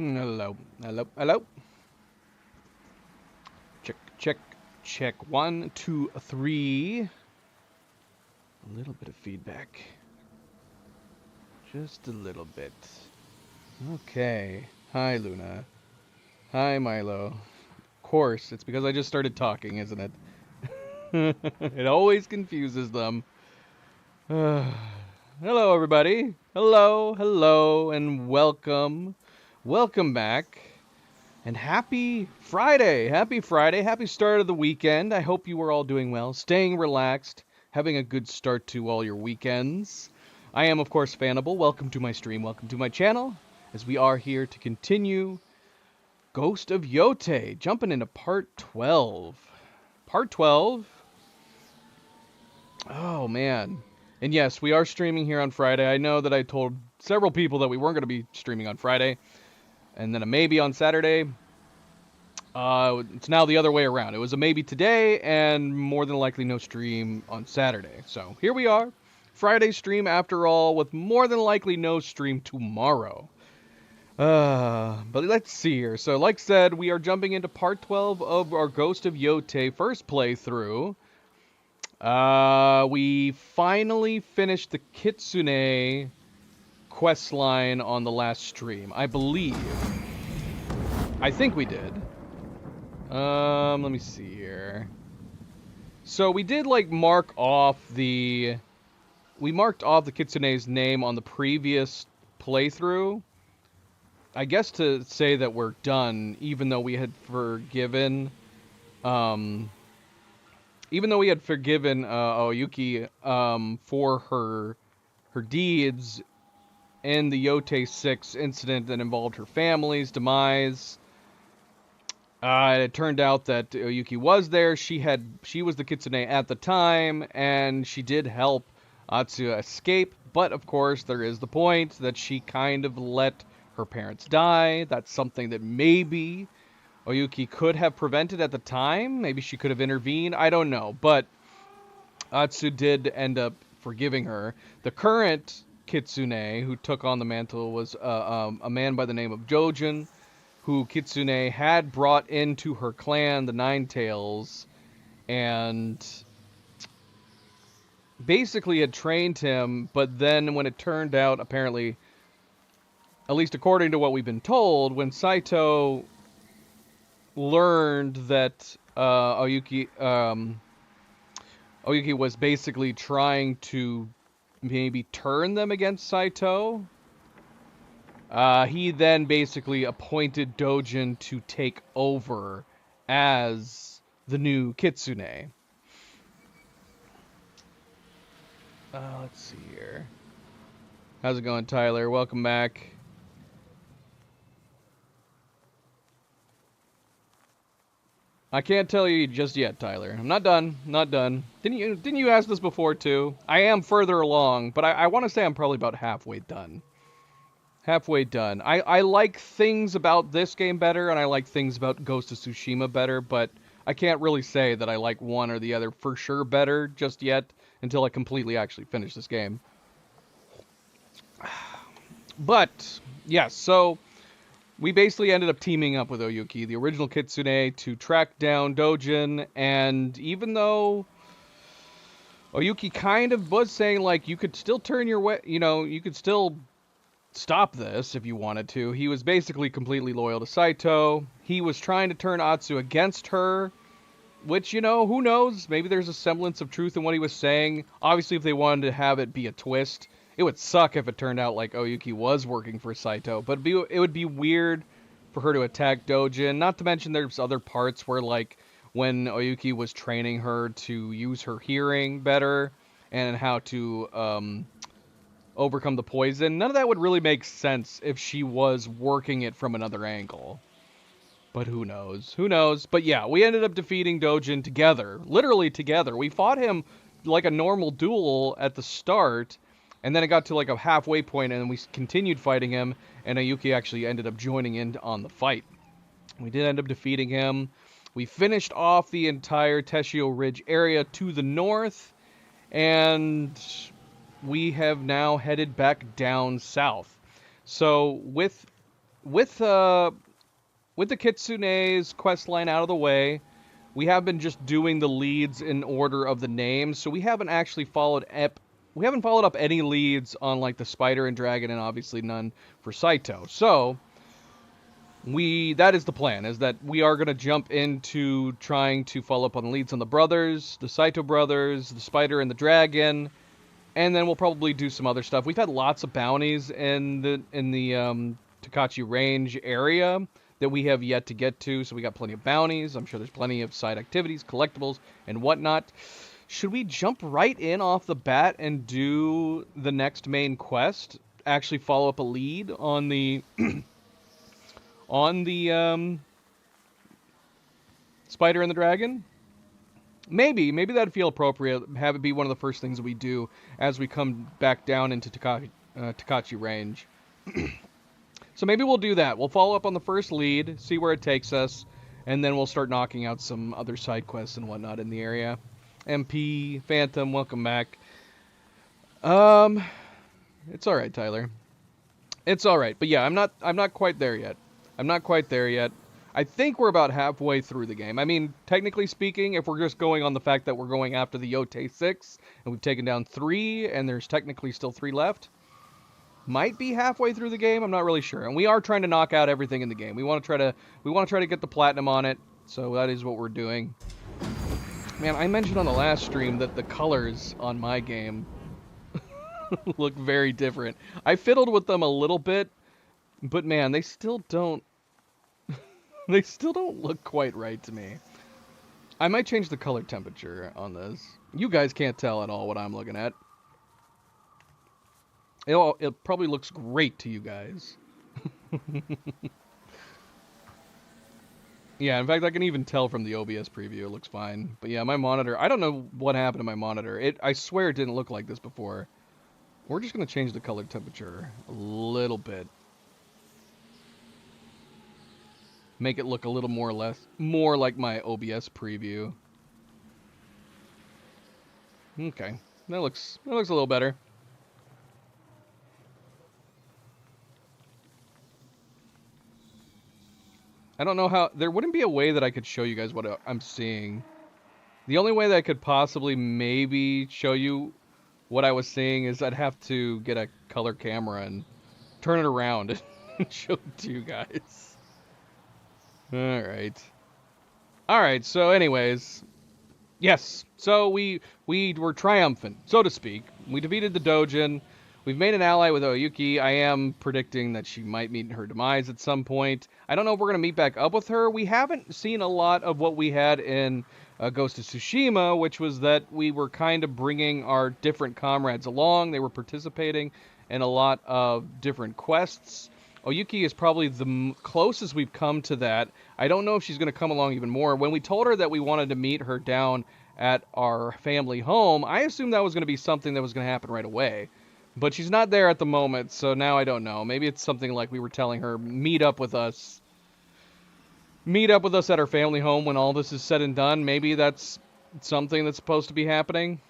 Hello, hello, hello. Check, check, check. 1, 2, 3. A little bit of feedback. Just a little bit. Okay. Hi, Luna. Hi, Milo. Of course, it's because I just started talking, isn't it? It always confuses them. Hello, everybody. Hello, hello, and welcome. Welcome back. And happy Friday! Happy Friday! Happy start of the weekend. I hope you are all doing well, staying relaxed, having a good start to all your weekends. I am, of course, Fanable. Welcome to my stream. Welcome to my channel, as we are here to continue Ghost of Yote, jumping into part 12. Part 12. Oh, man. And yes, we are streaming here on Friday. I know that I told several people that we weren't going to be streaming on Friday, and then a maybe on Saturday. It's now the other way around. It was a maybe today, and more than likely no stream on Saturday. So here we are, Friday stream after all, with more than likely no stream tomorrow. But let's see here. So, like said, we are jumping into part 12 of our Ghost of Yote first playthrough. We finally finished the Kitsune quest line on the last stream, I believe. I think we did. Let me see here. So we did mark off the Kitsune's name on the previous playthrough. I guess to say that we're done, even though we had forgiven Oyuki for her deeds in the Yote 6 incident that involved her family's demise. It turned out that Oyuki was there. She was the Kitsune at the time, and she did help Atsuya escape. But of course, there is the point that she kind of let her parents die. That's something that maybe Oyuki could have prevented at the time. Maybe she could have intervened. I don't know. But Atsu did end up forgiving her. The current Kitsune who took on the mantle was a man by the name of Jojin, who Kitsune had brought into her clan, the Nine Tails, and basically had trained him, but then when it turned out, apparently, at least according to what we've been told, when Saito learned that Oyuki was basically trying to maybe turn them against Saito, he then basically appointed Dojin to take over as the new Kitsune. Let's see here. How's it going, Tyler? Welcome back. I can't tell you just yet, Tyler. I'm not done. Not done. Didn't you ask this before too? I am further along, but I want to say I'm probably about halfway done. Halfway done. I like things about this game better, and I like things about Ghost of Tsushima better, but I can't really say that I like one or the other for sure better just yet until I completely actually finish this game. But, yes, so we basically ended up teaming up with Oyuki, the original Kitsune, to track down Dojin, and even though Oyuki kind of was saying, you could still turn your way, you could still stop this if you wanted to. He was basically completely loyal to Saito. He was trying to turn Atsu against her, which, who knows? Maybe there's a semblance of truth in what he was saying. Obviously, if they wanted to have it be a twist, it would suck if it turned out like Oyuki was working for Saito, but it would be weird for her to attack Dojin. Not to mention there's other parts where, when Oyuki was training her to use her hearing better and how to overcome the poison, none of that would really make sense if she was working it from another angle. But who knows? Who knows? But yeah, we ended up defeating Dojin together. Literally together. We fought him like a normal duel at the start, and then it got to a halfway point, and we continued fighting him, and Oyuki actually ended up joining in on the fight. We did end up defeating him. We finished off the entire Teshio Ridge area to the north, and we have now headed back down south. So with with the Kitsune's quest line out of the way, we have been just doing the leads in order of the names, so we haven't actually followed up any leads on like the Spider and Dragon, and obviously none for Saito. So that is the plan, is that we are going to jump into trying to follow up on the leads on the brothers, the Saito brothers, the Spider and the Dragon, and then we'll probably do some other stuff. We've had lots of bounties in the Takachi Range area that we have yet to get to, so we got plenty of bounties. I'm sure there's plenty of side activities, collectibles, and whatnot. Should we jump right in off the bat and do the next main quest? Actually follow up a lead on the on the Spider and the Dragon? Maybe that'd feel appropriate. Have it be one of the first things that we do as we come back down into Takachi Range. So maybe we'll do that. We'll follow up on the first lead, see where it takes us, and then we'll start knocking out some other side quests and whatnot in the area. MP, Phantom, welcome back. It's all right, Tyler. It's all right. But yeah, I'm not quite there yet. I think we're about halfway through the game. I mean, technically speaking, if we're just going on the fact that we're going after the Yote 6, and we've taken down 3, and there's technically still 3 left, might be halfway through the game. I'm not really sure. And we are trying to knock out everything in the game. We want to try to get the platinum on it. So that is what we're doing. Man, I mentioned on the last stream that the colors on my game look very different. I fiddled with them a little bit, but man, they still don't look quite right to me. I might change the color temperature on this. You guys can't tell at all what I'm looking at. It probably looks great to you guys. Yeah, in fact, I can even tell from the OBS preview. It looks fine. But yeah, my monitor, I don't know what happened to my monitor. I swear it didn't look like this before. We're just going to change the color temperature a little bit. Make it look a little more like my OBS preview. Okay, that looks a little better. I don't know how... There wouldn't be a way that I could show you guys what I'm seeing. The only way that I could possibly maybe show you what I was seeing is I'd have to get a color camera and turn it around and show it to you guys. Alright. Alright, so anyways... Yes, so we were triumphant, so to speak. We defeated the Dojin. We've made an ally with Oyuki. I am predicting that she might meet her demise at some point. I don't know if we're going to meet back up with her. We haven't seen a lot of what we had in Ghost of Tsushima, which was that we were kind of bringing our different comrades along. They were participating in a lot of different quests. Oyuki is probably the closest we've come to that. I don't know if she's going to come along even more. When we told her that we wanted to meet her down at our family home, I assumed that was going to be something that was going to happen right away. But she's not there at the moment, so now I don't know. Maybe it's something like we were telling her, meet up with us at our family home when all this is said and done. Maybe that's something that's supposed to be happening.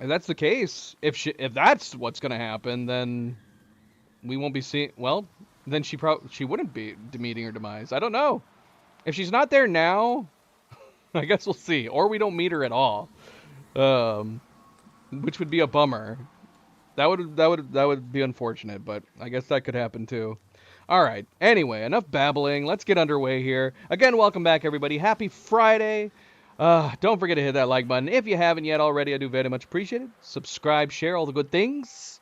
If that's the case, if that's what's going to happen, then we won't be seeing... Well, then she wouldn't be meeting her demise. I don't know. If she's not there now, I guess we'll see. Or we don't meet her at all. Which would be a bummer. That would be unfortunate, but I guess that could happen too. All right. Anyway, enough babbling. Let's get underway here. Again, welcome back, everybody. Happy Friday. Don't forget to hit that like button if you haven't yet already. I do very much appreciate it. Subscribe, share, all the good things.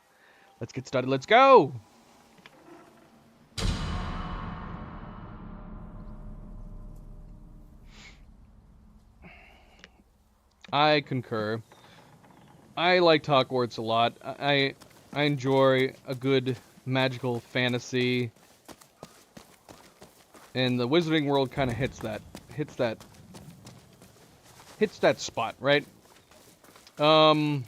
Let's get started. Let's go. I concur. I liked Hogwarts a lot. I enjoy a good magical fantasy, and the Wizarding World kind of hits that spot, right? Yeah,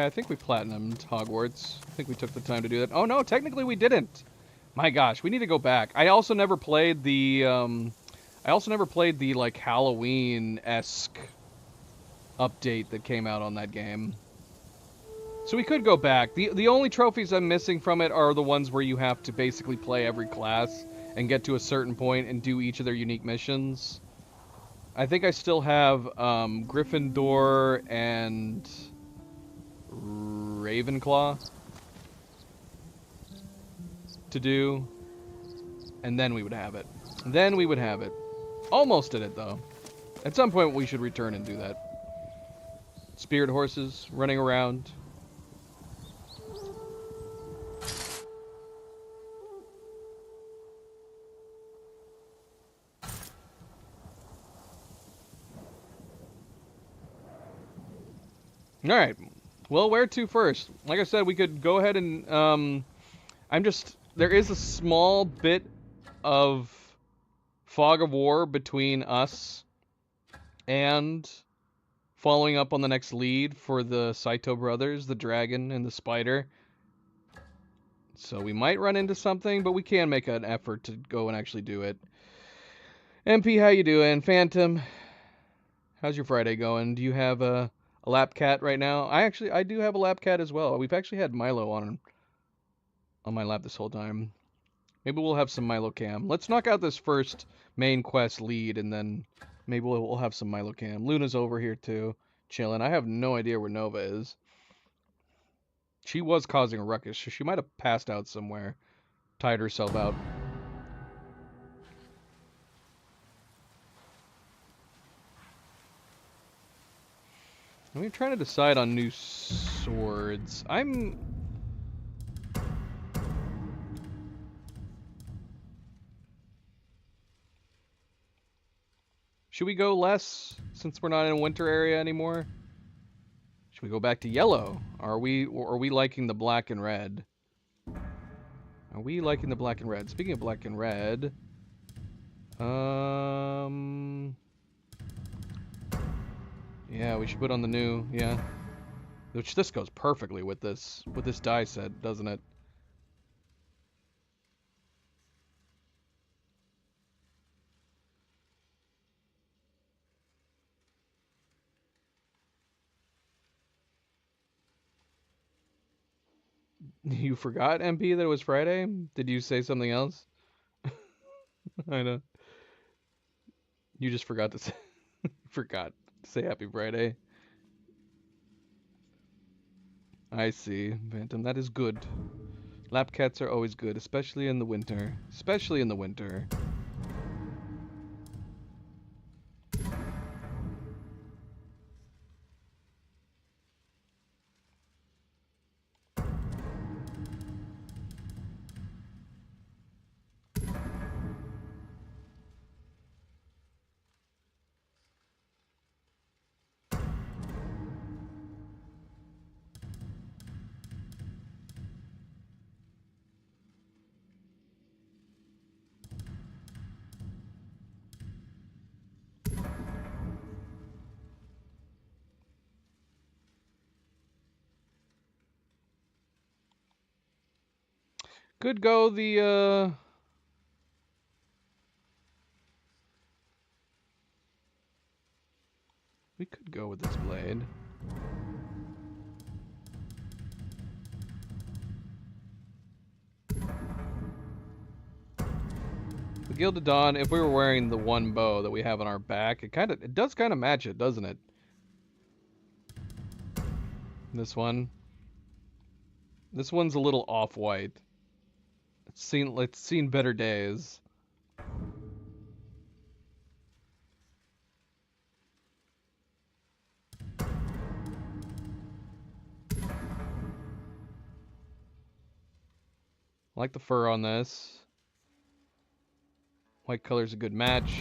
I think we platinumed Hogwarts. I think we took the time to do that. Oh no, technically we didn't. My gosh, we need to go back. I also never played the like Halloween-esque update that came out on that game. So we could go back. The only trophies I'm missing from it are the ones where you have to basically play every class and get to a certain point and do each of their unique missions. I think I still have Gryffindor and Ravenclaw to do, and then we would have it. Then we would have it. Almost did it, though. At some point, we should return and do that. Spirit horses running around. All right. Well, where to first? Like I said, we could go ahead and there is a small bit of fog of war between us and following up on the next lead for the Saito brothers, the dragon and the spider. So we might run into something, but we can make an effort to go and actually do it. MP, how you doing? Phantom, how's your Friday going? Do you have a lap cat right now? I do have a lap cat as well. We've actually had Milo on my lap this whole time. Maybe we'll have some Milo cam. Let's knock out this first main quest lead, and then maybe we'll have some Milo cam. Luna's over here too, chilling. I have no idea where Nova is. She was causing a ruckus, so she might have passed out somewhere, tired herself out. We're trying to decide on new swords. Should we go less, since we're not in a winter area anymore? Should we go back to yellow? Are we liking the black and red? Are we liking the black and red? Speaking of black and red, yeah, we should put on the new, yeah. Which this goes perfectly with this die set, doesn't it? You forgot, MP, that it was Friday? Did you say something else? I know. You just forgot to say forgot to say happy Friday. I see, Phantom. That is good. Lap cats are always good, especially in the winter. Especially in the winter. Could go the we could go with this blade. The Gilded Dawn, if we were wearing the one bow that we have on our back, it does kind of match it, doesn't it? This one. This one's a little off-white. It's seen better days. I like the fur on this. White color's a good match.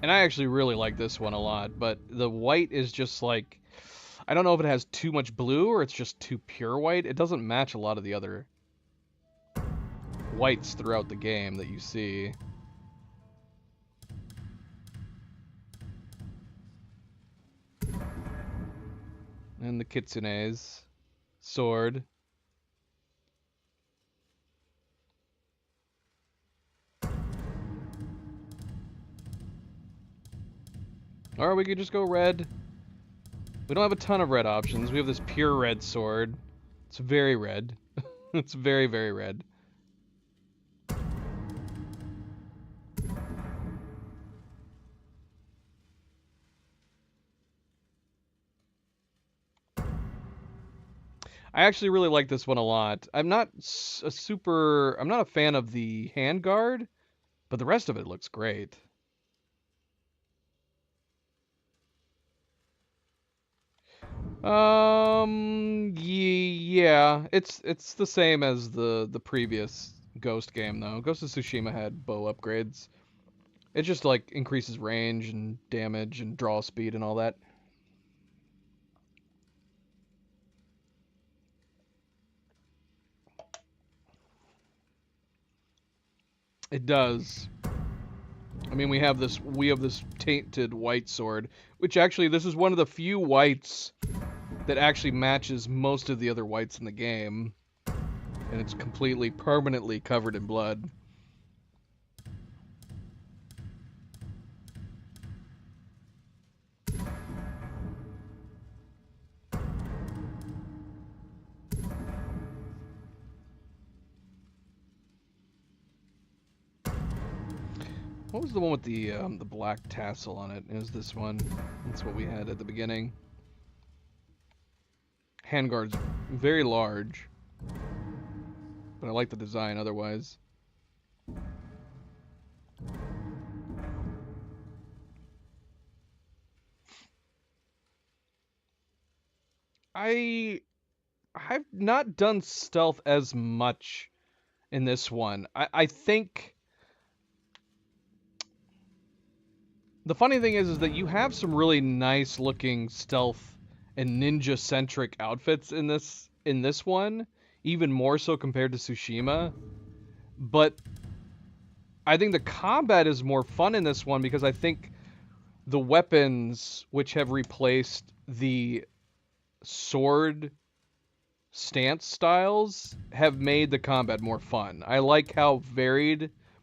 And I actually really like this one a lot, but the white is just like, I don't know if it has too much blue or it's just too pure white. It doesn't match a lot of the other whites throughout the game that you see. And the Kitsune's sword. Or we could just go red. We don't have a ton of red options. We have this pure red sword. It's very red. It's very, very red. I actually really like this one a lot. I'm not I'm not a fan of the handguard, but the rest of it looks great. Yeah, it's the same as the previous Ghost game though. Ghost of Tsushima had bow upgrades. It just like increases range and damage and draw speed and all that. It does. I mean, we have this tainted white sword, which actually this is one of the few whites that actually matches most of the other whites in the game, and it's completely permanently covered in blood. What was the one with the black tassel on it? It was this one. That's what we had at the beginning. Handguard's very large, but I like the design otherwise. I've not done stealth as much in this one. I think the funny thing is that you have some really nice looking stealth and ninja centric outfits in this one, even more so compared to Tsushima. But I think the combat is more fun in this one because I think the weapons which have replaced the sword stance styles have made the combat more fun. I like how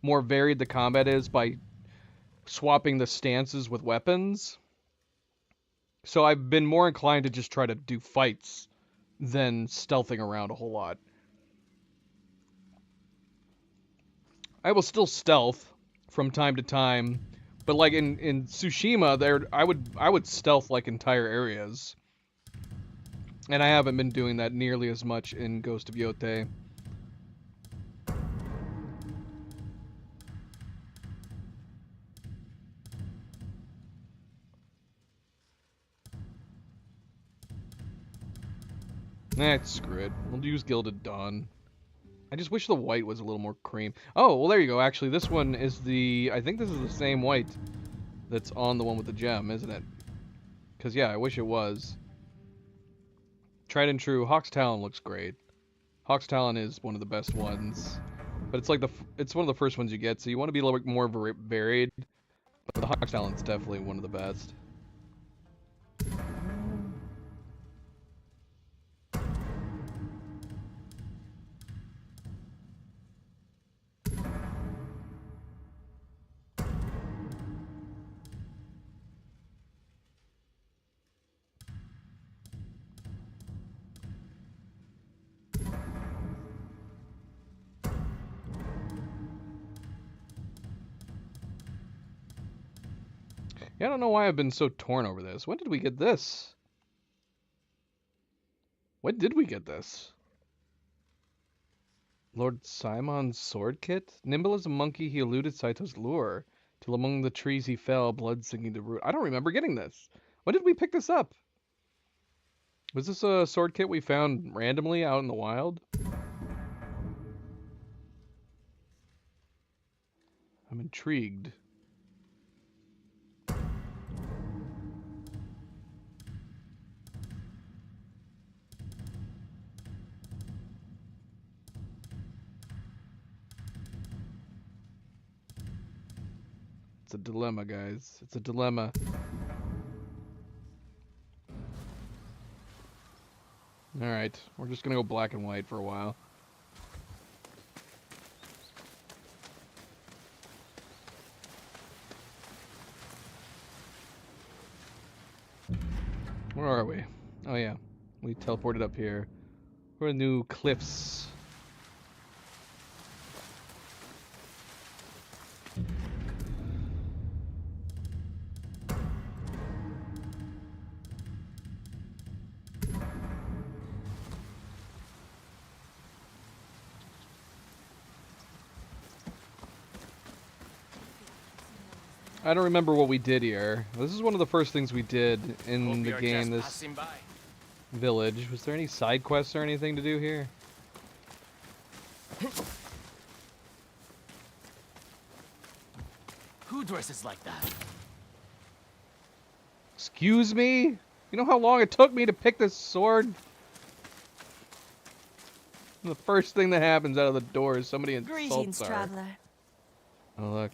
more varied the combat is by swapping the stances with weapons. So I've been more inclined to just try to do fights than stealthing around a whole lot. I will still stealth from time to time, but like in Tsushima, I would stealth like entire areas, and I haven't been doing that nearly as much in Ghost of Yotei. Screw it. We'll use Gilded Dawn. I just wish the white was a little more cream. Oh, well, there you go. Actually, this one is I think this is the same white that's on the one with the gem, isn't it? Because, yeah, I wish it was. Tried and true. Hawk's Talon looks great. Hawk's Talon is one of the best ones. But it's like it's one of the first ones you get, so you want to be a little bit more varied. But the Hawk's Talon's definitely one of the best. Yeah, I don't know why I've been so torn over this. When did we get this? When did we get this? Lord Simon's sword kit? Nimble as a monkey, he eluded Saito's lure. Till among the trees he fell, blood sinking to root. I don't remember getting this. When did we pick this up? Was this a sword kit we found randomly out in the wild? I'm intrigued. It's a dilemma, guys. It's a dilemma. Alright, we're just gonna go black and white for a while. Where are we? Oh yeah, we teleported up here. We're in New Cliffs. I don't remember what we did here. This is one of the first things we did in the game, this village. Was there any side quests or anything to do here? Who dresses like that? Excuse me? You know how long it took me to pick this sword? The first thing that happens out of the door is somebody insults Greetings, her. traveler. Oh look.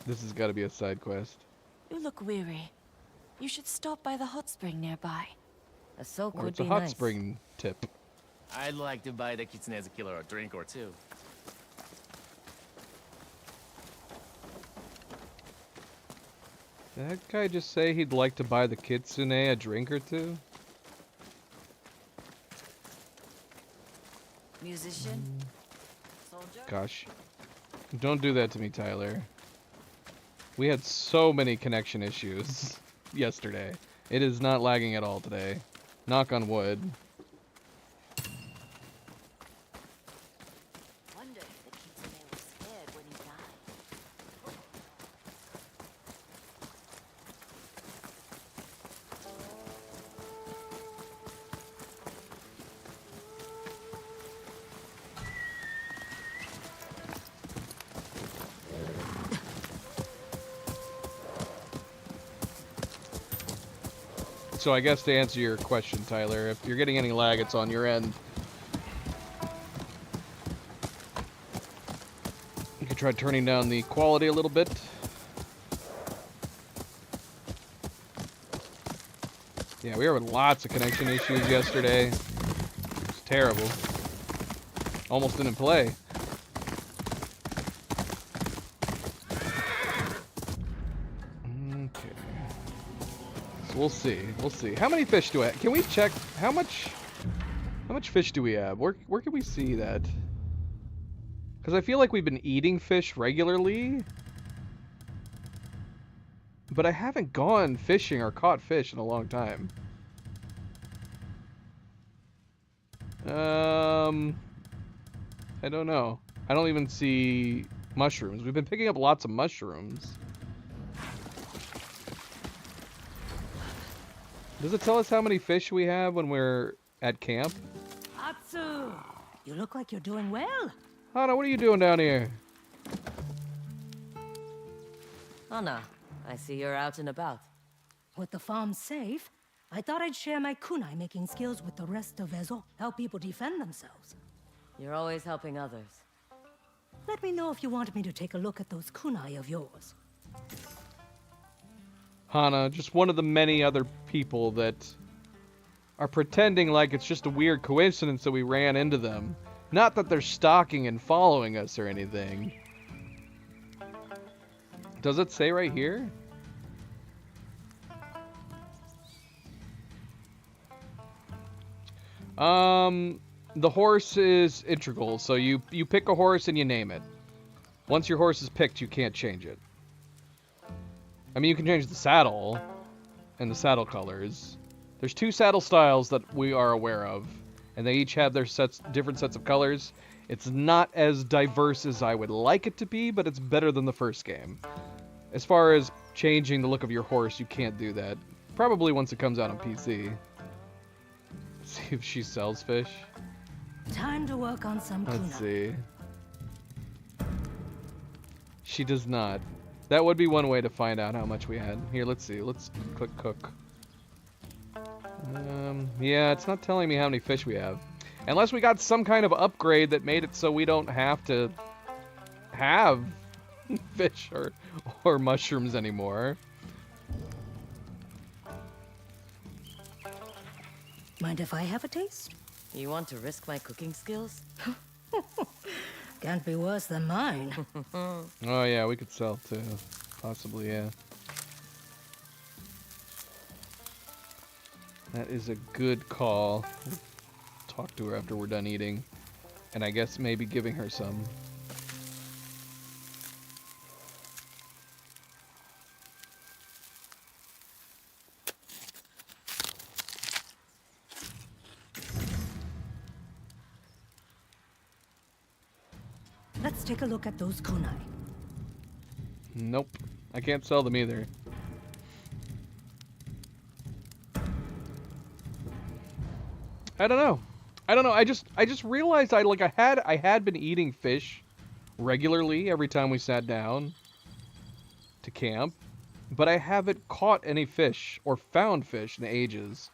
This has got to be a side quest. You look weary. You should stop by the hot spring nearby. A soak Or would it's a be hot nice. spring tip. I'd like to buy the Kitsune's killer a drink or two. Did that guy just say he'd like to buy the Kitsune a drink or two? Musician? Soldier? Gosh. Don't do that to me, Tyler. We had so many connection issues yesterday. It is not lagging at all today. Knock on wood. Wonder if the Kitsune was scared when he died. So I guess to answer your question, Tyler, if you're getting any lag, it's on your end. You could try turning down the quality a little bit. Yeah, we were having lots of connection issues yesterday. It's terrible. Almost didn't play. Okay. So we'll see. We'll see. How many fish do I have? Can we check how much fish do we have? Where can we see that? Because I feel like we've been eating fish regularly, but I haven't gone fishing or caught fish in a long time. I don't know. I don't even see mushrooms. We've been picking up lots of mushrooms. Does it tell us how many fish we have when we're at camp? Atsu! You look like you're doing well. Hana, what are you doing down here? Anna, I see you're out and about. With the farm safe, I thought I'd share my kunai making skills with the rest of Ezo, help people defend themselves. You're always helping others. Let me know if you want me to take a look at those kunai of yours. Hana, just one of the many other people that are pretending like it's just a weird coincidence that we ran into them. Not that they're stalking and following us or anything. Does it say right here? The horse is integral, so you pick a horse and you name it. Once your horse is picked, you can't change it. I mean, you can change the saddle and the saddle colors. There's 2 saddle styles that we are aware of, and they each have their different sets of colors. It's not as diverse as I would like it to be, but it's better than the first game. As far as changing the look of your horse, you can't do that. Probably once it comes out on PC. See if she sells fish. Time to work on some Let's kunai. see. She does not. That would be one way to find out how much we had. Here, let's see. Let's click cook. Yeah, it's not telling me how many fish we have. Unless we got some kind of upgrade that made it so we don't have to have fish or mushrooms anymore. Mind if I have a taste? You want to risk my cooking skills? Can't be worse than mine. Oh yeah, we could sell too. Possibly, yeah. That is a good call. We'll talk to her after we're done eating. And I guess maybe giving her some. Let's take a look at those kunai. Nope. I can't sell them either. I don't know. I just realized I had been eating fish regularly every time we sat down to camp, but I haven't caught any fish or found fish in ages.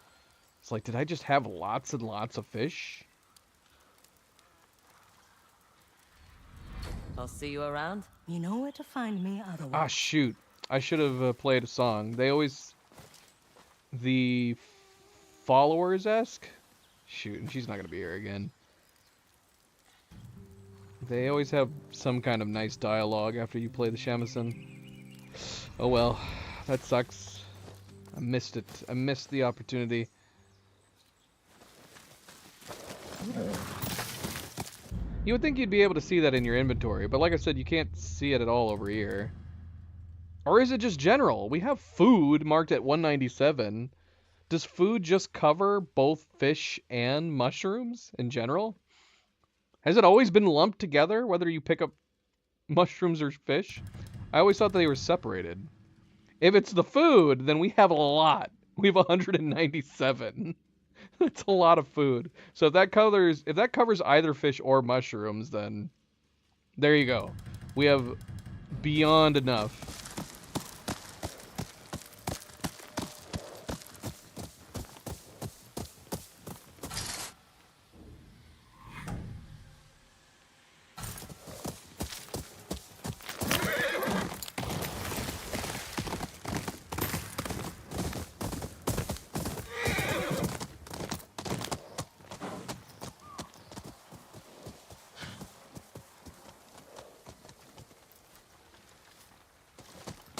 It's like, did I just have lots and lots of fish? I'll see you around. You know where to find me Ah, otherwise. shoot. I should have played a song. They always... The followers-esque? Shoot, and she's not going to be here again. They always have some kind of nice dialogue after you play the shamisen. Oh well, that sucks. I missed it. I missed the opportunity. You would think you'd be able to see that in your inventory, but like I said, you can't see it at all over here. Or is it just general? We have food marked at 197. Does food just cover both fish and mushrooms in general? Has it always been lumped together, whether you pick up mushrooms or fish? I always thought they were separated. If it's the food, then we have a lot. We have 197. That's a lot of food. So if that covers either fish or mushrooms, then there you go. We have beyond enough.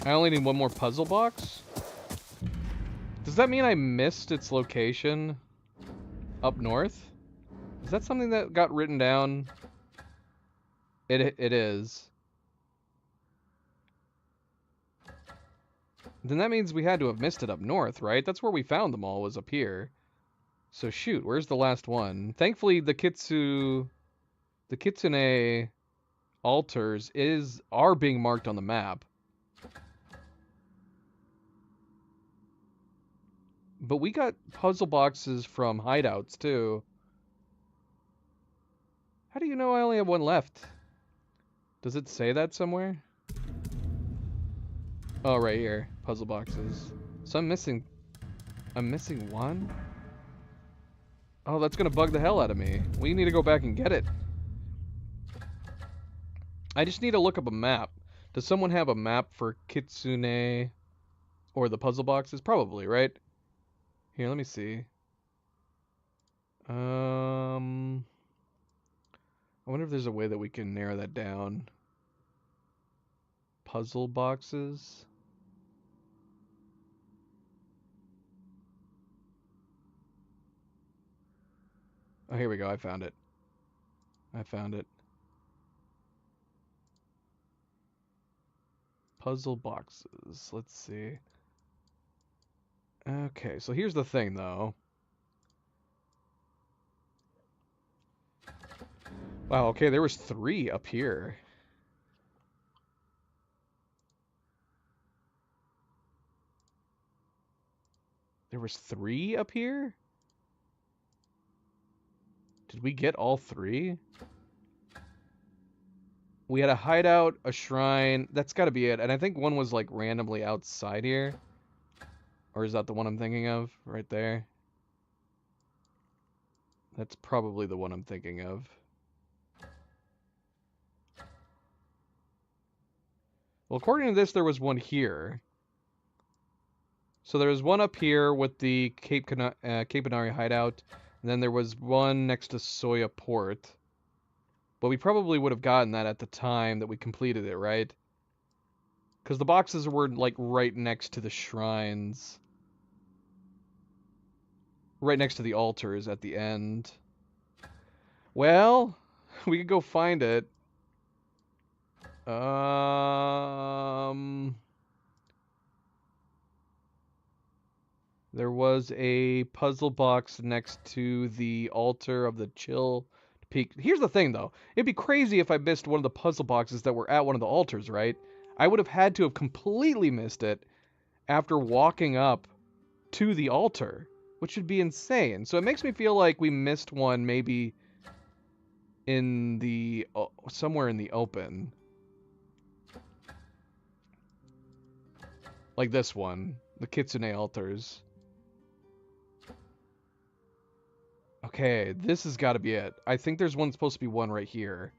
I only need one more puzzle box? Does that mean I missed its location up north? Is that something that got written down? It is. Then that means we had to have missed it up north, right? That's where we found them all, was up here. So shoot, where's the last one? Thankfully, the Kitsune altars are being marked on the map. But we got puzzle boxes from hideouts, too. How do you know I only have one left? Does it say that somewhere? Oh, right here. Puzzle boxes. So I'm missing one? Oh, that's gonna bug the hell out of me. We need to go back and get it. I just need to look up a map. Does someone have a map for Kitsune or the puzzle boxes? Probably, right? Here, let me see. I wonder if there's a way that we can narrow that down. Puzzle boxes. Oh, here we go. I found it. Puzzle boxes. Let's see. Okay, so here's the thing, though. Wow, okay, there was 3 up here. There was 3 up here? Did we get all 3? We had a hideout, a shrine. That's got to be it. And I think one was like randomly outside here. Or is that the one I'm thinking of? Right there. That's probably the one I'm thinking of. Well, according to this, there was one here. So there was one up here with the Cape Canaveral hideout. And then there was one next to Soya Port. But we probably would have gotten that at the time that we completed it, right? Because the boxes were like right next to the shrines. Right next to the altars at the end. Well, we could go find it. There was a puzzle box next to the altar of the Chill Peak. Here's the thing, though. It'd be crazy if I missed one of the puzzle boxes that were at one of the altars, right? I would have had to have completely missed it after walking up to the altar, which would be insane. So it makes me feel like we missed one maybe in the somewhere in the open. Like this one, the Kitsune altars. Okay, this has got to be it. I think there's supposed to be one right here.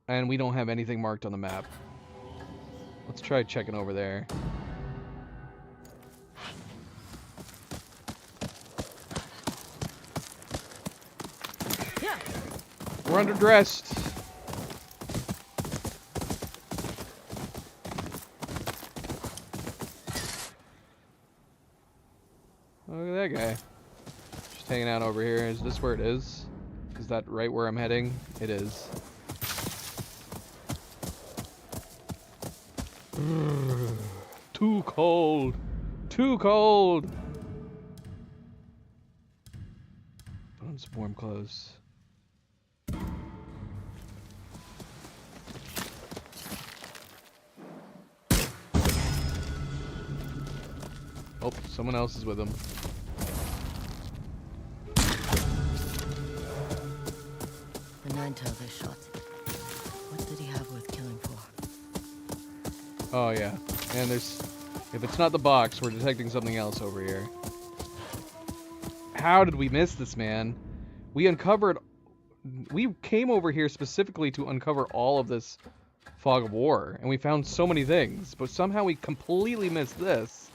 And we don't have anything marked on the map. Let's try checking over there. Yeah. We're underdressed. Look at that guy. Just hanging out over here. Is this where it is? Is that right where I'm heading? It is. Too cold. Too cold. Put on some warm clothes. Oh, someone else is with him. The nine-tail they shot. What did he have worth killing for? Oh yeah, and there's... If it's not the box, we're detecting something else over here. How did we miss this, man? We uncovered... We came over here specifically to uncover all of this Fog of War, and we found so many things, but somehow we completely missed this.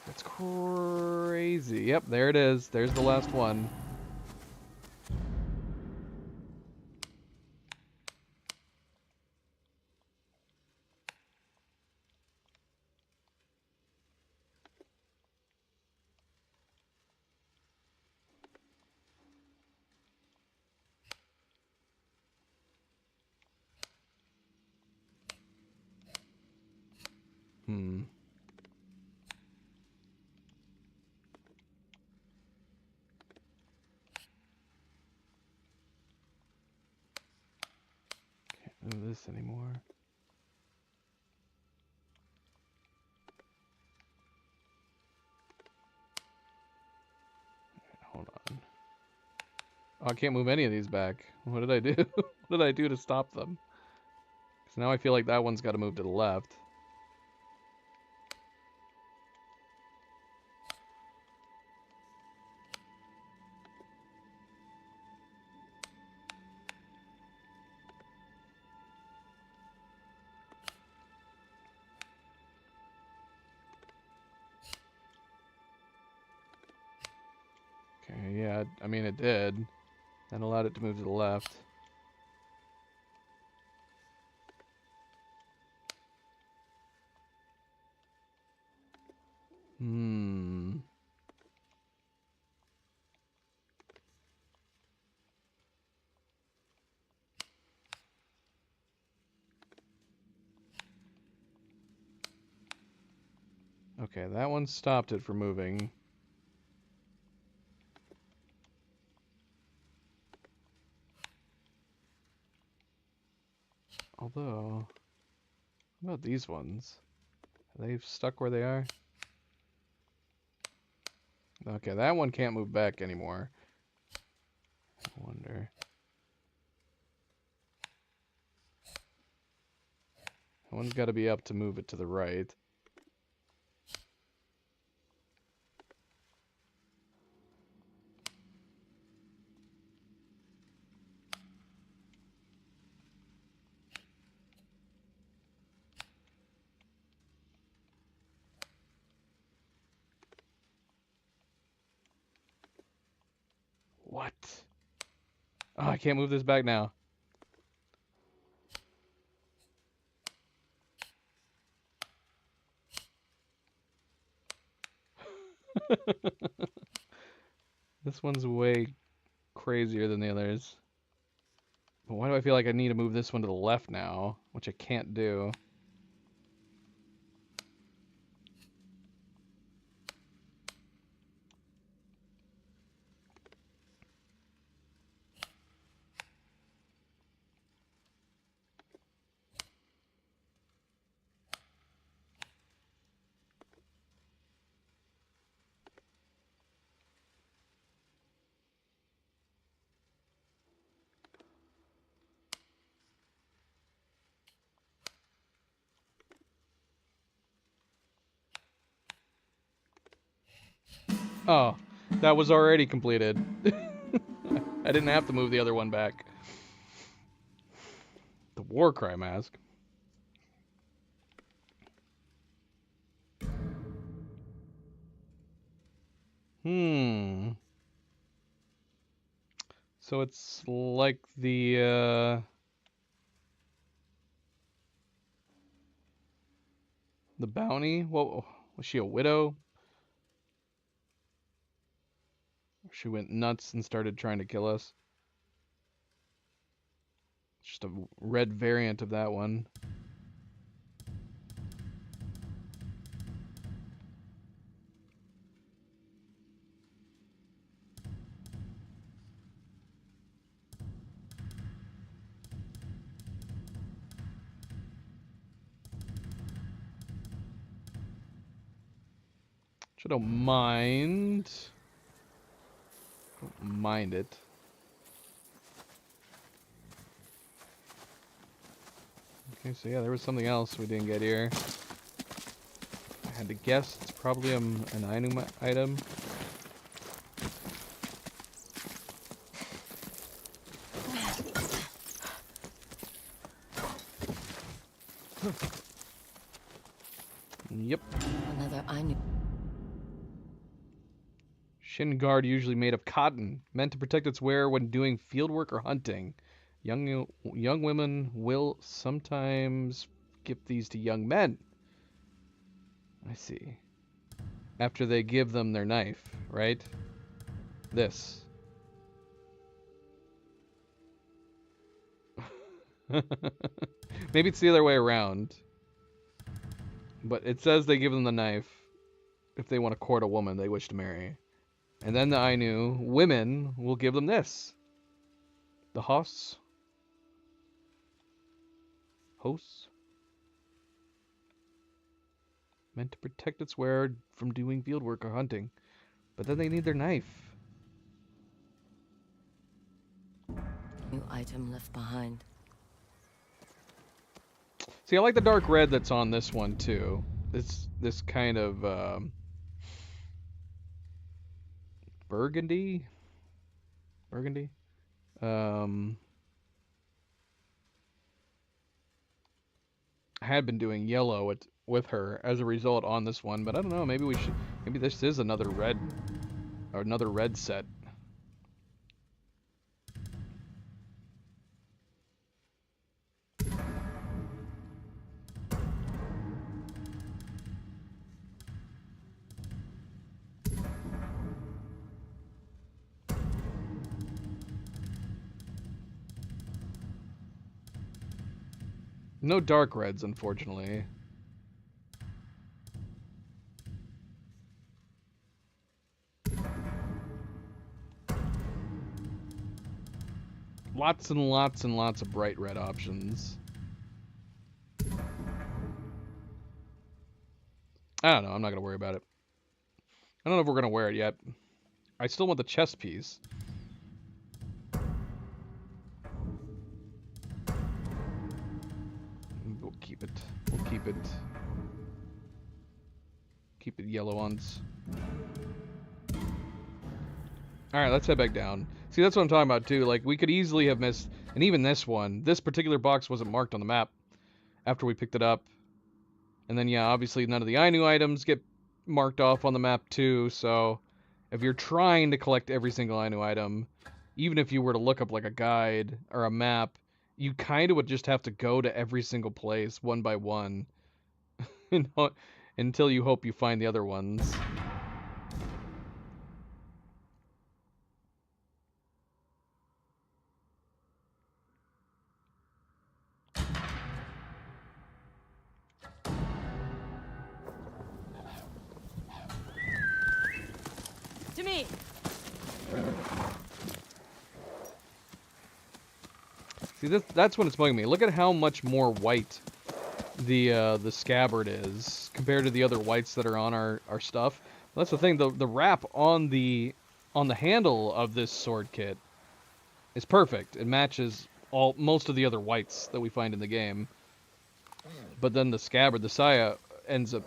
That's crazy. Yep, there it is. There's the last one. Can't do this anymore. Hold on. Oh, I can't move any of these back. What did I do? What did I do to stop them? Because now I feel like that one's got to move to the left. Okay, yeah, I mean it did. That allowed it to move to the left. Hmm. Okay, that one stopped it from moving. Although, what about these ones? Are they stuck where they are? Okay, that one can't move back anymore. I wonder. That one's got to be up to move it to the right. What? Oh, I can't move this back now. This one's way crazier than the others. But why do I feel like I need to move this one to the left now, which I can't do? Oh, that was already completed. I didn't have to move the other one back. The Warcry mask. So it's like the bounty? What was she, a widow? She went nuts and started trying to kill us. Just a red variant of that one. Which I don't mind. Don't mind it. Okay, so yeah, there was something else we didn't get here. I had to guess it's probably an Ainu item. Yep. Another Ainu. Shin guard usually made of cotton, meant to protect its wearer when doing fieldwork or hunting. Young women will sometimes give these to young men. I see. After they give them their knife, right? This. Maybe it's the other way around. But it says they give them the knife if they want to court a woman they wish to marry. And then the Ainu women will give them this. The hosts. Hosts. Meant to protect its wearer from doing fieldwork or hunting. But then they need their knife. New item left behind. See, I like the dark red that's on this one too. This kind of burgundy. I had been doing yellow with her as a result on this one, but I don't know. Maybe this is another red set. No dark reds, unfortunately. Lots and lots and lots of bright red options. I don't know. I'm not going to worry about it. I don't know if we're going to wear it yet. I still want the chest piece. We'll keep it. We'll keep it. Keep it yellow ones. Alright, let's head back down. See, that's what I'm talking about, too. Like, we could easily have missed... And even this one. This particular box wasn't marked on the map after we picked it up. And then, yeah, obviously none of the Ainu items get marked off on the map, too. So, if you're trying to collect every single Ainu item, even if you were to look up, like, a guide or a map, you kind of would just have to go to every single place, one by one. Until you hope you find the other ones. me. See, that's when it's bugging me. Look at how much more white the scabbard is compared to the other whites that are on our stuff. That's the thing. The wrap on the handle of this sword kit is perfect. It matches most of the other whites that we find in the game. But then the scabbard, the saya, ends up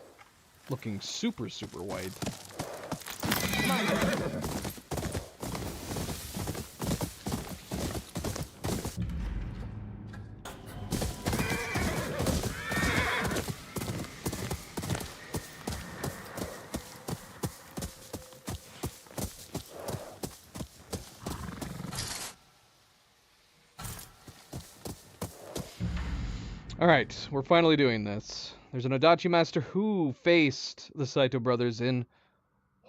looking super, super white. Alright, we're finally doing this. There's an Odachi master who faced the Saito brothers in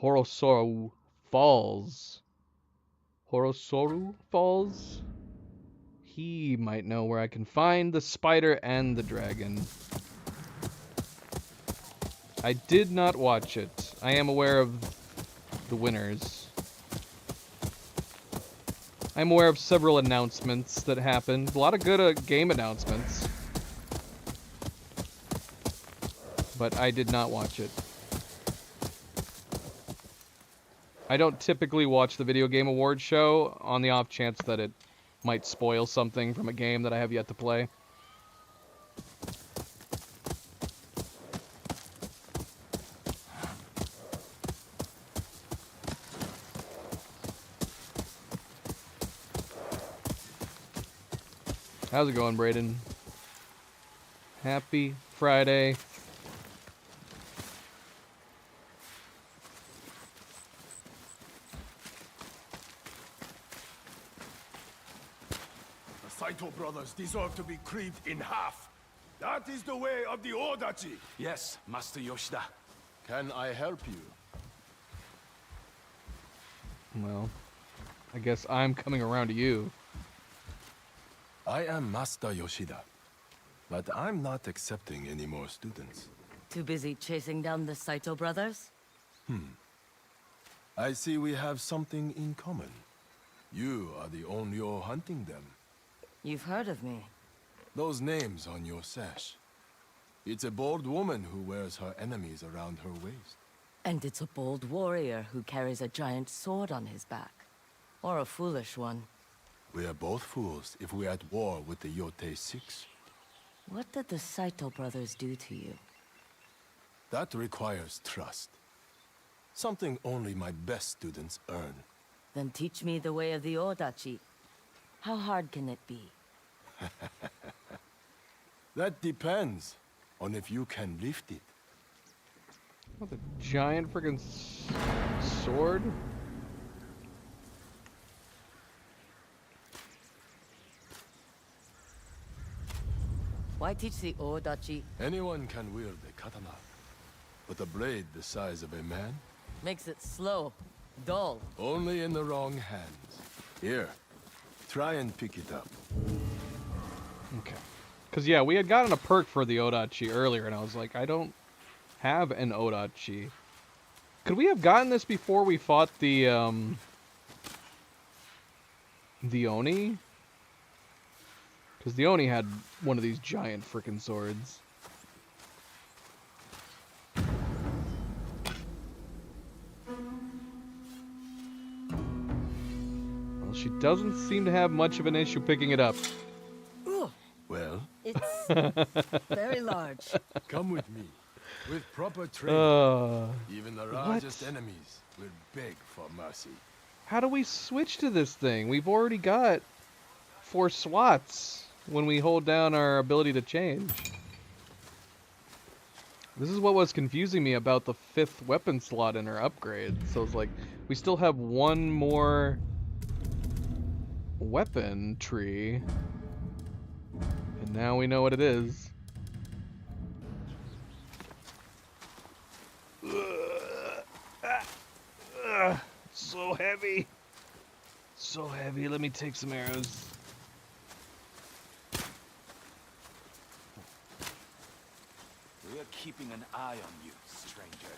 Horosoru Falls. Horosoru Falls? He might know where I can find the spider and the dragon. I did not watch it. I am aware of the winners. I'm aware of several announcements that happened. A lot of good game announcements. But I did not watch it. I don't typically watch the Video Game Awards show on the off chance that it might spoil something from a game that I have yet to play. How's it going, Brayden? Happy Friday. The Saito brothers deserve to be cleaved in half. That is the way of the Odachi. Yes, Master Yoshida. Can I help you? Well, I guess I'm coming around to you. I am Master Yoshida, but I'm not accepting any more students. Too busy chasing down the Saito brothers? I see we have something in common. You are the Onryo hunting them. You've heard of me. Those names on your sash. It's a bold woman who wears her enemies around her waist. And it's a bold warrior who carries a giant sword on his back. Or a foolish one. We are both fools if we're at war with the Yote Six. What did the Saito brothers do to you? That requires trust. Something only my best students earn. Then teach me the way of the Odachi. How hard can it be? That depends on if you can lift it. What, a giant friggin' sword? Why teach the Odachi? Anyone can wield a katana, but a blade the size of a man? Makes it slow, dull. Only in the wrong hands. Here, try and pick it up. Okay. Because, yeah, we had gotten a perk for the Odachi earlier, and I was like, I don't have an Odachi. Could we have gotten this before we fought the Oni? Because the Oni had one of these giant frickin' swords. Well, she doesn't seem to have much of an issue picking it up. Well, It's very large. come with me. With proper training, How even the largest enemies will beg for mercy. do we switch to this thing? We've already got 4 slots when we hold down our ability to change. This is what was confusing me about the 5th weapon slot in our upgrade. So it's like, we still have 1 more weapon tree. And now we know what it is. So heavy. So heavy. Let me take some arrows. We're keeping an eye on you, stranger.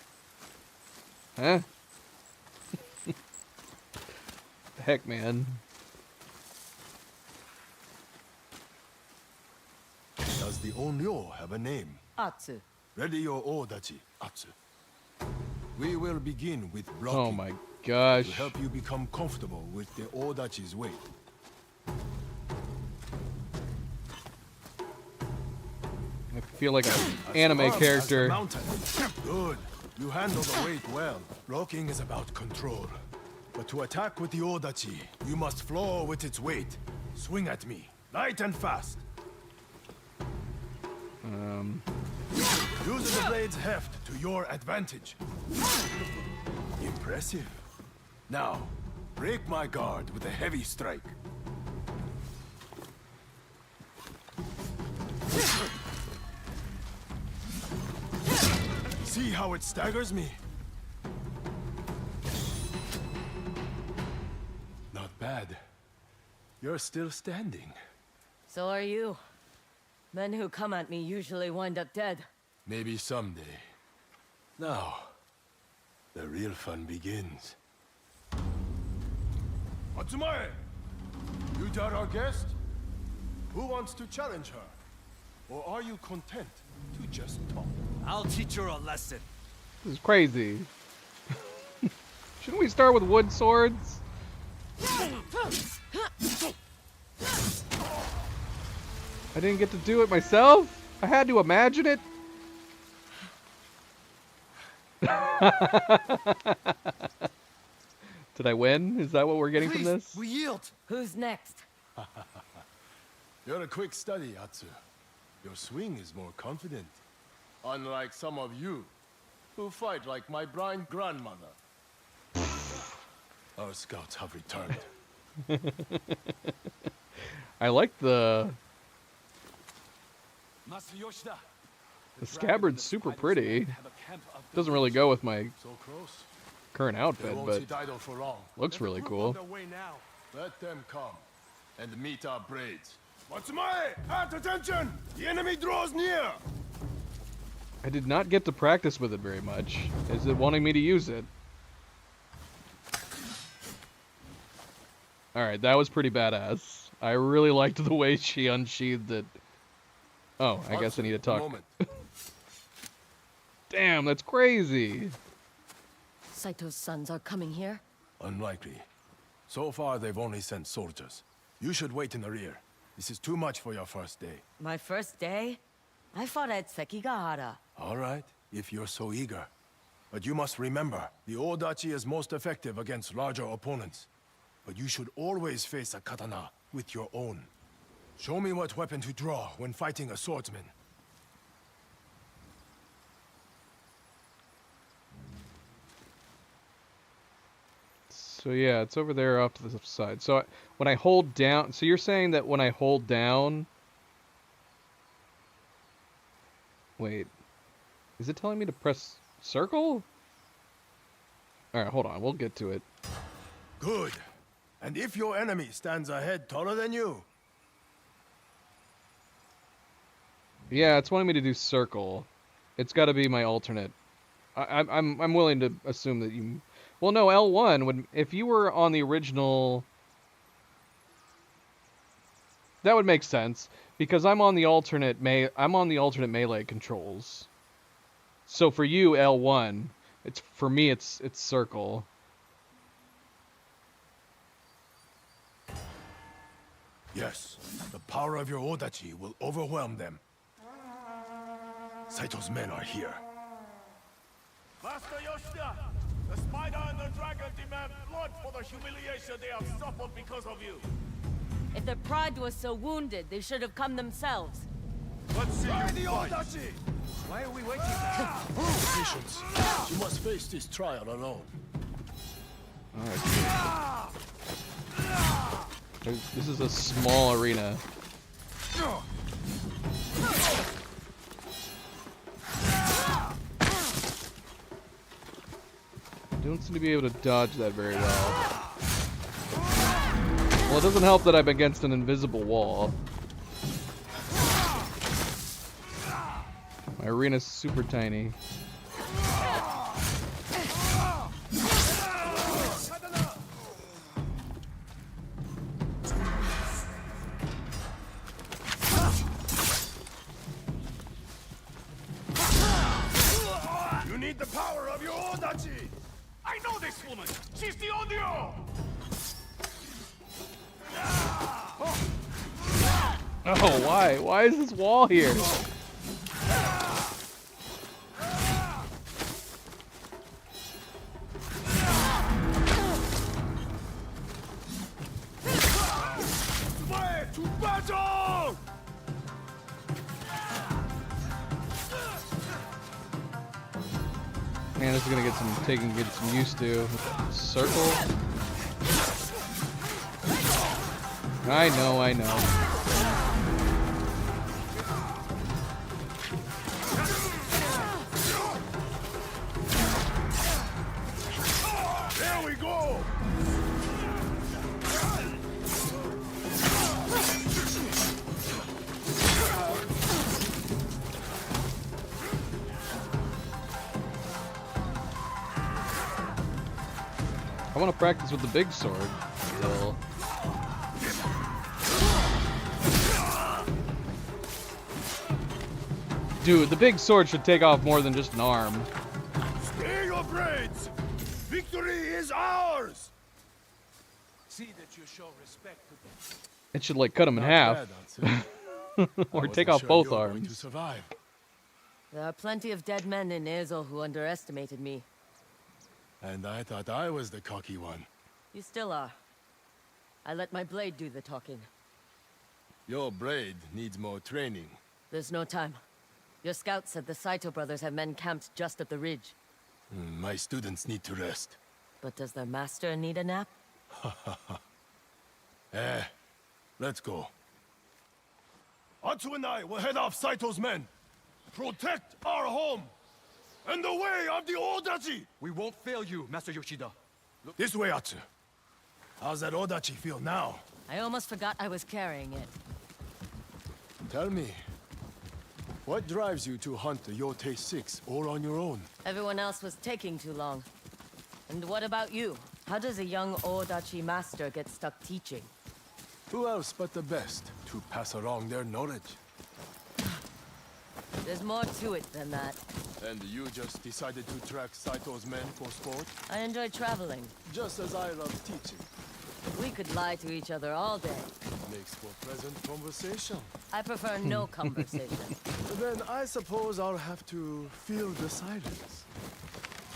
Huh? heck, man? Does the Onryo have a name? Atsu. Ready your Odachi, Atsu. We will begin with blocking. Oh my gosh. To help you become comfortable with the Odachi's weight. I feel like an As anime firm as the character. mountain. Good. You handle the weight well. Blocking is about control. But to attack with the Odachi, you must floor with its weight. Swing at me, light and fast. Use the blade's heft to your advantage. Impressive. Now, break my guard with a heavy strike. See how it staggers me? Not bad. You're still standing. So are you. Men who come at me usually wind up dead. Maybe someday. Now, the real fun begins. Atsumae! You doubt our guest? Who wants to challenge her? Or are you content to just talk? I'll teach her a lesson. This is crazy. Shouldn't we start with wood swords? I didn't get to do it myself? I had to imagine it? Did I win? Is that what we're getting from this? We yield. Who's next? You're a quick study, Atsu. Your swing is more confident. Unlike some of you, who fight like my blind grandmother. Our scouts have returned. I like the Master Yoshida. scabbard's super pretty. Doesn't really go with my So close. current They outfit, won't but sit idle for long. looks really On cool. their way now. Let them come and meet our braids. Matsumae, at attention! The enemy draws near! I did not get to practice with it very much. Is it wanting me to use it? Alright, that was pretty badass. I really liked the way she unsheathed it. Oh, I guess I need to A talk. moment. Damn, that's crazy. Saito's sons are coming here? Unlikely. So far, they've only sent soldiers. You should wait in the rear. This is too much for your first day. My first day? I fought at Sekigahara. All right, if you're so eager. But you must remember, the Odachi is most effective against larger opponents. But you should always face a katana with your own. Show me what weapon to draw when fighting a swordsman. So yeah, it's over there off to the side. So when I hold down, so you're saying that when I hold down, wait, is it telling me to press circle? All right, hold on, we'll get to it. Good. And if your enemy stands a head taller than you, Yeah, it's wanting me to do circle. It's got to be my alternate. I'm willing to assume that you. Well, no, L1 would. If you were on the original, that would make sense because I'm on the alternate melee controls. So for you, L1. For me, it's circle. yes, the power of your Odachi will overwhelm them. Saito's men are here. Master Yoshida, the spider and the dragon demand blood for the humiliation they have suffered because of you. If their pride was so wounded, they should have come themselves. Let's see you fight. Why are we waiting? Patience. You must face this trial alone. Alright. This is a small arena. Don't seem to be able to dodge that very well. Well, it doesn't help that I'm against an invisible wall. My arena's super tiny. Odachi! I know this woman! She's the Onryo! Oh, why? Why is this wall here? Way to battle! Man, this is gonna get some used to. Circle. I know. There we go! I want to practice with the big sword still. Dude, the big sword should take off more than just an arm. Stay your braids! Victory is ours! See that you show respect to them. It should like cut him in half, or take off both arms. To survive. There are plenty of dead men in Ezo who underestimated me. And I thought I was the cocky one. You still are. I let my blade do the talking. Your blade needs more training. There's no time. Your scout said the Saito brothers have men camped just up the ridge. My students need to rest. But does their master need a nap? Let's go. Atsu and I will head off Saito's men. Protect our home and the way of the Odachi! We won't fail you, Master Yoshida. This way, Atsu. How's that Odachi feel now? I almost forgot I was carrying it. Tell me, what drives you to hunt the Yotei 6 all on your own? Everyone else was taking too long. And what about you? How does a young Odachi master get stuck teaching? Who else but the best to pass along their knowledge? There's more to it than that. And you just decided to track Saito's men for sport? I enjoy traveling. Just as I love teaching. We could lie to each other all day. Makes for pleasant conversation. I prefer no conversation. Then I suppose I'll have to feel the silence.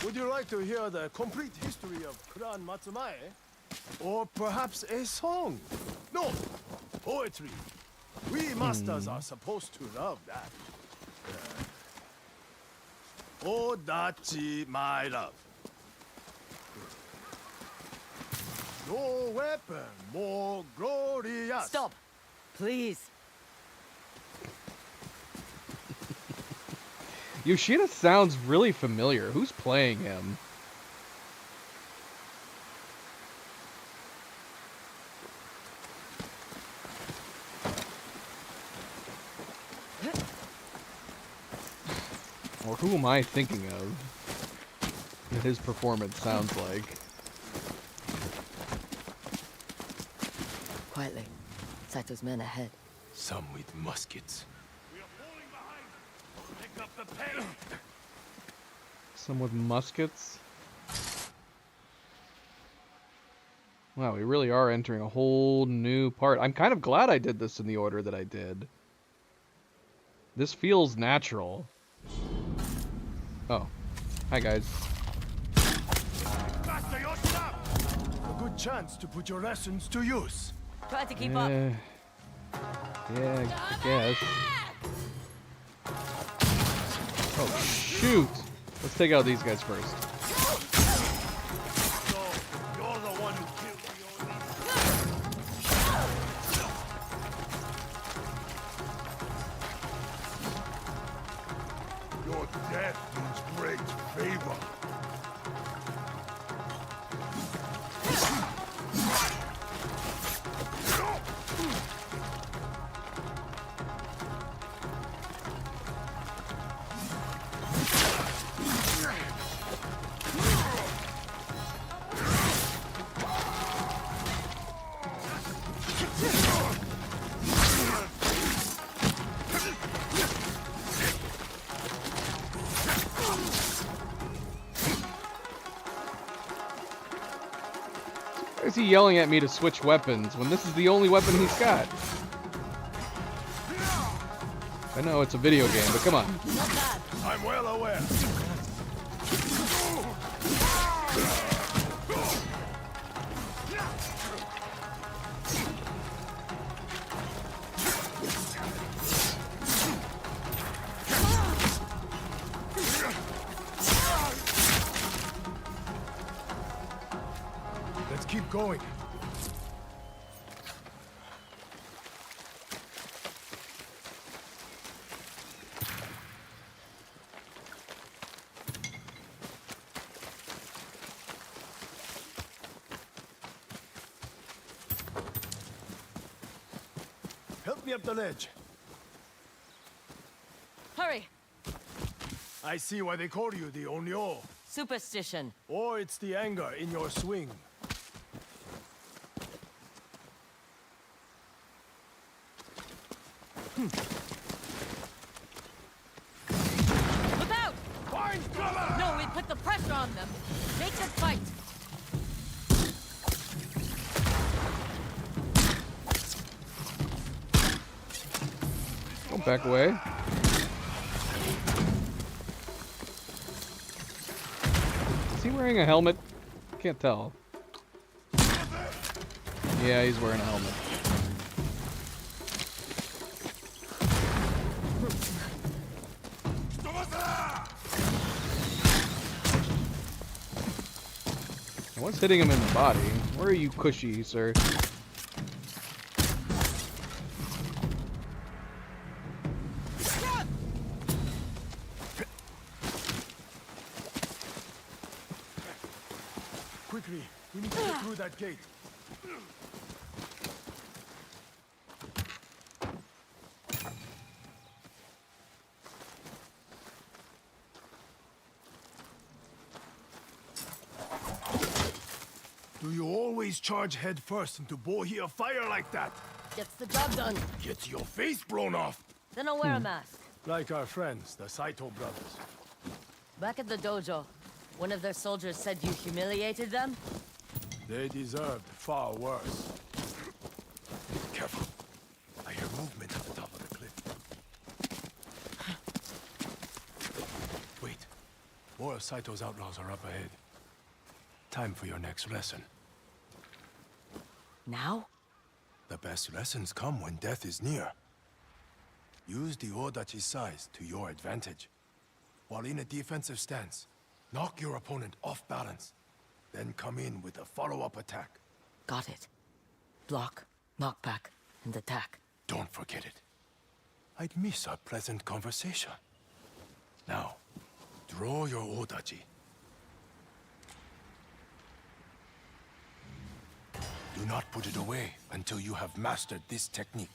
Would you like to hear the complete history of Clan Matsumae? Or perhaps a song? No, poetry. We masters are supposed to love that. Odachi, my love. No weapon more glorious. Stop! Please. Yoshida sounds really familiar. Who's playing him? Or who am I thinking of that his performance sounds like? Quietly. Saito's men ahead. Some with muskets. We are falling behind. Pick up the pace. Some with muskets? Wow, we really are entering a whole new part. I'm kind of glad I did this in the order that I did. This feels natural. Oh. Hi, guys. Master Yoshida! A good chance to put your lessons to use. Try to keep up. Yeah, I guess. Oh, shoot! Let's take out these guys first. So, you're the one who killed the Oni. Your death means great favor. Why is he yelling at me to switch weapons when this is the only weapon he's got? I know it's a video game, but come on. I'm well aware. Let's keep going. Help me up the ledge. Hurry! I see why they call you the Onyo. Superstition. Or it's the anger in your swing. Look out! Find cover! No, we put the pressure on them. Make them fight. Don't back away. Is he wearing a helmet? Can't tell. Yeah, he's wearing a helmet. And what's hitting him in the body? Where are you, cushy, sir? Quickly, we need to get through that gate. Do you always charge head first into Bohia fire like that? Gets the job done. Gets your face blown off. Then I'll wear a mask. Like our friends, the Saito brothers. Back at the dojo, one of their soldiers said you humiliated them? They deserved far worse. Careful. I hear movement at the top of the cliff. Wait. More of Saito's outlaws are up ahead. Time for your next lesson. Now? The best lessons come when death is near. Use the Odachi's size to your advantage. While in a defensive stance, knock your opponent off balance. Then come in with a follow-up attack. Got it. Block, knockback, and attack. Don't forget it. I'd miss our pleasant conversation. Now, draw your Odachi. Do not put it away until you have mastered this technique.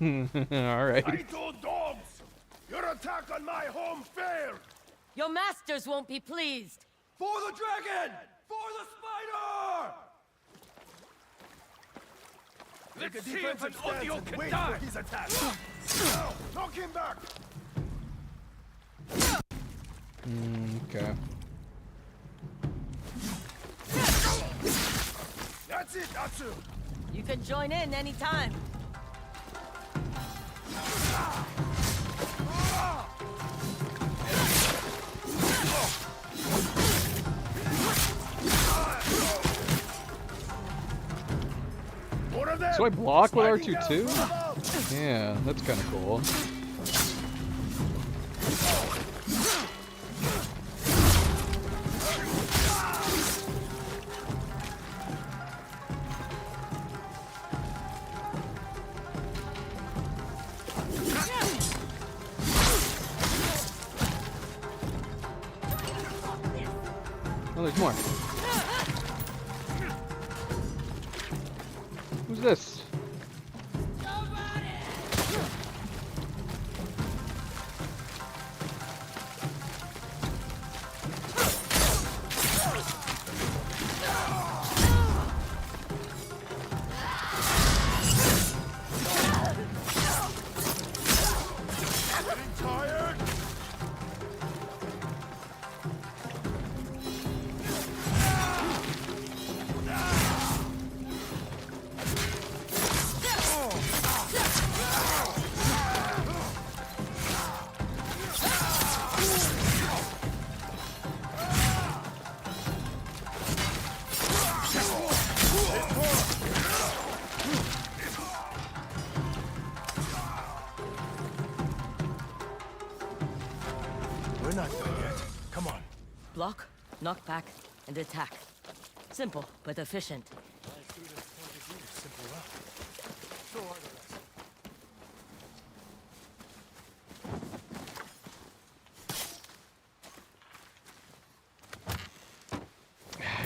Alright. Saito dogs! Your attack on my home failed! Your masters won't be pleased. For the dragon! For the spider! Make a defensive stance and wait for his attack. Now, knock him back! Okay. That's it, Atsu! You can join in anytime. So I block with R2 too? Yeah, that's kind of cool. Oh, there's more. Who's this? We're not done yet. Come on. Block, knock back, and attack. Simple, but efficient.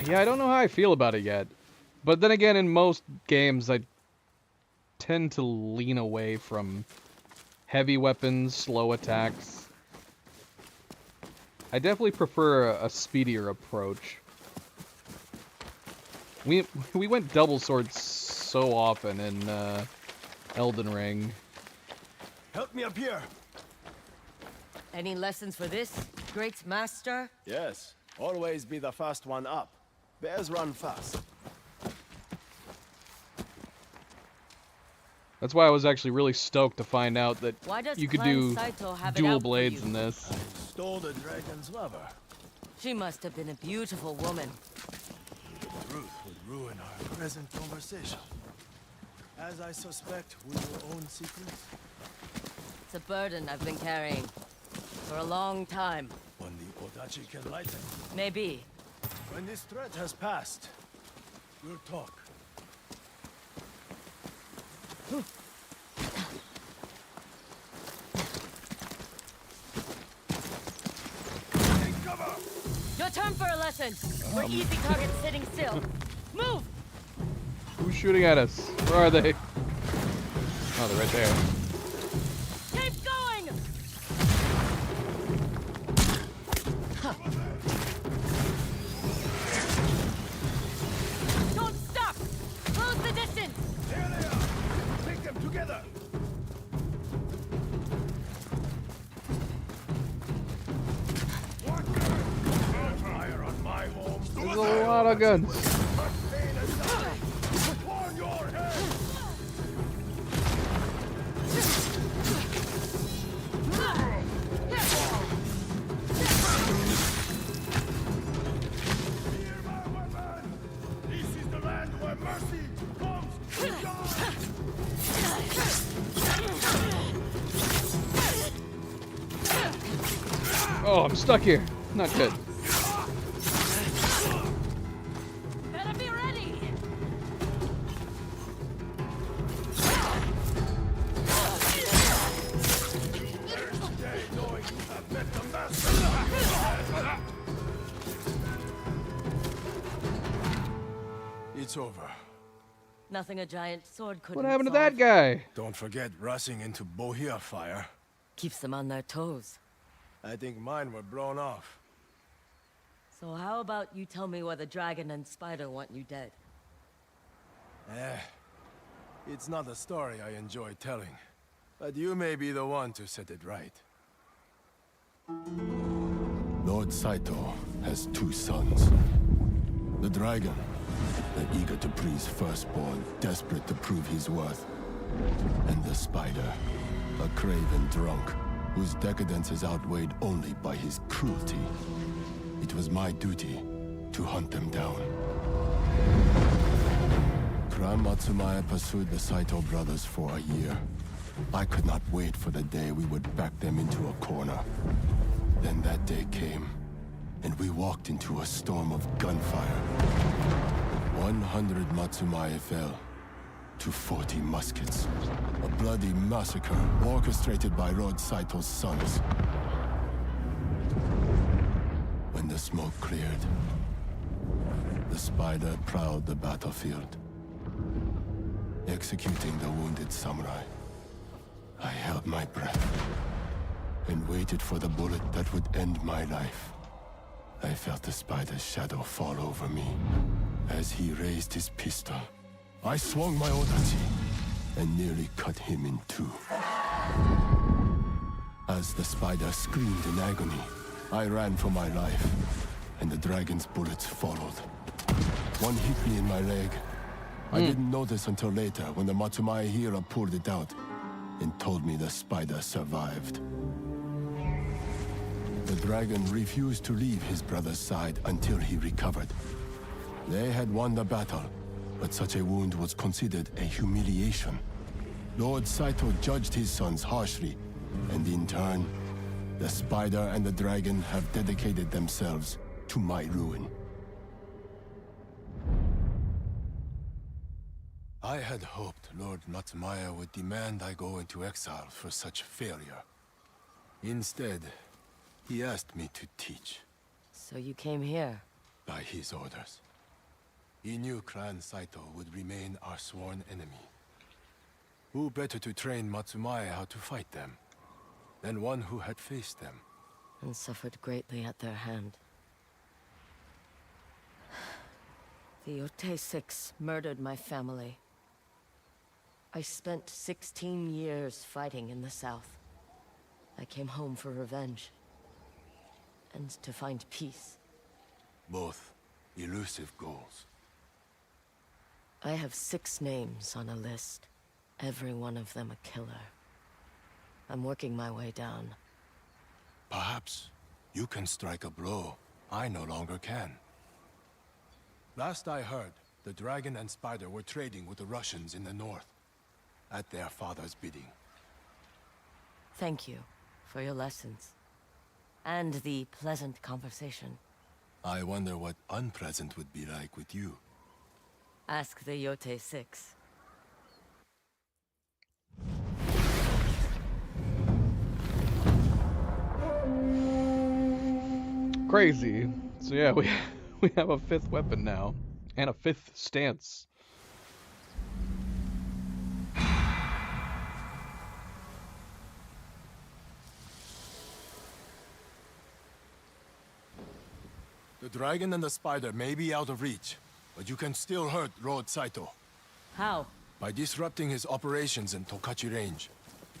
Yeah, I don't know how I feel about it yet. But then again, in most games, I tend to lean away from heavy weapons, slow attacks. I definitely prefer a speedier approach. We went double swords so often in Elden Ring. Help me up here. Any lessons for this, great master? Yes. Always be the first one up. Bears run fast. That's why I was actually really stoked to find out that Why does you could Clan do Saito have it dual out for blades you? in this. Stole the dragon's lover. She must have been a beautiful woman. Truth would ruin our present conversation. As I suspect, with your own secrets, It's a burden I've been carrying for a long time. one the Odachi can lighten. Maybe. When this threat has passed, we'll talk. Your turn for a lesson. We're easy targets sitting still. Move! Who's shooting at us? Where are they? Oh, they're right there. Keep going! Don't stop! Close the distance! There they are! Take them together! Fire on my home! There's a lot of guns. On your head! Fear my weapon! This is the land where mercy comes to God! Oh, I'm stuck here. Not good. Better be ready! Today, knowing you have met the master! It's over. Nothing a giant sword couldn't What happened to solve. that guy? Don't forget rushing into Bohia fire. Keeps them on their toes. I think mine were blown off. So how about you tell me why the dragon and spider want you dead? It's not a story I enjoy telling. But you may be the one to set it right. Lord Saito has two sons. The dragon, the eager to please firstborn, desperate to prove his worth. And the spider, a craven drunk, whose decadence is outweighed only by his cruelty. It was my duty to hunt them down. Clan Matsumaya pursued the Saito brothers for a year. I could not wait for the day we would back them into a corner. Then that day came, and we walked into a storm of gunfire. 100 Matsumaya fell to 40 muskets. A bloody massacre orchestrated by Lord Saito's sons. When the smoke cleared, the spider prowled the battlefield, executing the wounded samurai. I held my breath and waited for the bullet that would end my life. I felt the spider's shadow fall over me. As he raised his pistol, I swung my odachi and nearly cut him in two. As the spider screamed in agony, I ran for my life, and the dragon's bullets followed. One hit me in my leg. I didn't notice until later when the Matsumaya healer pulled it out and told me the spider survived. The dragon refused to leave his brother's side until he recovered. They had won the battle, but such a wound was considered a humiliation. Lord Saito judged his sons harshly, and in turn, The spider and the dragon have dedicated themselves to my ruin. I had hoped Lord Matsumaya would demand I go into exile for such failure. Instead, he asked me to teach. So you came here? By his orders. He knew Clan Saito would remain our sworn enemy. Who better to train Matsumaya how to fight them than one who had faced them? And suffered greatly at their hand. The Yote Six murdered my family. I spent 16 years fighting in the south. I came home for revenge. And to find peace. Both elusive goals. I have 6 names on a list. Every one of them a killer. I'm working my way down. Perhaps you can strike a blow I no longer can. Last I heard, the dragon and spider were trading with the Russians in the north. At their father's bidding. Thank you for your lessons. And the pleasant conversation. I wonder what unpleasant would be like with you. Ask the Yote Six. Crazy. So yeah, we have a 5th weapon now. And a 5th stance. The dragon and the spider may be out of reach, but you can still hurt Lord Saito. How? By disrupting his operations in Tokachi Range.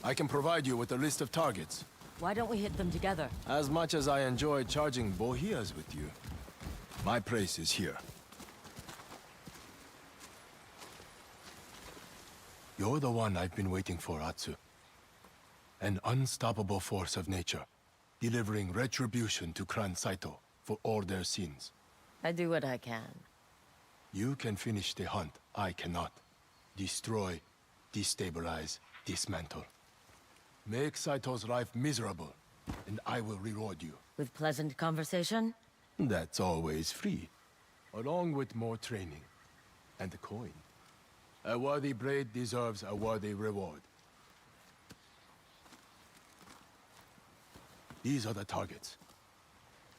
I can provide you with a list of targets. Why don't we hit them together? As much as I enjoy charging bohias with you, my place is here. You're the one I've been waiting for, Atsu. An unstoppable force of nature, delivering retribution to Clan Saito for all their sins. I do what I can. You can finish the hunt, I cannot. Destroy, destabilize, dismantle. Make Saito's life miserable, and I will reward you. With pleasant conversation? That's always free, along with more training, and a coin. A worthy blade deserves a worthy reward. These are the targets.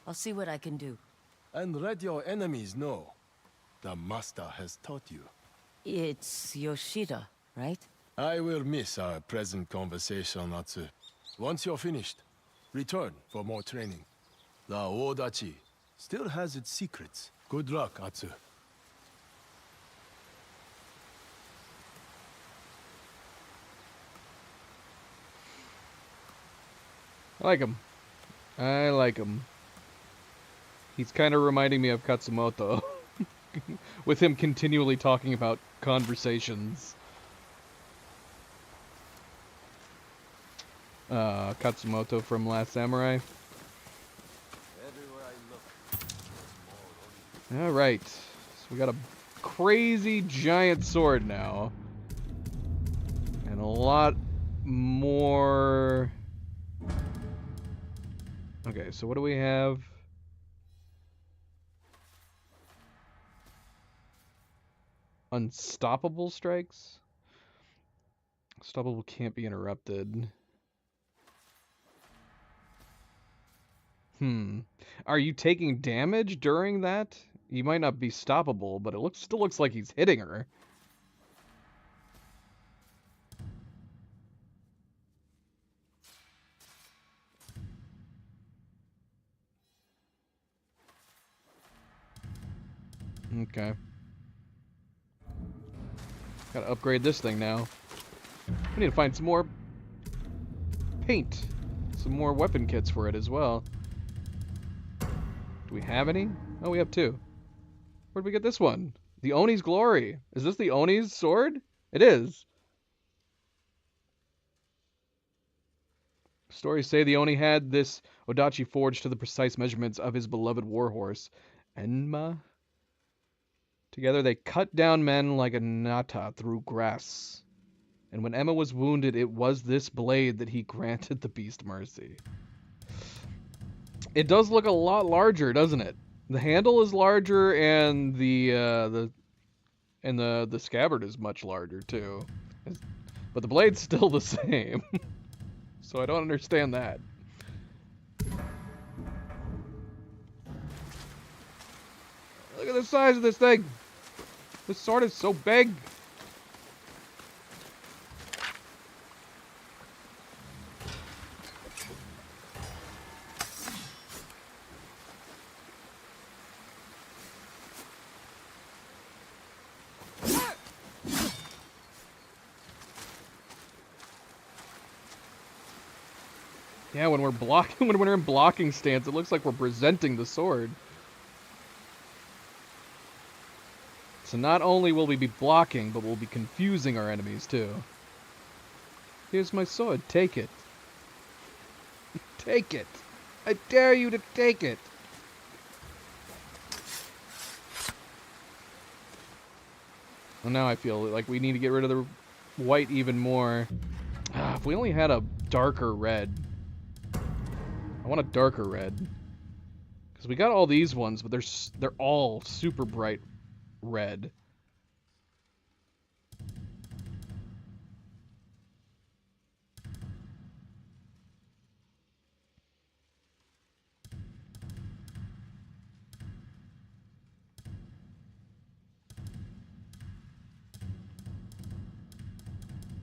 I'll see what I can do. And let your enemies know. The master has taught you. It's Yoshida, right? I will miss our present conversation, Atsu. Once you're finished, return for more training. The Odachi still has its secrets. Good luck, Atsu. I like him. I like him. He's kind of reminding me of Katsumoto. With him continually talking about conversations. Katsumoto from Last Samurai. Alright. So we got a crazy giant sword now. And a lot more... Okay, so what do we have? Unstoppable strikes? Unstoppable can't be interrupted. Are you taking damage during that? You might not be stoppable, but it still looks like he's hitting her. Okay. Gotta upgrade this thing now. We need to find some more paint. Some more weapon kits for it as well. Do we have any? Oh, we have 2. Where'd we get this one? The Oni's Glory. Is this the Oni's sword? It is. Stories say the Oni had this Odachi forged to the precise measurements of his beloved warhorse, Enma. Together they cut down men like a nata through grass. And when Emma was wounded, it was this blade that he granted the beast mercy. It does look a lot larger, doesn't it? The handle is larger, and the scabbard is much larger too. But the blade's still the same. So I don't understand that. Look at the size of this thing. This sword is so big. Yeah, when we're blocking, when we're in blocking stance, it looks like we're presenting the sword. So not only will we be blocking, but we'll be confusing our enemies too. Here's my sword, take it. Take it. I dare you to take it. Well, now I feel like we need to get rid of the white even more. If we only had a darker red. I want a darker red. Because we got all these ones, but they're all super bright red.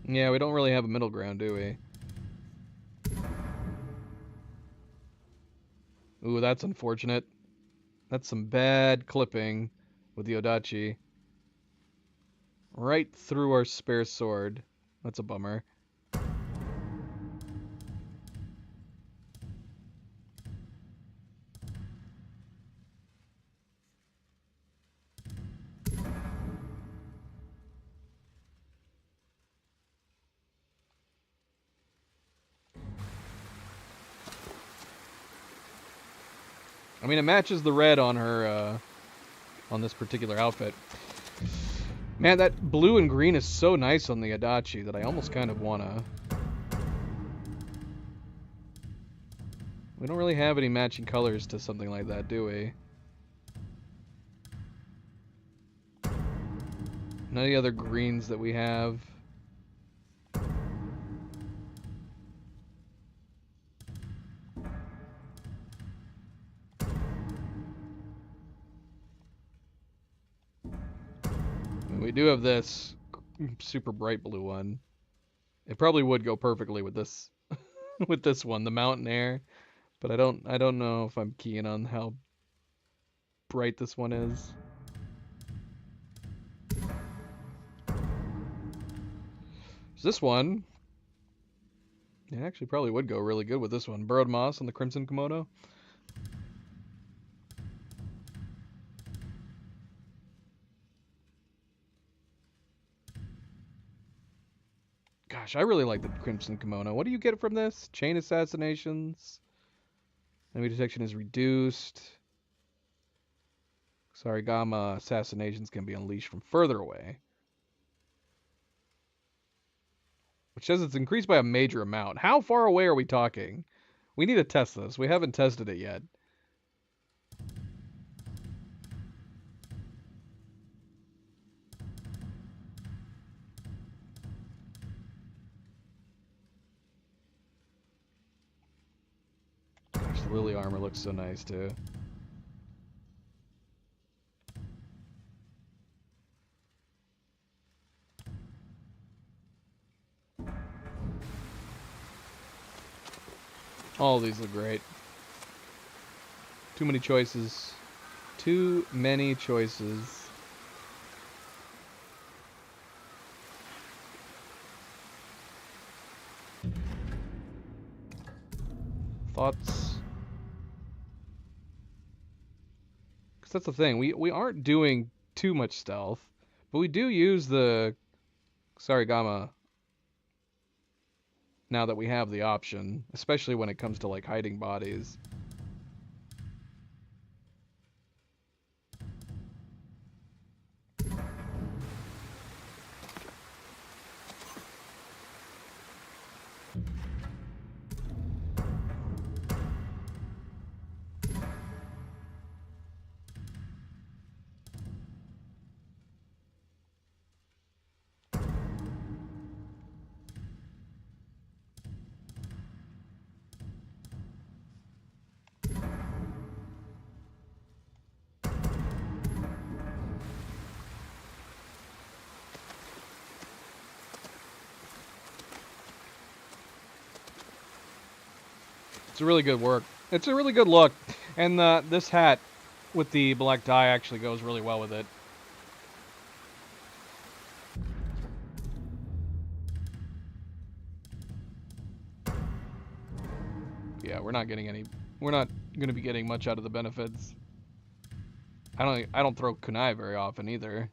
Yeah, we don't really have a middle ground, do we? Ooh, that's unfortunate. That's some bad clipping with the Odachi. Right through our spare sword. That's a bummer. I mean, it matches the red on her, on this particular outfit. Man, that blue and green is so nice on the Adachi that I almost kind of wanna... We don't really have any matching colors to something like that, do we? None of the other greens that we have. We do have this super bright blue one. It probably would go perfectly with this with this one, the Mountain Air, but I don't know if I'm keen on how bright this one is. This one, it actually probably would go really good with this one. Burrowed Moss on the Crimson Kimono. Gosh, I really like the Crimson Kimono. What do you get from this? Chain assassinations. Enemy detection is reduced. Sarigama assassinations can be unleashed from further away. Which says it's increased by a major amount. How far away are we talking? We need to test this. We haven't tested it yet. Gosh, the Lily armor looks so nice too. All of these look great. Too many choices. Too many choices. Thoughts? Because that's the thing. We aren't doing too much stealth, but we do use the Sarigama now that we have the option, especially when it comes to like hiding bodies. It's a really good work. It's a really good look. And this hat with the black dye actually goes really well with it. Yeah, we're not going to be getting much out of the benefits. I don't throw kunai very often either.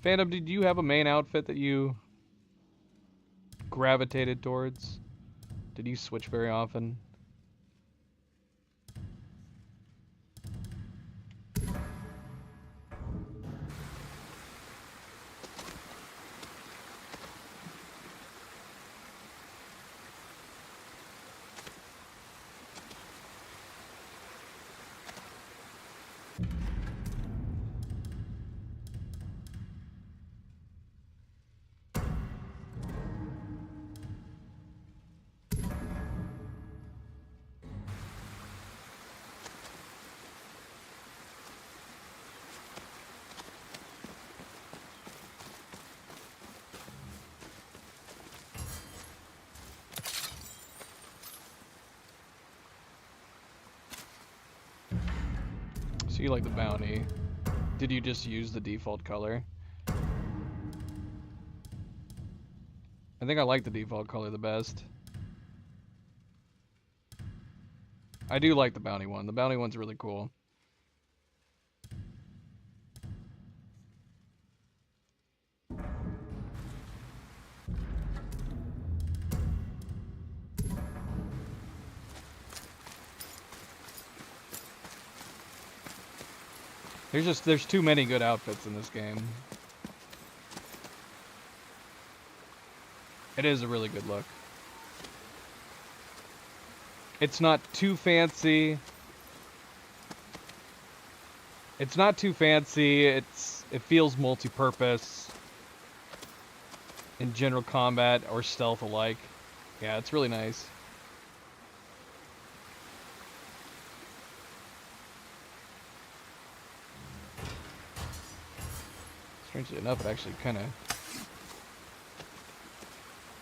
Phantom, did you have a main outfit that you gravitated towards? Did you switch very often? So you like the bounty. Did you just use the default color? I think I like the default color the best. I do like the bounty one. The bounty one's really cool. There's too many good outfits in this game. It is a really good look. It's not too fancy. It's not too fancy. It feels multi-purpose in general combat or stealth alike. Yeah, it's really nice. Strangely enough, it actually kind of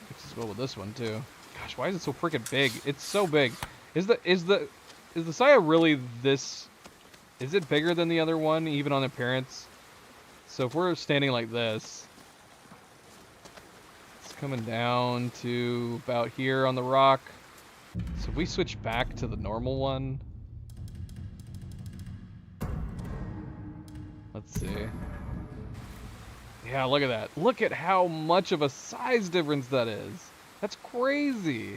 mixes well with this one too. Gosh, why is it so freaking big? It's so big. Is the Saya really this? Is it bigger than the other one, even on appearance? So if we're standing like this, it's coming down to about here on the rock. So if we switch back to the normal one, let's see. Yeah, look at that. Look at how much of a size difference that is. That's crazy.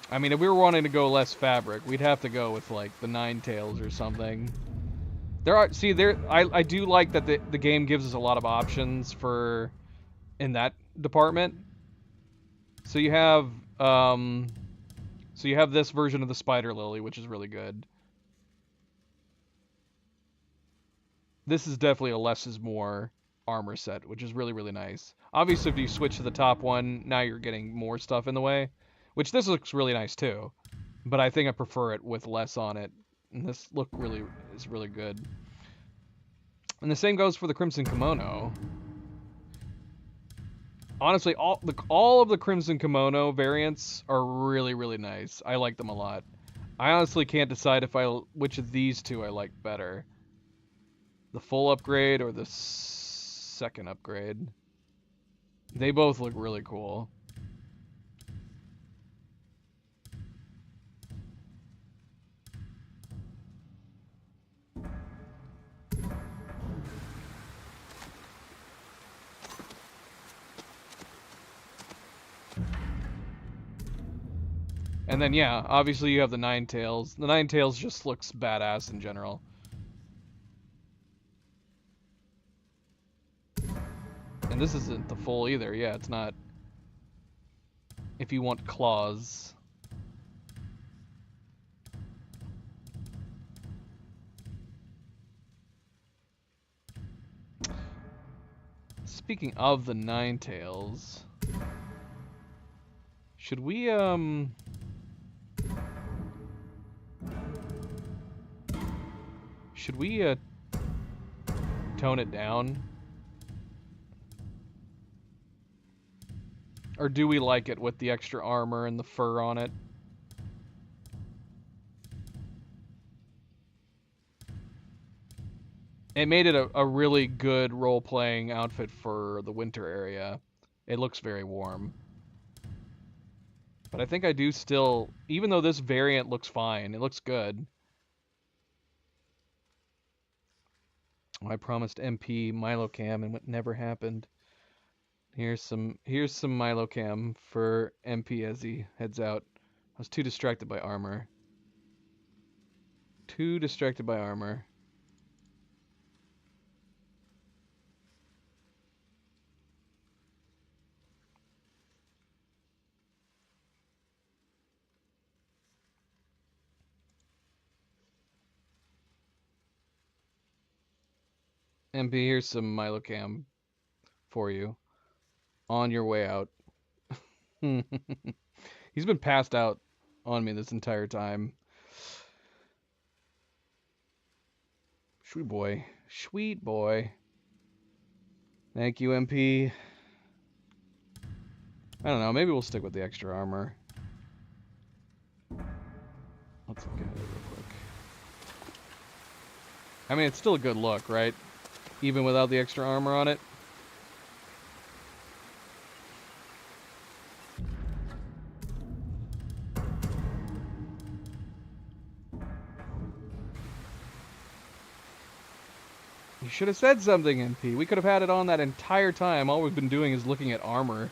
I mean, if we were wanting to go less fabric, we'd have to go with like the Nine Tails or something. I do like that the game gives us a lot of options for in that department. So you have this version of the Spider Lily, which is really good. This is definitely a less is more armor set, which is really, really nice. Obviously, if you switch to the top one, now you're getting more stuff in the way, which this looks really nice too. But I think I prefer it with less on it. And this look is really good. And the same goes for the Crimson Kimono. Honestly, all of the Crimson Kimono variants are really, really nice. I like them a lot. I honestly can't decide which of these two I like better. The full upgrade or the second upgrade. They both look really cool. And then, yeah, obviously you have the Nine Tails. The Nine Tails just looks badass in general. And this isn't the full either. Yeah, it's not. If you want claws. speaking of the Ninetales, should we tone it down? Or do we like it with the extra armor and the fur on it? It made it a really good role-playing outfit for the winter area. It looks very warm. But I think I do still, even though this variant looks fine, it looks good. I promised MP Milocam and what never happened. Here's some Milocam for MP as he heads out. I was too distracted by armor. Too distracted by armor. MP, here's some Milocam for you. On your way out. He's been passed out on me this entire time. Sweet boy. Sweet boy. Thank you, MP. I don't know, maybe we'll stick with the extra armor. Let's look at it real quick. I mean, it's still a good look, right? Even without the extra armor on it. You should have said something, MP. We could have had it on that entire time. All we've been doing is looking at armor.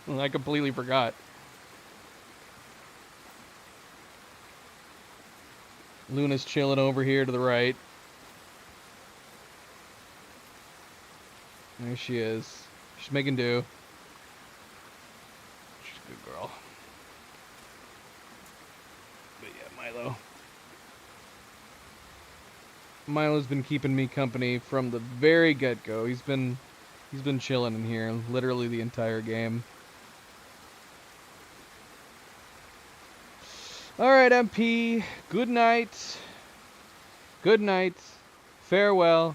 I completely forgot. Luna's chilling over here to the right. There she is. She's making do. She's a good girl. But yeah, Milo. Milo's been keeping me company from the very get-go. He's been chilling in here literally the entire game. All right, MP. Good night. Good night. Farewell.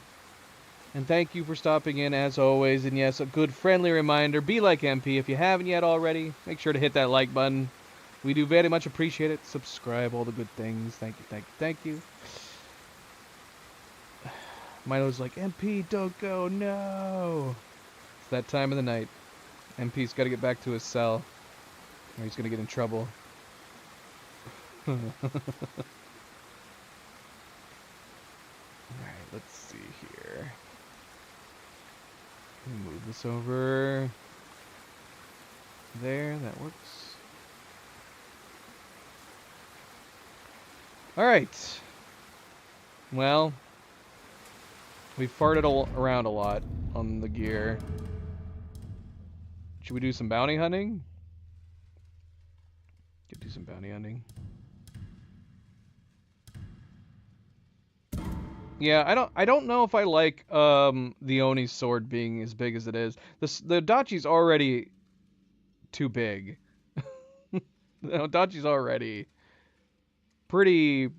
And thank you for stopping in as always. And yes, a good friendly reminder, be like MP. If you haven't yet already, make sure to hit that like button. We do very much appreciate it. Subscribe, all the good things. Thank you, thank you, thank you. Milo's like, MP, don't go, no. It's that time of the night. MP's got to get back to his cell, or he's going to get in trouble. Alright, let's see here. Move this over there, that works. Alright. Well, we farted around a lot on the gear. Should we do some bounty hunting? Could do some bounty hunting. Yeah, I don't know if I like the Oni's sword being as big as it is. The Dachi's already too big. The Dachi's already pretty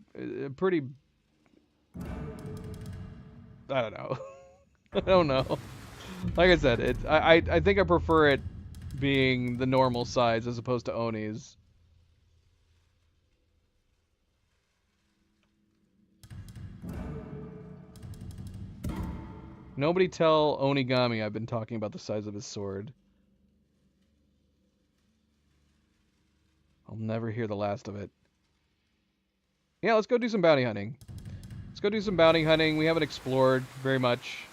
I don't know. I don't know. Like I said, I think I prefer it being the normal size as opposed to Oni's. Nobody tell Onigami I've been talking about the size of his sword. I'll never hear the last of it. Yeah, let's go do some bounty hunting. Let's go do some bounty hunting. We haven't explored very much.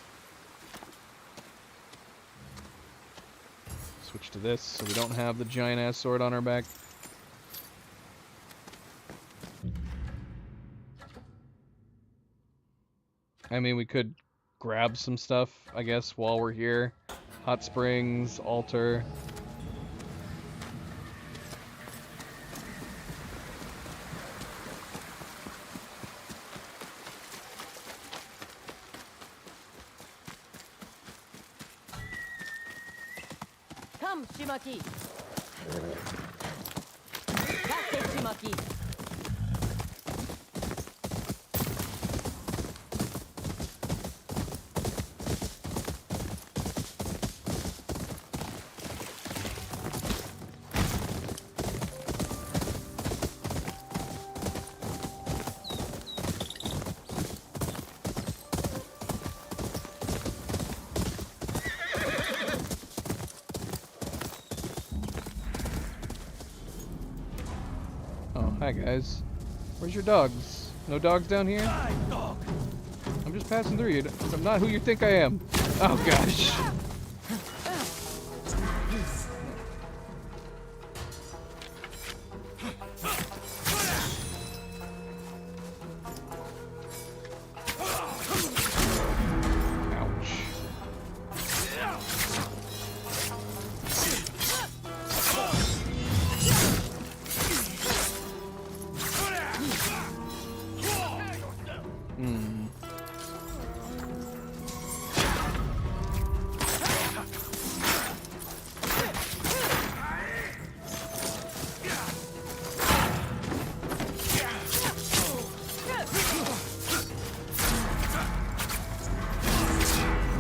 Switch to this so we don't have the giant ass sword on our back. I mean, we could grab some stuff, I guess, while we're here. Hot springs, altar. Come, Shimaki. Kase, Shimaki. Oh, hi guys. Where's your dogs? No dogs down here? I'm just passing through you. I'm not who you think I am. Oh gosh. Ouch. Hmm.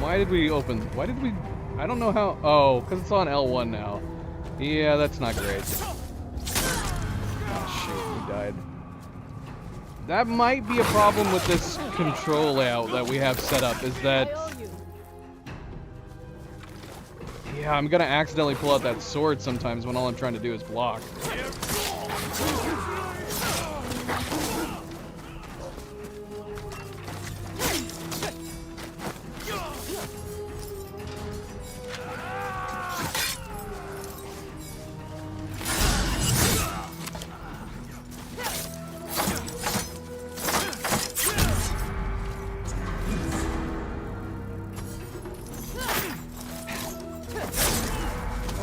Why did we... I don't know how... Oh, because it's on L1 now. Yeah, that's not great. Oh, shoot, we died. That might be a problem with this control layout that we have set up, is that... Yeah, I'm gonna accidentally pull out that sword sometimes when all I'm trying to do is block.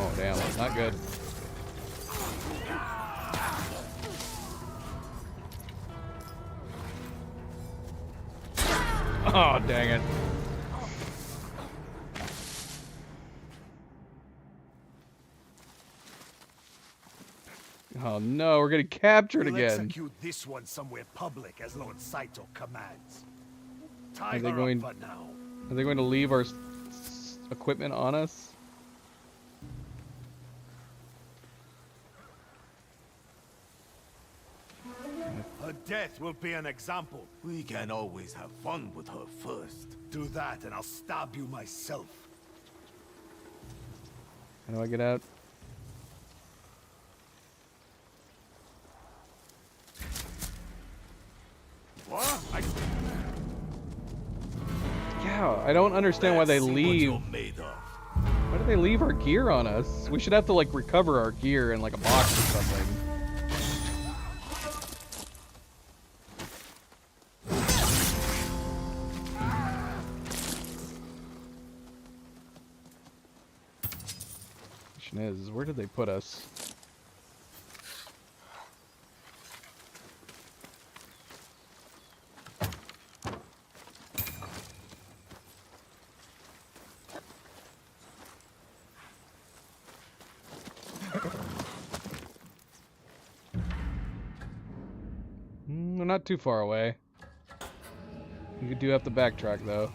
Oh, damn, that's not good. Oh, dang it. Oh no, we're getting captured We'll again. execute this one somewhere public as Lord Saito commands. Are Tie they her going- up for now. Are they going to leave our equipment on us? Her death will be an example. We can always have fun with her first. Do that and I'll stab you myself. How do I get out? What? Yeah, I don't understand why they Let's see what leave. you're made of. Why do they leave our gear on us? We should have to like recover our gear in like a box or something. Question is, where did they put us? We're not too far away. You do have to backtrack though.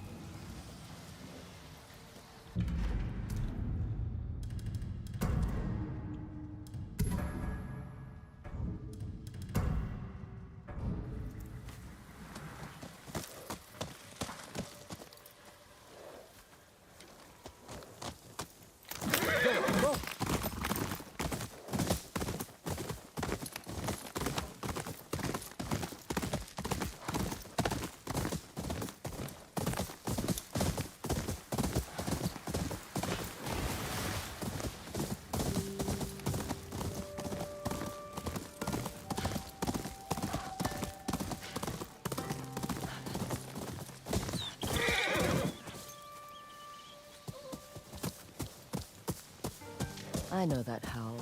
I know that howl.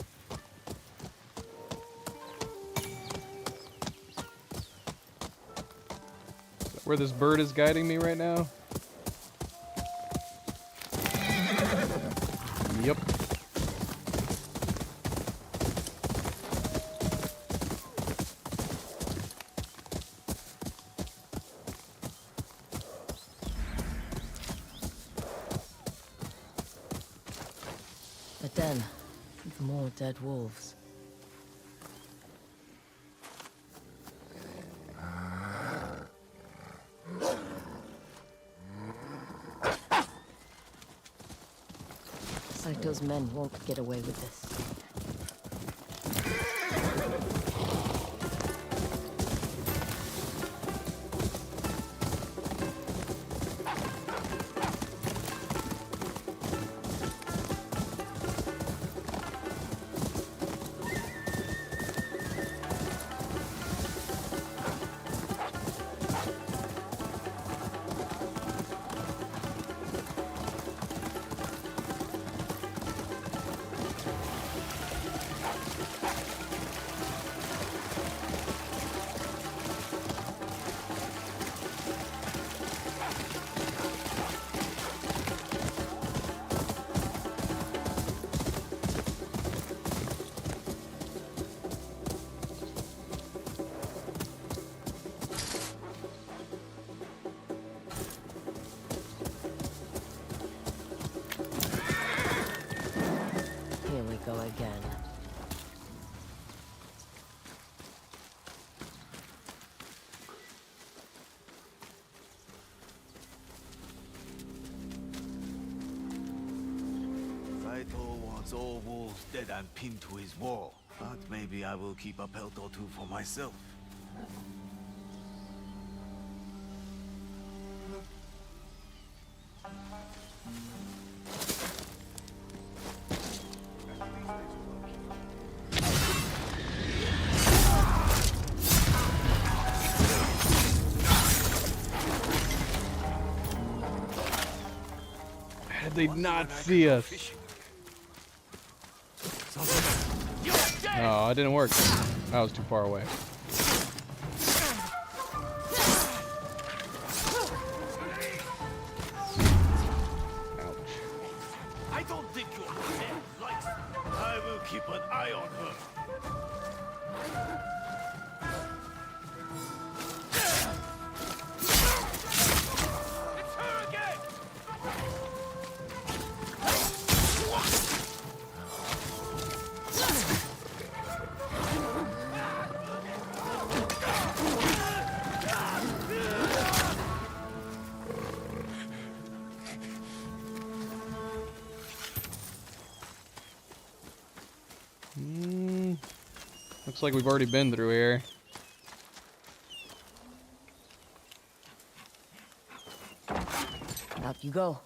Where this bird is guiding me right now? Yep. den. With more dead wolves. Saito's men won't get away with this. Here we go again. Saito wants all wolves dead and pinned to his wall. But maybe I will keep a pelt or two for myself. How did they not see us? Oh, it didn't work. I was too far away. Ouch. I don't think your head likes me. I will keep an eye on her. It's her again! Looks like we've already been through here. Out you go.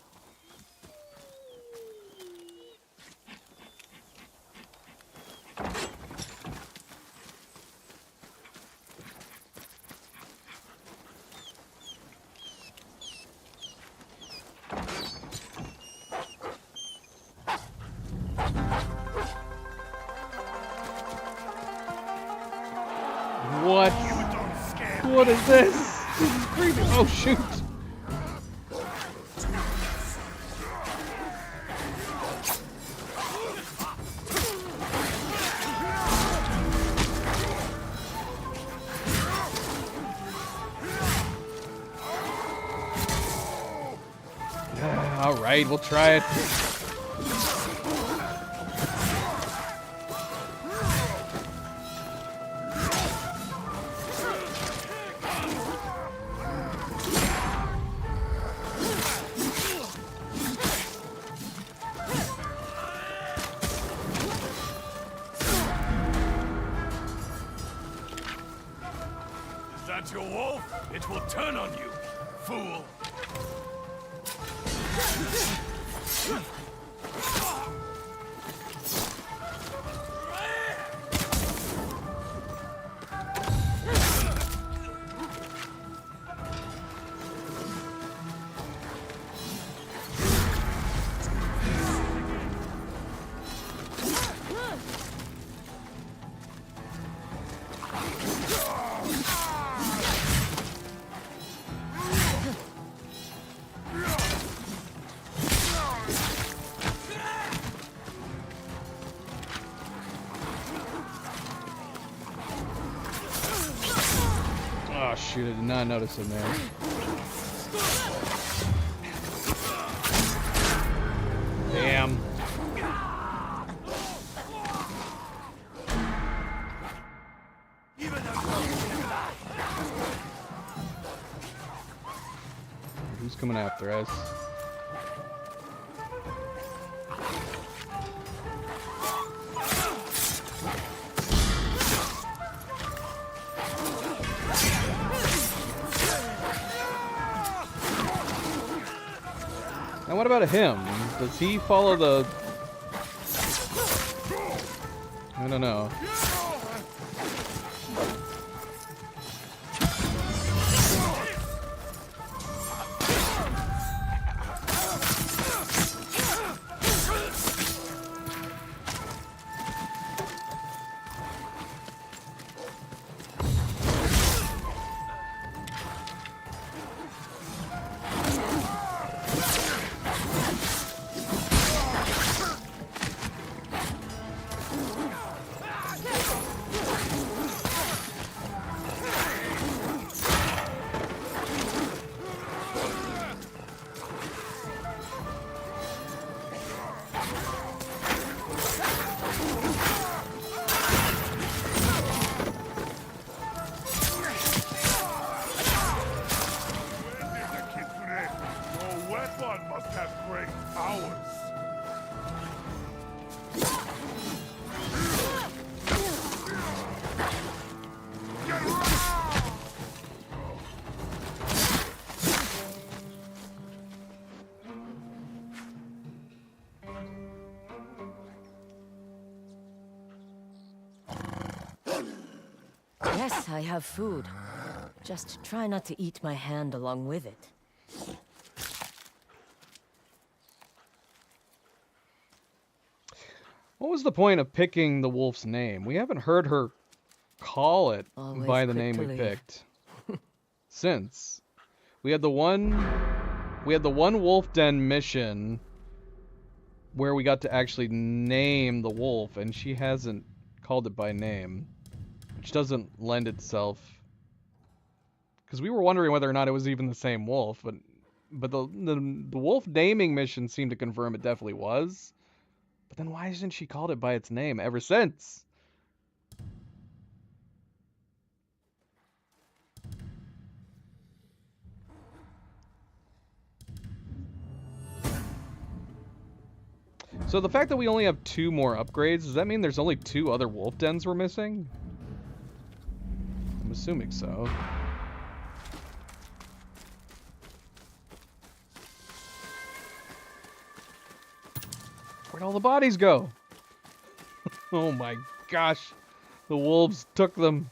What? What is this? This is creepy. Oh shoot. All right, we'll try it. Is that your wolf? It will turn on you, fool! Oh shoot, I did not notice him there. Damn. coming after us. Now what about him? Does he follow the... I don't know. Your weapon must have great powers. Yes, I have food. Just try not to eat my hand along with it. What was the point of picking the wolf's name? We haven't heard her call it Always by the quick name to we leave. picked. Since we had the one wolf den mission where we got to actually name the wolf, and she hasn't called it by name, which doesn't lend itself, because we were wondering whether or not it was even the same wolf, but the wolf naming mission seemed to confirm it definitely was. But then why hasn't she called it by its name ever since? So the fact that we only have 2 more upgrades, does that mean there's only 2 other wolf dens we're missing? I'm assuming so. Where'd all the bodies go? Oh my gosh. The wolves took them.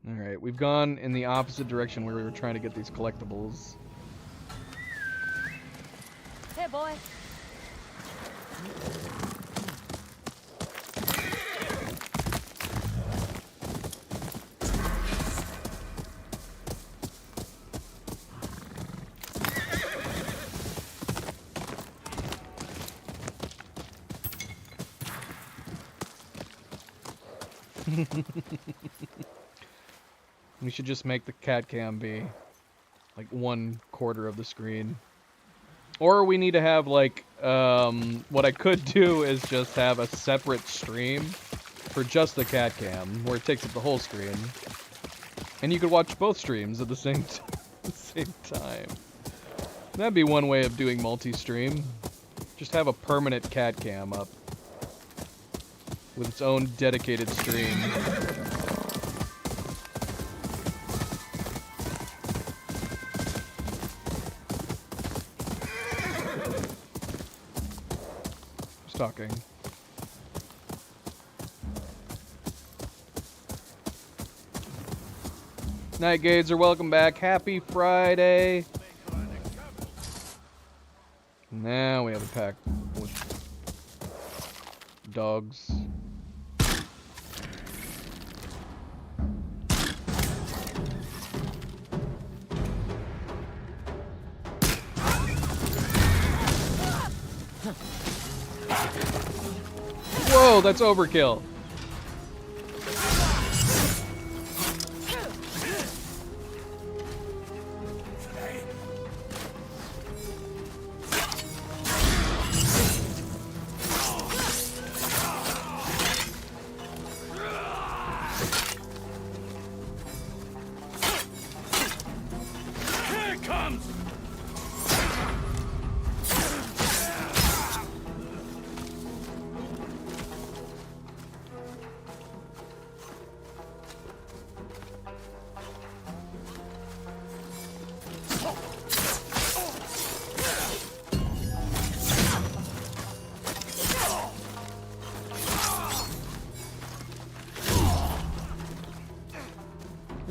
Alright, we've gone in the opposite direction where we were trying to get these collectibles. Hey, boy. We should just make the cat cam be like 1/4 of the screen. Or we need to have like, what I could do is just have a separate stream for just the cat cam, where it takes up the whole screen. And you could watch both streams at the same time. That'd be one way of doing multi-stream. Just have a permanent cat cam up with its own dedicated stream. Just talking. Night Gazer, welcome back. Happy Friday. Now we have a pack with dogs. Whoa, that's overkill.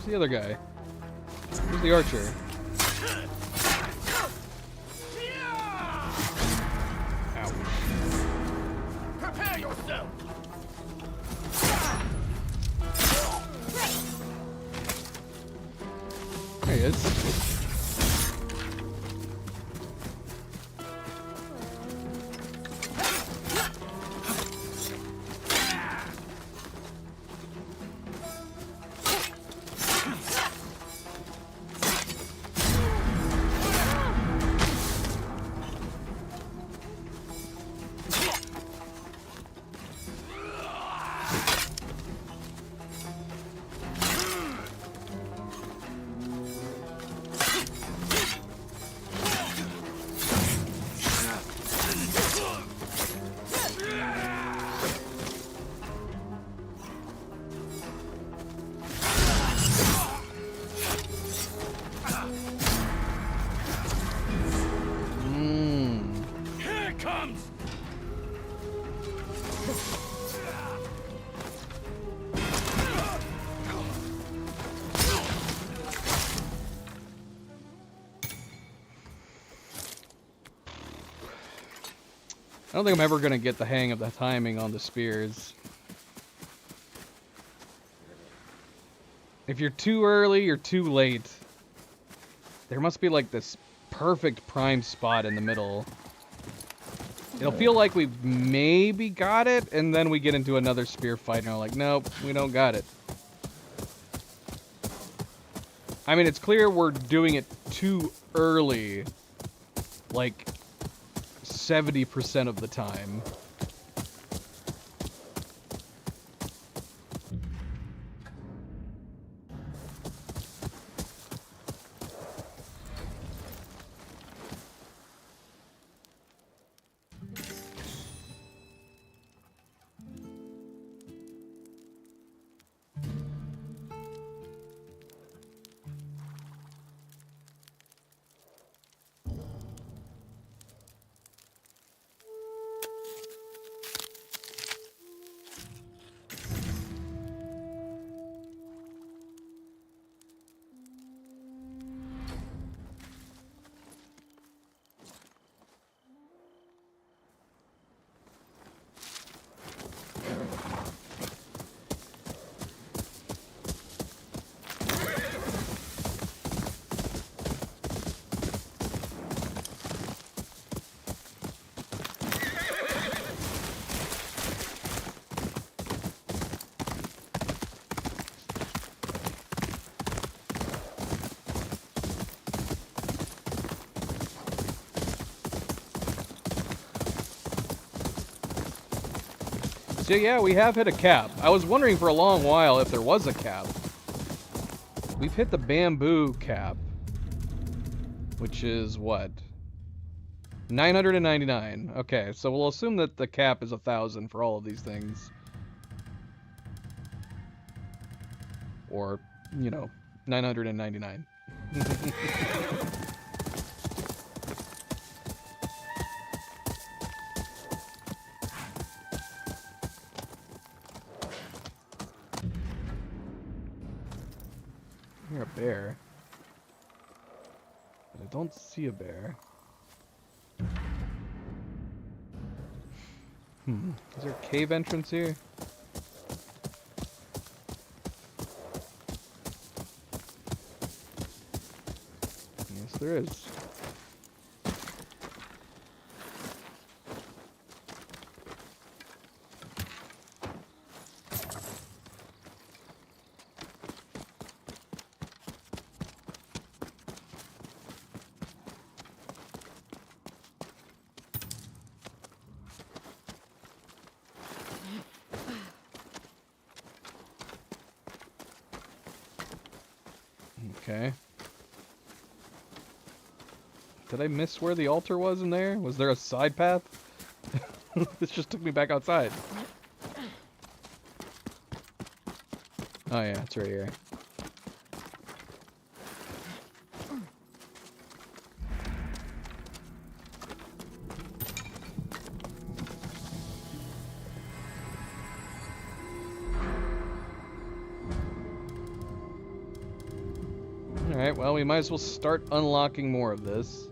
Where's the other guy? Where's the archer? Ow. Prepare yourself! There he is. Here it comes! I don't think I'm ever gonna get the hang of the timing on the spears. If you're too early or too late, there must be like this perfect prime spot in the middle. It'll feel like we've maybe got it, and then we get into another spear fight and we're like, nope, we don't got it. I mean, it's clear we're doing it too early, like 70% of the time. So yeah, we have hit a cap. I was wondering for a long while if there was a cap. We've hit the bamboo cap, which is what? 999. Okay, so we'll assume that the cap is 1,000 for all of these things. Or, you know, 999. You're a bear. But I don't see a bear. Is there a cave entrance here? Yes, there is. Okay. Did I miss where the altar was in there? Was there a side path? This just took me back outside. Oh yeah, it's right here. Alright, well, we might as well start unlocking more of this.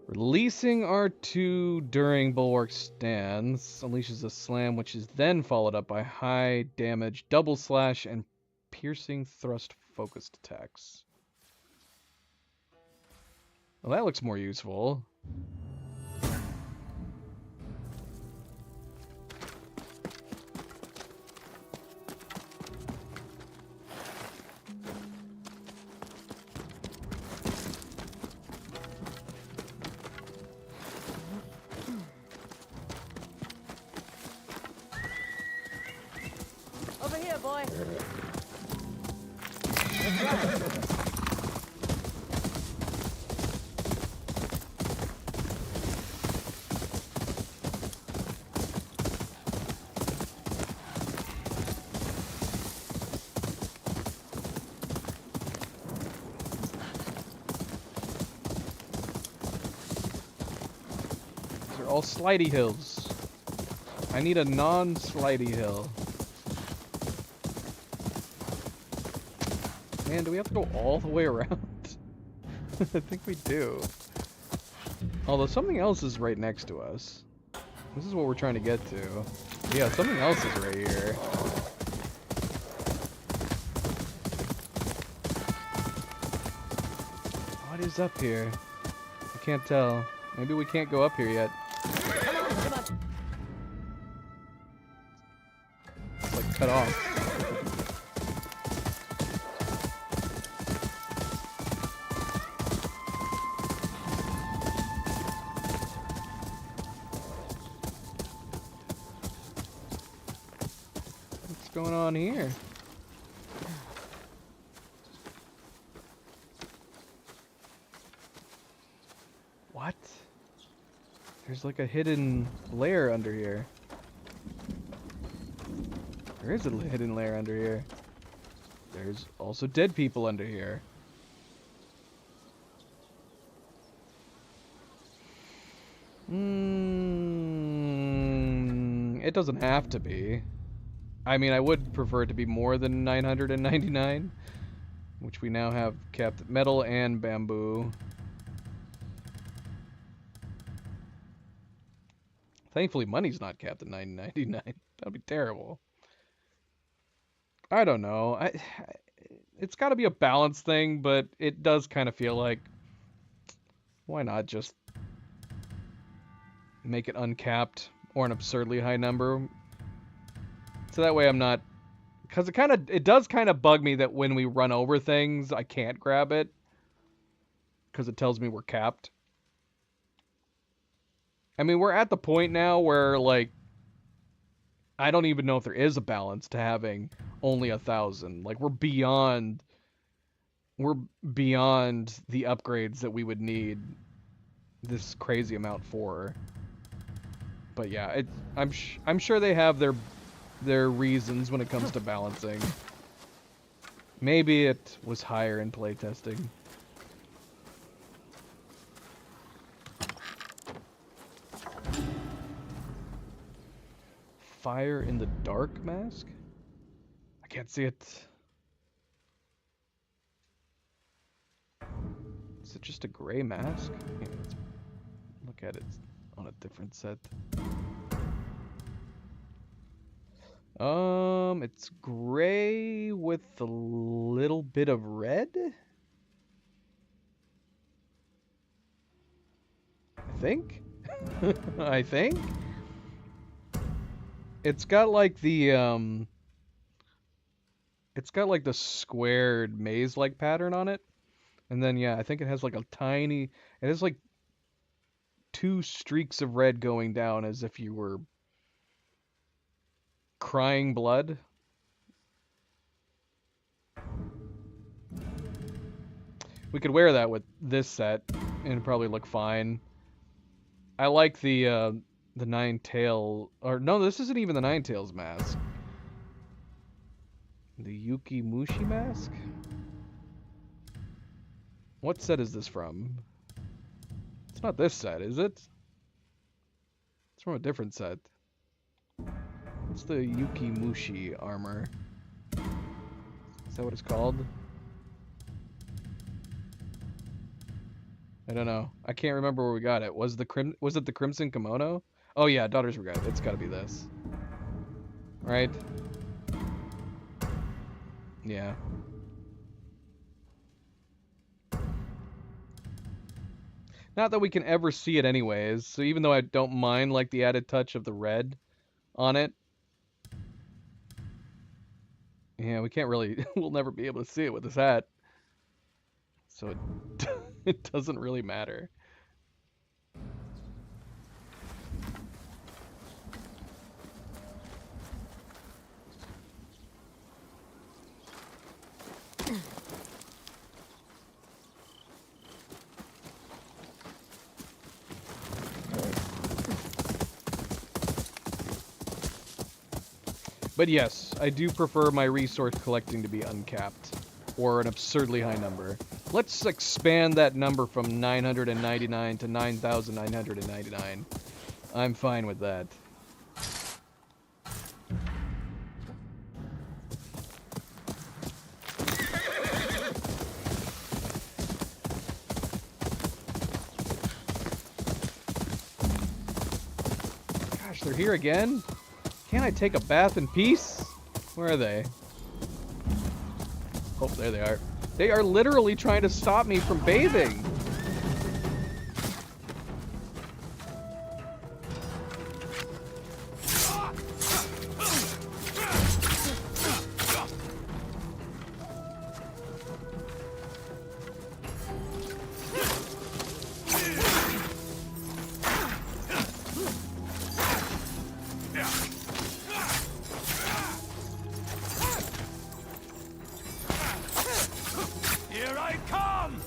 Releasing R2 during Bulwark stance unleashes a slam, which is then followed up by high damage, double slash, and piercing thrust focused attacks. Well, that looks more useful. Over here, boy. These are all slidey hills. I need a non-slidey hill. Man, do we have to go all the way around? I think we do. Although something else is right next to us. This is what we're trying to get to. Yeah, something else is right here. What is up here? I can't tell. Maybe we can't go up here yet. It's like cut off. What's going on here? What? There's like a hidden lair under here. There is a hidden lair under here. There's also dead people under here. It doesn't have to be. I mean, I would prefer it to be more than 999, which we now have kept metal and bamboo. Thankfully, money's not capped at 999. That'd be terrible. I don't know. It's got to be a balance thing, but it does kind of feel like, why not just make it uncapped or an absurdly high number? So that way I'm not, because it does kind of bug me that when we run over things, I can't grab it because it tells me we're capped. I mean, we're at the point now where, like, I don't even know if there is a balance to having only 1,000. Like, we're beyond the upgrades that we would need this crazy amount for. But yeah, I'm sure they have their reasons when it comes to balancing. Maybe it was higher in playtesting. Fire in the dark mask? I can't see it. Is it just a gray mask? Yeah, let's look at it on a different set. It's gray with a little bit of red? I think? I think? It's got like the squared maze-like pattern on it. And then yeah, I think it has like it has like 2 streaks of red going down as if you were crying blood. We could wear that with this set and it'd probably look fine. I like the Nine-Tail, or no, this isn't even the Nine-Tails mask. The Yuki Mushi mask? What set is this from? It's not this set, is it? It's from a different set. What's the Yuki Mushi armor? Is that what it's called? I don't know. I can't remember where we got it. Was it the Crimson Kimono? Oh yeah, Daughter's Regret. It's got to be this. Right? Yeah. Not that we can ever see it anyways, so even though I don't mind like the added touch of the red on it, yeah, we can't really, we'll never be able to see it with this hat. So it, it doesn't really matter. But yes, I do prefer my resource collecting to be uncapped, or an absurdly high number. Let's expand that number from 999 to 9,999. I'm fine with that. Gosh, they're here again? Can't I take a bath in peace? Where are they? Oh, there they are. They are literally trying to stop me from bathing. Here I come!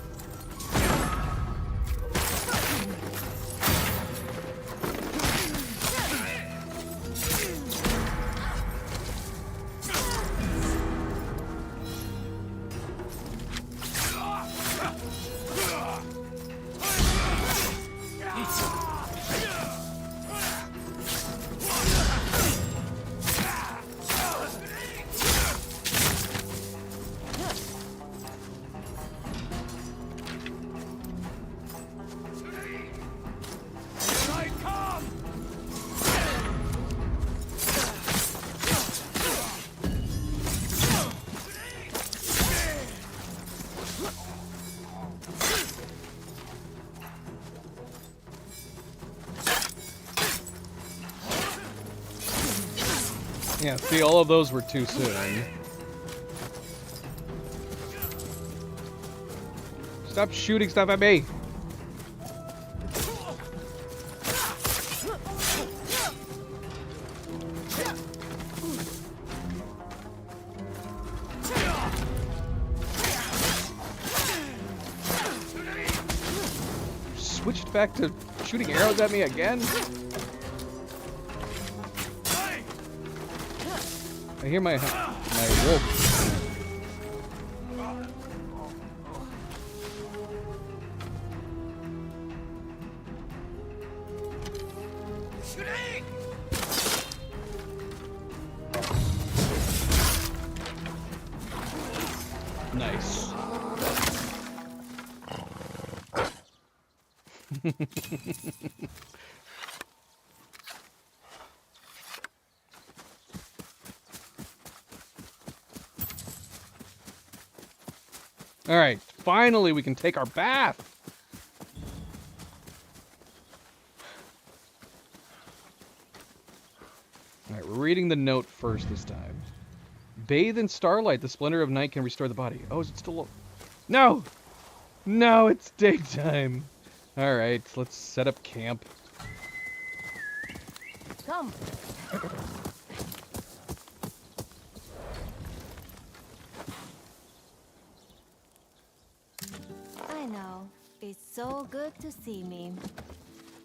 Yeah, see, all of those were too soon. Stop shooting stuff at me! Switched back to shooting arrows at me again? I hear my wolf. Nice. All right, finally we can take our bath. All right, we're reading the note first this time. Bathe in starlight. The splendor of night can restore the body. Oh, is it still? No! No, it's daytime. All right, let's set up camp. Come. I know. It's so good to see me.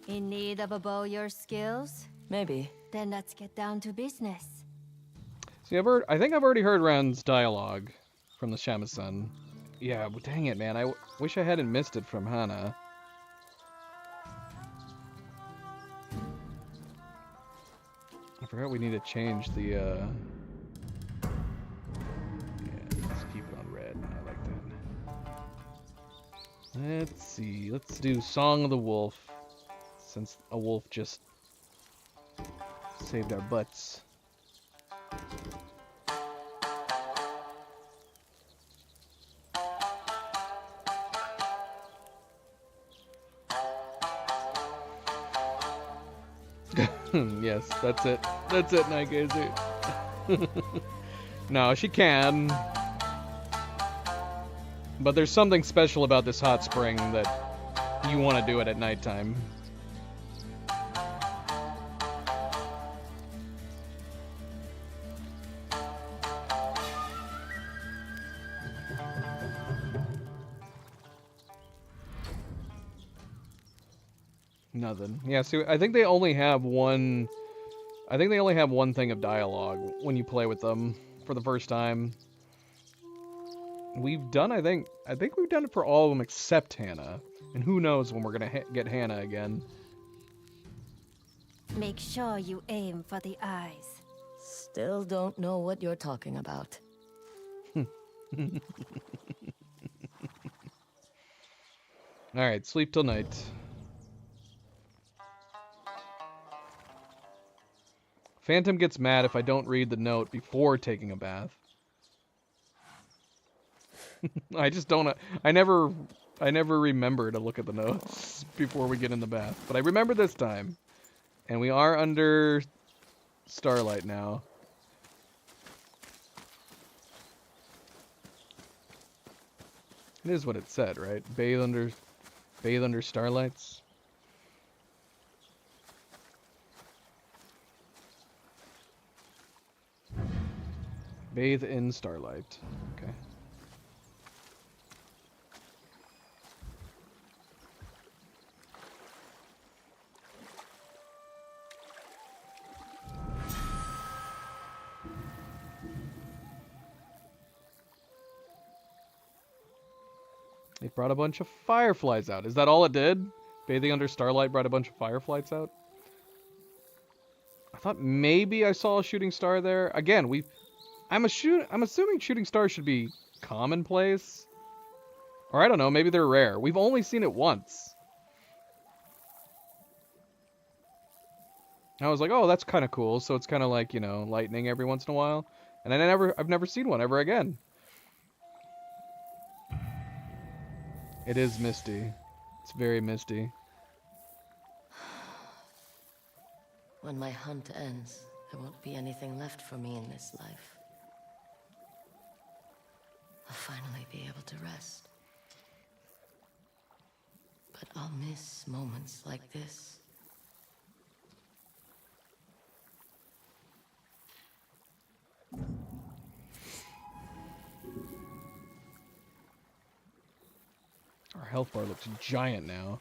In need of a bow your skills? Maybe. Then let's get down to business. See, I think I've already heard Ran's dialogue from the Shamisen. Yeah, but dang it, man. I wish I hadn't missed it from Hana. I forgot we need to change the, yeah, let's keep it on red. I like that. Let's see. Let's do Song of the Wolf, since a wolf just saved our butts. Yes, that's it. That's it, Night Gazer. No, she can. But there's something special about this hot spring that you want to do it at nighttime. Nothing. Yeah, see, I think they only have one... I think they only have one thing of dialogue when you play with them for the first time. We've done, I think we've done it for all of them except Hannah. And who knows when we're gonna get Hannah again. Make sure you aim for the eyes. Still don't know what you're talking about. Alright, sleep till night. Phantom gets mad if I don't read the note before taking a bath. I just don't... I never remember to look at the notes before we get in the bath. But I remember this time. And we are under starlight now. It is what it said, right? Bathe under starlights. Bathe in starlight. Okay. They brought a bunch of fireflies out. Is that all it did? Bathing under starlight brought a bunch of fireflies out? I thought maybe I saw a shooting star there. Again, I'm assuming shooting stars should be commonplace. Or I don't know, maybe they're rare. We've only seen it once. I was like, oh, that's kind of cool. So it's kind of like, you know, lightning every once in a while. And I've never seen one ever again. It is misty. It's very misty. When my hunt ends, there won't be anything left for me in this life. I'll finally be able to rest. But I'll miss moments like this. Our health bar looks giant now.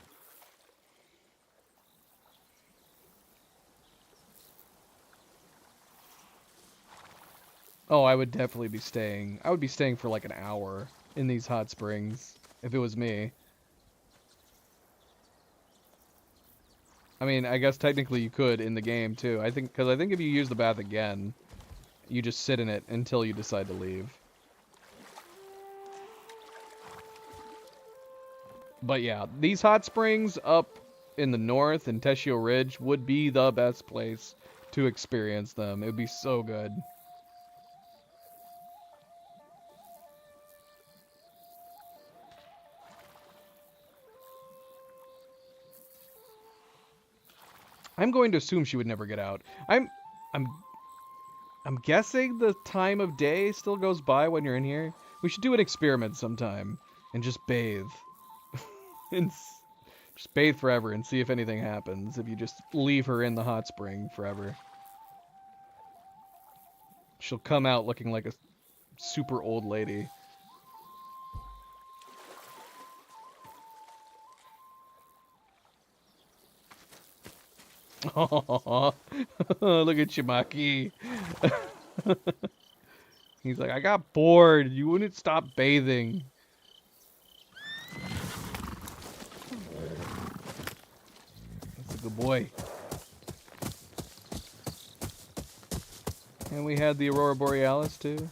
Oh, I would definitely be staying. I would be staying for like an hour in these hot springs if it was me. I mean, I guess technically you could in the game too. Because I think if you use the bath again, you just sit in it until you decide to leave. But yeah, these hot springs up in the north in Teshio Ridge would be the best place to experience them. It would be so good. I'm going to assume she would never get out. I'm guessing the time of day still goes by when you're in here. We should do an experiment sometime and just bathe. And just bathe forever and see if anything happens if you just leave her in the hot spring forever. She'll come out looking like a super old lady. Oh, look at Shimaki. He's like, I got bored. You wouldn't stop bathing. That's a good boy. And we had the Aurora Borealis too.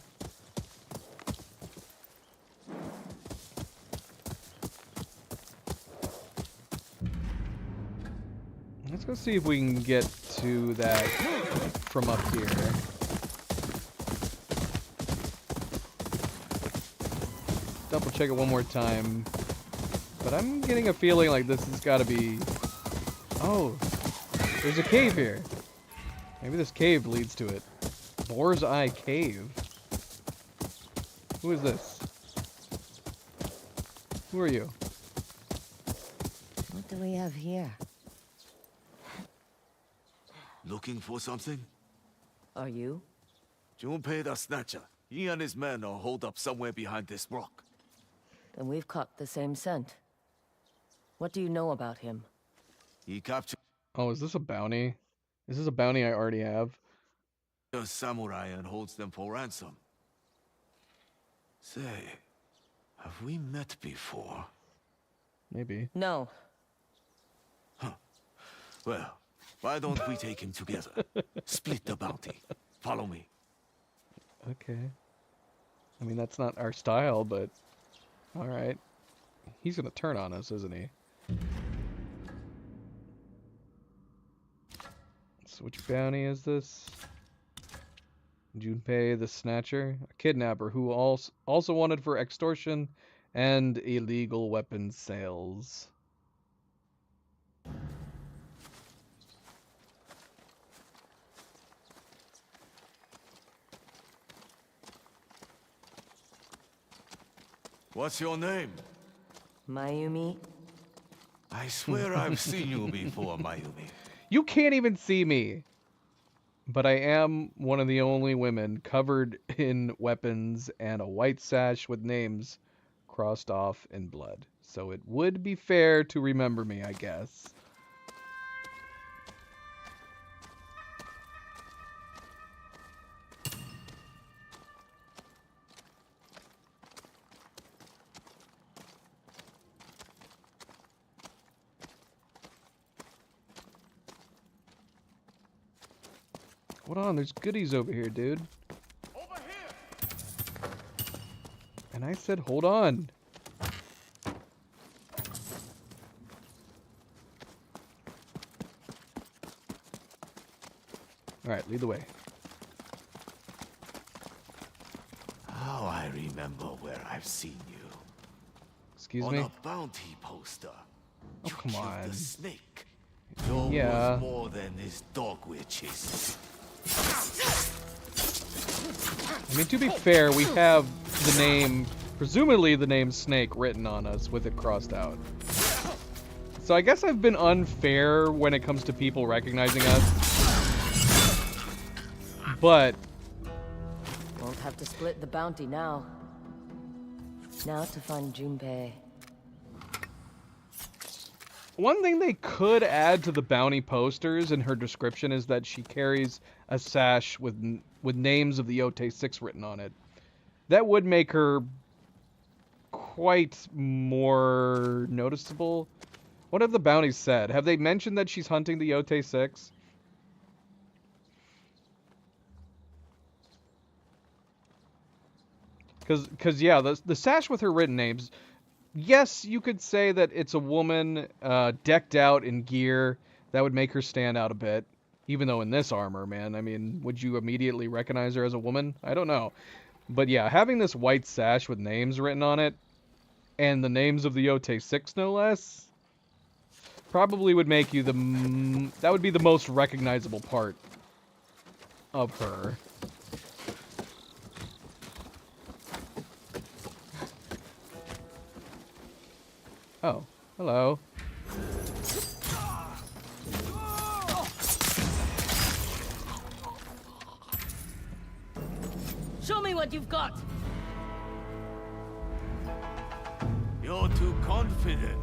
Let's go see if we can get to that from up here. Double check it one more time. But I'm getting a feeling like this has got to be... Oh, there's a cave here. Maybe this cave leads to it. Boar's Eye Cave. Who is this? Who are you? What do we have here? Looking for something? Are you? Junpei the Snatcher. He and his men are holed up somewhere behind this rock. Then we've caught the same scent. What do you know about him? He captured Oh, is this a bounty? Is this a bounty I already have? a samurai and holds them for ransom. Say, have we met before? Maybe. No. Well, why don't we take him together? Split the bounty. Follow me. Okay. I mean, that's not our style, but... Alright. He's gonna turn on us, isn't he? So which bounty is this? Junpei the Snatcher? A kidnapper who also wanted for extortion and illegal weapons sales. What's your name? Mayumi? I swear I've seen you before, Mayumi. You can't even see me. But I am one of the only women covered in weapons and a white sash with names crossed off in blood. So it would be fair to remember me, I guess. Hold on, there's goodies over here, dude. Over here! And I said, hold on. Alright, lead the way. Oh, I remember where I've seen you. Excuse On me? a bounty poster. Oh, You come killed on. the snake. You're Yeah. worth more than this dog we're chasing. I mean, to be fair, we have the name, presumably the name Snake, written on us with it crossed out. So I guess I've been unfair when it comes to people recognizing us. But Won't have to split the bounty now. Now to find Junpei. one thing they could add to the bounty posters in her description is that she carries a sash with names of the Otei 6 written on it. That would make her quite more noticeable. What have the bounties said? Have they mentioned that she's hunting the Otei 6? Because yeah, the sash with her written names... Yes, you could say that it's a woman decked out in gear. That would make her stand out a bit. Even though in this armor, man, I mean, would you immediately recognize her as a woman? I don't know. But yeah, having this white sash with names written on it, and the names of the Otei 6, no less, probably would make you that would be the most recognizable part of her. Oh, hello. Show me what you've got! You're too confident.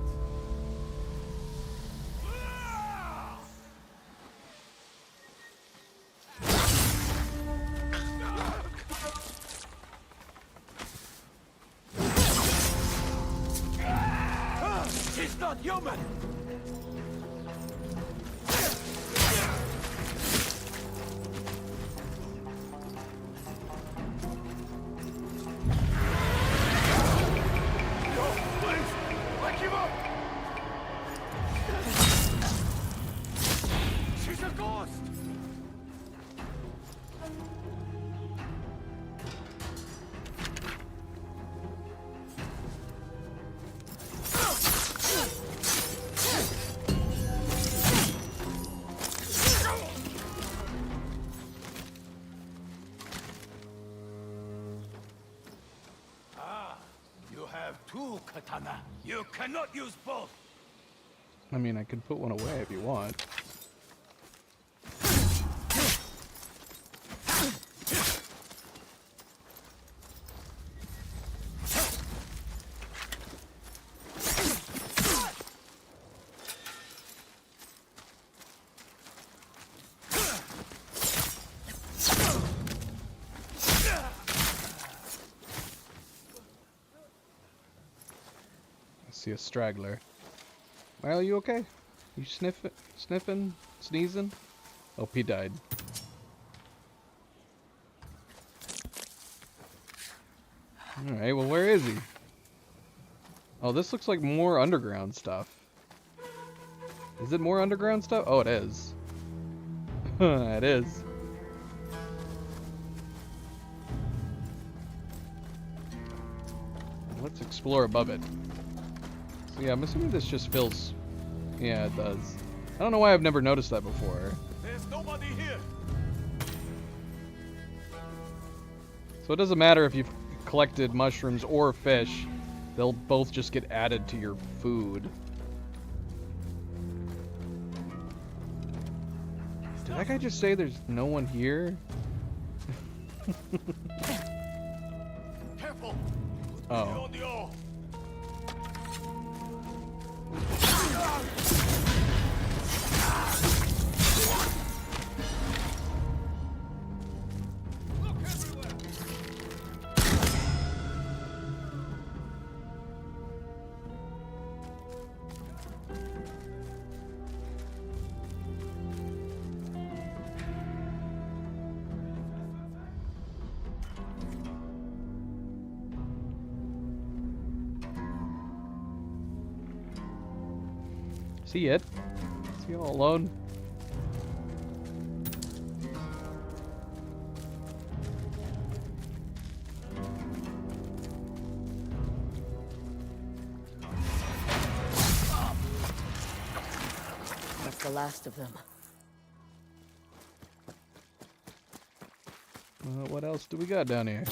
He's not human! have two katana. You cannot use both. I mean, I can put one away if you want. See a straggler. Well, you okay? You sniffing, sneezing? Oh, he died. Alright, well, where is he? Oh, this looks like more underground stuff. Is it more underground stuff? Oh, it is. It is. Let's explore above it. So yeah, I'm assuming this just fills. Yeah, it does. I don't know why I've never noticed that before. There's nobody here. So it doesn't matter if you've collected mushrooms or fish, they'll both just get added to your food. Did that guy just say there's no one here? Careful. Oh. On the all. See it? Is he all alone? That's the last of them. What else do we got down here?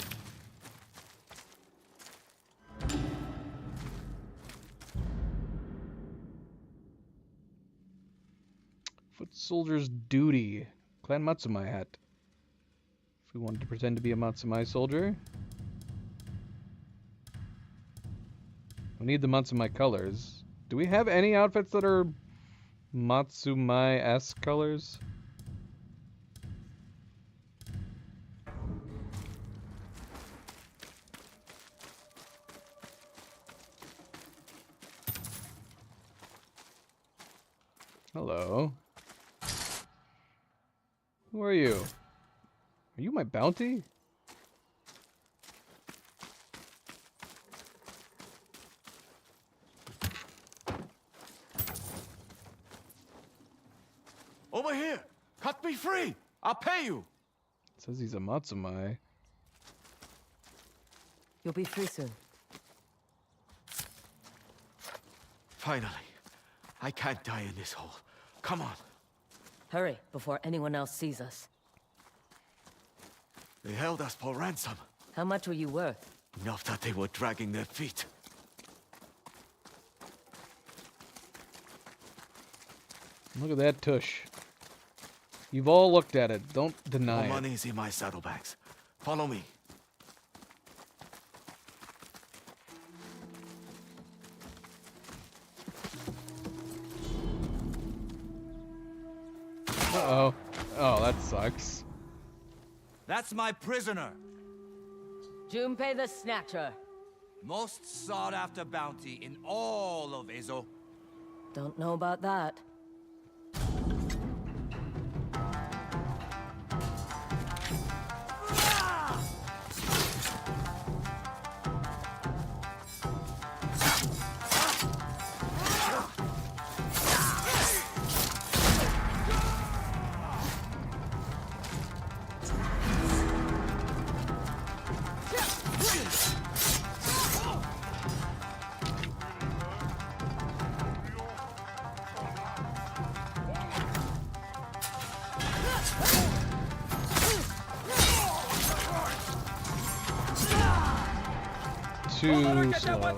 Foot soldier's duty. Clan Matsumai hat. If we wanted to pretend to be a Matsumai soldier. We need the Matsumai colors. Do we have any outfits that are Matsumai-esque colors? Hello. Who are you? Are you my bounty? Over here! Cut me free! I'll pay you! It says he's a Matsumai. You'll be free soon. Finally. I can't die in this hole. Come on. Hurry, before anyone else sees us. They held us for ransom. How much were you worth? Enough that they were dragging their feet. Look at that tush. You've all looked at it. Don't deny More it. money's in my saddlebags. Follow me. Uh-oh. Oh, that sucks. That's my prisoner. Junpei the Snatcher. Most sought-after bounty in all of Ezo. Don't know about that. too slow.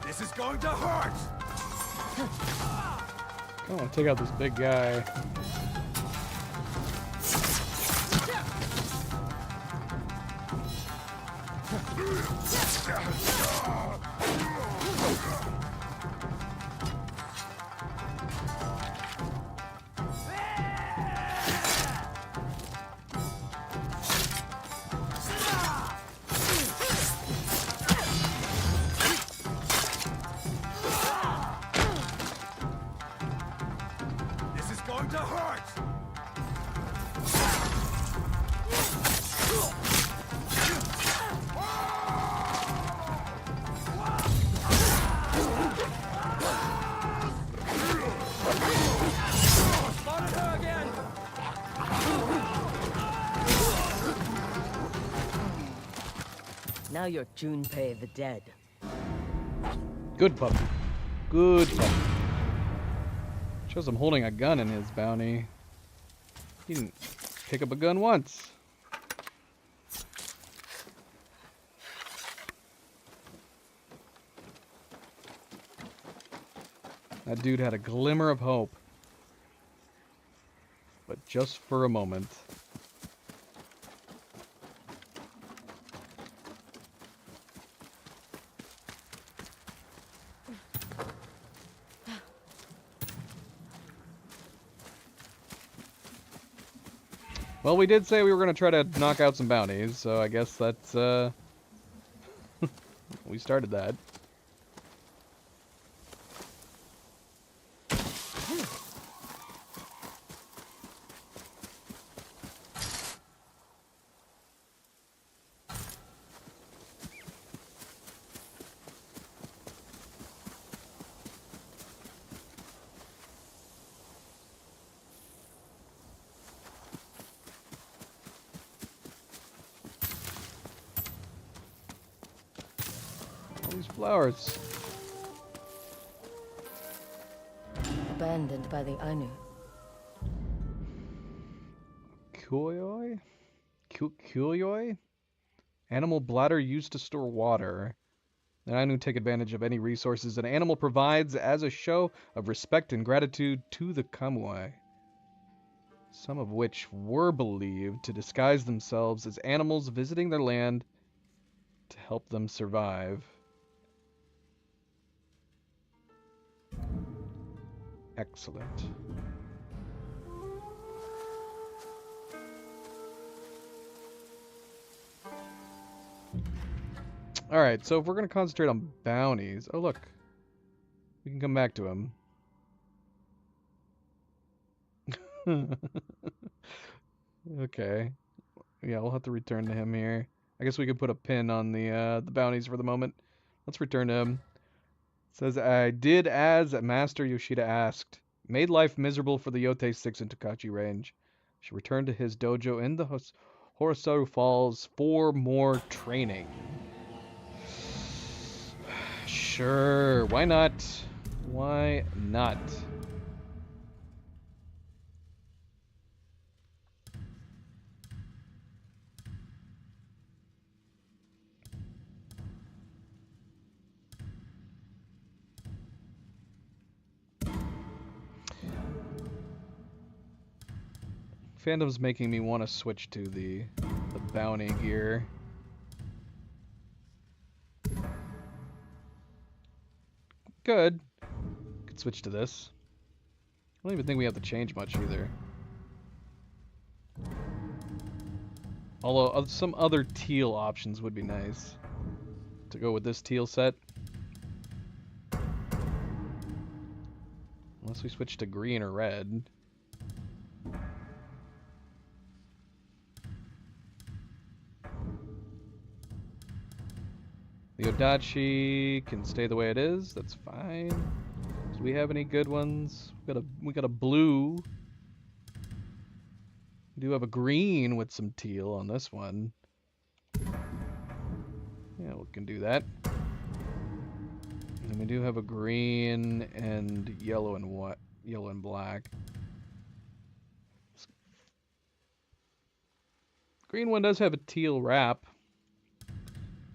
This is going to hurt! I want to take out this big guy. This is going to hurt! Spotted her again! Now you're Junpei the Dead. Good puppy. Good puppy. Shows him holding a gun in his bounty. He didn't pick up a gun once. That dude had a glimmer of hope. But just for a moment. Well, we did say we were going to try to knock out some bounties, so I guess that's, we started that. All these flowers. Abandoned by the Ainu. Kuyoi? Kuyoi? Animal bladder used to store water. The Ainu take advantage of any resources an animal provides as a show of respect and gratitude to the Kamui. Some of which were believed to disguise themselves as animals visiting their land to help them survive. Excellent. Alright, so if we're going to concentrate on bounties... Oh, look. We can come back to him. Okay. Yeah, we'll have to return to him here. I guess we could put a pin on the bounties for the moment. Let's return to him. It says, I did as Master Yoshida asked. Made life miserable for the Yotei 6 in Tokachi Range. She returned to his dojo in the Horosaru Falls for more training. Sure, why not? Why not? Fandom's making me want to switch to the bounty gear. Good. Could switch to this. I don't even think we have to change much either. Although some other teal options would be nice. To go with this teal set. Unless we switch to green or red. The Odachi can stay the way it is. That's fine. Do we have any good ones? We got a blue. We do have a green with some teal on this one. Yeah, we can do that. And we do have a green and yellow and yellow and black. Green one does have a teal wrap.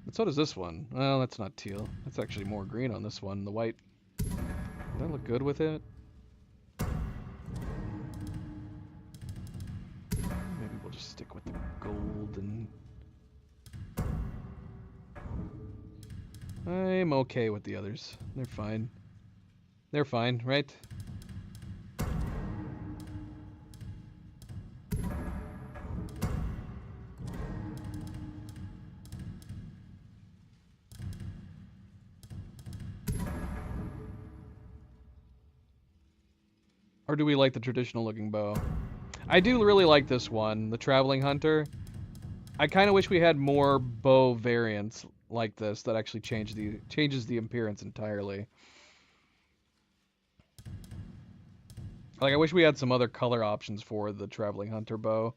But so does this one. Well, that's not teal. That's actually more green on this one. The white. Does that look good with it? Maybe we'll just stick with the gold and... I'm okay with the others. They're fine. They're fine, right? Or do we like the traditional looking bow? I do really like this one, the Traveling Hunter. I kind of wish we had more bow variants like this that actually changes the appearance entirely. Like, I wish we had some other color options for the Traveling Hunter bow.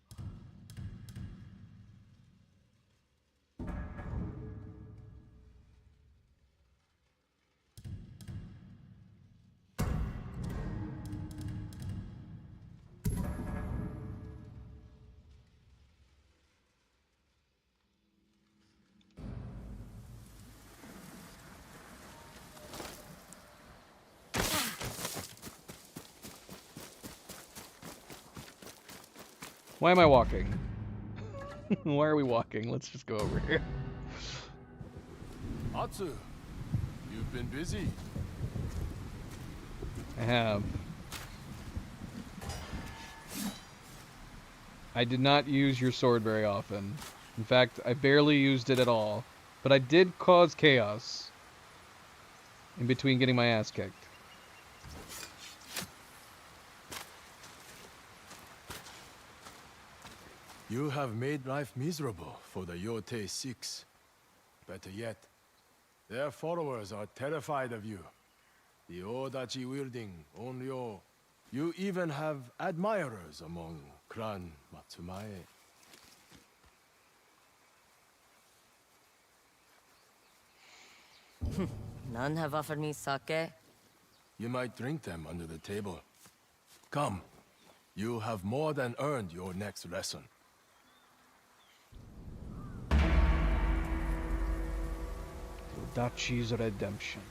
Why am I walking? Why are we walking? Let's just go over here. Atsu, you've been busy. I have. I did not use your sword very often. In fact, I barely used it at all. But I did cause chaos in between getting my ass kicked. You have made life miserable for the Yotei 6. Better yet, their followers are terrified of you. The Odachi wielding Onryo. You even have admirers among Clan Matsumae. None have offered me sake. You might drink them under the table. Come, you have more than earned your next lesson. Odachi's Redemption.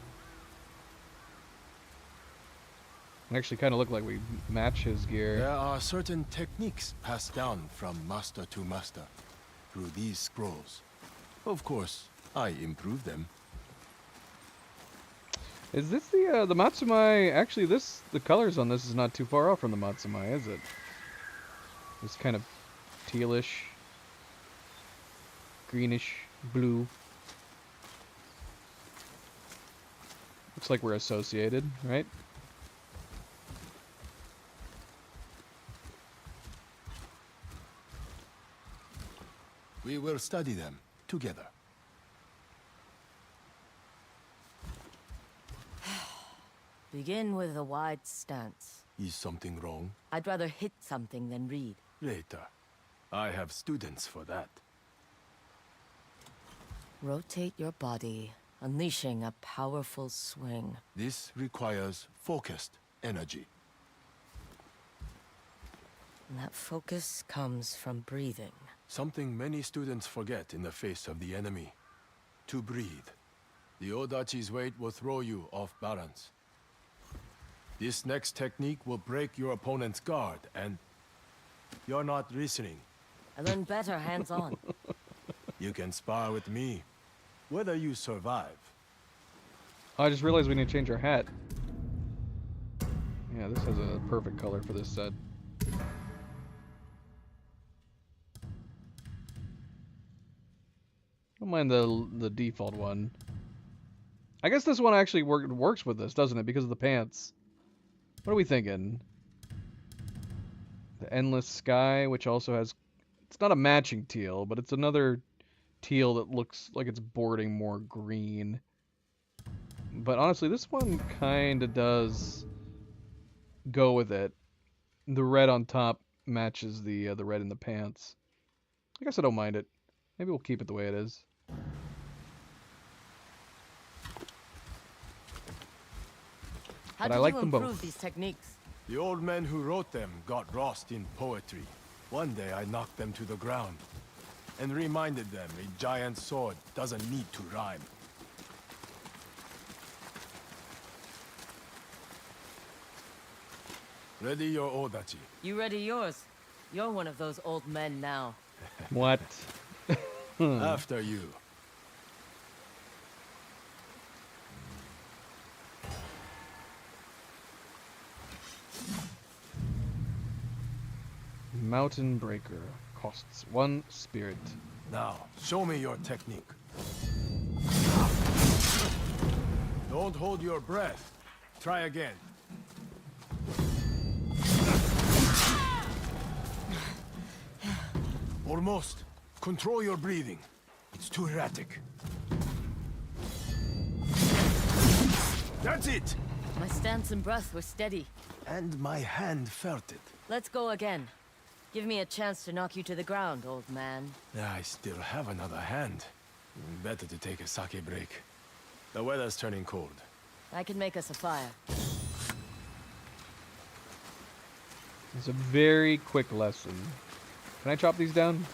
Actually kind of look like we match his gear. There are certain techniques passed down from master to master through these scrolls. Of course, I improve them. Is this the Matsumae? Actually, the colors on this is not too far off from the Matsumae, is it? It's kind of tealish, greenish, blue. Looks like we're associated, right? We will study them together. Begin with a wide stance. Is something wrong? I'd rather hit something than read. Later. I have students for that. Rotate your body, unleashing a powerful swing. This requires focused energy. And that focus comes from breathing. Something many students forget in the face of the enemy. To breathe. The Odachi's weight will throw you off balance. This next technique will break your opponent's guard, and... You're not listening. I learn better hands-on. You can spar with me, whether you survive. Oh, I just realized we need to change our hat. Yeah, this has a perfect color for this set. Don't mind the default one. I guess this one actually works with this, doesn't it? Because of the pants. What are we thinking? The Endless Sky, which also has... It's not a matching teal, but it's another teal that looks like it's boarding more green. But honestly, this one kind of does go with it. The red on top matches the red in the pants. I guess I don't mind it. Maybe we'll keep it the way it is. How But I did like you them improve both. these techniques? The old men who wrote them got lost in poetry. One day I knocked them to the ground and reminded them a giant sword doesn't need to rhyme. Ready your odachi. You ready yours? You're one of those old men now. What? After you. Mountain Breaker. Costs 1 spirit. Now, show me your technique. Don't hold your breath. Try again. Almost. Control your breathing. It's too erratic. That's it! My stance and breath were steady. And my hand felt it. Let's go again. Give me a chance to knock you to the ground, old man. I still have another hand. Better to take a sake break. The weather's turning cold. I can make us a fire. It's a very quick lesson. Can I chop these down?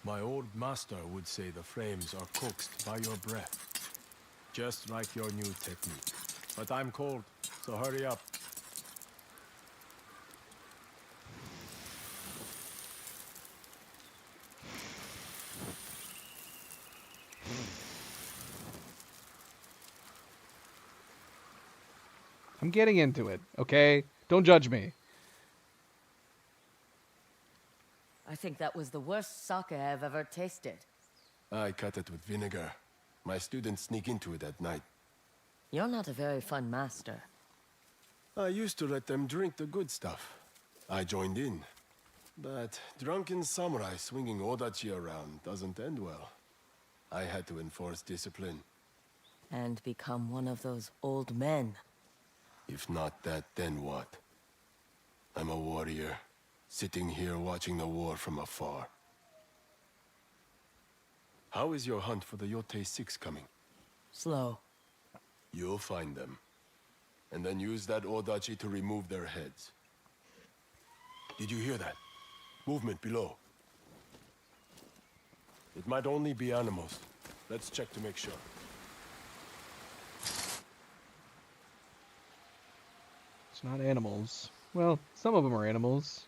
My old master would say the flames are coaxed by your breath. Just like your new technique. But I'm cold, so hurry up. I'm getting into it, okay? Don't judge me. I think that was the worst sake I've ever tasted. I cut it with vinegar. My students sneak into it at night. You're not a very fun master. I used to let them drink the good stuff. I joined in. But drunken samurai swinging odachi around doesn't end well. I had to enforce discipline. And become one of those old men. If not that, then what? I'm a warrior, sitting here watching the war from afar. How is your hunt for the Yotei 6 coming? Slow. You'll find them. And then use that odachi to remove their heads. Did you hear that? Movement below. It might only be animals. Let's check to make sure. It's not animals. Well, some of them are animals.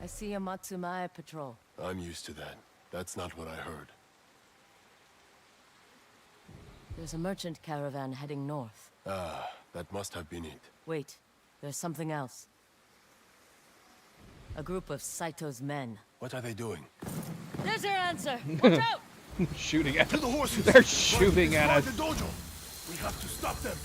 I see a Matsumae patrol. I'm used to that. That's not what I heard. There's a merchant caravan heading north. Ah, that must have been it. Wait, there's something else. A group of Saito's men. What are they doing? There's your answer! Watch out! Shooting at To the horses! They're shooting at us. The dojo! We have to stop them!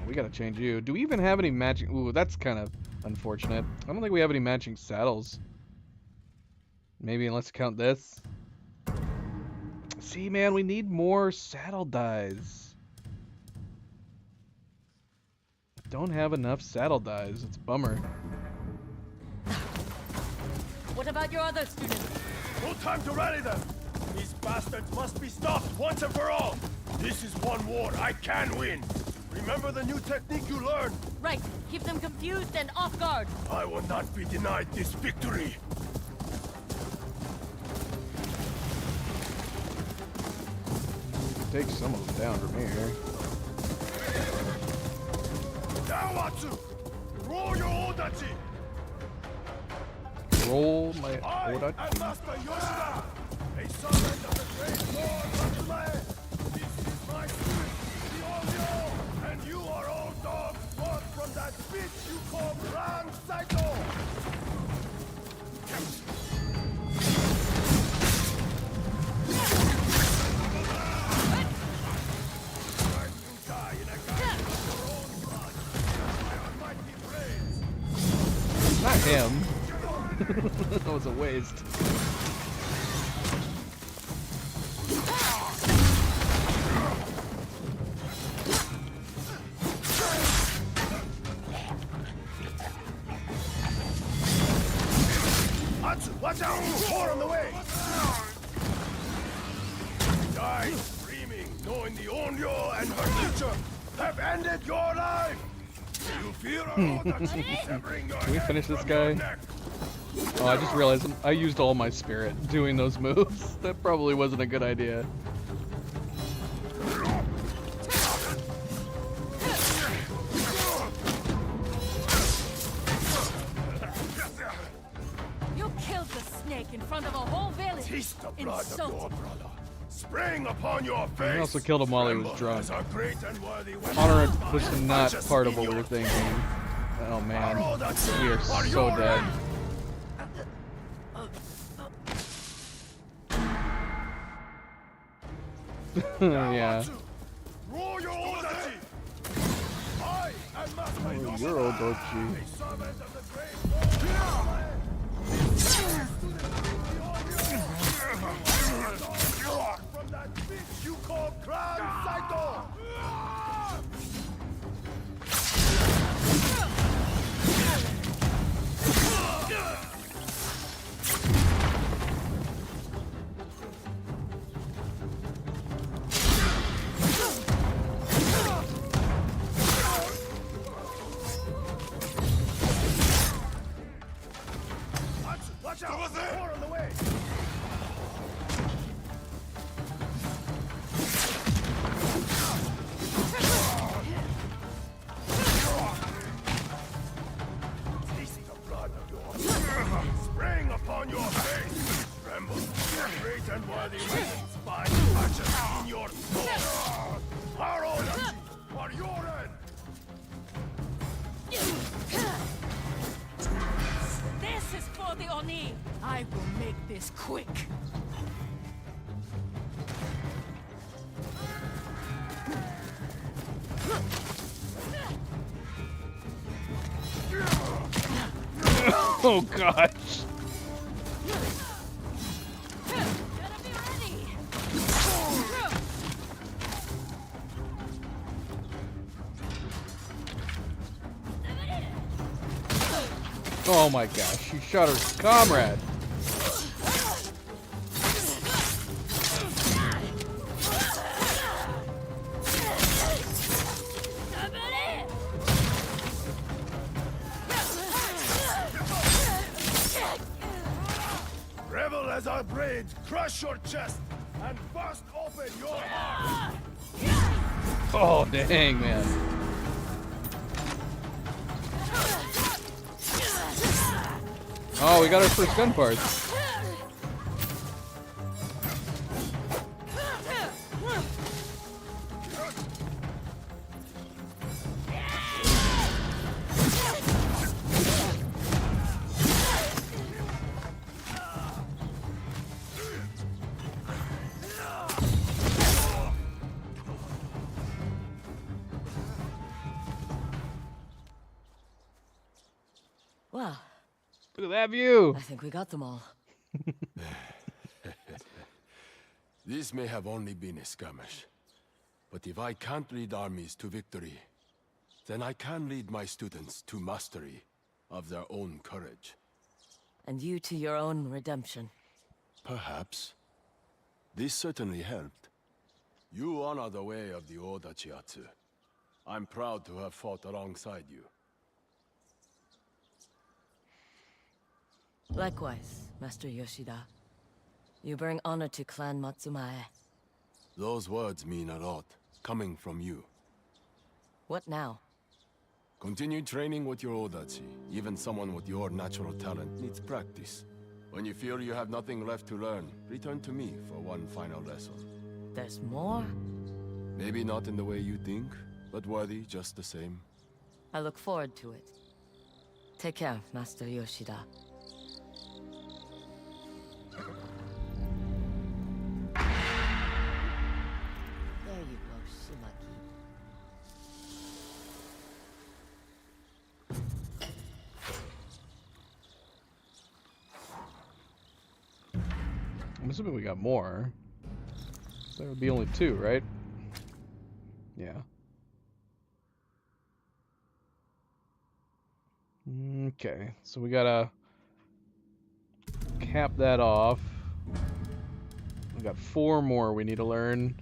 We gotta change you. Do we even have any matching? Ooh, that's kind of unfortunate. I don't think we have any matching saddles. Maybe unless you count this. See, man, we need more saddle dyes. Don't have enough saddle dyes. It's a bummer. What about your other students? No time to rally them! These bastards must be stopped once and for all! This is one war I can win! Remember the new technique you learned? Right, keep them confused and off guard. I will not be denied this victory! Take some of them down from here. Dawatsu! Roll your odachi! Roll my I am odachi. Master Yoshida! A servant of the great Lord Matsumae! This is my student, the Onryo! And you are all dogs born from that bitch you call Ran Saito! That was a waste. Atsu, watch out! More on the way! Die screaming, knowing the Onryo and her future have ended your life! You fear Orodachi severing your Can we head finish this from your guy? neck. Oh, I just realized I used all my spirit doing those moves. That probably wasn't a good idea. You killed the snake in front of a whole village. Taste the blood of Insulting. your brother. Spring upon your face. I also killed him while he was Tremble drunk. as our great and worthy weapon Honor by was the not purchase part of in what we your were thinking. Oh man, Orodachi we are for so your dead. end. Yeah. Roll your Orodachi. I am Master Yoshida, You're Orodachi. a servant of the great Lord. From that bitch you call Clan Saito! Watch out! More on the way! Tasting the blood of your spring upon your face! Tremble, your great and worthy weapons by passion in your soul! Orodachi, for your end! This is for the Oni. I will make this quick. Oh gosh. Gotta be ready. Oh my gosh, she shot her comrade. Revel as our blades crush your chest and burst open your heart! Oh dang, man. Oh, we got our first gun parts. Well, Look at that view. I think we got them all. This may have only been a skirmish. But if I can't lead armies to victory, then I can lead my students to mastery of their own courage. And you to your own redemption. Perhaps. This certainly helped. You honor the way of the Odachiatsu. I'm proud to have fought alongside you. Likewise, Master Yoshida. You bring honor to Clan Matsumae. Those words mean a lot, coming from you. What now? Continue training with your Odachi. Even someone with your natural talent needs practice. When you feel you have nothing left to learn, return to me for one final lesson. There's more? Maybe not in the way you think, but worthy just the same. I look forward to it. Take care, Master Yoshida. There you go, Shimaki. assuming we got more. So there would be only 2, right? Yeah. Okay, so we gotta cap that off. We got 4 more we need to learn.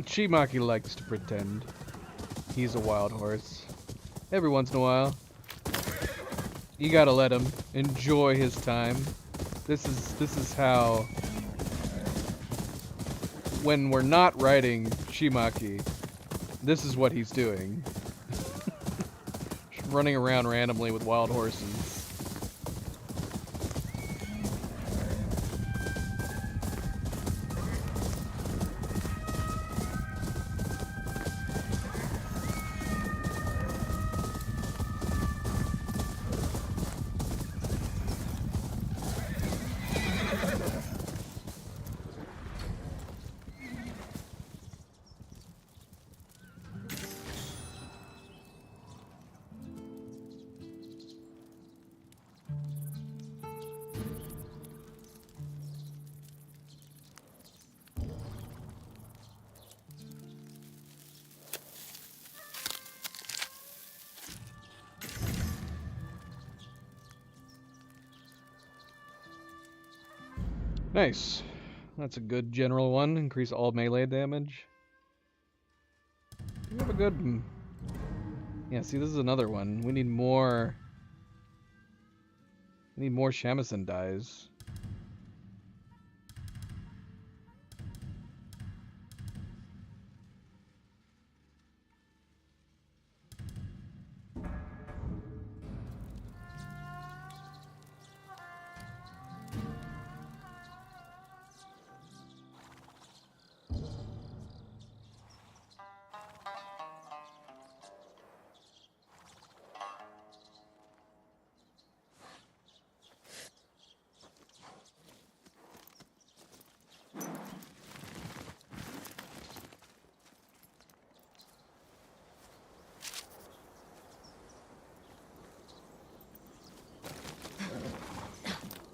Shimaki likes to pretend he's a wild horse. Every once in a while. You gotta let him enjoy his time. This is how, when we're not riding Shimaki, this is what he's doing. Just running around randomly with wild horses. Nice. That's a good general one. Increase all melee damage. We have a good... Yeah, see, this is another one. We need more... We need more shamisen dyes.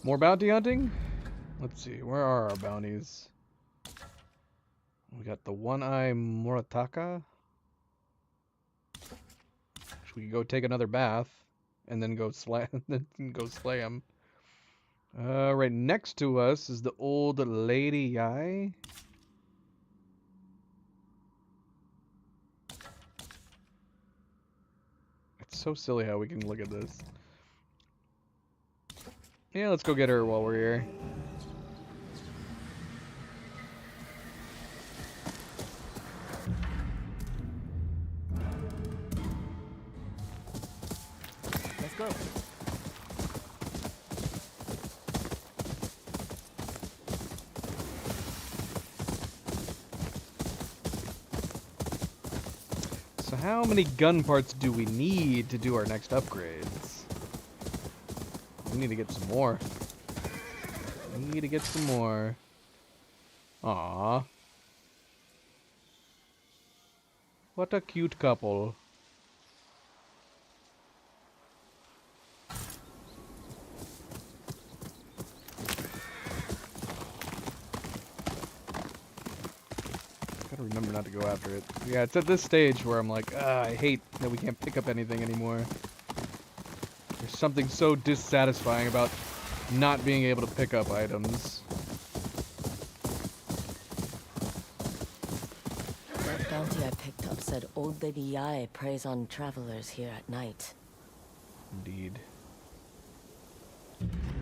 More bounty hunting? Let's see, where are our bounties? We got the One-Eye Murataka. We could go take another bath and then go slay him. Right next to us is the Old Lady Yai. It's so silly how we can look at this. Yeah, let's go get her while we're here. Let's go. So how many gun parts do we need to do our next upgrades? We need to get some more. We need to get some more. Aww. What a cute couple. Gotta remember not to go after it. Yeah, it's at this stage where I'm like, I hate that we can't pick up anything anymore. There's something so dissatisfying about not being able to pick up items. That bounty I picked up said Old Lady Yai preys on travelers here at night. Indeed.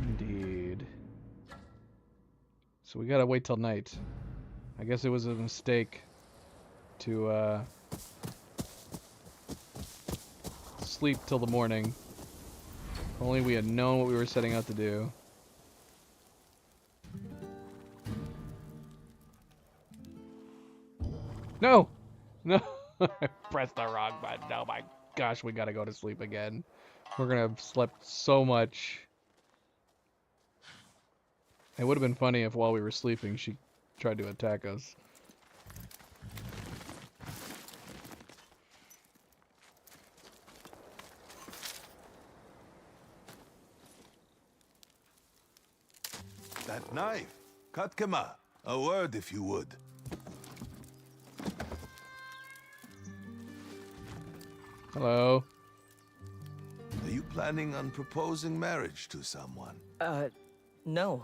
Indeed. So we gotta wait till night. I guess it was a mistake to sleep till the morning. If only we had known what we were setting out to do. No! No! I pressed the wrong button. Oh my gosh, we gotta go to sleep again. We're gonna have slept so much. It would have been funny if while we were sleeping she tried to attack us. That knife. Katkema. A word, if you would. Hello. Are you planning on proposing marriage to someone? No.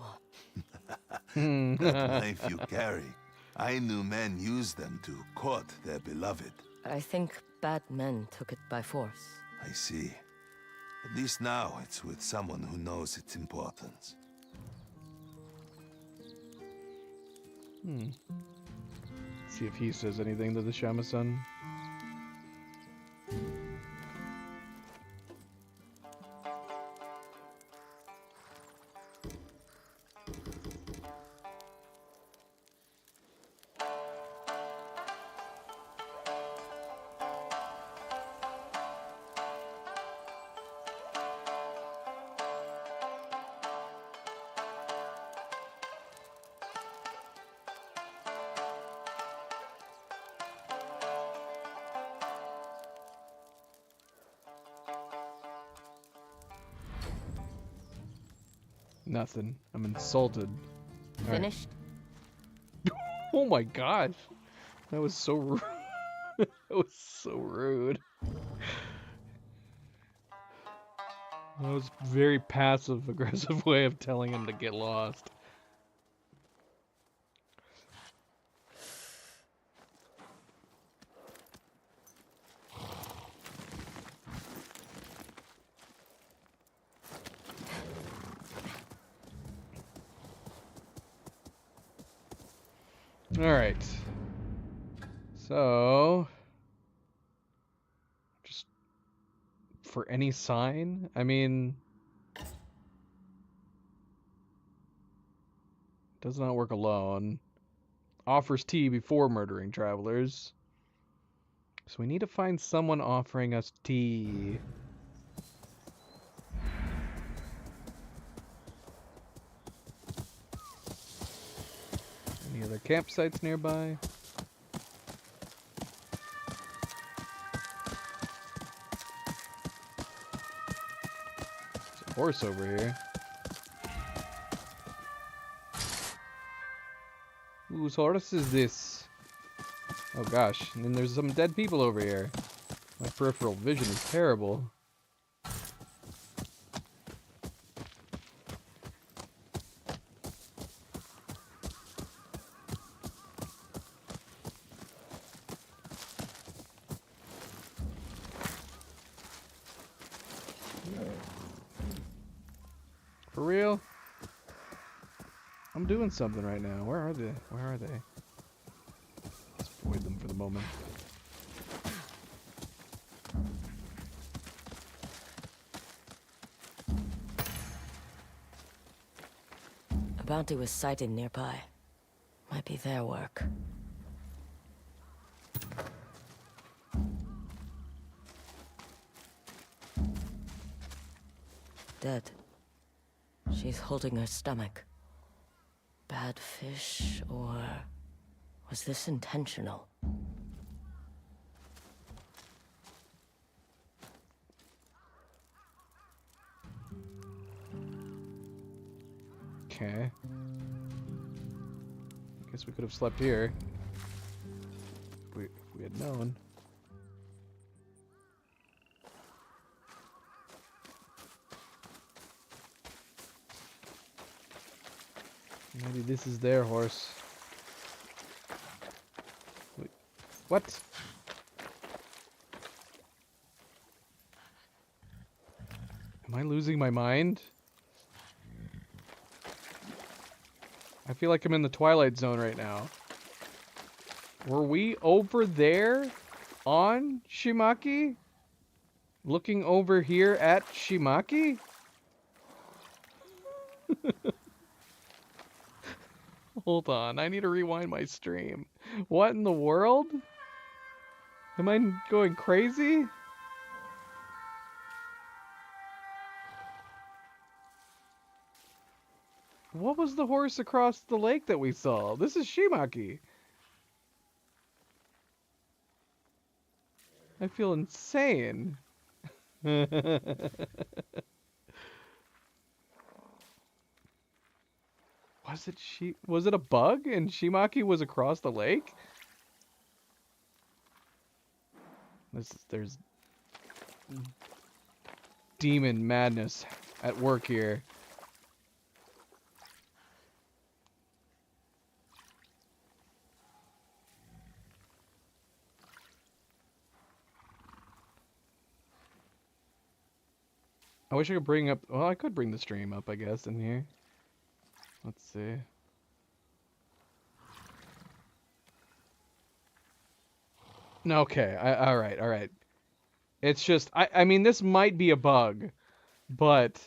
That knife you carry. I knew men used them to court their beloved. I think bad men took it by force. I see. At least now it's with someone who knows its importance. See if he says anything to the Shamasan. Nothing. I'm insulted. All right. Finished? Oh my gosh. That was so rude. That was so rude. That was a very passive aggressive way of telling him to get lost. Alright. So... just... for any sign? I mean... does not work alone. Offers tea before murdering travelers. So we need to find someone offering us tea. Any other campsites nearby? There's a horse over here. Whose horse is this? Oh gosh, and then there's some dead people over here. My peripheral vision is terrible. For real? I'm doing something right now. Where are they? Where are they? Let's avoid them for the moment. A bounty was sighted nearby. Might be their work. Dead. She's holding her stomach. Bad fish, or was this intentional? Okay. Guess we could have slept here. If we had known. Maybe this is their horse. Wait, what? Am I losing my mind? I feel like I'm in the Twilight Zone right now. Were we over there on Shimaki? Looking over here at Shimaki? Hold on, I need to rewind my stream. What in the world? Am I going crazy? What was the horse across the lake that we saw? This is Shimaki. I feel insane. Was it a bug and Shimaki was across the lake? There's demon madness at work here. I wish I could bring up... Well, I could bring the stream up, I guess, in here. Let's see. Okay, alright. It's just... I mean, this might be a bug, but...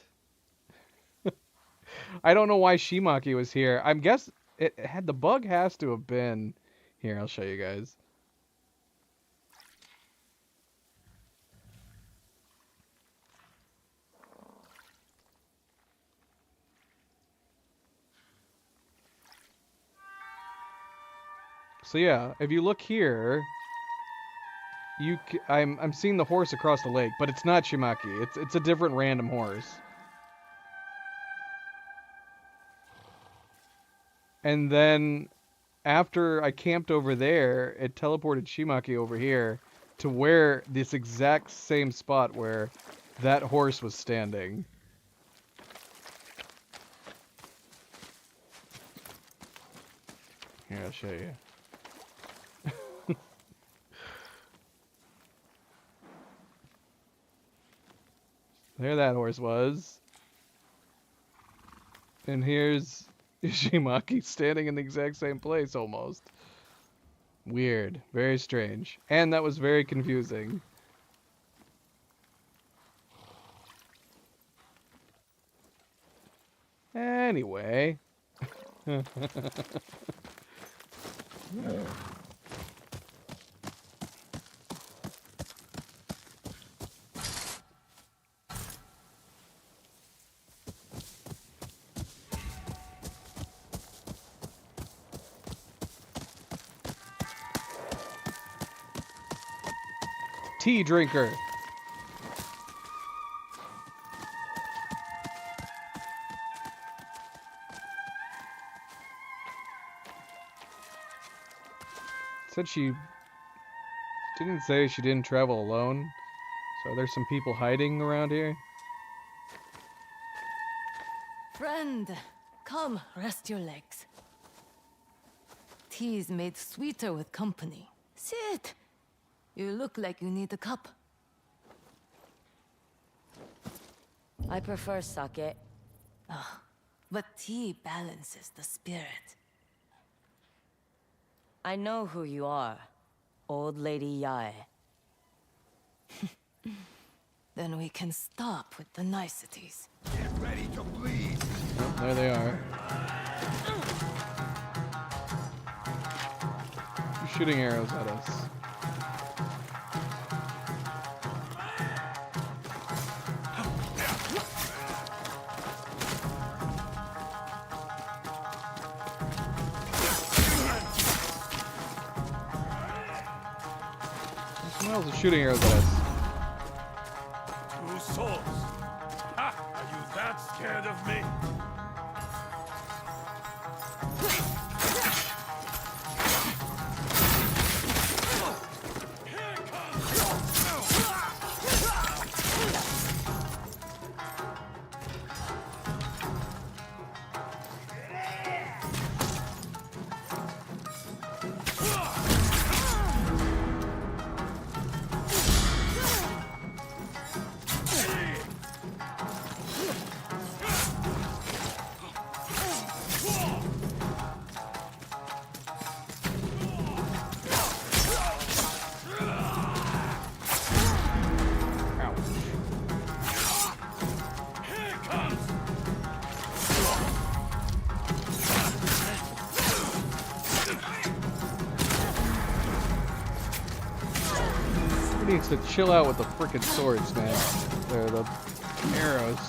I don't know why Shimaki was here. I guess the bug has to have been... Here, I'll show you guys. So yeah, if you look here, I'm seeing the horse across the lake, but it's not Shimaki. It's a different random horse. And then after I camped over there, it teleported Shimaki over here to where this exact same spot where that horse was standing. Here, I'll show you. There that horse was. And here's Shimaki standing in the exact same place almost. Weird. Very strange. And that was very confusing. Anyway. Tea drinker. Said she didn't say she didn't travel alone. So there's some people hiding around here. Friend, come, rest your legs. Tea's made sweeter with company. Sit. You look like you need a cup. I prefer sake. Oh, but tea balances the spirit. I know who you are. Old Lady Yae. Then we can stop with the niceties. Get ready to bleed. Oh, there they are. They're shooting arrows at us. Someone else is shooting arrows at us. 2 souls. Ha! Are you that scared of me? needs to chill out with the frickin' swords, man. They're the arrows.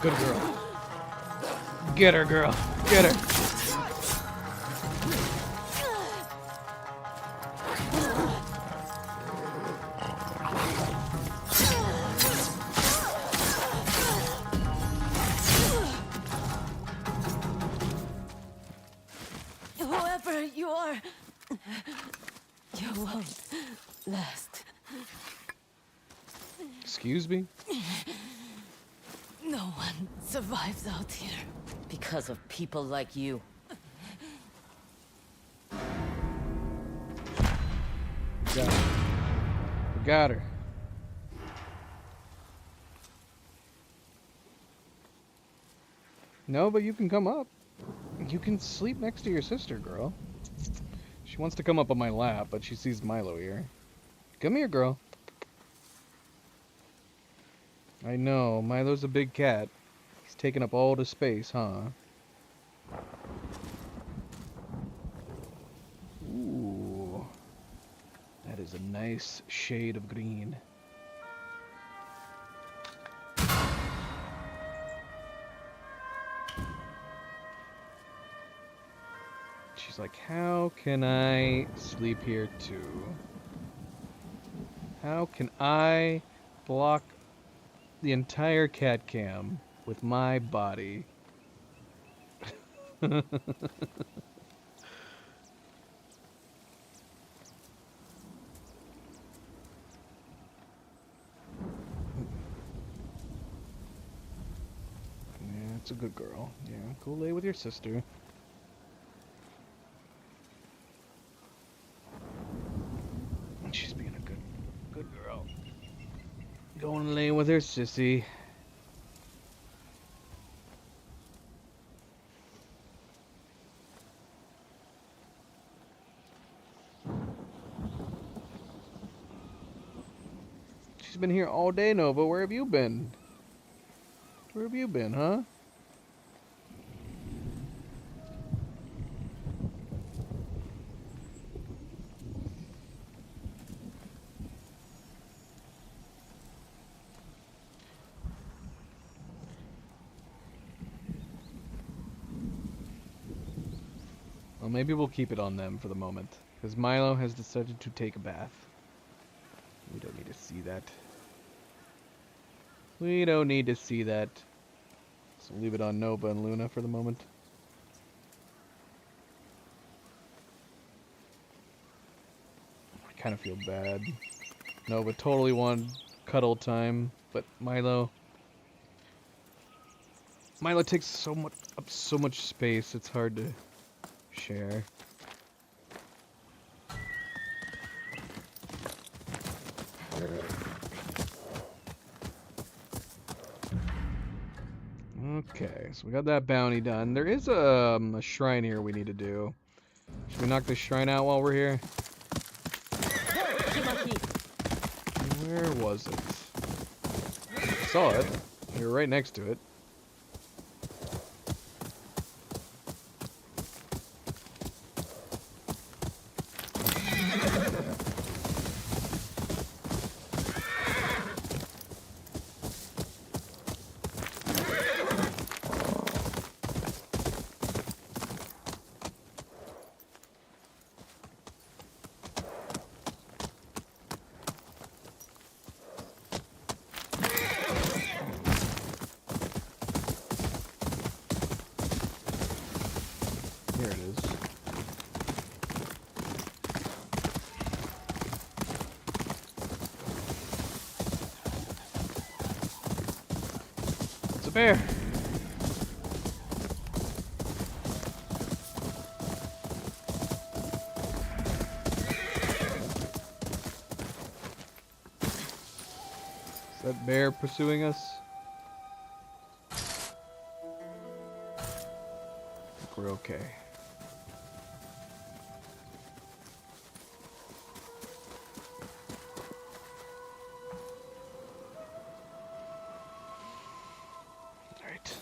Good girl. Get her, girl. Get her. Whoever you are, you won't last. Excuse me? No one survives out here. Because of people like you. Got her. We got her. No, but you can come up. You can sleep next to your sister, girl. She wants to come up on my lap, but she sees Milo here. Come here, girl. I know, Milo's a big cat. He's taking up all the space, huh? Ooh. That is a nice shade of green. She's like, how can I sleep here too? How can I block the entire cat cam with my body? Yeah, it's a good girl. Yeah, go lay with your sister. She's being a good girl. Going to lay with her sissy. She's been here all day, Nova. Where have you been? Where have you been, huh? Well, maybe we'll keep it on them for the moment, because Milo has decided to take a bath. We don't need to see that. We don't need to see that. So leave it on Nova and Luna for the moment. I kind of feel bad. Nova totally wanted cuddle time, but Milo takes so much space. It's hard to share. Okay, so we got that bounty done. There is a shrine here we need to do. Should we knock this shrine out while we're here? Where was it? I saw it. You were right next to it. Here it is. It's a bear. Is that bear pursuing us? we're okay. Alright.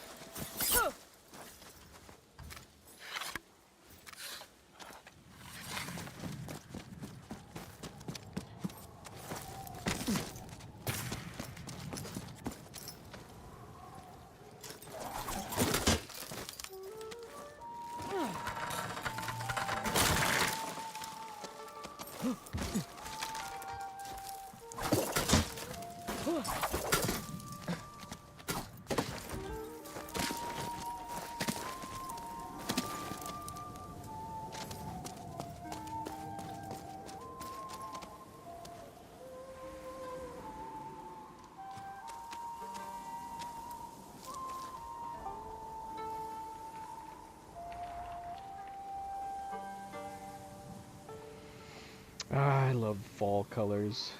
Ah, I love fall colors.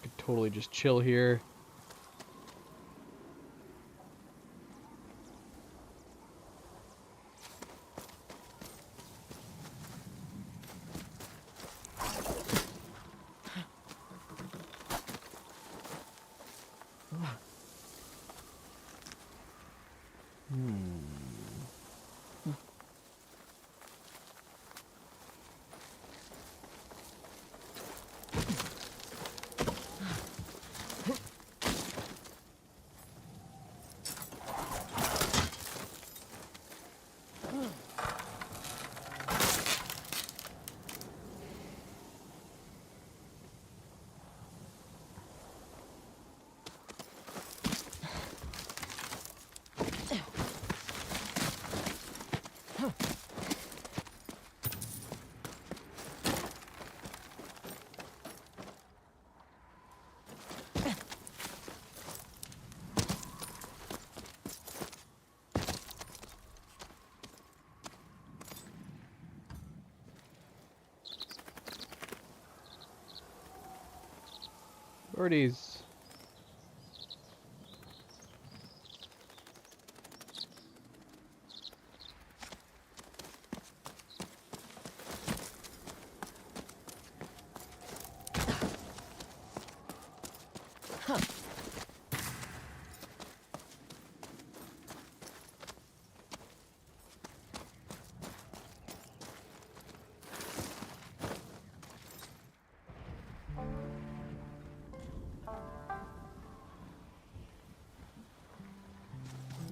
Could totally just chill here. Birdies.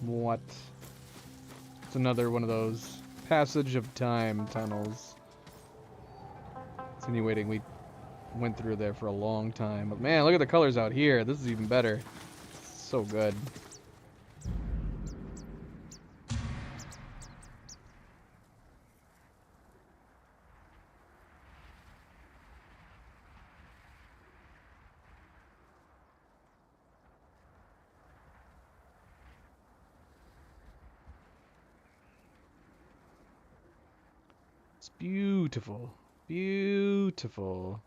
What? It's another one of those passage of time tunnels. Insinuating we went through there for a long time. But man, look at the colors out here. This is even better. So good. It's beautiful. Beautiful.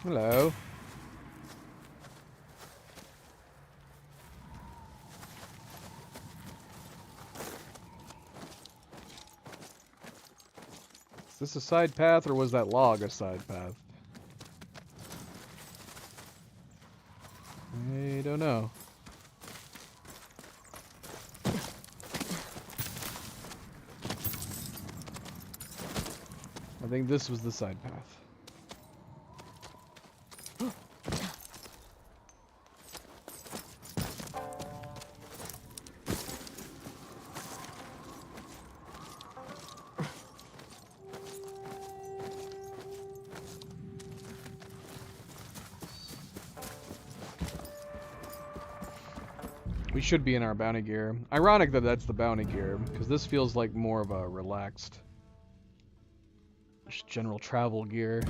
Hello. Is this a side path or was that log a side path? I don't know. I think this was the side path. We should be in our bounty gear. Ironic that that's the bounty gear, because this feels like more of a relaxed, just general travel gear.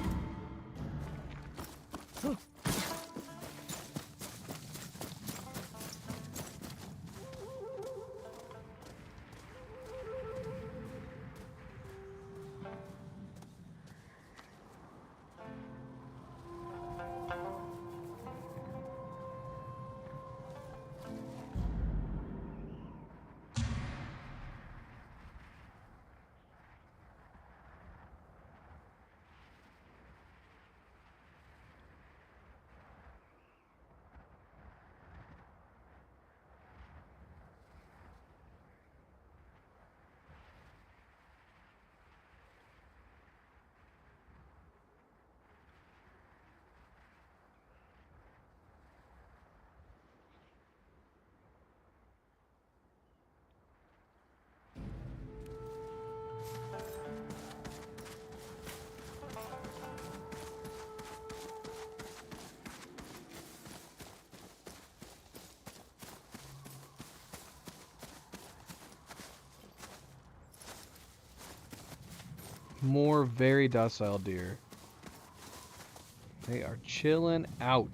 More very docile deer. They are chilling out.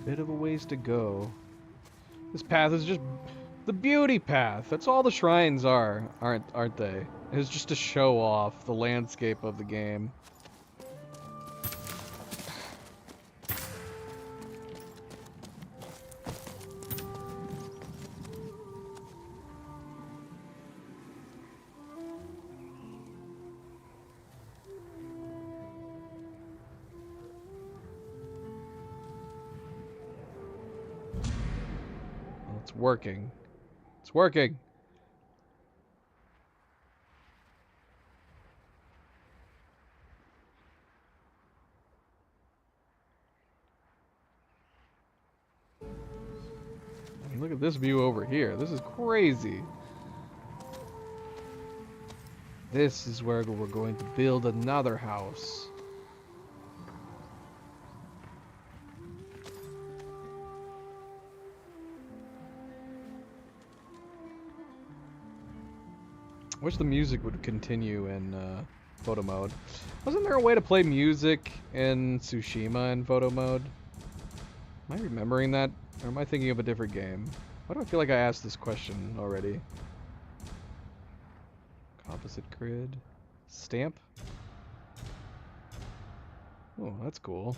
Bit of a ways to go. This path is just the beauty path. That's all the shrines are, aren't they? It's just to show off the landscape of the game. It's working. It's working. I mean, look at this view over here. This is crazy. This is where we're going to build another house. I wish the music would continue in photo mode. Wasn't there a way to play music in Tsushima in photo mode? Am I remembering that? Or am I thinking of a different game? Why do I feel like I asked this question already? Composite grid. Stamp? Oh, that's cool.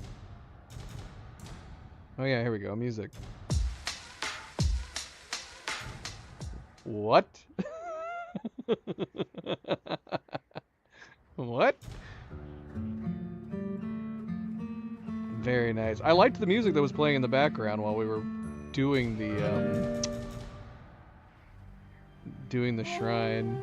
Oh yeah, here we go. Music. What? What? Very nice. I liked the music that was playing in the background while we were doing the shrine.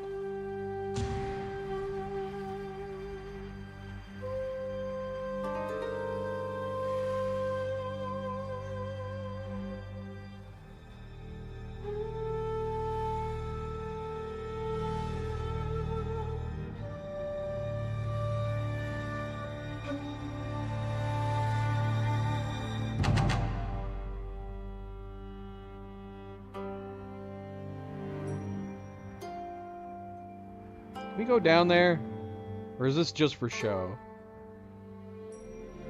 Can we go down there? Or is this just for show?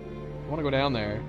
I want to go down there.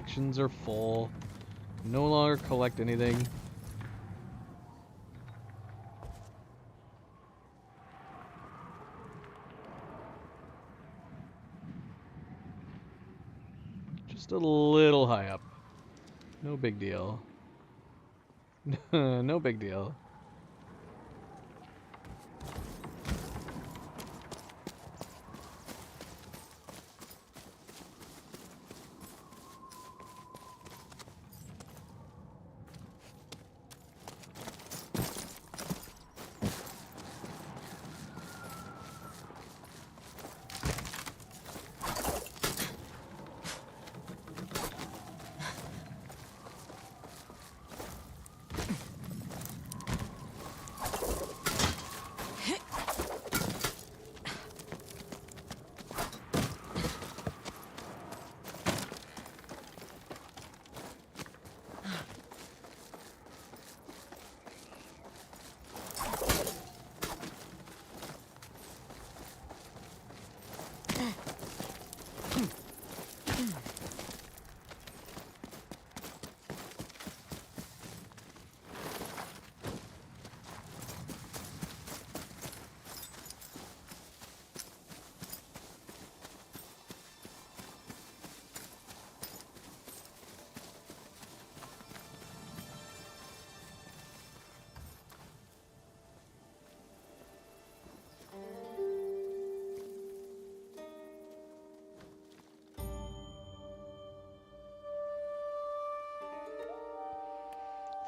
Collections are full. No longer collect anything. Just a little high up. No big deal. No big deal.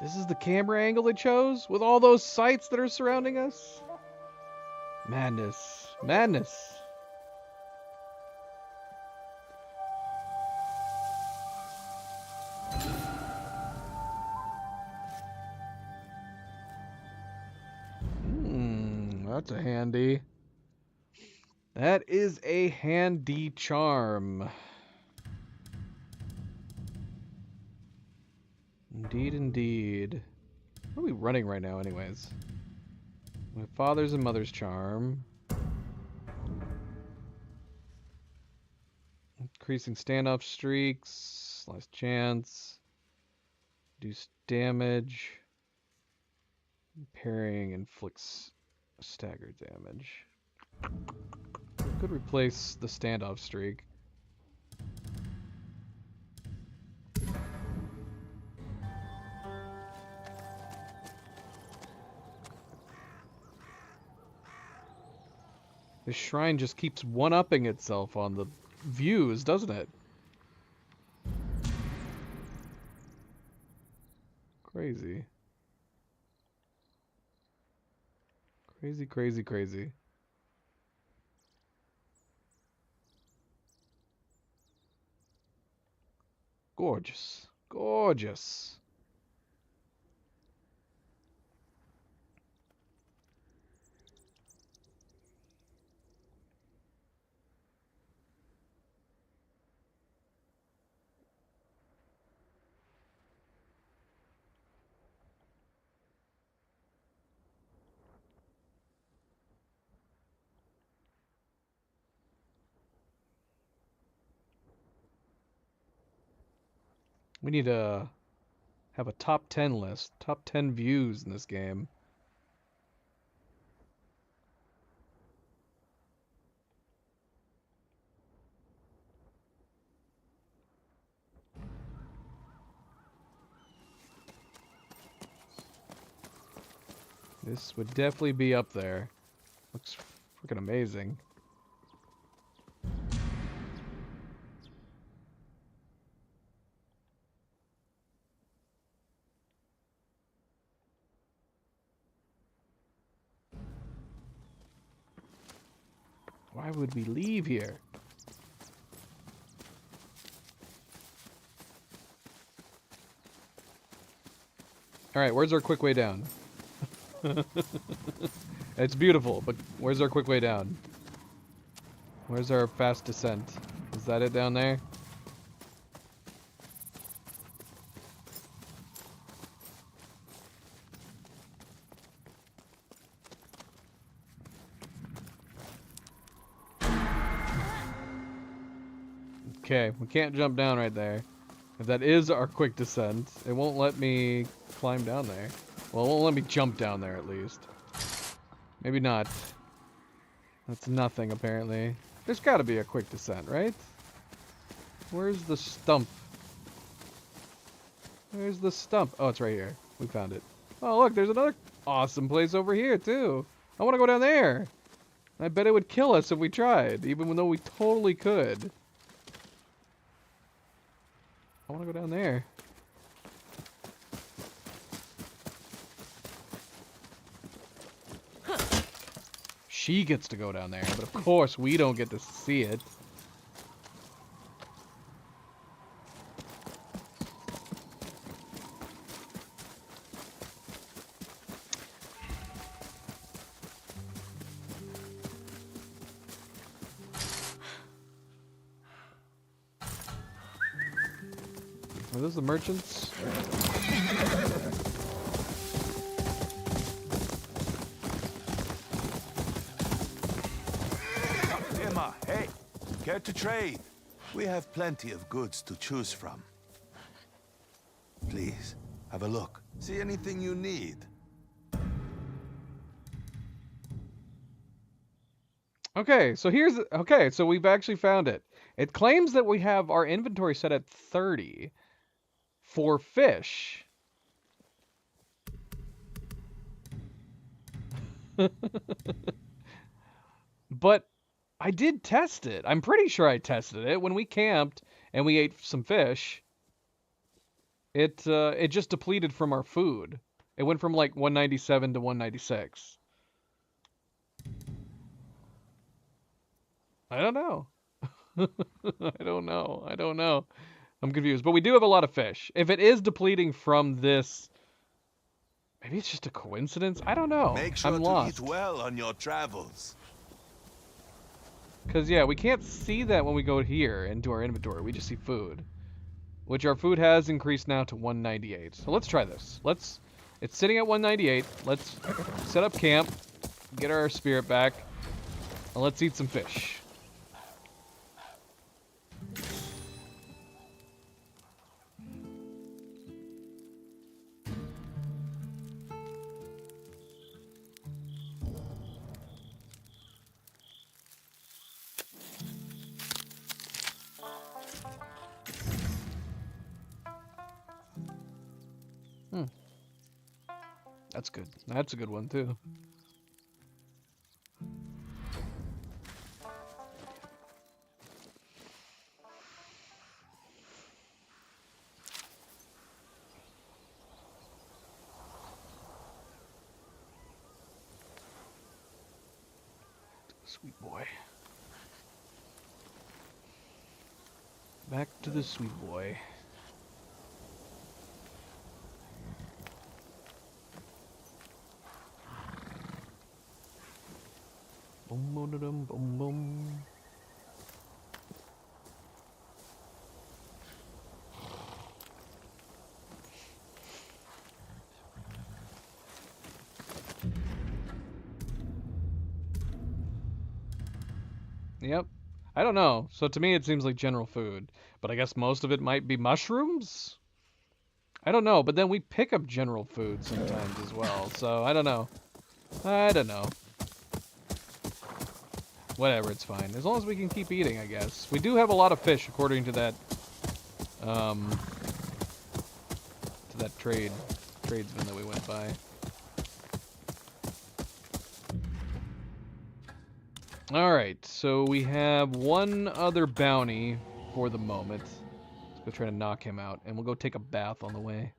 This is the camera angle they chose with all those sights that are surrounding us? Madness. Madness. That's a handy. That is a handy charm. Indeed, indeed. What are we running right now, anyways? My father's and mother's charm. Increasing standoff streaks. Last chance. Reduce damage. Parrying inflicts stagger damage. Could replace the standoff streak. This shrine just keeps one-upping itself on the views, doesn't it? Crazy. Crazy, crazy, crazy. Gorgeous. Gorgeous. We need to have a top 10 list. Top 10 views in this game. This would definitely be up there. Looks freaking amazing. Why would we leave here? Alright, where's our quick way down? It's beautiful, but where's our quick way down? Where's our fast descent? Is that it down there? Okay, we can't jump down right there. If that is our quick descent, it won't let me climb down there. Well, it won't let me jump down there, at least. Maybe not. That's nothing, apparently. There's gotta be a quick descent, right? Where's the stump? Where's the stump? Oh, it's right here. We found it. Oh, look, there's another awesome place over here, too. I want to go down there. I bet it would kill us if we tried, even though we totally could. I want to go down there. She gets to go down there, but of course we don't get to see it. Are those the merchants? Emma, hey, care to trade? We have plenty of goods to choose from. Please, have a look. See anything you need. Okay, so here's... Okay, so we've actually found it. It claims that we have our inventory set at 30 for fish. But I did test it. I'm pretty sure I tested it. When we camped and we ate some fish, it just depleted from our food. It went from like 197 to 196. I don't know. I don't know. I don't know. I'm confused. But we do have a lot of fish. If it is depleting from this, maybe it's just a coincidence. I don't know. Make sure I'm to lost. eat well on your travels. Because, yeah, we can't see that when we go here into our inventory. We just see food. Which our food has increased now to 198. So let's try this. It's sitting at 198. Let's set up camp, get our spirit back, and let's eat some fish. That's good. That's a good one, too. Sweet boy. Back to the sweet boy. Boom, boom, boom, boom, boom. Yep. I don't know. So to me it seems like general food. But I guess most of it might be mushrooms? I don't know. But then we pick up general food sometimes as well. So I don't know. I don't know. Whatever, it's fine. As long as we can keep eating, I guess. We do have a lot of fish, according to that, tradesman that we went by. Alright, so we have one other bounty for the moment. Let's go try to knock him out, and we'll go take a bath on the way.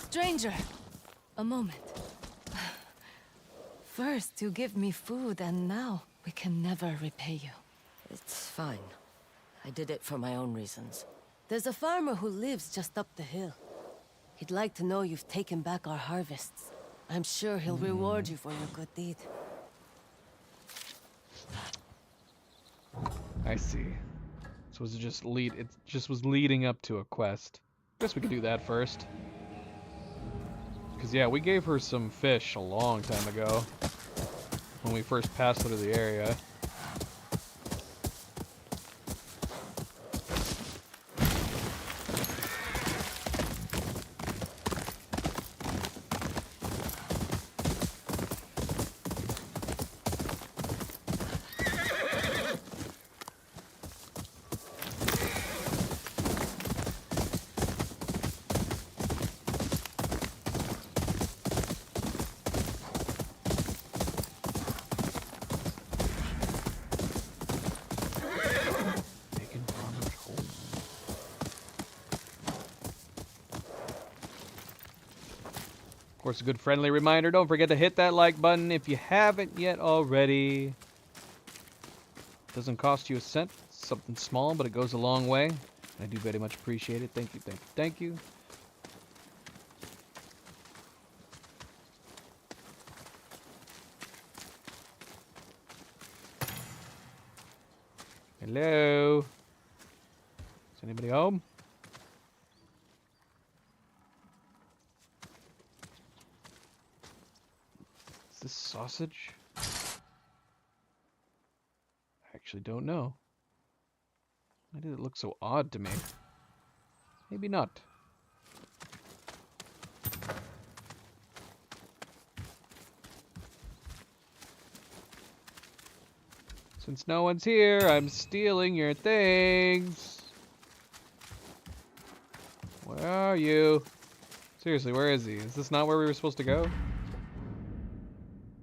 Stranger, a moment. First, you give me food, and now we can never repay you. It's fine. I did it for my own reasons. There's a farmer who lives just up the hill. He'd like to know you've taken back our harvests. I'm sure he'll reward you for your good deed. I see. So was it just was leading up to a quest. Guess we could do that first. Because, yeah, we gave her some fish a long time ago. when we first passed through the area. Of course, a good friendly reminder, don't forget to hit that like button if you haven't yet already. Doesn't cost you a cent, something small, but it goes a long way. I do very much appreciate it. Thank you, thank you, thank you. Hello? Is anybody home? Is this sausage? I actually don't know. Why did it look so odd to me? Maybe not. Since no one's here, I'm stealing your things. Where are you? Seriously, where is he? Is this not where we were supposed to go?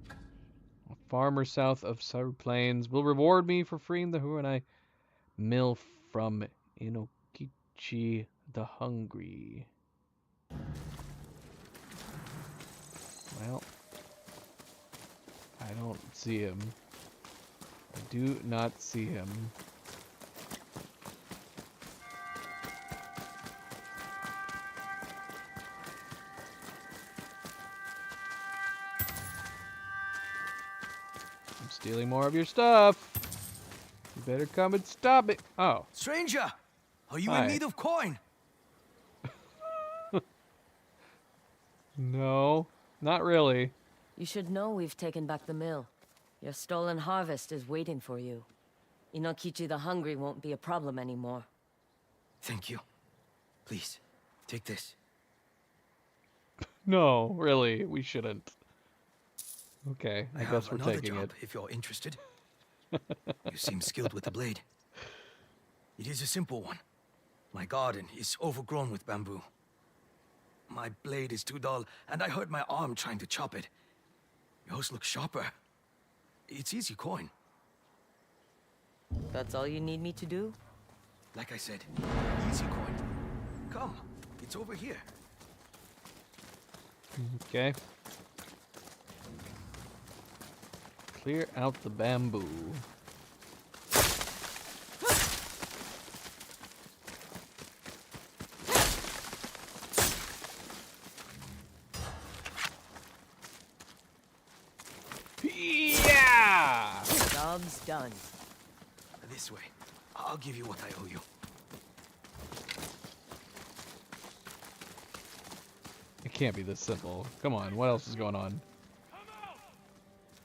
A farmer south of Saru Plains will reward me for freeing the Huronai mill from Inokichi the Hungry. Well, I don't see him. I do not see him. I'm stealing more of your stuff. You better come and stop it. Oh. Stranger, are you Hi. in need of coin? No, not really. You should know we've taken back the mill. Your stolen harvest is waiting for you. Inokichi the Hungry won't be a problem anymore. Thank you. Please, take this. No, really, we shouldn't. Okay, I guess we're another taking job it. if you're interested. You seem skilled with the blade. It is a simple one. My garden is overgrown with bamboo. My blade is too dull, and I hurt my arm trying to chop it. Yours looks sharper. It's easy coin. That's all you need me to do? Like I said, easy coin. Come, it's over here. Okay. Clear out the bamboo. Yeah! Job's done. This way. I'll give you what I owe you. It can't be this simple. Come on, what else is going on?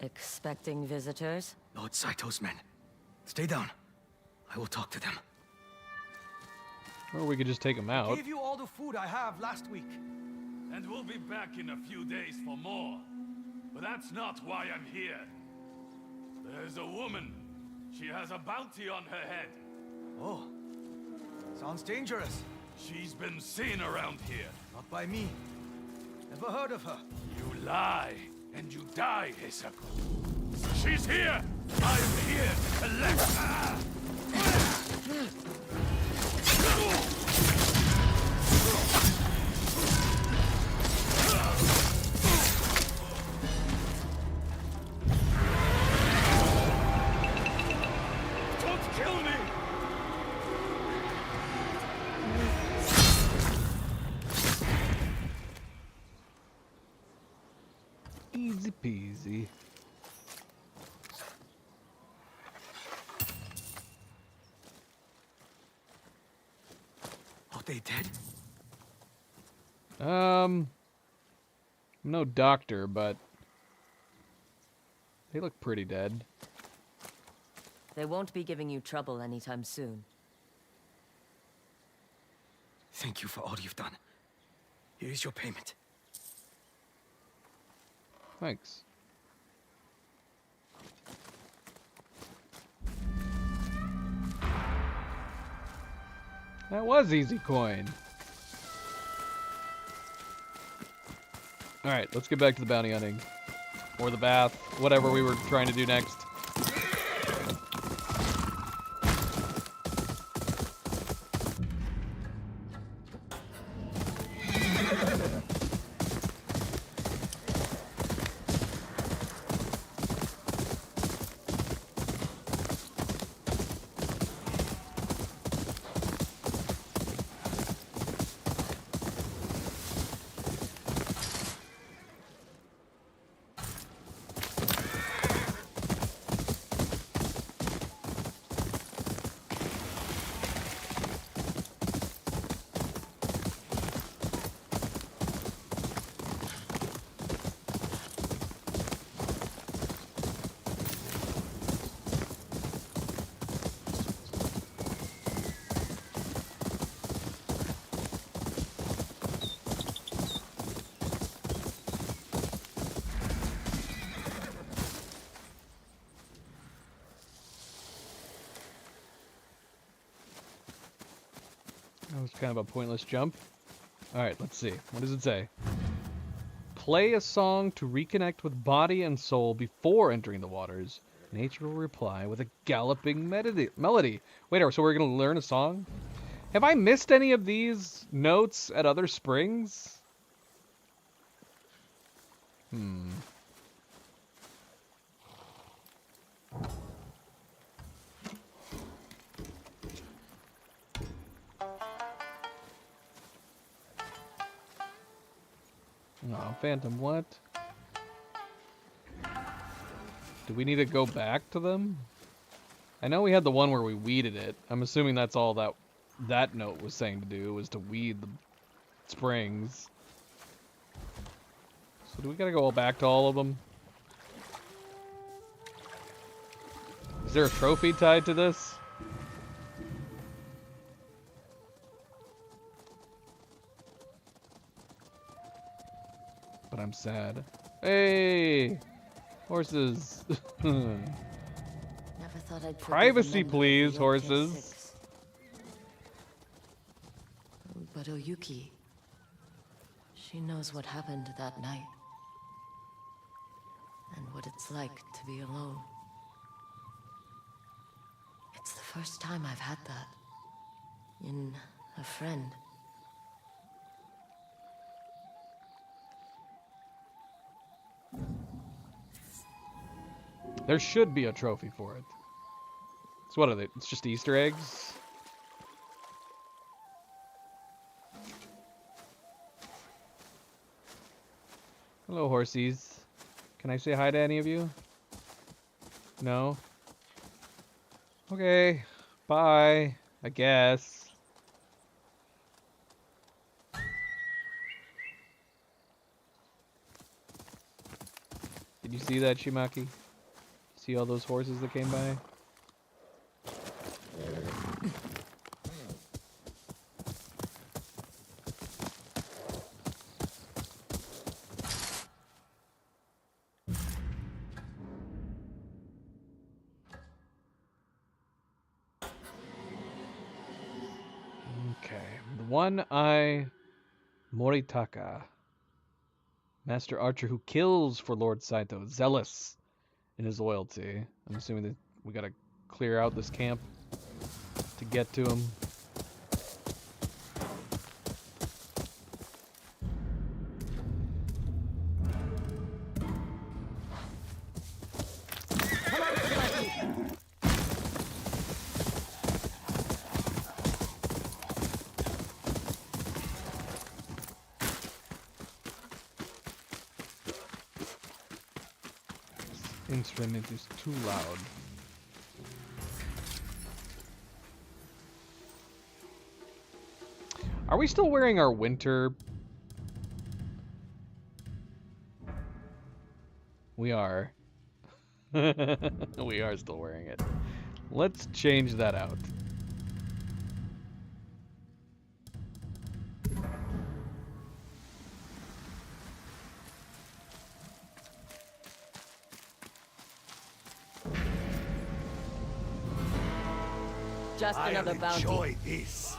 Expecting visitors? Lord Saito's men. Stay down. I will talk to them. Or we could just take them out. Gave you all the food I have last week. And we'll be back in a few days for more. But that's not why I'm here. There's a woman. She has a bounty on her head. Oh. Sounds dangerous. She's been seen around here. Not by me. Never heard of her. You lie, and you die, Hisako. She's here! I'm here to collect her! Don't kill me! Easy peasy. Are they dead? I'm no doctor, but They look pretty dead. They won't be giving you trouble anytime soon. Thank you for all you've done. Here is your payment. Thanks. That was easy coin. Alright, let's get back to the bounty hunting. Or the bath, whatever we were trying to do next. That was kind of a pointless jump. Alright, let's see. What does it say? Play a song to reconnect with body and soul before entering the waters. Nature will reply with a galloping melody. Wait, so we're going to learn a song? Have I missed any of these notes at other springs? Oh, Phantom, what? Do we need to go back to them? I know we had the one where we weeded it. I'm assuming that's all that note was saying to do, was to weed the springs. So do we gotta go back to all of them? Is there a trophy tied to this? But I'm sad. Hey! Horses! Never thought I'd Privacy, please, horses. But Oyuki, she knows what happened that night. And what it's like to be alone. It's the first time I've had that. In a friend. There should be a trophy for it. So what are they? It's just Easter eggs? Hello, horsies. Can I say hi to any of you? No? Okay. Bye. I guess. Did you see that, Shimaki? See all those horses that came by? Okay, the One-Eye Moritaka. Master archer who kills for Lord Saito, zealous in his loyalty. I'm assuming that we gotta clear out this camp to get to him. Instrument is too loud. Are we still wearing our winter? We are. We are still wearing it. Let's change that out. Just another bounty. Enjoy this.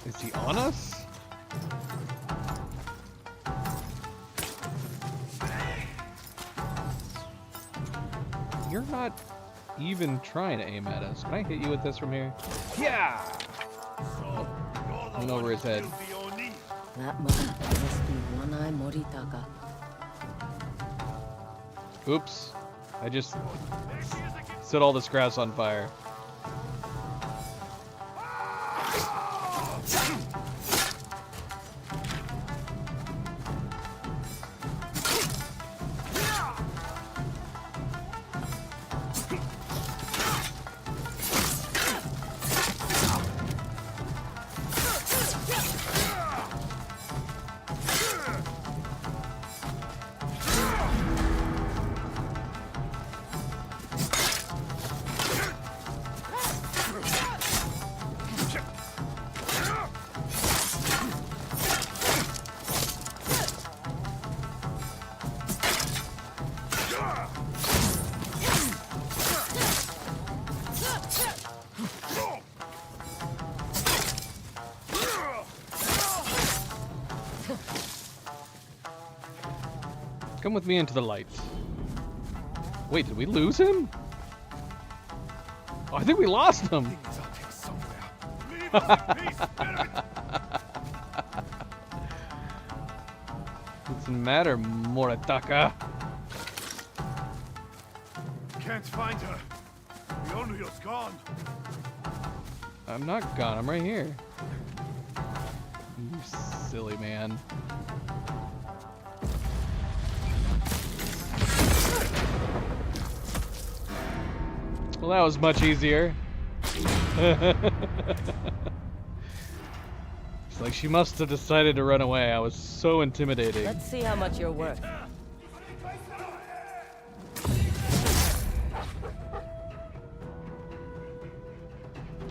Is he on us? You're not even trying to aim at us. Can I hit you with this from here? Yeah! Went over his head. That must be One-Eye Moritaka. Oops. I just set all this grass on fire. Come with me into the light. Wait, did we lose him? Oh, I think we lost him. Doesn't matter, Moritaka. Can't find her. Mjolnir's gone. I'm not gone, I'm right here. You silly man. Well, that was much easier. It's like she must have decided to run away. I was so intimidating. Let's see how much you're worth.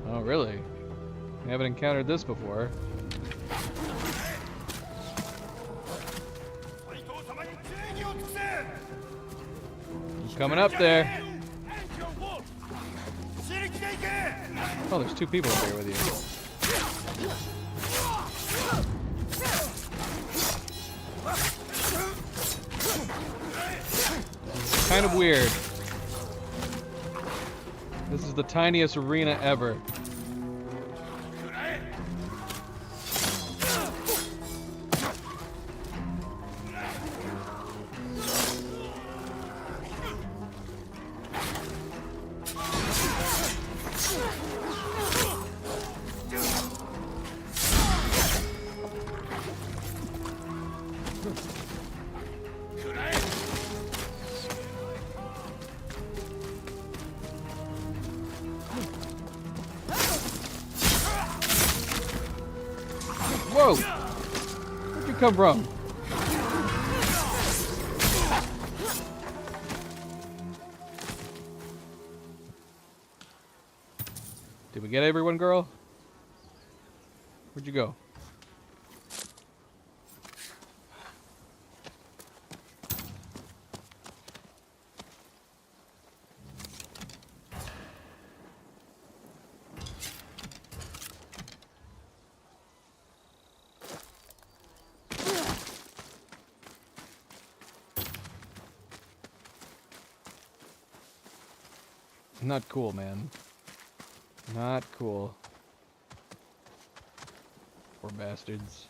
Oh, really? We haven't encountered this before. Coming up there. Oh, there's two people up here with you. Kind of weird. This is the tiniest arena ever. Whoa! Where'd you come from? Did we get everyone, girl? Where'd you go? Not cool, man. Not cool. Poor bastards.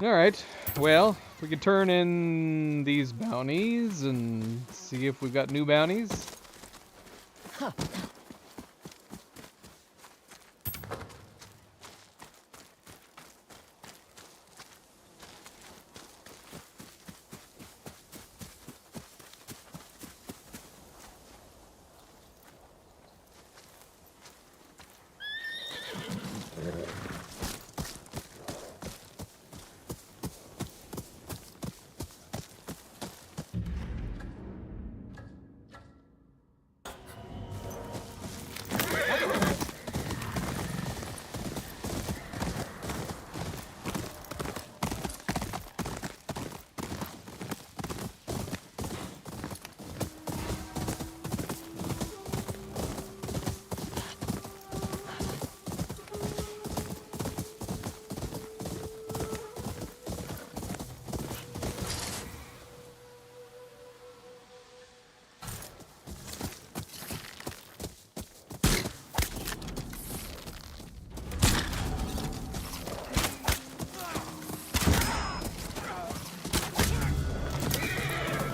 Alright, well, we can turn in these bounties and see if we've got new bounties.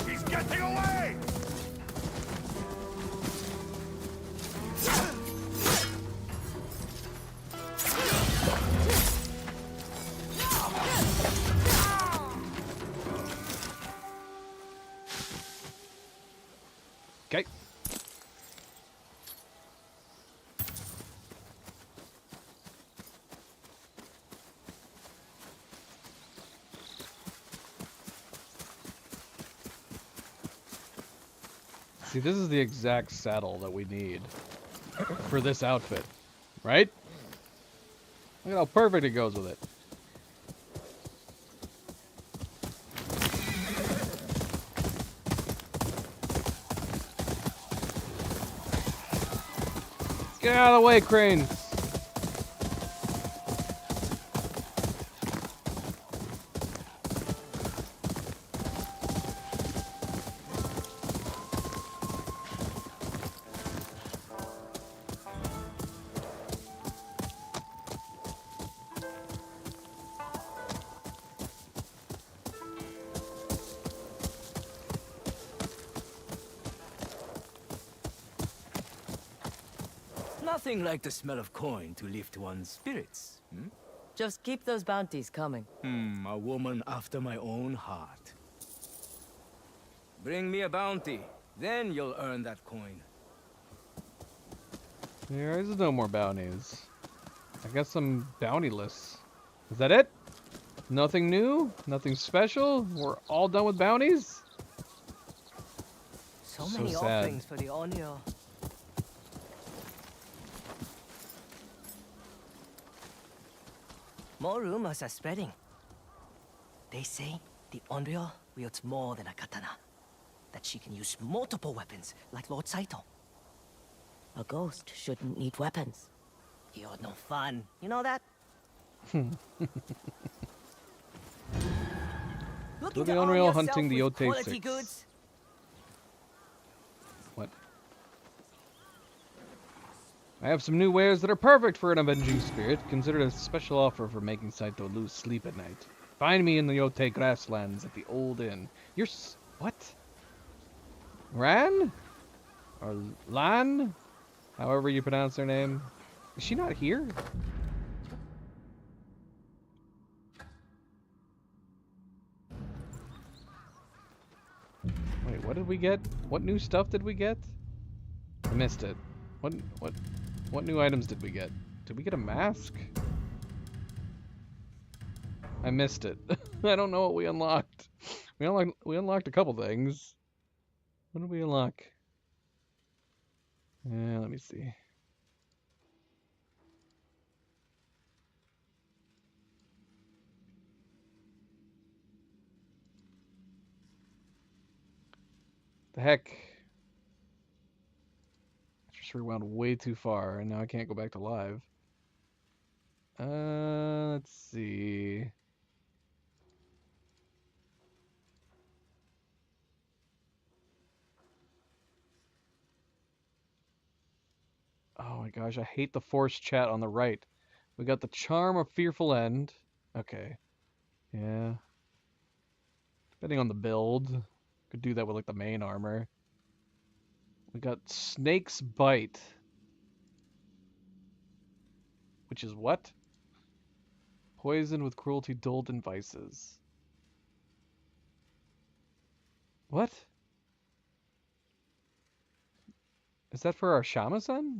He's getting away! Okay. See, this is the exact saddle that we need for this outfit, right? Look at how perfect it goes with it. Get out of the way, cranes! Nothing like the smell of coin to lift one's spirits. Hmm? Just keep those bounties coming. A woman after my own heart. Bring me a bounty, then you'll earn that coin. There is no more bounties. I got some bounty lists. Is that it? Nothing new? Nothing special? We're all done with bounties? So many sad. offerings for the Onryo. More rumors are spreading. They say the Onryo wields more than a katana. That she can use multiple weapons, like Lord Saito. A ghost shouldn't need weapons. You're no fun. You know that? Look at Unreal hunting the Yote quality 6. goods. What? I have some new wares that are perfect for an avenging spirit, considered a special offer for making Saito lose sleep at night. Find me in the Yote grasslands at the Old Inn. What? Ran? Or Lan? However you pronounce their name. Is she not here? Wait, what did we get? What new stuff did we get? I missed it. What new items did we get? Did we get a mask? I missed it. I don't know what we unlocked. We unlocked a couple things. What did we unlock? Yeah, let me see. The heck? I just rewound way too far, and now I can't go back to live. Let's see. Oh my gosh, I hate the forced chat on the right. We got the Charm of Fearful End. Okay. Yeah. Depending on the build. Could do that with like the main armor. We got Snake's Bite. Which is what? Poison with cruelty dulled in vices. What? Is that for our Shamisen?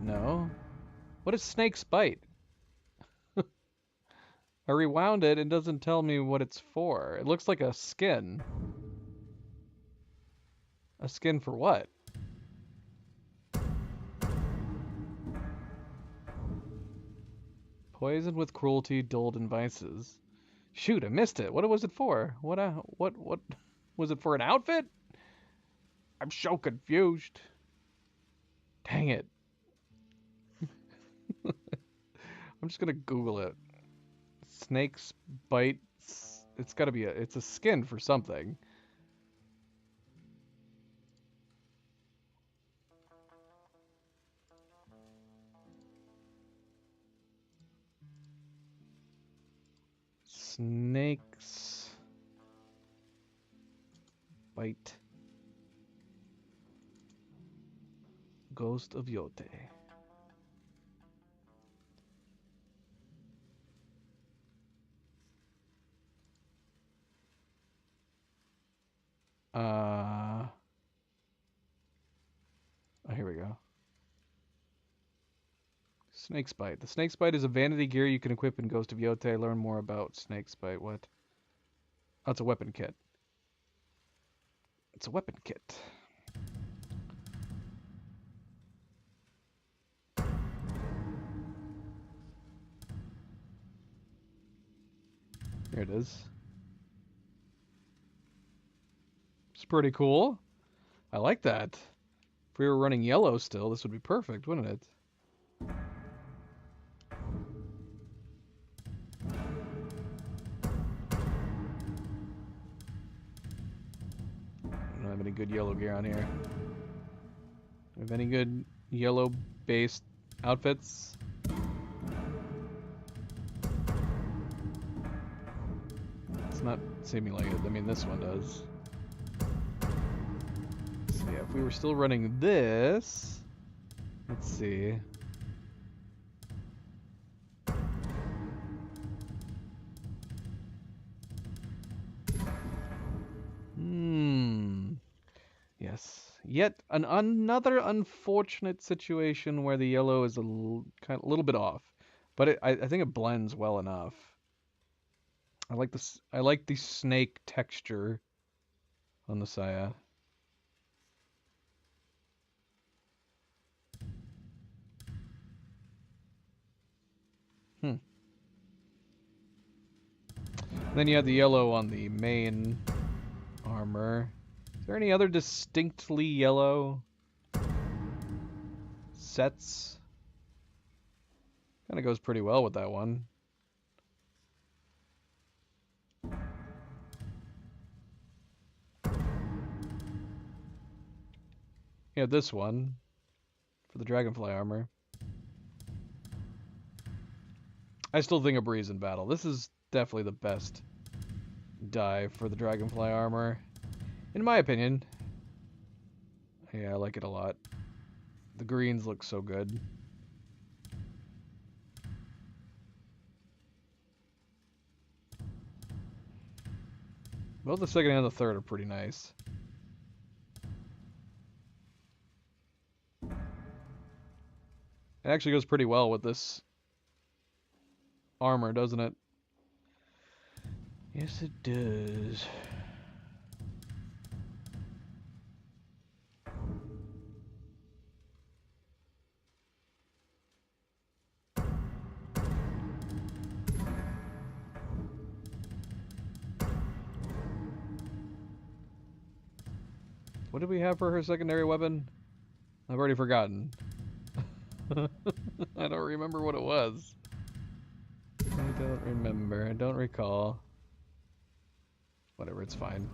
No. What is Snake's Bite? I rewound it and doesn't tell me what it's for. It looks like a skin. A skin for what? Poison with cruelty, dulled in vices. Shoot, I missed it. What was it for? What was it for, an outfit? I'm so confused. Dang it. I'm just gonna Google it. Snake's Bite. It's gotta be it's a skin for something. Snake's Bite. Ghost of Yote. Oh, here we go. Snake's Bite. The Snake's Bite is a vanity gear you can equip in Ghost of Yote. Learn more about Snake's Bite. What? Oh, it's a weapon kit. It's a weapon kit. Here it is. It's pretty cool. I like that. If we were running yellow still, this would be perfect, wouldn't it? I don't have any good yellow gear on here. Do we have any good yellow-based outfits? It's not seeming like it. I mean, this one does. So yeah, if we were still running this, let's see. Yes. Yet another unfortunate situation where the yellow is a little bit off, but I think it blends well enough. I like this. I like the snake texture on the Saya. Then you have the yellow on the main armor. Is there any other distinctly yellow sets? Kind of goes pretty well with that one. Yeah, this one for the dragonfly armor. I still think a breeze in battle. This is definitely the best dye for the dragonfly armor, in my opinion. Yeah, I like it a lot. The greens look so good. Both the second and the third are pretty nice. It actually goes pretty well with this armor, doesn't it? Yes, it does. What did we have for her secondary weapon? I've already forgotten. I don't remember what it was. I don't remember. I don't recall. Whatever, it's fine.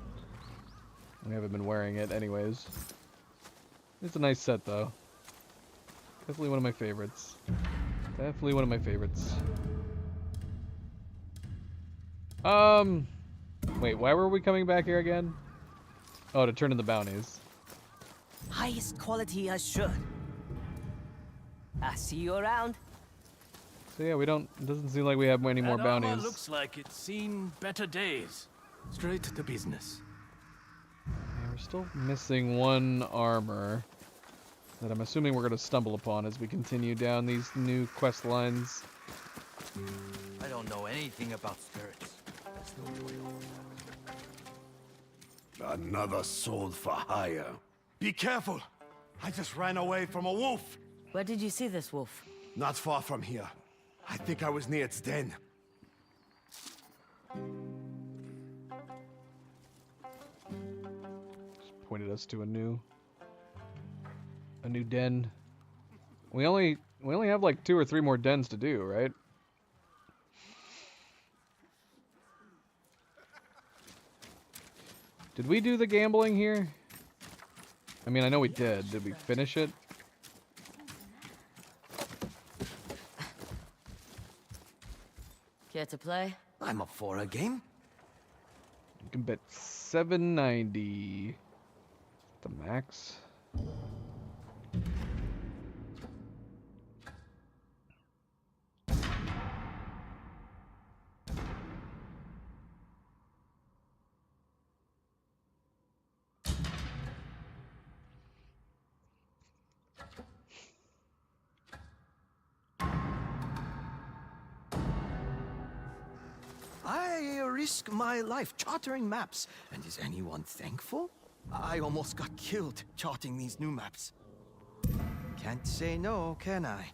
We haven't been wearing it anyways. It's a nice set though. Definitely one of my favorites. Definitely one of my favorites. Wait, why were we coming back here again? Oh, to turn in the bounties. Highest quality as should. I see you around. So yeah, we don't. It doesn't seem like we have any more That armor bounties. looks like it's seen better days. Straight to business. Yeah, we're still missing one armor that I'm assuming we're going to stumble upon as we continue down these new quest lines. I don't know anything about spirits. There's no way of... Another soul for hire. Be careful! I just ran away from a wolf! Where did you see this wolf? Not far from here. I think I was near its den. Just pointed us to a new den. We only have like 2 or 3 more dens to do, right? Did we do the gambling here? I mean, I know we did. Did we finish it? Care to play? I'm up for a game. You can bet 790. The max. I risk my life charting maps, and is anyone thankful? I almost got killed charting these new maps. Can't say no, can I?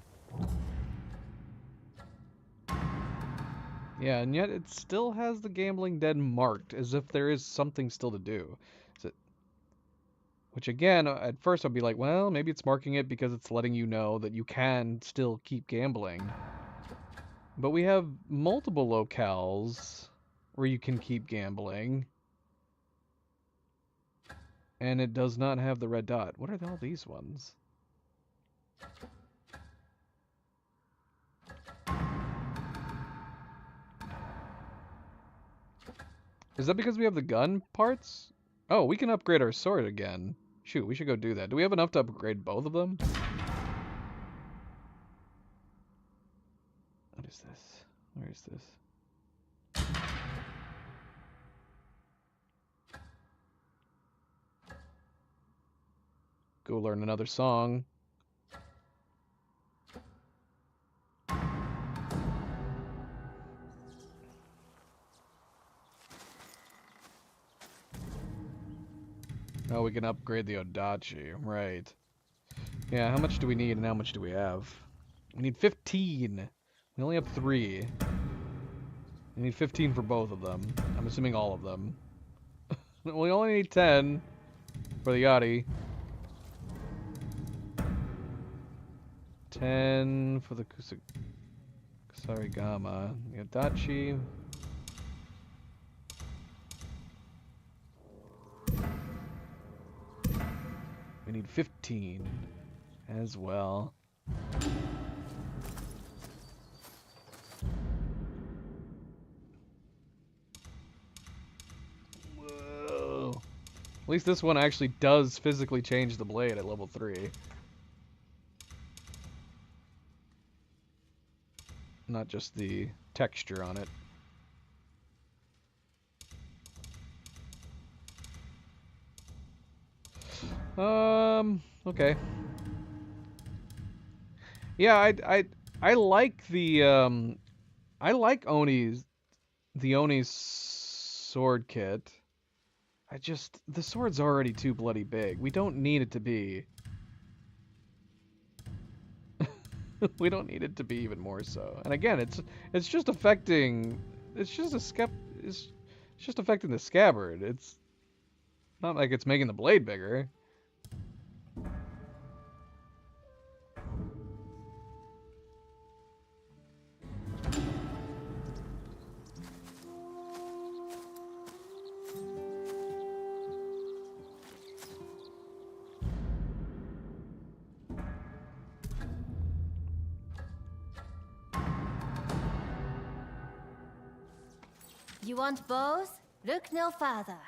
Yeah, and yet it still has the gambling den marked as if there is something still to do. Is it... Which again, at first I'd be like, well, maybe it's marking it because it's letting you know that you can still keep gambling. But we have multiple locales where you can keep gambling. And it does not have the red dot. What are all these ones? Is that because we have the gun parts? Oh, we can upgrade our sword again. Shoot, we should go do that. Do we have enough to upgrade both of them? What is this? Where is this? Go learn another song. Oh, we can upgrade the Odachi, right. Yeah, how much do we need and how much do we have? We need 15. We only have 3. We need 15 for both of them. I'm assuming all of them. We only need 10 for the Yachty. 10 for the Kusarigama. The Odachi. We need 15 as well. Whoa. At least this one actually does physically change the blade at level 3. Not just the texture on it. Okay. Yeah, I like the I like Oni's sword kit. The sword's already too bloody big. We don't need it to be. We don't need it to be even more so. And again, it's just affecting it's just affecting the scabbard. It's not like it's making the blade bigger. you want bows, look no farther.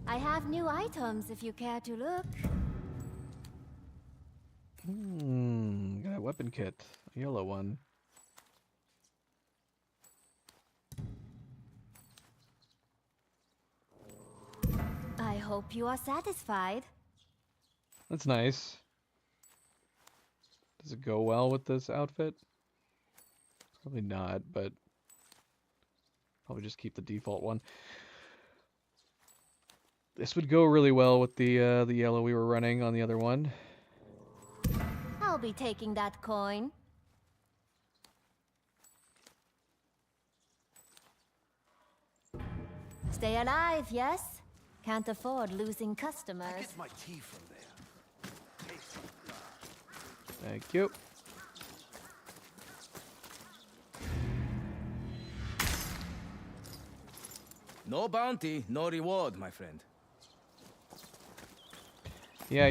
I have new items if you care to look. Got a weapon kit. A yellow one. I hope you are satisfied. That's nice. Does it go well with this outfit? Probably not, but probably just keep the default one. This would go really well with the yellow we were running on the other one. I'll be taking that coin. Stay alive, yes? Can't afford losing customers. I get my tea from there. Thank you. No bounty, no reward, my friend. Yeah.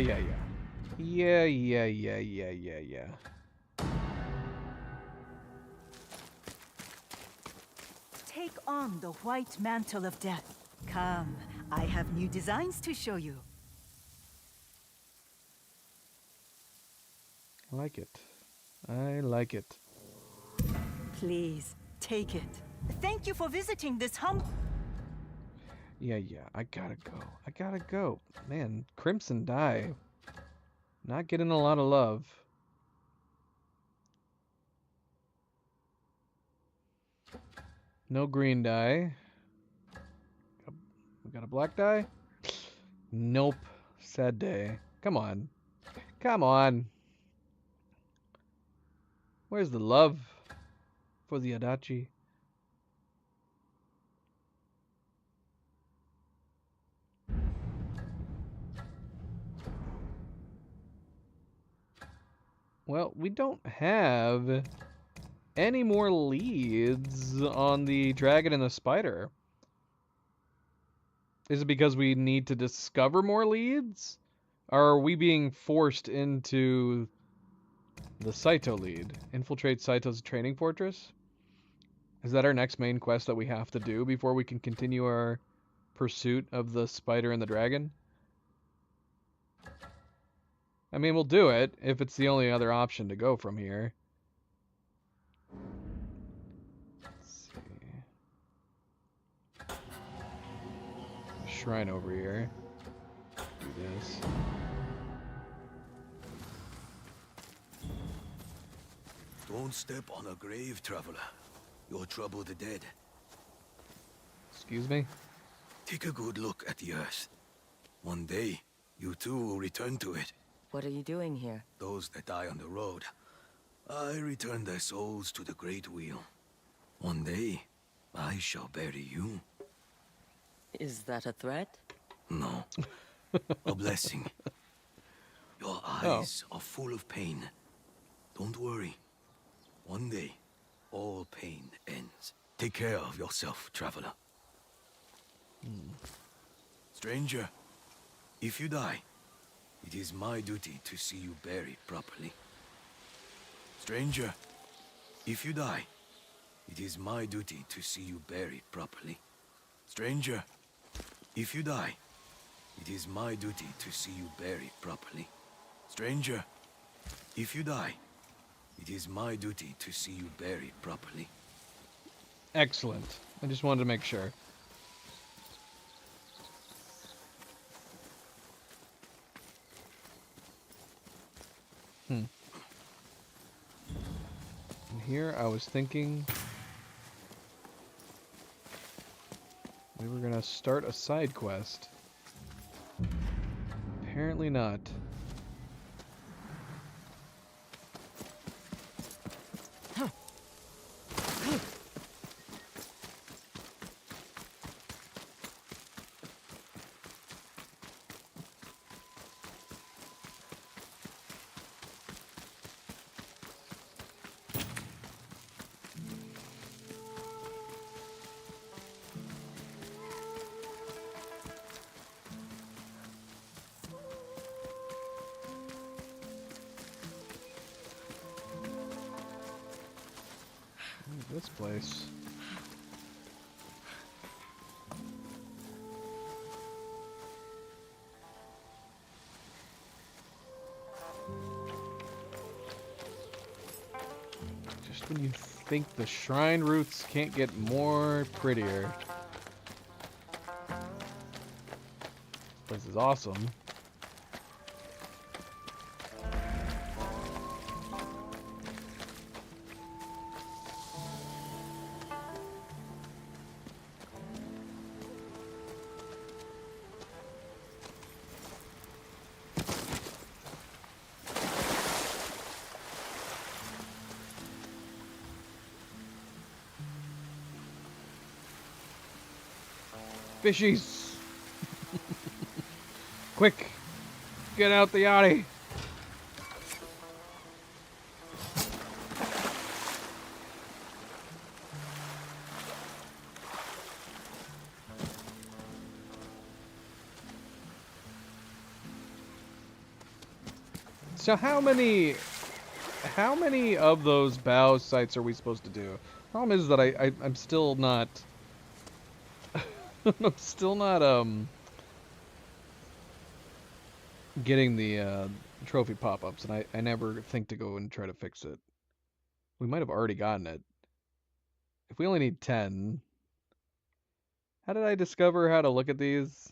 Take on the white mantle of death. Come, I have new designs to show you. I like it. I like it. Please, take it. Thank you for visiting this Yeah, I gotta go. Man, Crimson Dye. Not getting a lot of love. No green dye. We got a black dye? Nope. Sad day. Come on. Come on. Where's the love for the Adachi? Well, we don't have any more leads on the dragon and the spider. Is it because we need to discover more leads? Or are we being forced into the Saito lead? Infiltrate Saito's training fortress? Is that our next main quest that we have to do before we can continue our pursuit of the spider and the dragon? I mean, we'll do it if it's the only other option to go from here. Let's see. Shrine over here. Do this. Don't step on a grave, traveler. You'll trouble the dead. Excuse me? Take a good look at the earth. One day, you too will return to it. What are you doing here? Those that die on the road, I return their souls to the Great Wheel. One day, I shall bury you. Is that a threat? No. A blessing. Your eyes are full of pain. Don't worry. One day, all pain ends. Take care of yourself, traveler. Stranger, if you die, it is my duty to see you buried properly. Stranger, if you die, it is my duty to see you buried properly. Stranger, if you die, it is my duty to see you buried properly. Stranger, if you die, it is my duty to see you buried properly. Excellent. I just wanted to make sure. And here I was thinking we were gonna start a side quest. Apparently not. This place. think the shrine routes can't get more prettier. This is awesome. Fishies! Quick! Get out the yachty! So how many of those bow sites are we supposed to do? Problem is that I'm still not I'm still not getting the trophy pop-ups, and I never think to go and try to fix it. We might have already gotten it. If we only need 10. How did I discover how to look at these?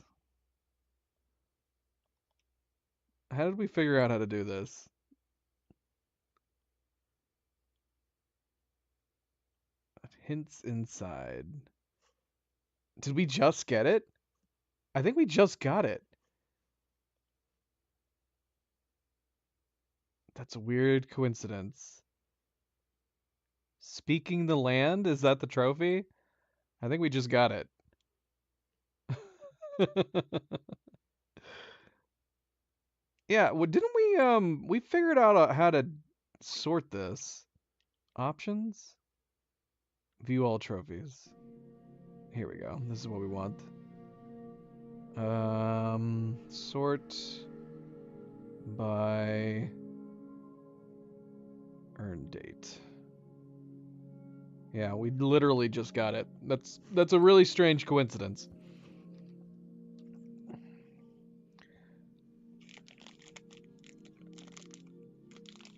How did we figure out how to do this? Hints inside. Did we just get it? I think we just got it. That's a weird coincidence. Speaking the land? Is that the trophy? I think we just got it. Yeah, well, didn't we figured out how to sort this. Options? View all trophies. Here we go. This is what we want. Sort by earn date. Yeah, we literally just got it. That's a really strange coincidence.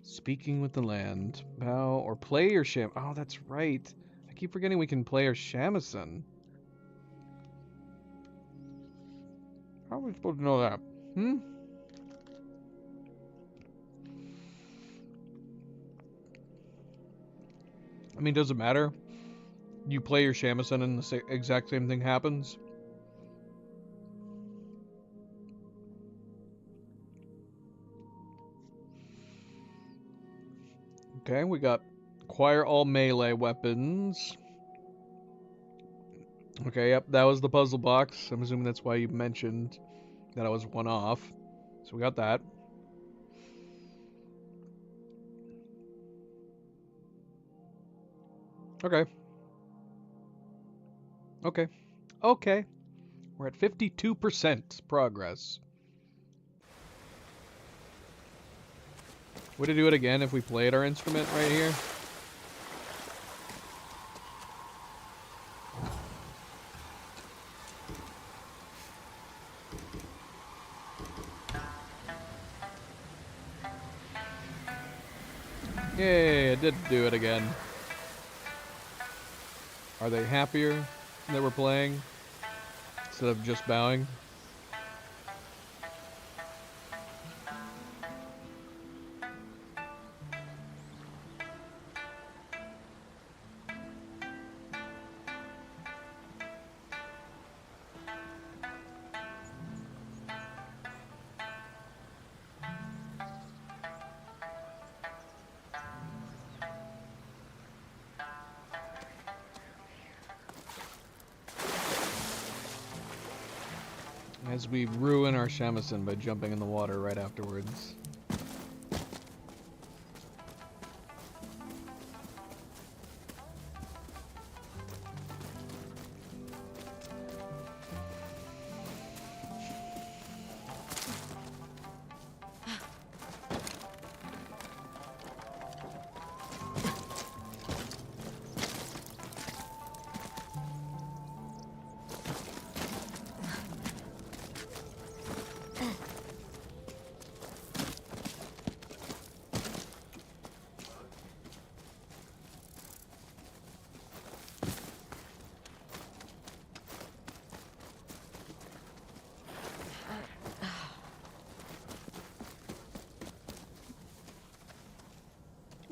Speaking with the land. Bow or play your sham. Oh, that's right. I keep forgetting we can play our shamisen. How are we supposed to know that? I mean, does it matter? You play your shamisen and the exact same thing happens? Okay, we got acquire all melee weapons. Okay, yep, that was the puzzle box. I'm assuming that's why you mentioned that I was one off. So we got that. Okay. Okay. Okay. We're at 52% progress. Would it do it again if we played our instrument right here? Yay, it did do it again. Are they happier that we're playing instead of just bowing? As we ruin our shamisen by jumping in the water right afterwards.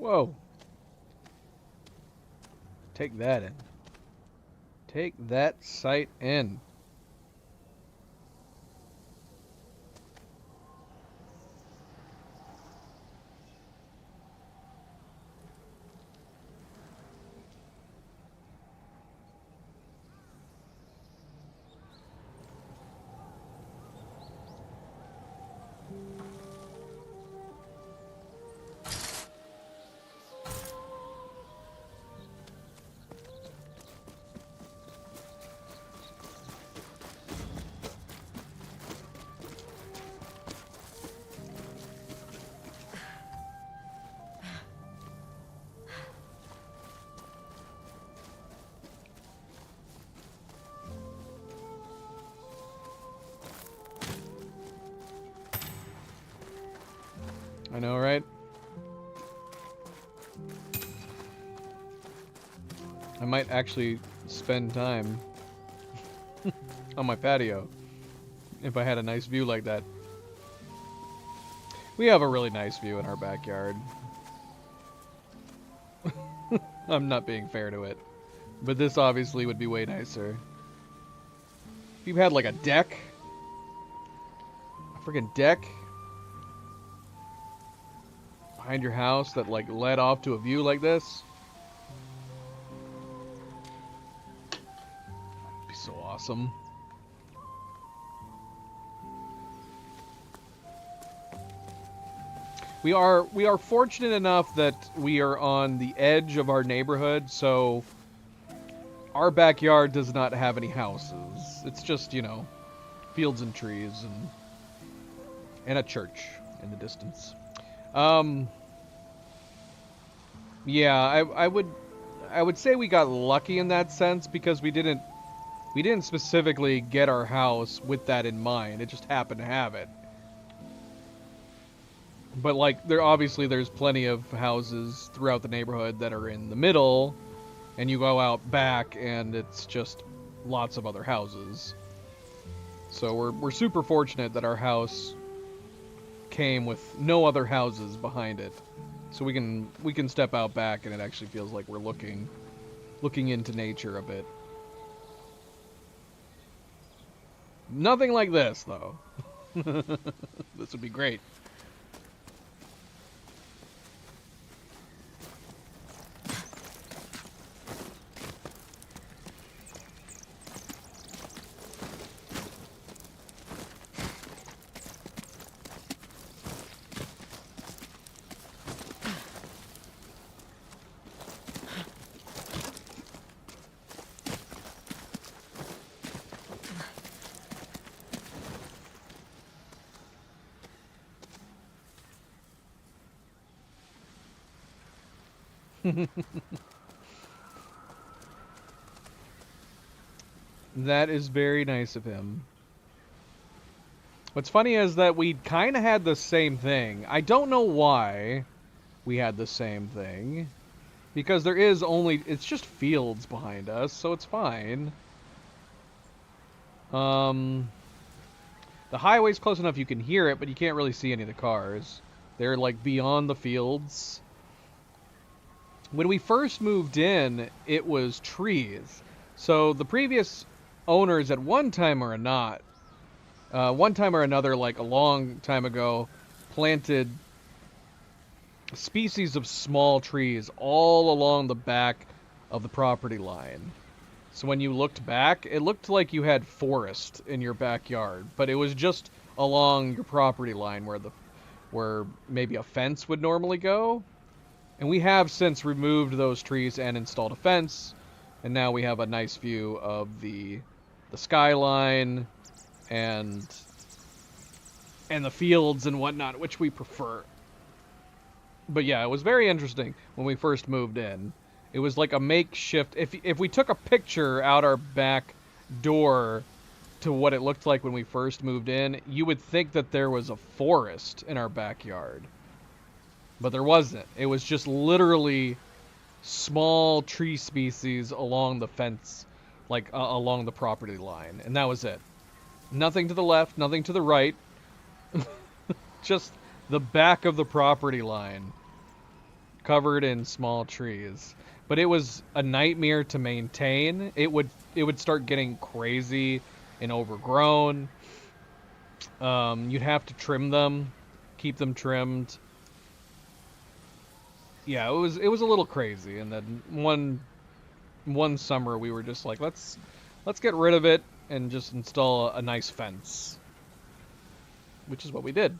Whoa. Take that in. Take that sight in. I know, right? I might actually spend time on my patio if I had a nice view like that. We have a really nice view in our backyard. I'm not being fair to it, but this obviously would be way nicer. If you had like a deck, a freaking deck behind your house that like led off to a view like this, it'd be so awesome. We are fortunate enough that we are on the edge of our neighborhood, so our backyard does not have any houses. It's just, you know, fields and trees and a church in the distance. Yeah, I would say we got lucky in that sense because we didn't specifically get our house with that in mind. It just happened to have it. But like there's plenty of houses throughout the neighborhood that are in the middle, and you go out back and it's just lots of other houses. So we're super fortunate that our house came with no other houses behind it. So we can step out back and it actually feels like we're looking into nature a bit. Nothing like this though. This would be great. That is very nice of him. What's funny is that we kind of had the same thing. I don't know why we had the same thing. Because it's just fields behind us, so it's fine. The highway's close enough you can hear it, but you can't really see any of the cars. They're like beyond the fields. When we first moved in, it was trees. So the previous owners at one time or another, like a long time ago, planted species of small trees all along the back of the property line. So when you looked back, it looked like you had forest in your backyard, but it was just along your property line where maybe a fence would normally go. And we have since removed those trees and installed a fence, and now we have a nice view of the skyline and the fields and whatnot, which we prefer. But yeah, it was very interesting when we first moved in. It was like a makeshift. If we took a picture out our back door to what it looked like when we first moved in, you would think that there was a forest in our backyard. But there wasn't. It was just literally small tree species along the fence, like along the property line. And that was it. Nothing to the left, nothing to the right. Just the back of the property line. covered in small trees. But it was a nightmare to maintain. It would start getting crazy and overgrown. You'd have to trim them, keep them trimmed. Yeah, it was a little crazy. And then one summer we were just like, let's get rid of it and just install a nice fence, which is what we did.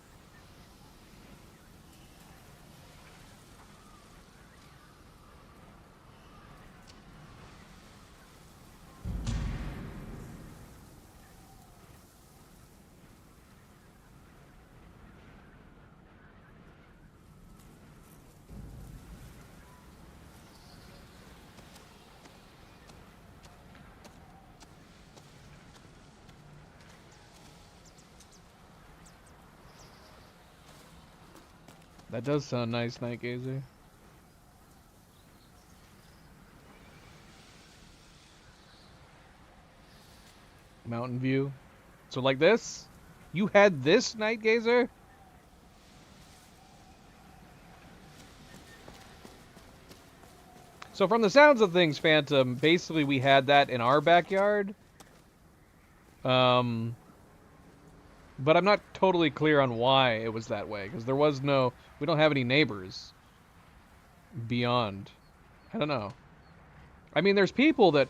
That does sound nice, Nightgazer. Mountain view. So like this? You had this, Nightgazer? So from the sounds of things, Phantom, basically we had that in our backyard. But I'm not totally clear on why it was that way, because we don't have any neighbors beyond. I don't know. I mean, there's people that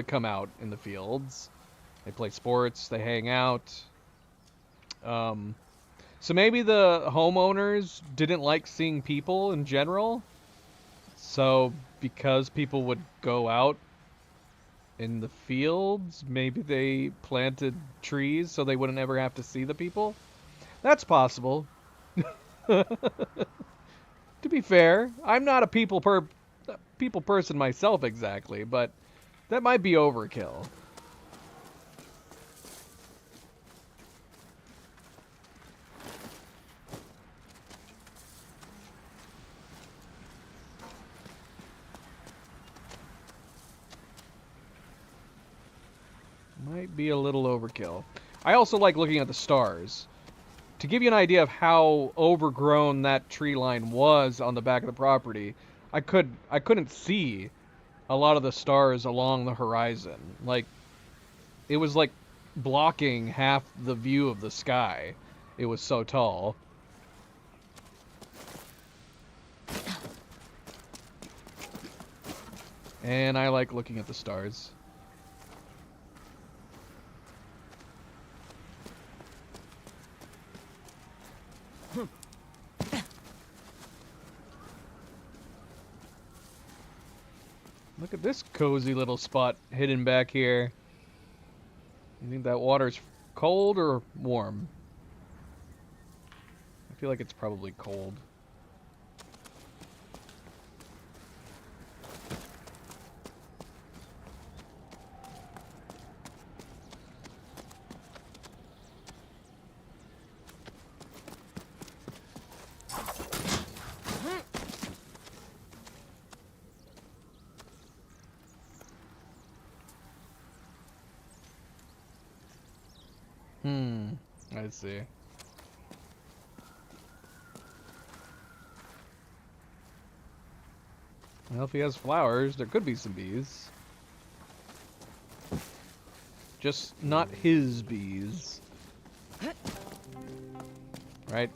come out in the fields. They play sports, they hang out. So maybe the homeowners didn't like seeing people in general. So because people would go out in the fields, maybe they planted trees so they wouldn't ever have to see the people. That's possible. To be fair, I'm not a people person myself exactly, but that might be overkill. Might be a little overkill. I also like looking at the stars. To give you an idea of how overgrown that tree line was on the back of the property, I couldn't see a lot of the stars along the horizon. Like, it was like blocking half the view of the sky. It was so tall. And I like looking at the stars. Look at this cozy little spot hidden back here. You think that water's cold or warm? I feel like it's probably cold. I see. Well, if he has flowers, there could be some bees. Just not his bees. Right?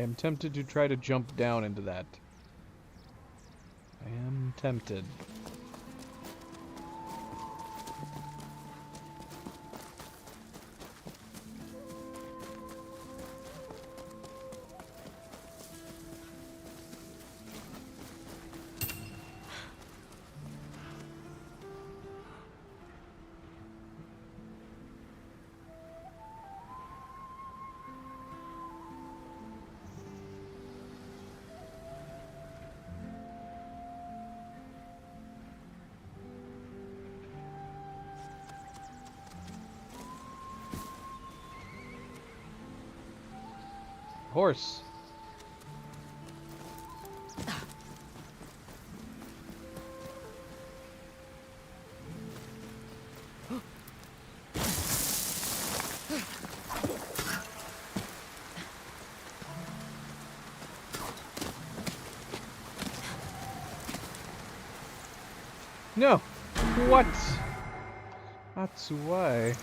am tempted to try to jump down into that. I am tempted. Horse. No. What? That's why.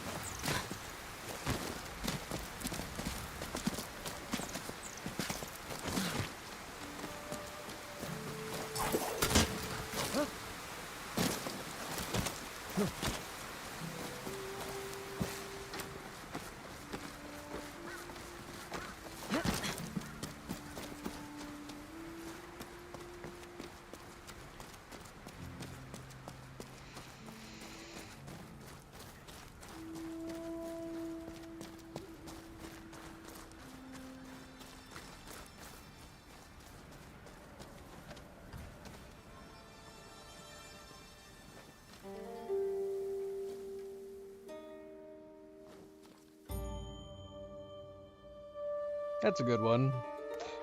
That's a good one.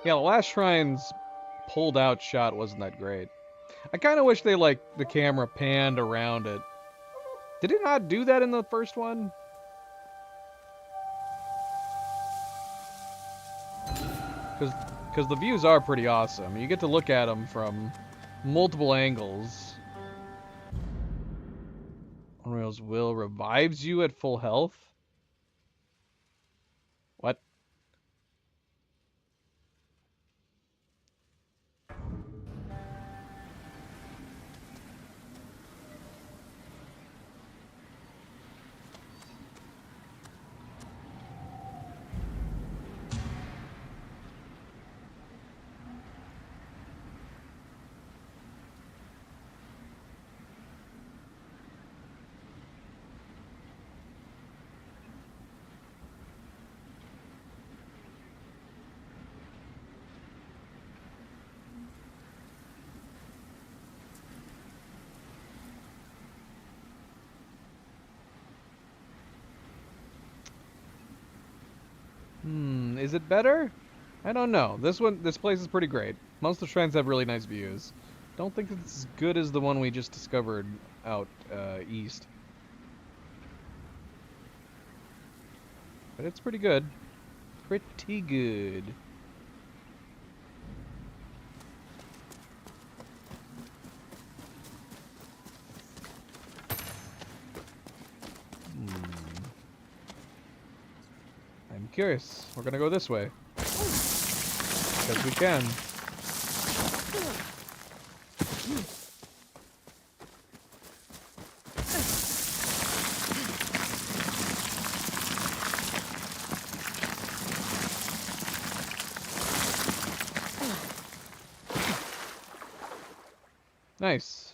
Yeah, the last shrine's pulled out shot wasn't that great. I kind of wish they, like, the camera panned around it. Did it not do that in the first one? Because the views are pretty awesome. You get to look at them from multiple angles. Unreal's Will revives you at full health? What? Is it better? I don't know. This place is pretty great. Most of the shrines have really nice views. Don't think it's as good as the one we just discovered out east. But it's pretty good. Pretty good. I'm curious. We're gonna go this way. Because we can. Nice.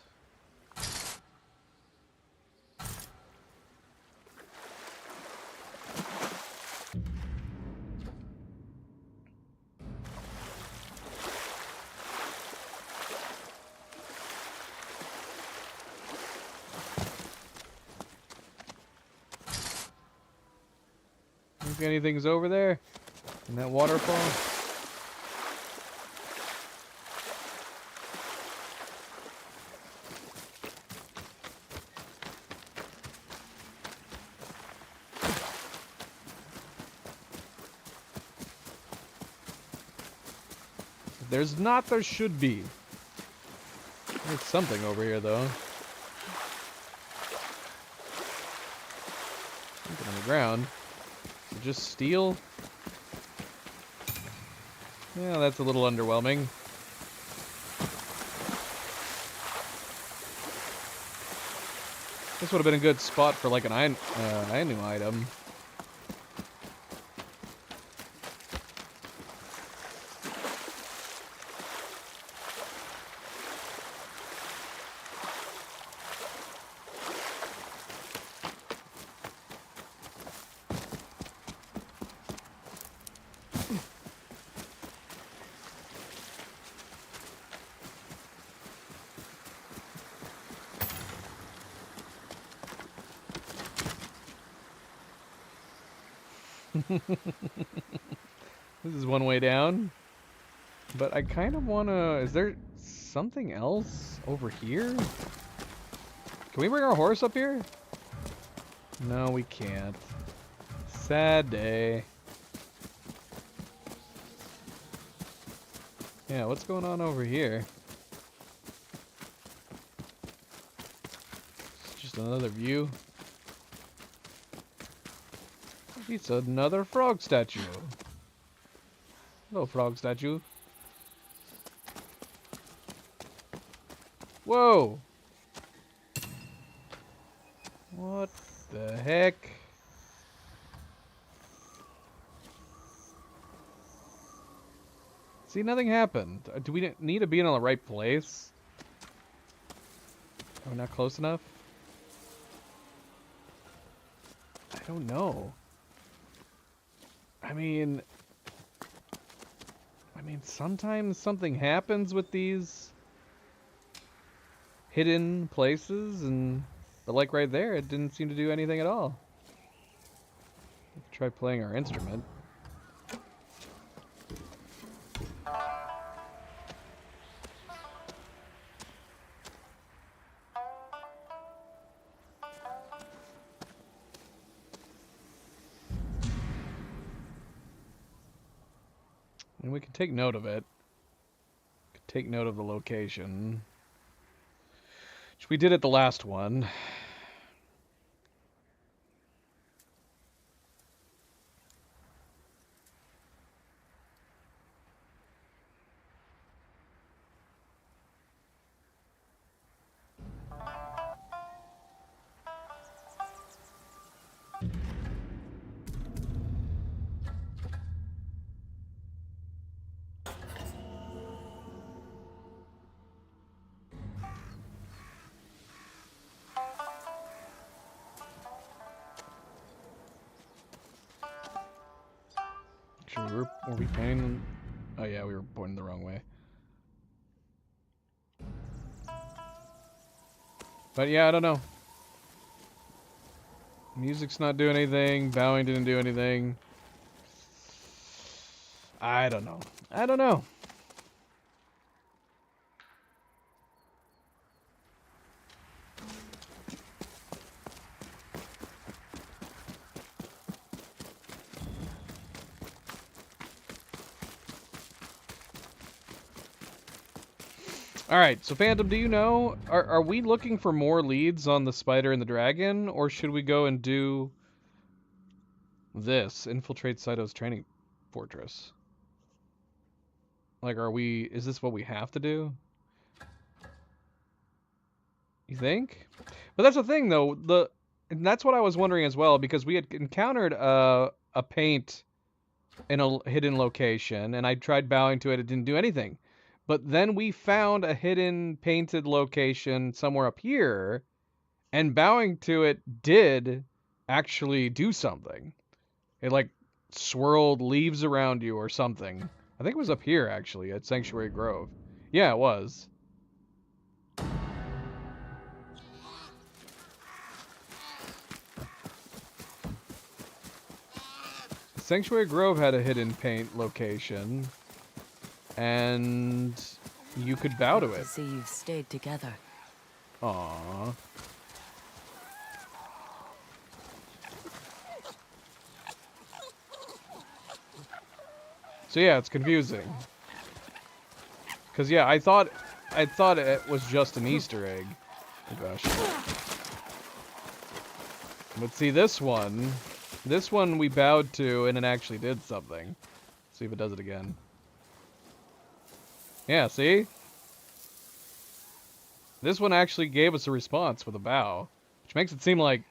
Think anything's over there? In that waterfall? If there's not, there should be. There's something over here, though. Something on the ground. Just steel? Yeah, that's a little underwhelming. This would have been a good spot for like an Ainu item. This is one way down. But I kind of want to... Is there something else over here? Can we bring our horse up here? No, we can't. Sad day. Yeah, what's going on over here? It's just another view. It's another frog statue. Hello, frog statue. Whoa! What the heck? See, nothing happened. Do we need to be in the right place? Are we not close enough? I don't know. I mean, sometimes something happens with these hidden places, but like right there, it didn't seem to do anything at all. Let's try playing our instrument. And we can take note of it. Take note of the location. Which we did at the last one. Were we pointing? Oh yeah, we were pointing the wrong way. But yeah, I don't know. Music's not doing anything. Bowing didn't do anything. I don't know. I don't know. Alright, so Phantom, do you know, are we looking for more leads on the spider and the dragon, or should we go and do this, infiltrate Saito's training fortress? Like, is this what we have to do? You think? But that's the thing, though, and that's what I was wondering as well, because we had encountered a paint in a hidden location, and I tried bowing to it, it didn't do anything. But then we found a hidden painted location somewhere up here, and bowing to it did actually do something. It like swirled leaves around you or something. I think it was up here actually at Sanctuary Grove. Yeah, it was. Sanctuary Grove had a hidden paint location. And you could bow to it. See, you've stayed together. Aww. So yeah, it's confusing. Cause yeah, I thought it was just an Easter egg. Oh gosh. But see this one we bowed to and it actually did something. See if it does it again. Yeah, see? This one actually gave us a response with a bow, which makes it seem like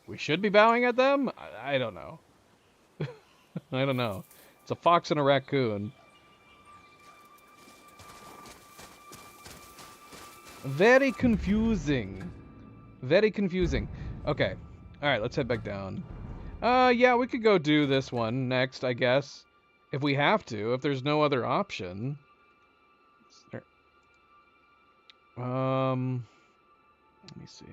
we should be bowing at them? I don't know. I don't know. It's a fox and a raccoon. Very confusing. Very confusing. Okay. Alright, let's head back down. Yeah, we could go do this one next, I guess. If we have to, if there's no other option. Let me see.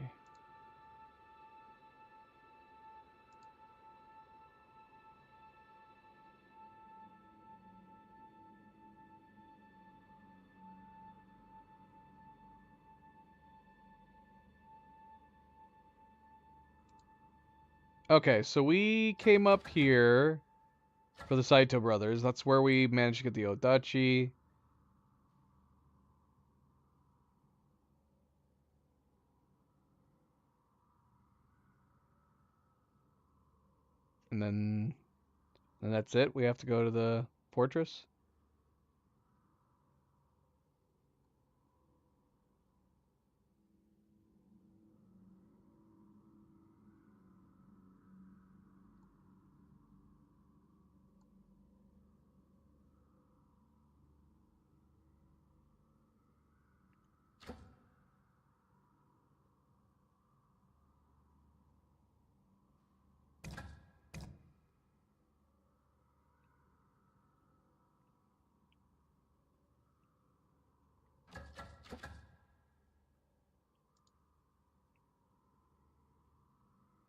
Okay, so we came up here for the Saito brothers. That's where we managed to get the Odachi. And then that's it. We have to go to the fortress.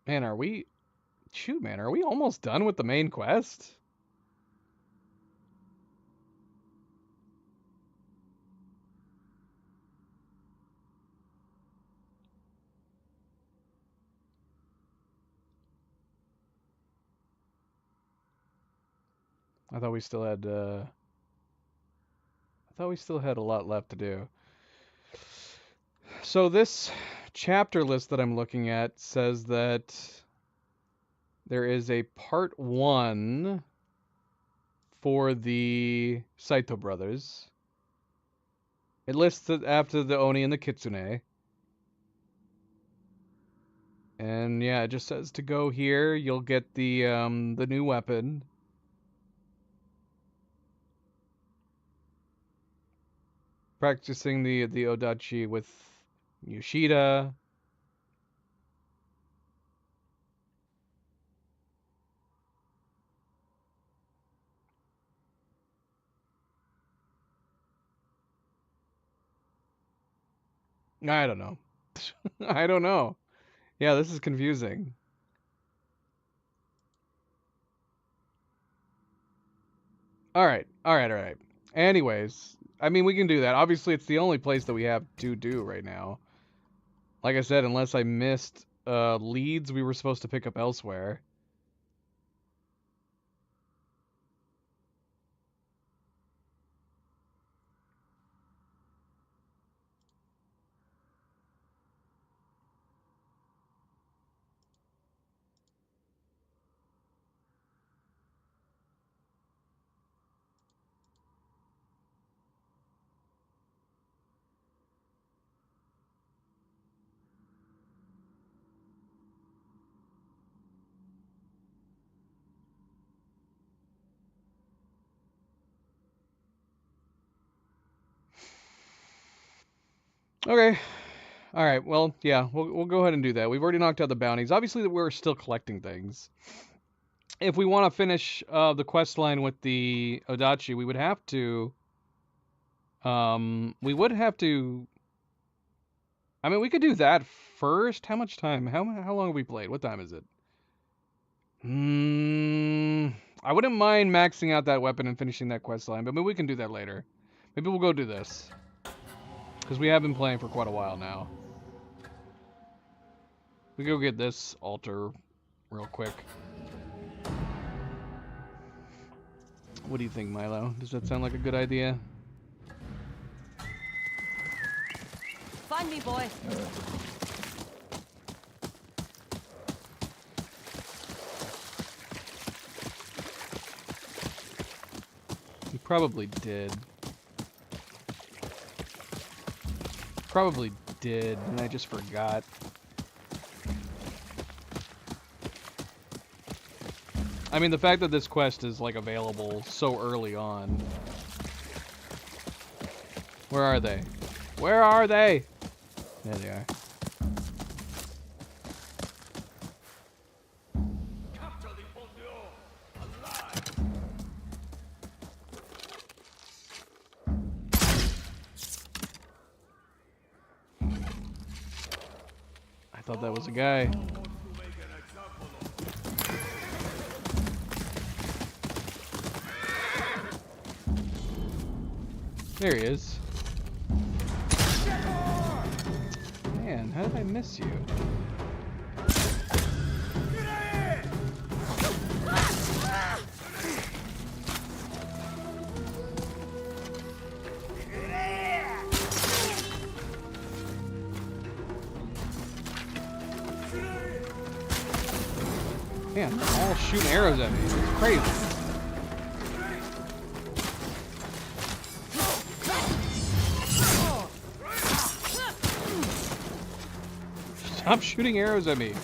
Man, are we... Shoot, man, are we almost done with the main quest? I thought we still had, I thought we still had a lot left to do. So this chapter list that I'm looking at says that there is a part 1 for the Saito brothers. It lists it after the Oni and the Kitsune. And yeah, it just says to go here, you'll get the new weapon. Practicing the Odachi with Yoshida. I don't know. I don't know. Yeah, this is confusing. All right. Anyways, I mean, we can do that. Obviously, it's the only place that we have to do right now. Like I said, unless I missed leads we were supposed to pick up elsewhere. Okay. All right. Well, yeah, we'll go ahead and do that. We've already knocked out the bounties. Obviously, we're still collecting things. If we want to finish the quest line with the Odachi, we would have to. We would have to. I mean, we could do that first. How much time? How long have we played? What time is it? I wouldn't mind maxing out that weapon and finishing that quest line, but maybe we can do that later. Maybe we'll go do this. Because we have been playing for quite a while now. We go get this altar real quick. What do you think, Milo? Does that sound like a good idea? Find me, boy. He probably did. probably did, and I just forgot. I mean, the fact that this quest is, like, available so early on. Where are they? Where are they? There they are. I thought that was a guy. There he is. Man, how did I miss you? Man, they're all shooting arrows at me. It's crazy. Stop shooting arrows at me.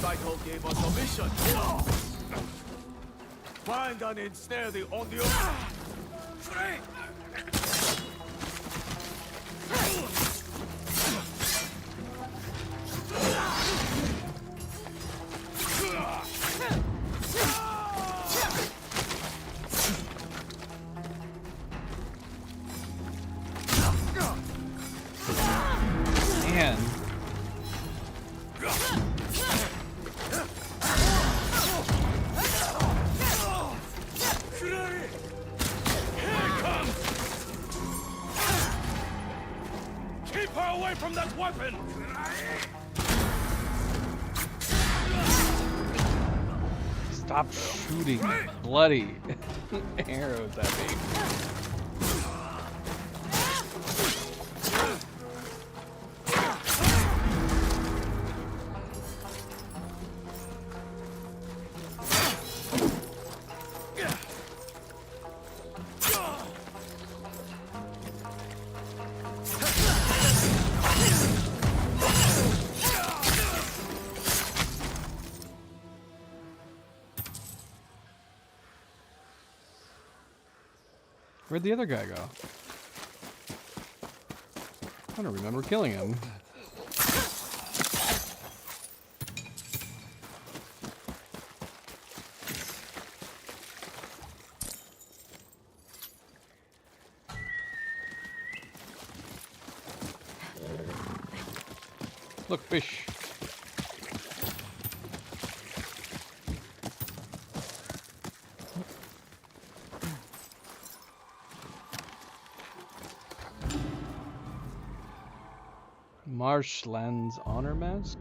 Cycle gave us a mission. Find and ensnare the Onryo. Man. Keep her away from that weapon! Stop shooting bloody arrows at me. Where'd the other guy go? I don't remember killing him. Look, fish. Marshland's honor mask.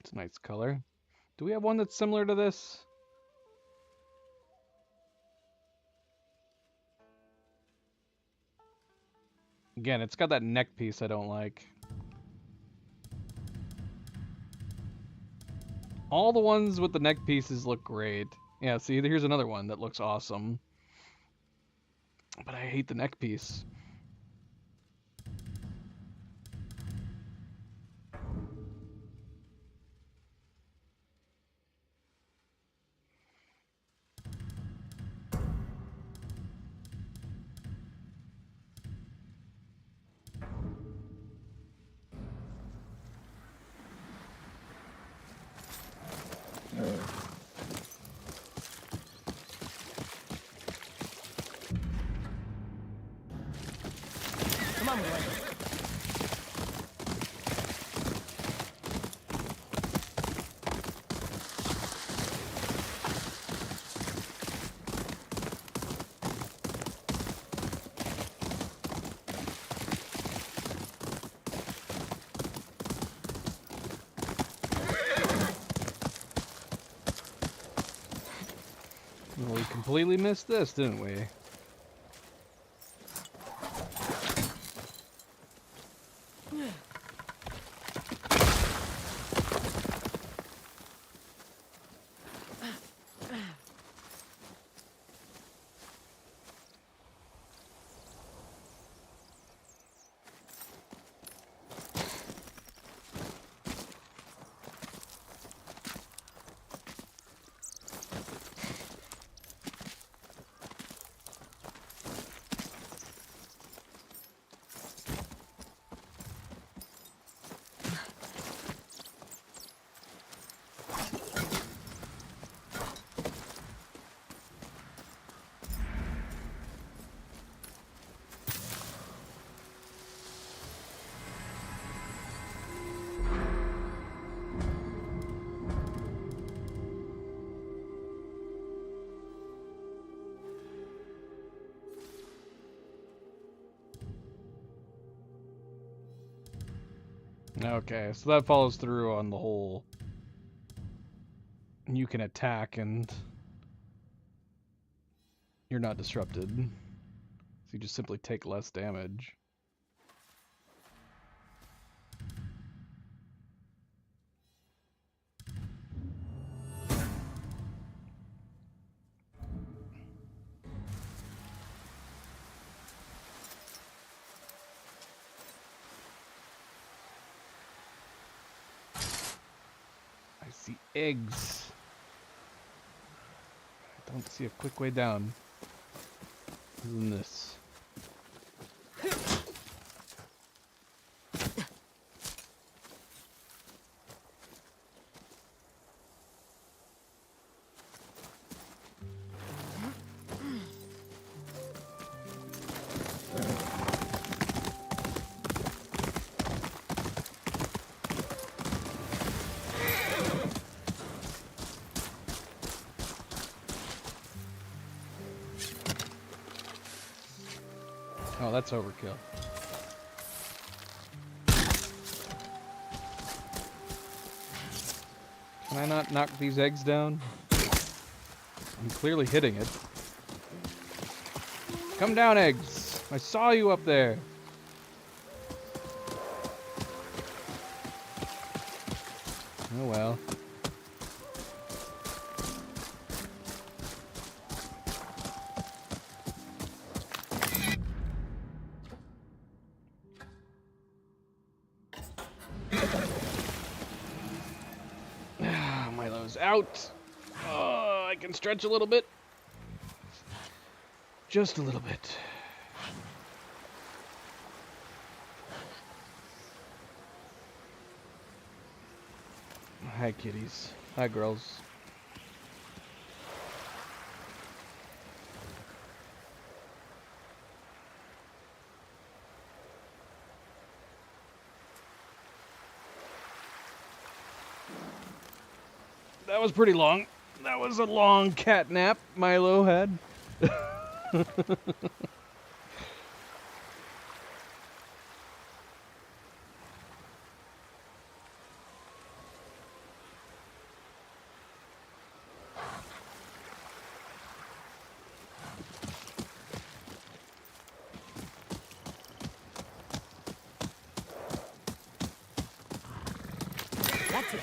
It's a nice color. Do we have one that's similar to this? Again, it's got that neck piece I don't like. All the ones with the neck pieces look great. Yeah, see, here's another one that looks awesome. But I hate the neck piece. Come on, boy. Well, we completely missed this, didn't we? Okay, so that follows through on the whole. You can attack and you're not disrupted. So you just simply take less damage. I see eggs. I don't see a quick way down. Other than this. Oh, that's overkill. Can I not knock these eggs down? I'm clearly hitting it. Come down, eggs! I saw you up there! Oh well. Milo's out. Oh, I can stretch a little bit. Just a little bit. Hi, kitties. Hi, girls. That was pretty long. That was a long cat nap Milo had. That's it.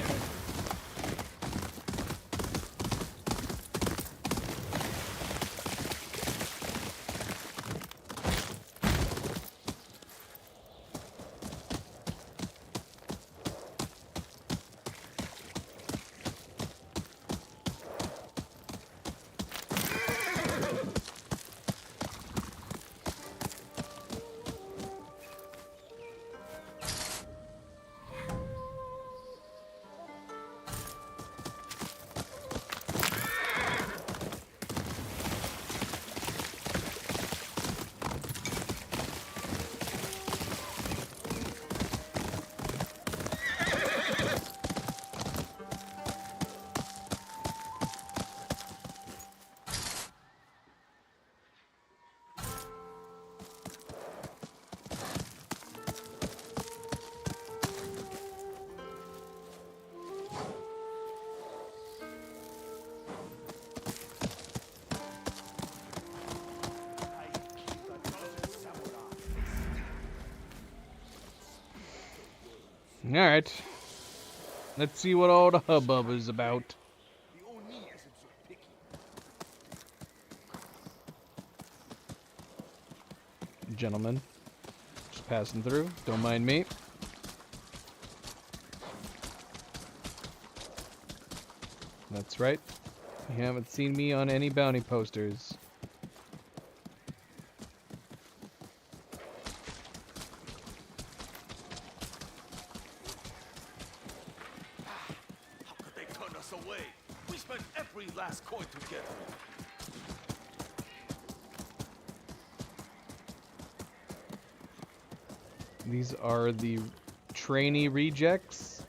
Alright. Let's see what all the hubbub is about. Gentlemen. Just passing through. Don't mind me. That's right. You haven't seen me on any bounty posters. Away. We spent every last coin to get them. These are the trainee rejects.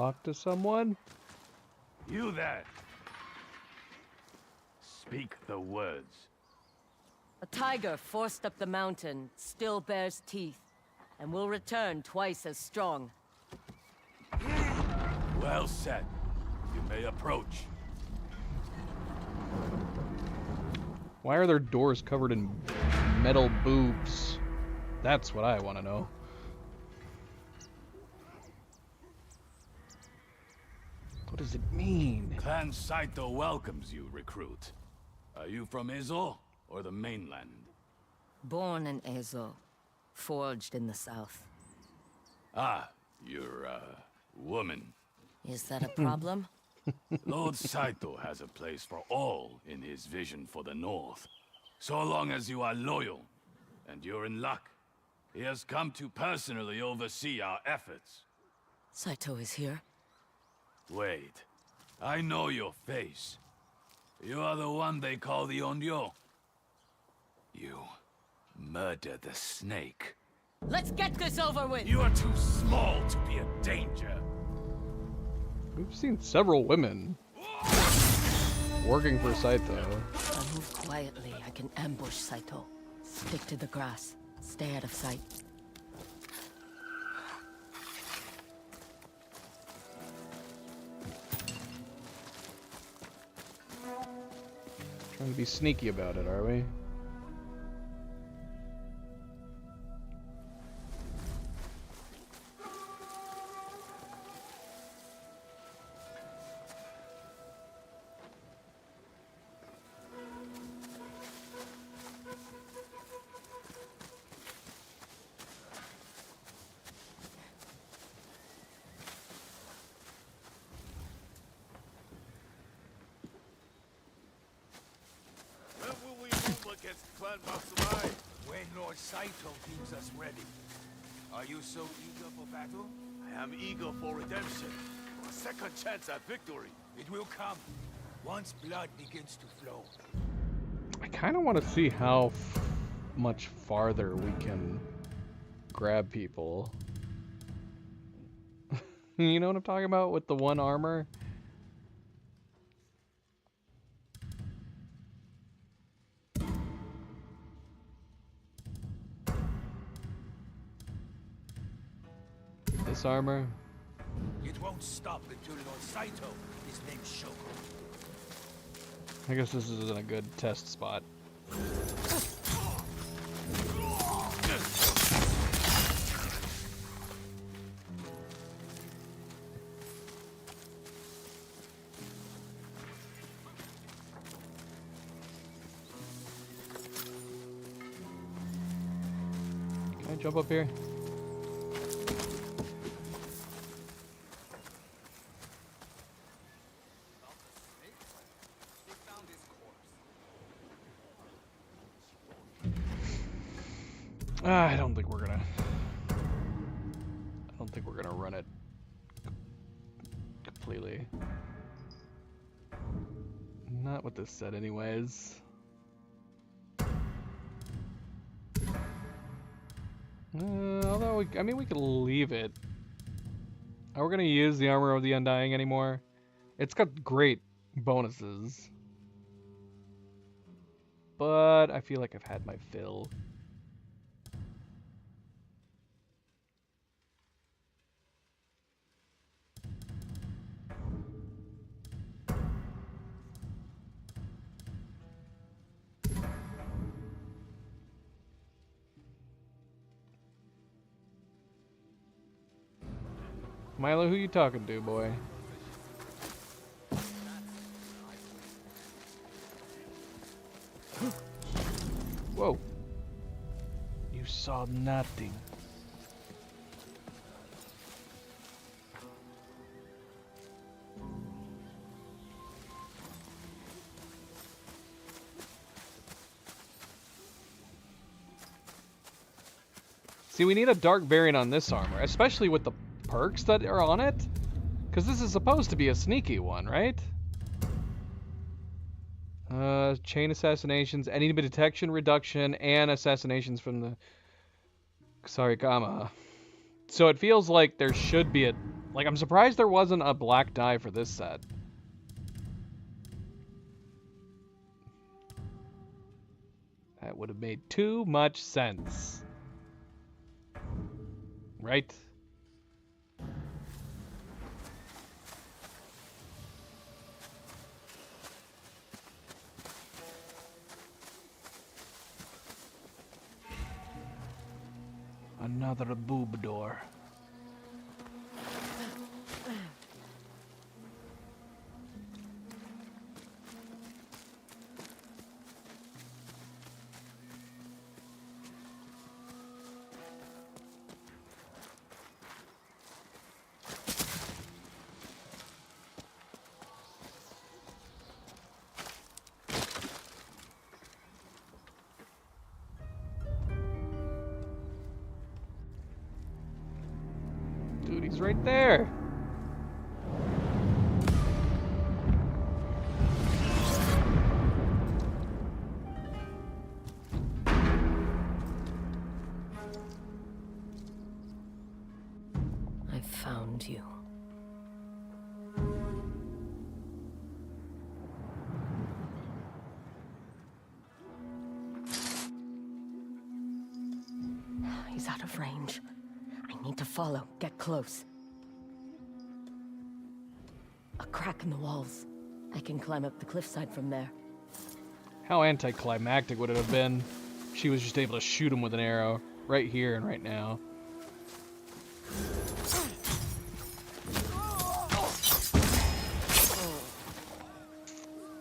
talk to someone? You there. Speak the words. A tiger forced up the mountain still bears teeth, and will return twice as strong. Well said. You may approach. Why are their doors covered in metal boobs? That's what I want to know. What does it mean? Clan Saito welcomes you, recruit. Are you from Ezo or the mainland? Born in Ezo, forged in the south. Ah, you're a woman. Is that a problem? Lord Saito has a place for all in his vision for the North. So long as you are loyal, and you're in luck, he has come to personally oversee our efforts. Saito is here. Wait, I know your face. You are the one they call the Onryo. You murdered the snake. Let's get this over with! You are too small to be a danger. We've seen several women working for Saito. I'll move quietly. I can ambush Saito. Stick to the grass. Stay out of sight. Trying to be sneaky about it, are we? When Lord Saito deems us ready. Are you so eager for battle? I am eager for redemption. A second chance at victory. It will come, once blood begins to flow. I kind of want to see how much farther we can grab people. You know what I'm talking about with the one armor? This armor? It won't stop until Lord Saito is named Shoko. I guess this isn't a good test spot. Can I jump up here? I don't think we're gonna run it completely. Not with this set anyways. Although, we could leave it. Are we gonna use the Armor of the Undying anymore? It's got great bonuses. But I feel like I've had my fill. Milo, who you talking to, boy? Whoa. You saw nothing. See, we need a dark variant on this armor, especially with the perks that are on it, because this is supposed to be a sneaky one, right? Chain assassinations, enemy detection reduction, and assassinations from the Kusarigama. So it feels like there should be Like, I'm surprised there wasn't a black dye for this set. That would have made too much sense. Right? Another boob door. Dude, he's right there. I found you. He's out of range. I need to follow, get close. A crack in the walls. I can climb up the cliffside from there. How anticlimactic would it have been if she was just able to shoot him with an arrow right here and right now?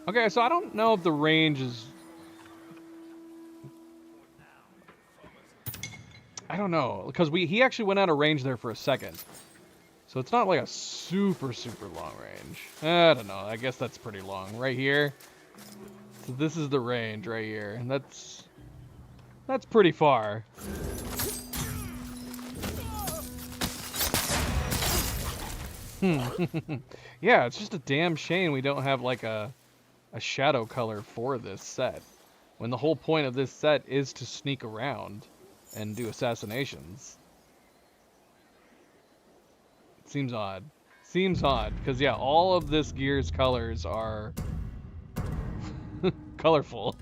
Okay, so I don't know if the range is... I don't know, because he actually went out of range there for a second. So it's not like a super, super long range. I don't know, I guess that's pretty long. Right here. So this is the range right here, and that's pretty far. Yeah, it's just a damn shame we don't have like a shadow color for this set, when the whole point of this set is to sneak around and do assassinations. It seems odd. Seems odd, because yeah, all of this gear's colors are colorful.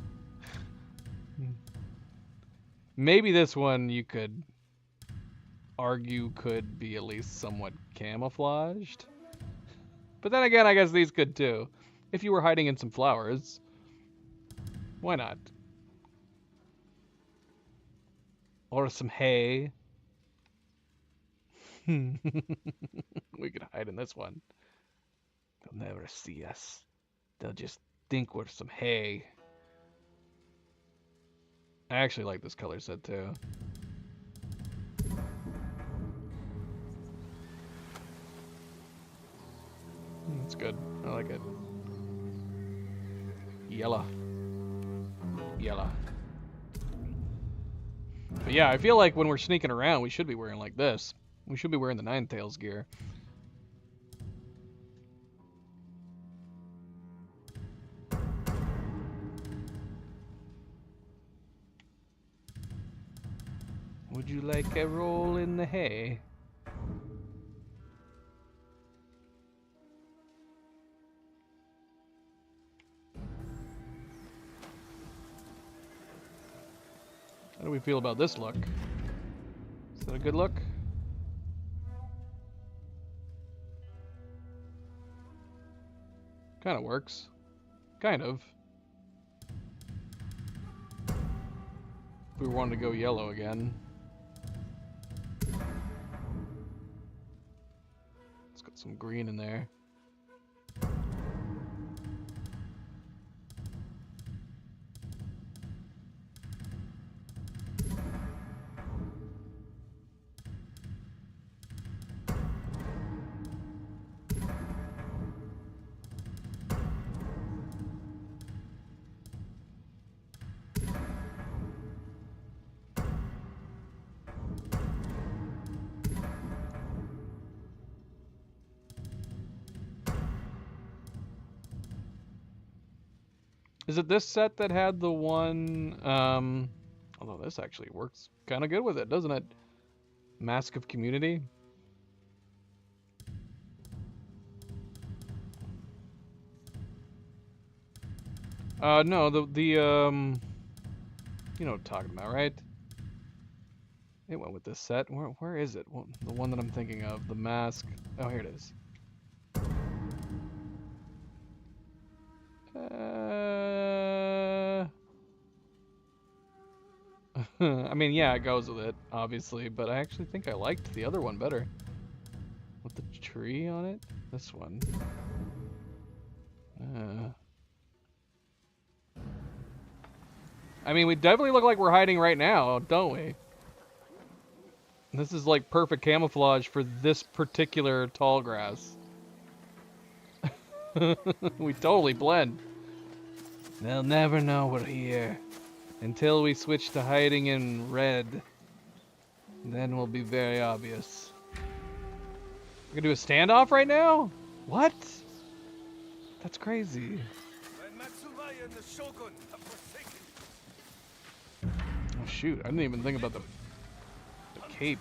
Maybe this one you could argue could be at least somewhat camouflaged. But then again, I guess these could too. If you were hiding in some flowers, why not? Or some hay. We could hide in this one. They'll never see us. They'll just think we're some hay. I actually like this color set too. It's good. I like it. Yellow. Yellow. But yeah, I feel like when we're sneaking around, we should be wearing like this. We should be wearing the Ninetales gear. Would you like a roll in the hay? How do we feel about this look? Is that a good look? Kind of works. Kind of. If we wanted to go yellow again. Let's got some green in there. Is it this set that had the one, although this actually works kind of good with it, doesn't it? Mask of Community. No, you know what I'm talking about, right? It went with this set. Where is it? Well, the one that I'm thinking of, the mask. Oh, here it is. I mean, yeah, it goes with it, obviously, but I actually think I liked the other one better. With the tree on it? This one. I mean, we definitely look like we're hiding right now, don't we? This is like perfect camouflage for this particular tall grass. We totally blend. They'll never know we're here until we switch to hiding in red. Then we'll be very obvious. We're gonna do a standoff right now? What? That's crazy. Oh shoot, I didn't even think about the cape.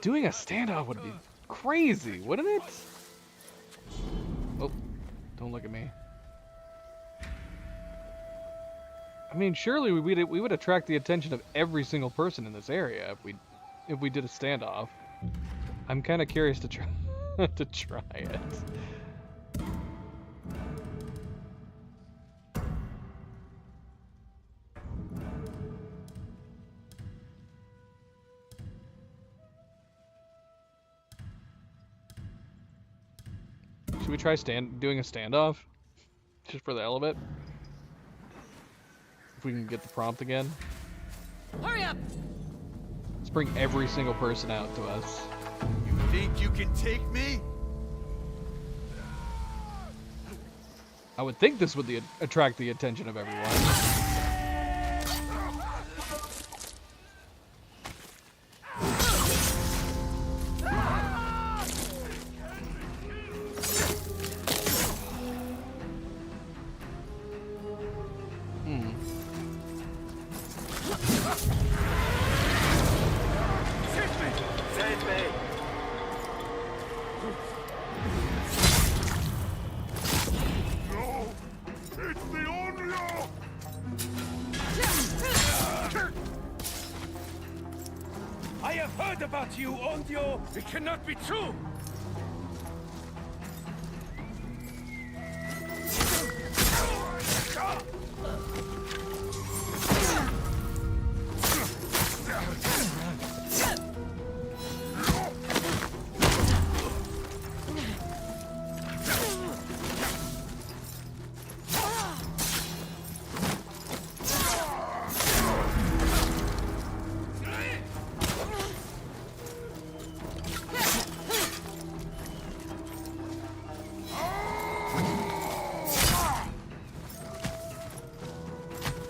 Doing a standoff would be crazy, wouldn't it? Oh, don't look at me. I mean, surely we would attract the attention of every single person in this area if we did a standoff. I'm kind of curious to try to try it. Should we try doing a standoff? Just for the hell of it? If we can get the prompt again. Hurry up! Let's bring every single person out to us. You think you can take me? I would think this would attract the attention of everyone. I have heard about you, Onryo. It cannot be true.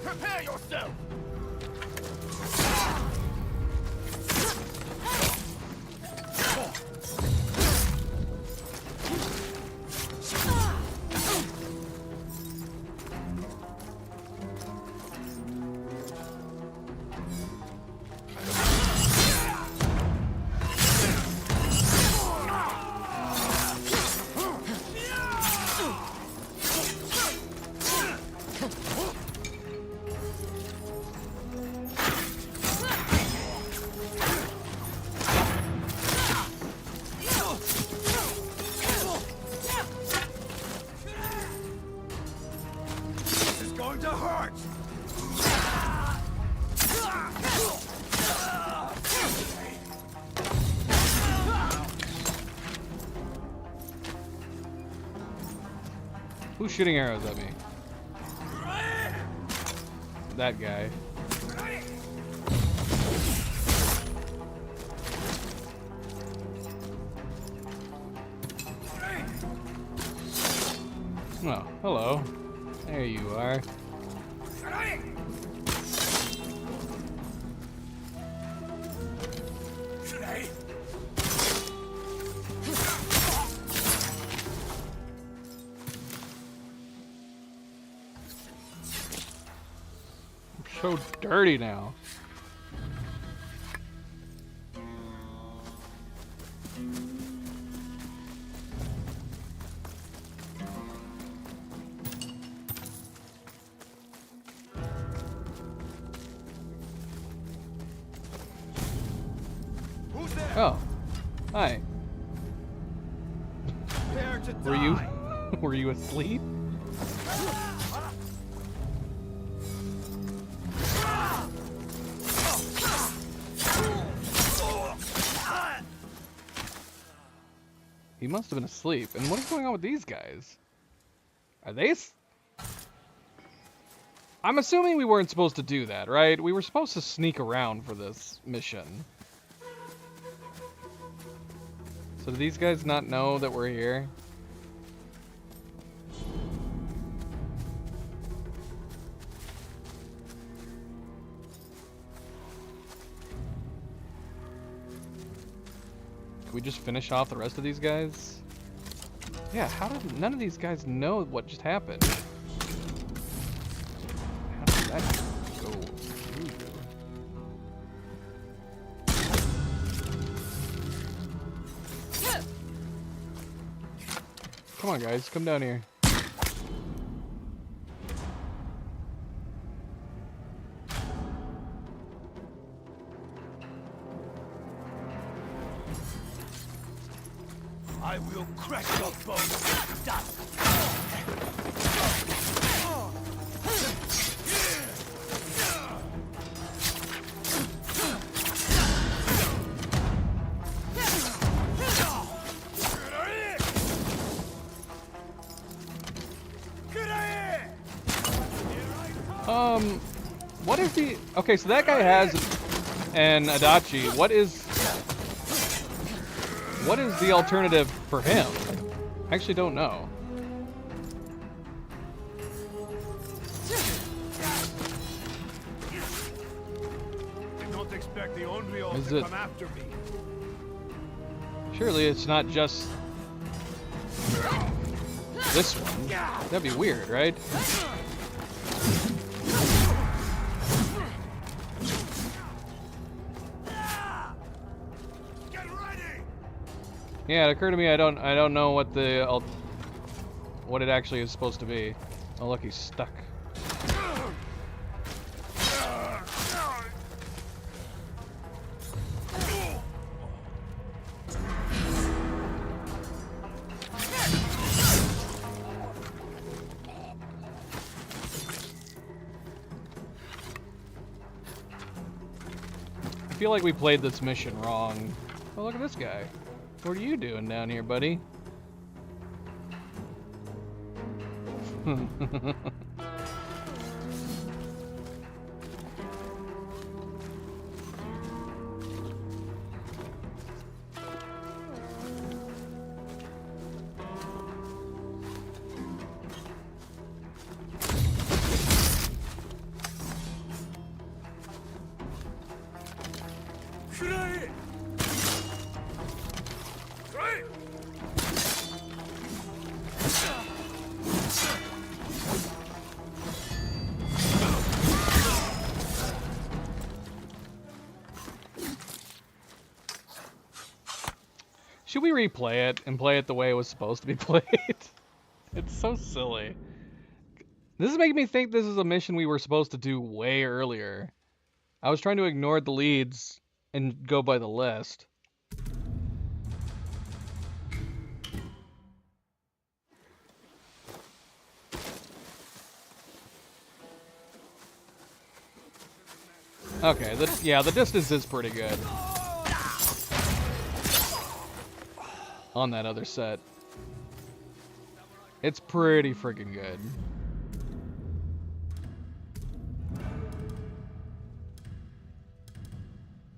Prepare yourself! Going to hurt! Who's shooting arrows at me? That guy. Oh, hello. There you are. I'm so dirty now. Hi. Prepare to Were you die. were you asleep? He must have been asleep. And what is going on with these guys? Are they? I'm assuming we weren't supposed to do that, right? We were supposed to sneak around for this mission. So do these guys not know that we're here? Can we just finish off the rest of these guys? Yeah, how did none of these guys know what just happened? How did that go through? Come on, guys, come down here. I will crack your bones to dust. What is the... Okay, so that guy has an Adachi. What is the alternative for him? I actually don't know. Did not expect the Onryo Is to it- come after me. Surely it's not just this one. That'd be weird, right? Yeah, it occurred to me I don't know what what it actually is supposed to be. Oh look, he's stuck. I feel like we played this mission wrong. Oh, look at this guy. What are you doing down here, buddy? Should we replay it and play it the way it was supposed to be played? It's so silly. This is making me think this is a mission we were supposed to do way earlier. I was trying to ignore the leads and go by the list. Okay, the distance is pretty good on that other set. It's pretty freaking good.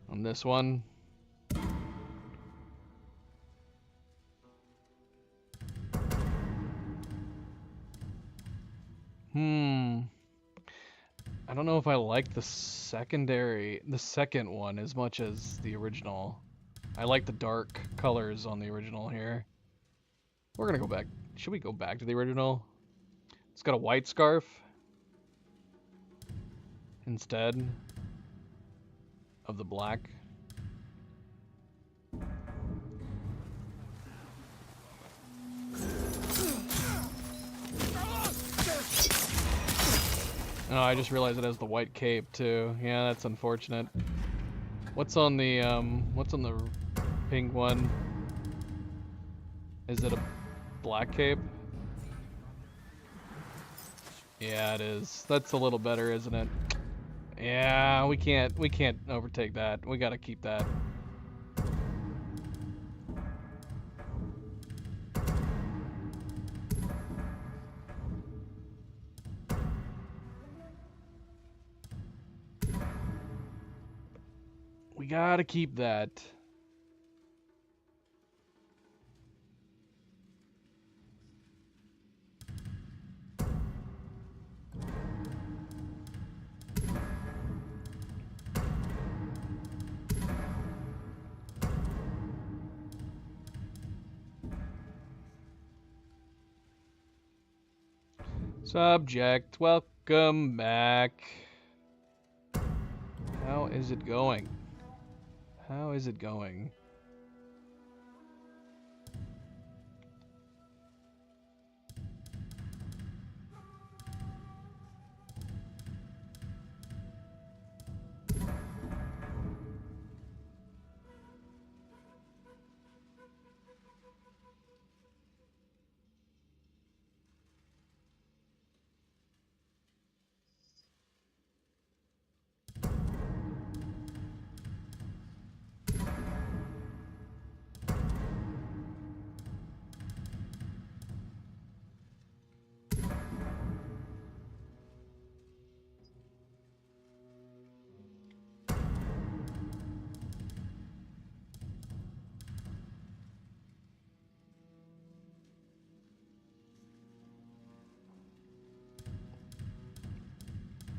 On this one. I don't know if I like the second one as much as the original. I like the dark colors on the original here. We're gonna go back. Should we go back to the original? It's got a white scarf instead of the black. Oh, I just realized it has the white cape too. Yeah, that's unfortunate. What's on the pink one. Is it a black cape? Yeah, it is. That's a little better, isn't it? Yeah, we can't overtake that. We gotta keep that. We gotta keep that. Subject, welcome back. How is it going? How is it going?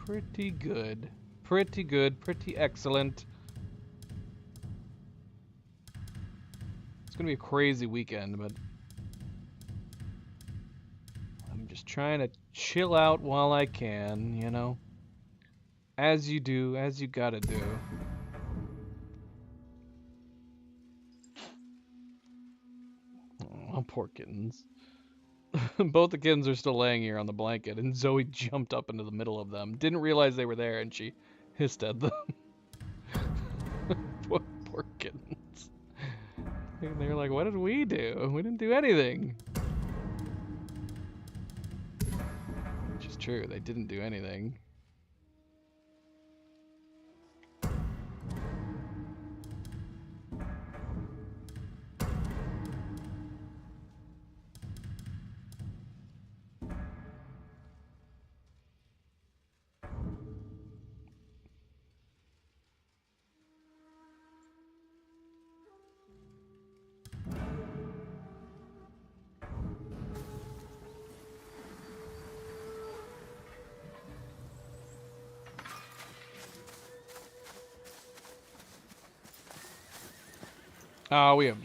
Pretty good. Pretty good. Pretty excellent. It's gonna be a crazy weekend, but I'm just trying to chill out while I can, you know? As you do, as you gotta do. Oh, poor kittens. Both the kittens are still laying here on the blanket, and Zoe jumped up into the middle of them. Didn't realize they were there, and she hissed at them. poor kittens. They were like, what did we do? We didn't do anything. Which is true, they didn't do anything.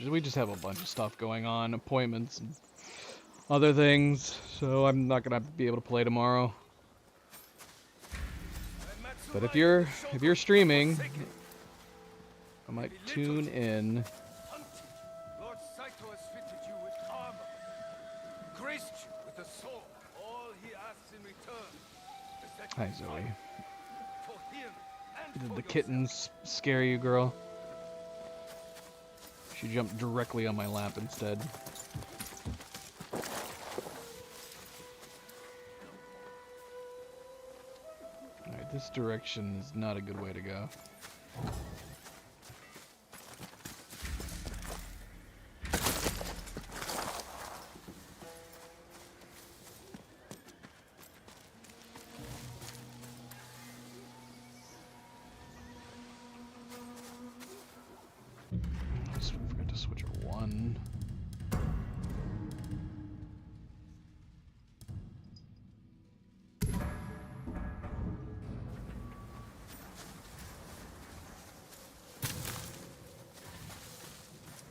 We just have a bunch of stuff going on, appointments and other things, so I'm not gonna be able to play tomorrow. But if you're streaming, I might tune in. Lord Saito has fitted you with armor, graced you with a sword. All he asks in return is that Hi, you Zoe. fight for him and Did for the yourself. kittens scare you, girl? She jumped directly on my lap instead. Alright, this direction is not a good way to go. I forgot to switch a 1.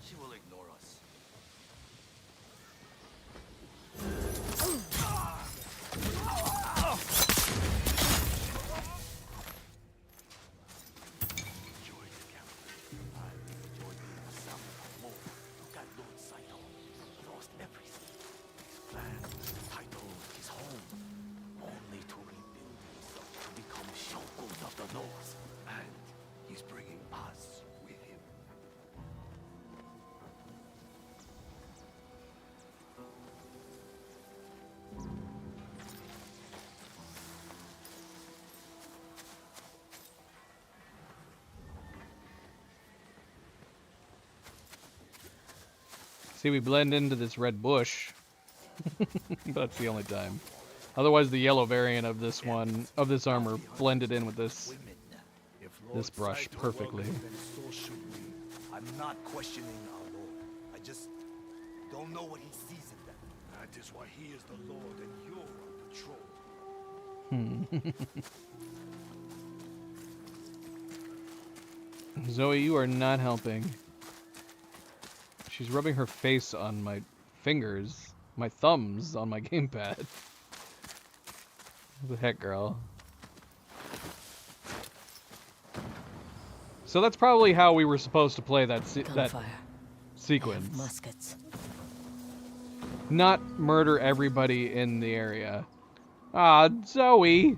She will ignore us. Enjoy the camp. I enjoy myself more. You got Lord See, we blend into this red bush. That's the only time. Otherwise, the yellow variant of this one, of this armor, blended in with this brush perfectly. I'm not questioning our Lord. I just don't know what he sees in them. That is why he is the Lord and you're on patrol. Zoe, you are not helping. She's rubbing her face on my fingers, my thumbs on my gamepad. What the heck, girl? So that's probably how we were supposed to play that sequence. Muskets. Not murder everybody in the area. Ah, Zoe!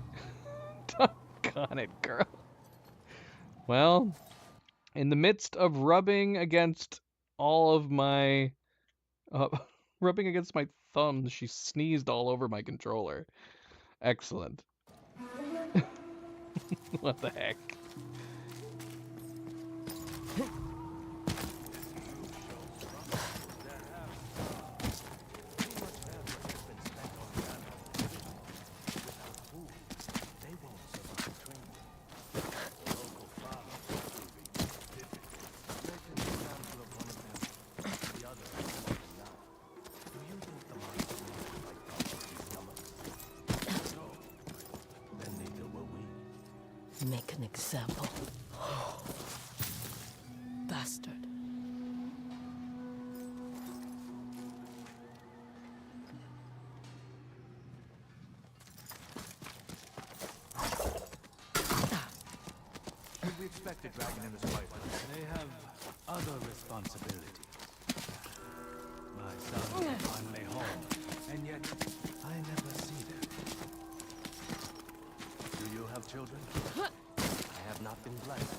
Doggone it, girl. Well, in the midst of rubbing against all of my... rubbing against my thumbs, she sneezed all over my controller. Excellent. What the heck? Make an example. Bastard. Should we expect a dragon in this fight? They have other responsibilities. My son is finally home, and yet I never see them. Do you have children? I have not been blessed.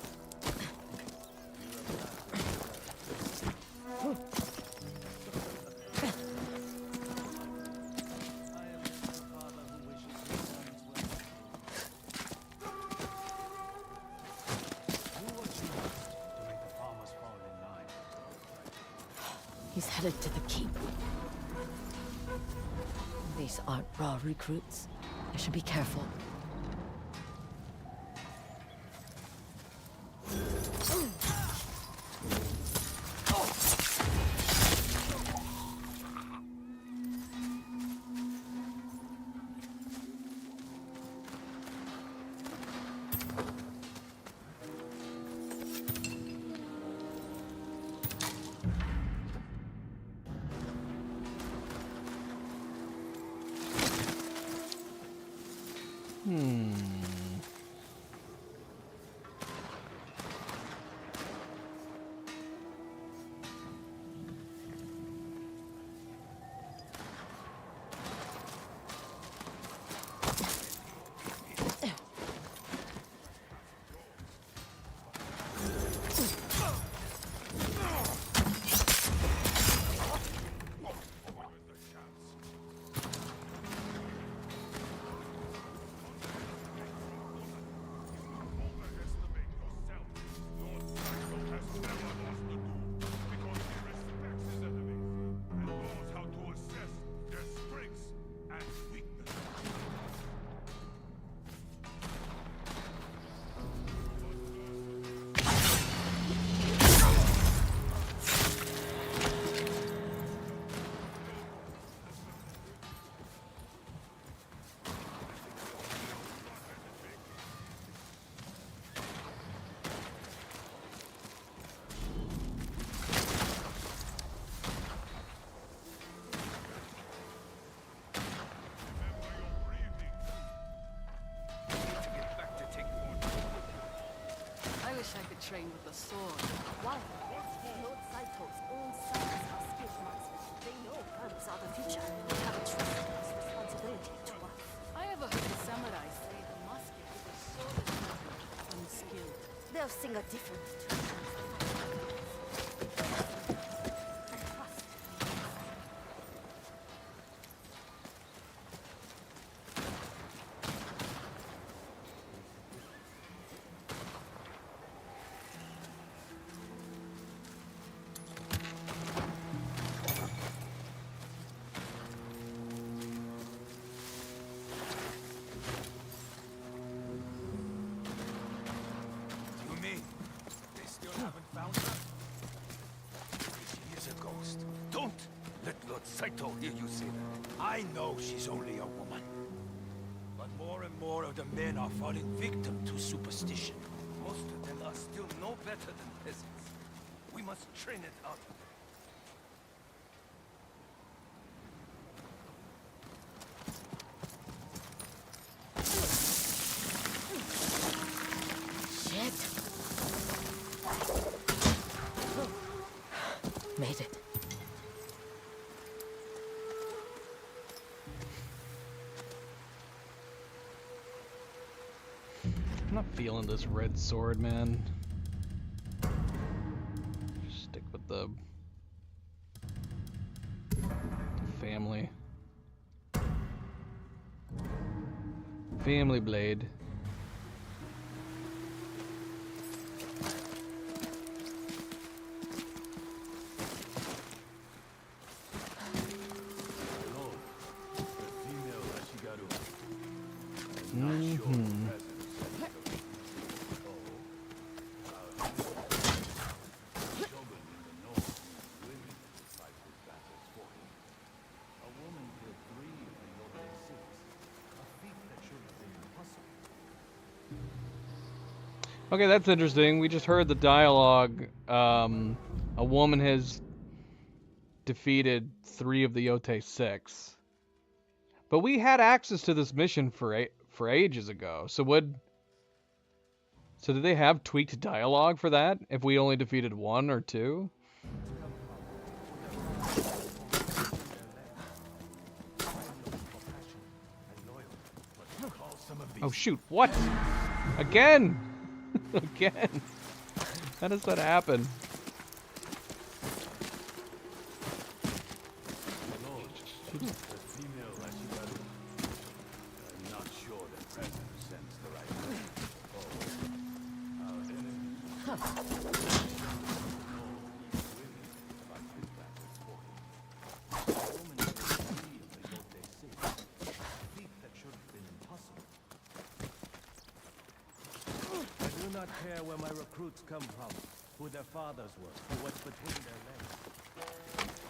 He's headed to the keep. These aren't raw recruits. I should be careful. I could train with the sword. Why? Lord Saito's own sons are skilled marksmen. They know guns are the future. They have entrusted this responsibility to us. I ever heard the samurai say the musket with a sword is unskilled. They'll sing a different tune. Don't let Lord Saito hear you say that. I know she's only a woman. But more and more of the men are falling victim to superstition. Most of them are still no better than peasants. We must train it out of them. Made it. I'm not feeling this red sword, man. Stick with the family. Family blade. Okay, that's interesting. We just heard the dialogue. A woman has defeated 3 of the Yotei 6. But we had access to this mission for ages ago. So did they have tweaked dialogue for that? If we only defeated 1 or 2? Oh shoot! What? Again? Again? How does that happen? Where my recruits come from, who their fathers were, or what's between their legs.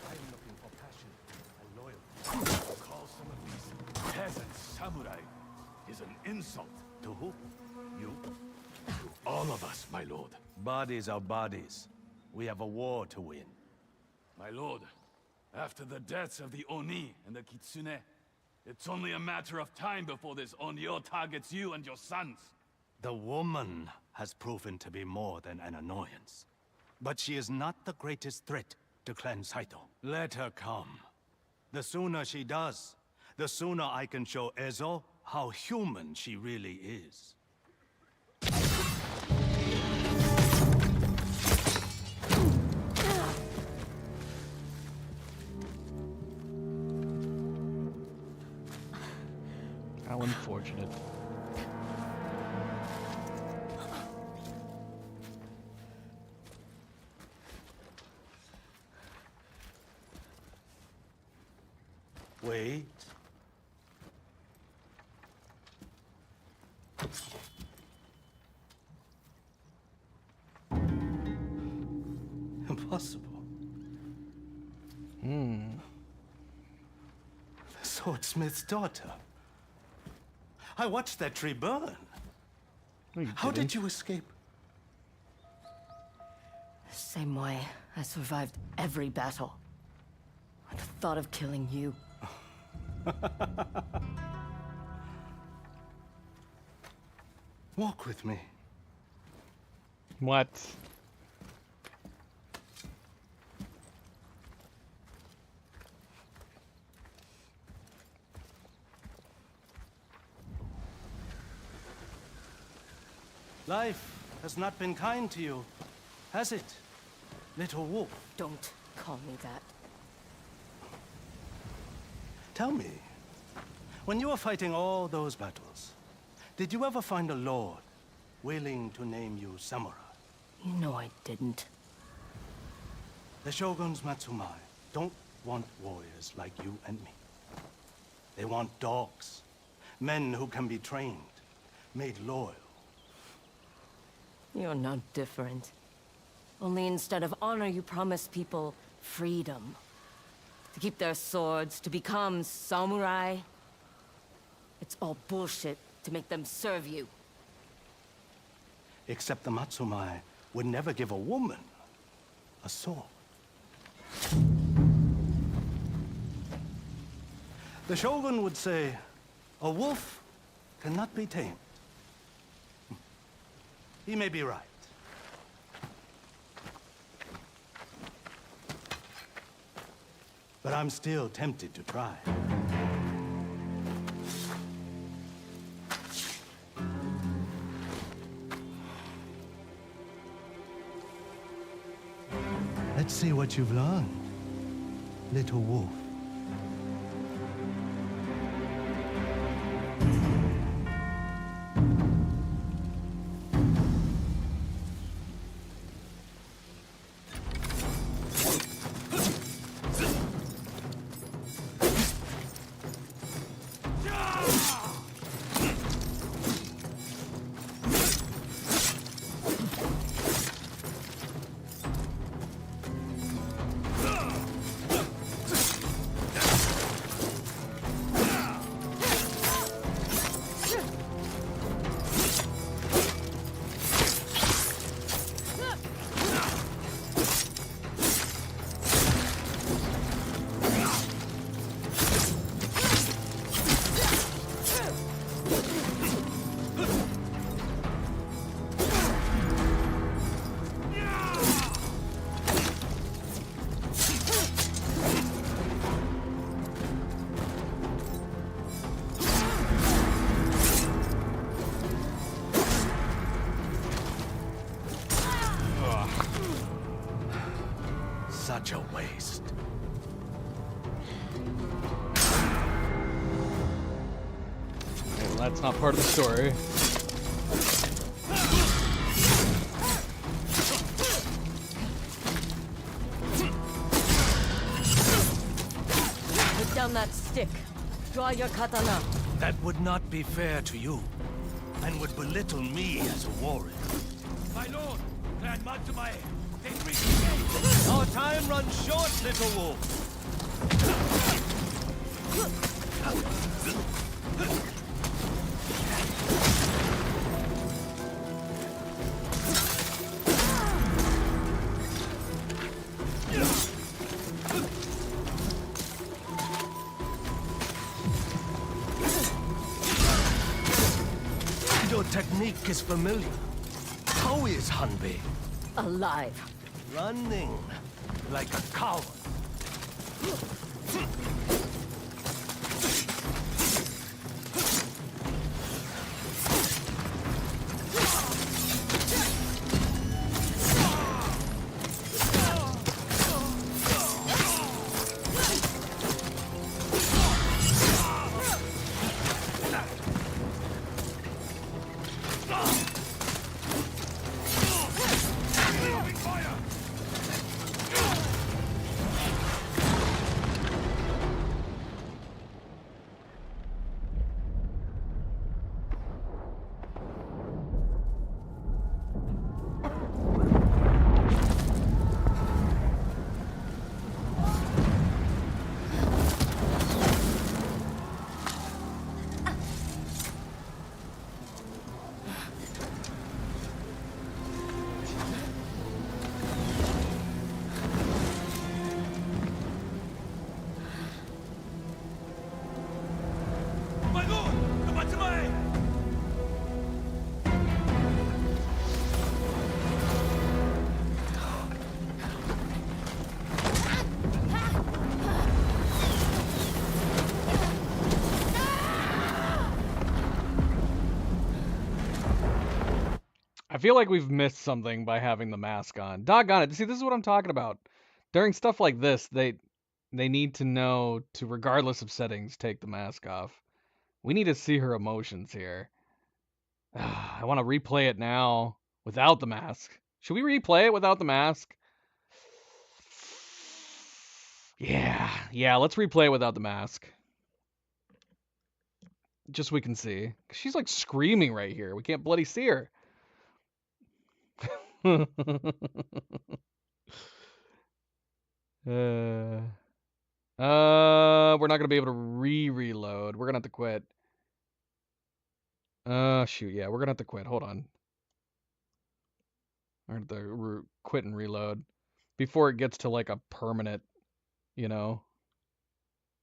I am looking for passion and loyalty. Call some of these peasants samurai is an insult. To who? You? To all of us, my lord. Bodies are bodies. We have a war to win. My lord, after the deaths of the Oni and the Kitsune, it's only a matter of time before this Onryo targets you and your sons. The woman has proven to be more than an annoyance. But she is not the greatest threat to Clan Saito. Let her come. The sooner she does, the sooner I can show Ezo how human she really is. How unfortunate. Wait. Impossible. The swordsmith's daughter. I watched that tree burn. How did you escape? Same way. I survived every battle. The thought of killing you. Walk with me. What? Life has not been kind to you, has it, little wolf? Don't call me that. Tell me, when you were fighting all those battles, did you ever find a lord willing to name you samurai? You know I didn't. The shoguns Matsumai don't want warriors like you and me. They want dogs, men who can be trained, made loyal. You're not different. Only instead of honor, you promise people freedom. To keep their swords, to become samurai. It's all bullshit to make them serve you. Except the Matsumai would never give a woman a sword. The Shogun would say, a wolf cannot be tamed. He may be right. But I'm still tempted to try. Let's see what you've learned, little wolf. Such a waste. Okay, well, that's not part of the story. Put down that stick. Draw your katana. That would not be fair to you, and would belittle me as a warrior. My lord, Grand Matsumai, take me. Our time runs short, little wolf. Your technique is familiar. How is Hanbei? Alive. Running like a coward. I feel like we've missed something by having the mask on. Doggone it. See, this is what I'm talking about. During stuff like this, they need to know to, regardless of settings, take the mask off. We need to see her emotions here. I want to replay it now without the mask. Should we replay it without the mask? Yeah, let's replay it without the mask. Just so we can see. She's like screaming right here. We can't bloody see her. We're not gonna be able to reload. We're gonna have to quit. Shoot, yeah, we're gonna have to quit. Hold on. We're gonna have to quit and reload before it gets to like a permanent, you know,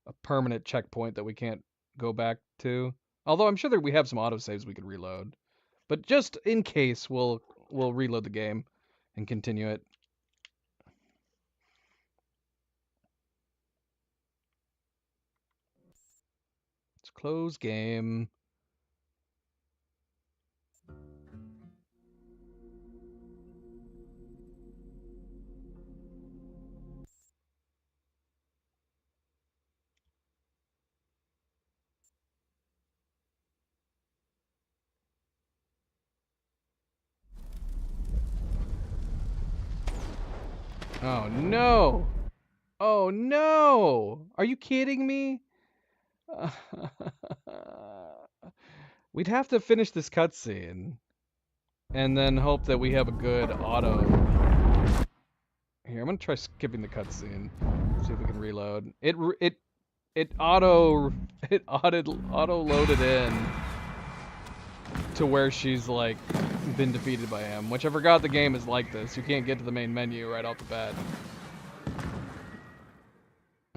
a permanent checkpoint that we can't go back to. Although I'm sure that we have some autosaves we could reload. But just in case, we'll reload the game and continue it. Let's close game. Oh no! Oh no! Are you kidding me? We'd have to finish this cutscene and then hope that we have a good auto. Here, I'm gonna try skipping the cutscene. See if we can reload. It auto loaded in to where she's like been defeated by him, which I forgot the game is like this. You can't get to the main menu right off the bat.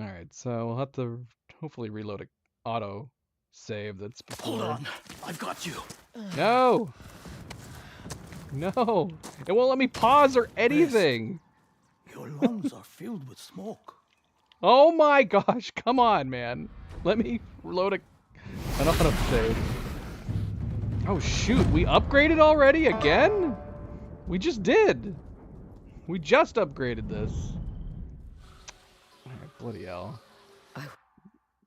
Alright, so we'll have to hopefully reload a auto save that's before. Hold on, I've got you. No! No! It won't let me pause or anything! Your lungs are filled with smoke. Oh my gosh, come on, man. Let me reload an auto save. Oh shoot, we upgraded already again? We just did. We just upgraded this. Alright, bloody hell.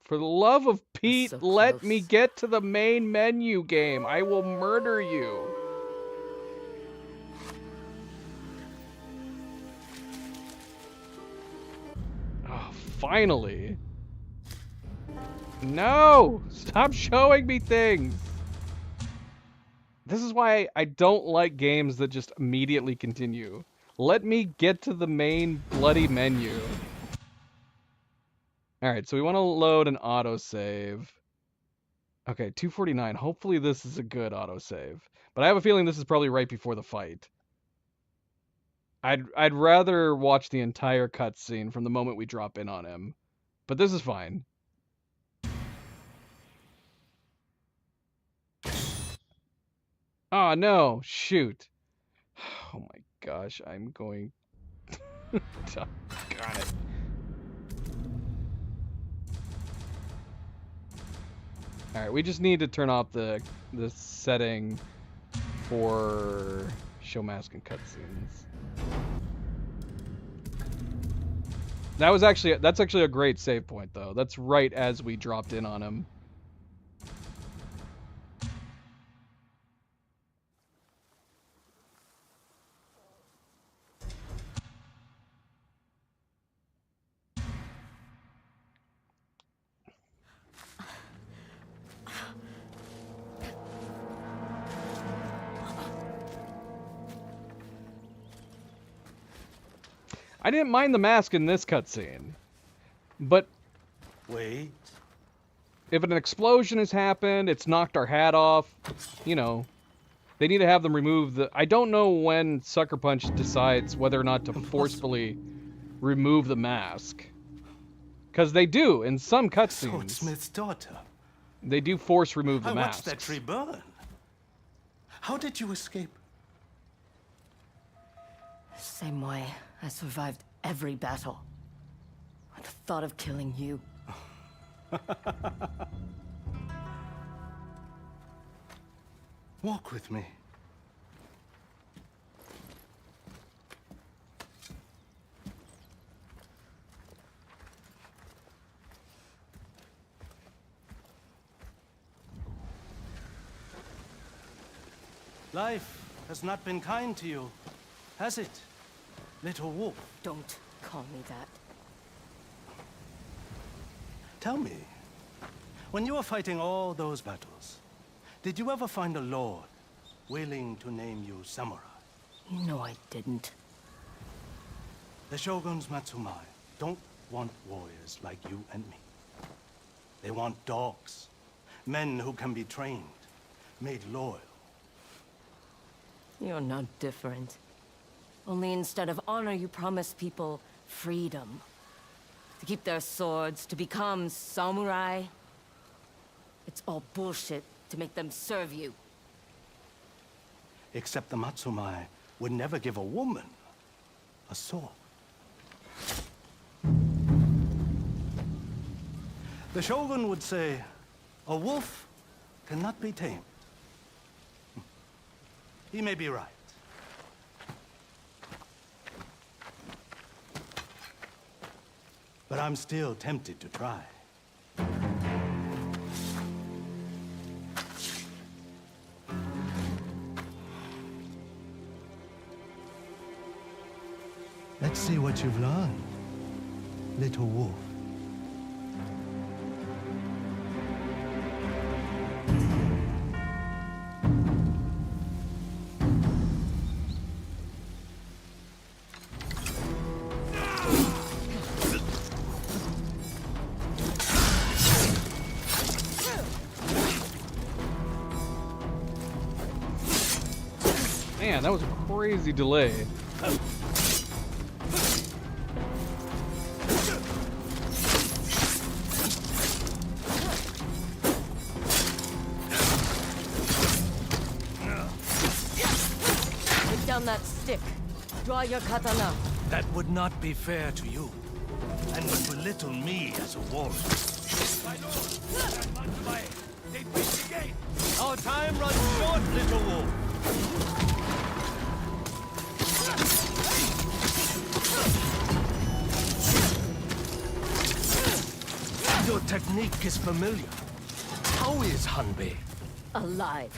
For the love of Pete, so let close. me get to the main menu game. I will murder you. Oh, finally. No! Stop showing me things! This is why I don't like games that just immediately continue. Let me get to the main bloody menu. Alright, so we want to load an autosave. Okay, 249. Hopefully this is a good autosave. But I have a feeling this is probably right before the fight. I'd rather watch the entire cutscene from the moment we drop in on him. But this is fine. Oh no, shoot. Oh my gosh, I'm going... Got it. Alright, we just need to turn off the setting for show mask and cutscenes. That's actually a great save point though. That's right as we dropped in on him. I didn't mind the mask in this cutscene, but Wait. if an explosion has happened, it's knocked our hat off, you know, they need to have them remove the... I don't know when Sucker Punch decides whether or not to forcefully remove the mask. Because they do, in some cutscenes. Swordsmith's daughter. They do force remove the I mask. watched that tree burn. How did you escape? Same way. I survived every battle. The thought of killing you. Walk with me. Life has not been kind to you, has it, little wolf? Don't call me that. Tell me, when you were fighting all those battles, did you ever find a lord willing to name you samurai? You know I didn't. The Shogun's Matsumai don't want warriors like you and me. They want dogs. Men who can be trained, made loyal. You're not different. Only instead of honor, you promise people freedom. To keep their swords, to become samurai. It's all bullshit to make them serve you. Except the Matsumai would never give a woman a sword. The Shogun would say, a wolf cannot be tamed. He may be right. But I'm still tempted to try. Let's see what you've learned, little wolf. Man, that was a crazy delay. Put down that stick. Draw your katana. That would not be fair to you, and would belittle me as a warrior. Our time runs short, little wolf. Your technique is familiar. How is Hanbei? Alive.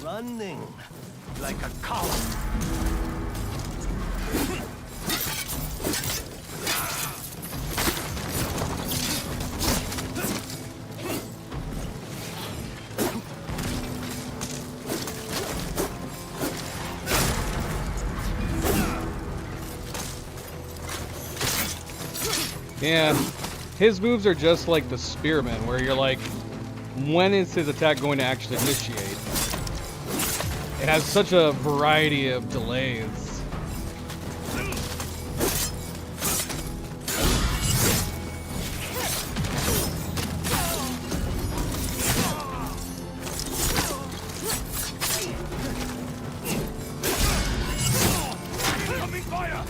Running like a coward. Yeah, his moves are just like the Spearman, where you're like, when is his attack going to actually initiate? It has such a variety of delays. Coming fire!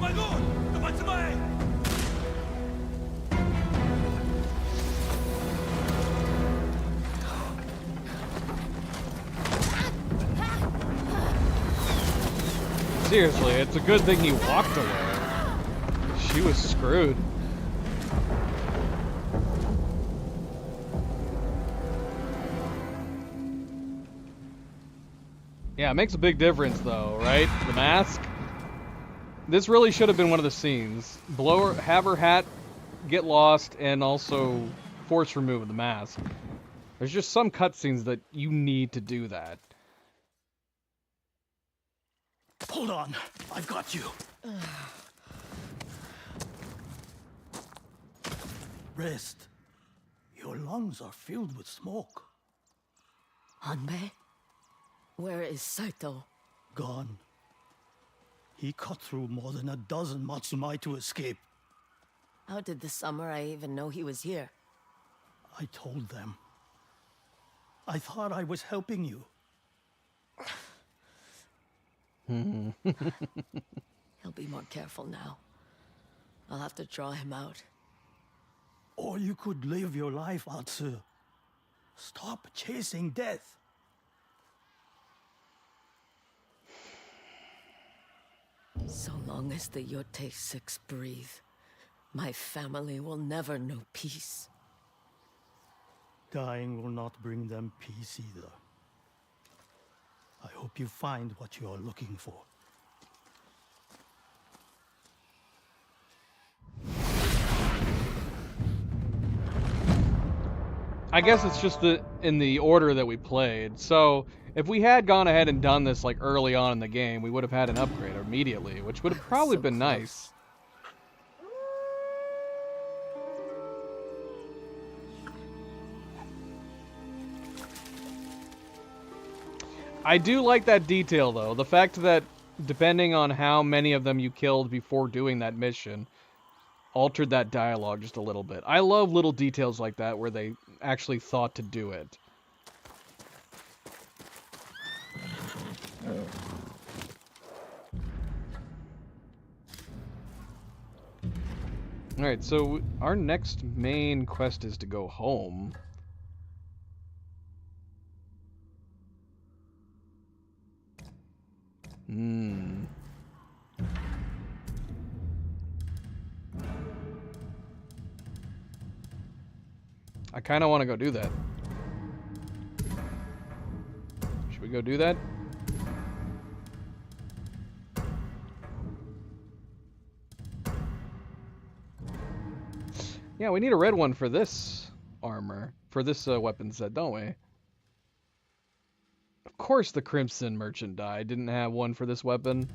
My lord! The Matsumai! Seriously, it's a good thing he walked away. She was screwed. Yeah, it makes a big difference though, right? The mask. This really should have been one of the scenes. Have her hat get lost and also force remove the mask. There's just some cutscenes that you need to do that. Hold on, I've got you. Rest. Your lungs are filled with smoke. Hanbei? Where is Saito? Gone. He cut through more than a dozen Matsumai to escape. How did the samurai even know he was here? I told them. I thought I was helping you. He'll be more careful now. I'll have to draw him out. Or you could live your life, Atsu. Stop chasing death. So long as the Yote Six breathe, my family will never know peace. Dying will not bring them peace either. I hope you find what you are looking for. I guess it's just in the order that we played. So if we had gone ahead and done this like early on in the game, we would have had an upgrade immediately, which would have probably been nice. I do like that detail though. The fact that depending on how many of them you killed before doing that mission, altered that dialogue just a little bit. I love little details like that where they actually thought to do it. Alright, so our next main quest is to go home. I kind of want to go do that. Should we go do that? Yeah, we need a red one for this armor, for this weapon set, don't we? Of course the Crimson Merchant died. Didn't have one for this weapon.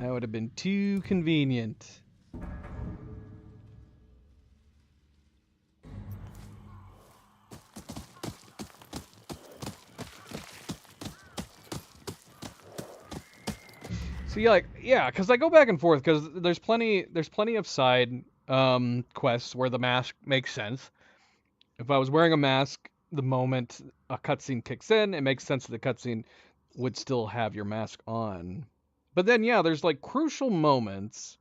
That would have been too convenient. See, like, yeah, because I go back and forth because there's plenty of side quests where the mask makes sense. If I was wearing a mask, the moment a cutscene kicks in, it makes sense that the cutscene would still have your mask on. But then, yeah, there's like crucial moments,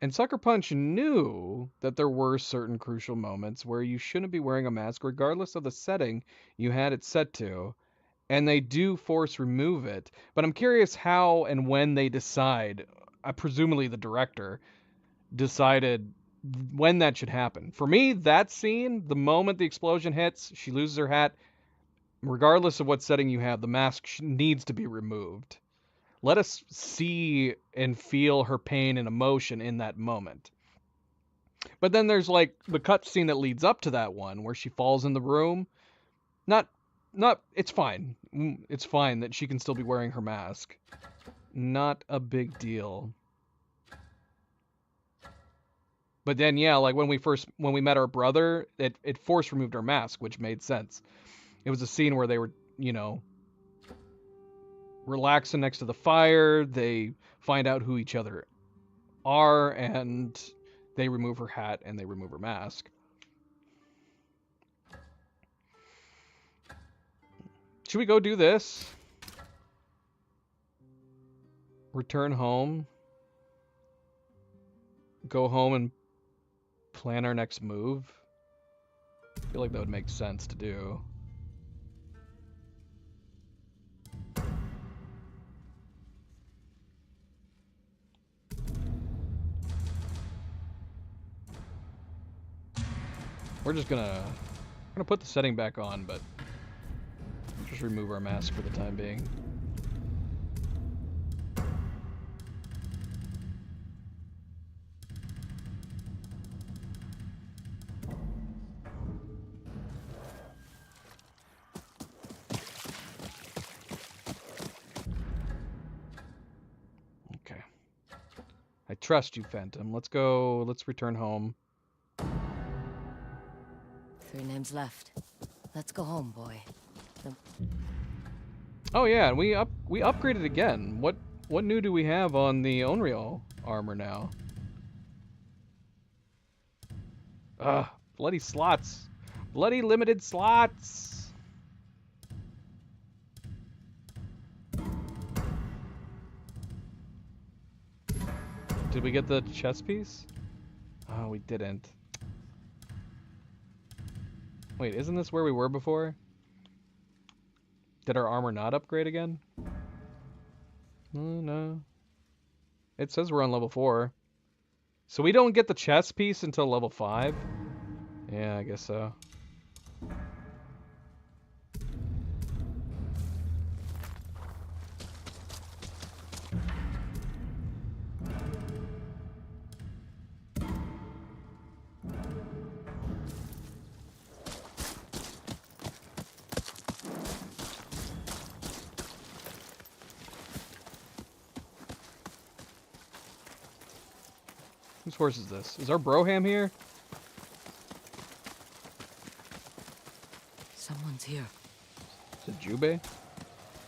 and Sucker Punch knew that there were certain crucial moments where you shouldn't be wearing a mask regardless of the setting you had it set to. And they do force remove it. But I'm curious how and when they decide, presumably the director, decided when that should happen. For me, that scene, the moment the explosion hits, she loses her hat, regardless of what setting you have, the mask needs to be removed. Let us see and feel her pain and emotion in that moment. But then there's like the cutscene that leads up to that one, where she falls in the room. It's fine. It's fine that she can still be wearing her mask. Not a big deal. But then, yeah, like when we met our brother, it force removed her mask, which made sense. It was a scene where they were, you know, relaxing next to the fire. They find out who each other are, and they remove her hat and they remove her mask. Should we go do this? Return home. Go home and plan our next move. I feel like that would make sense to do. We're gonna put the setting back on, but just remove our mask for the time being. Okay. I trust you, Phantom. Let's go. Let's return home. 3 names left. Let's go home, boy. Oh yeah, and we upgraded again. What new do we have on the Onryo armor now? Bloody slots. Bloody limited slots. Did we get the chest piece? Oh, we didn't. Wait, isn't this where we were before? Did our armor not upgrade again? No. It says we're on level 4. So we don't get the chess piece until level 5? Yeah, I guess so. Whose horse is this? Is our Broham here? Someone's here. Is it Jubei?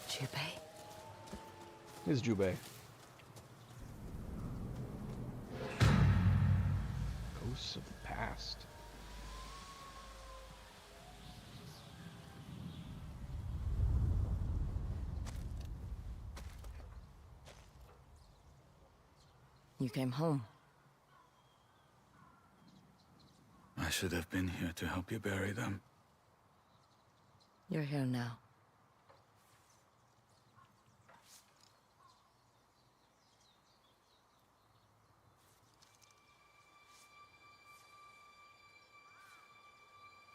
Jubei? It is Jubei. Ghosts of the past. You came home. I should have been here to help you bury them. You're here now.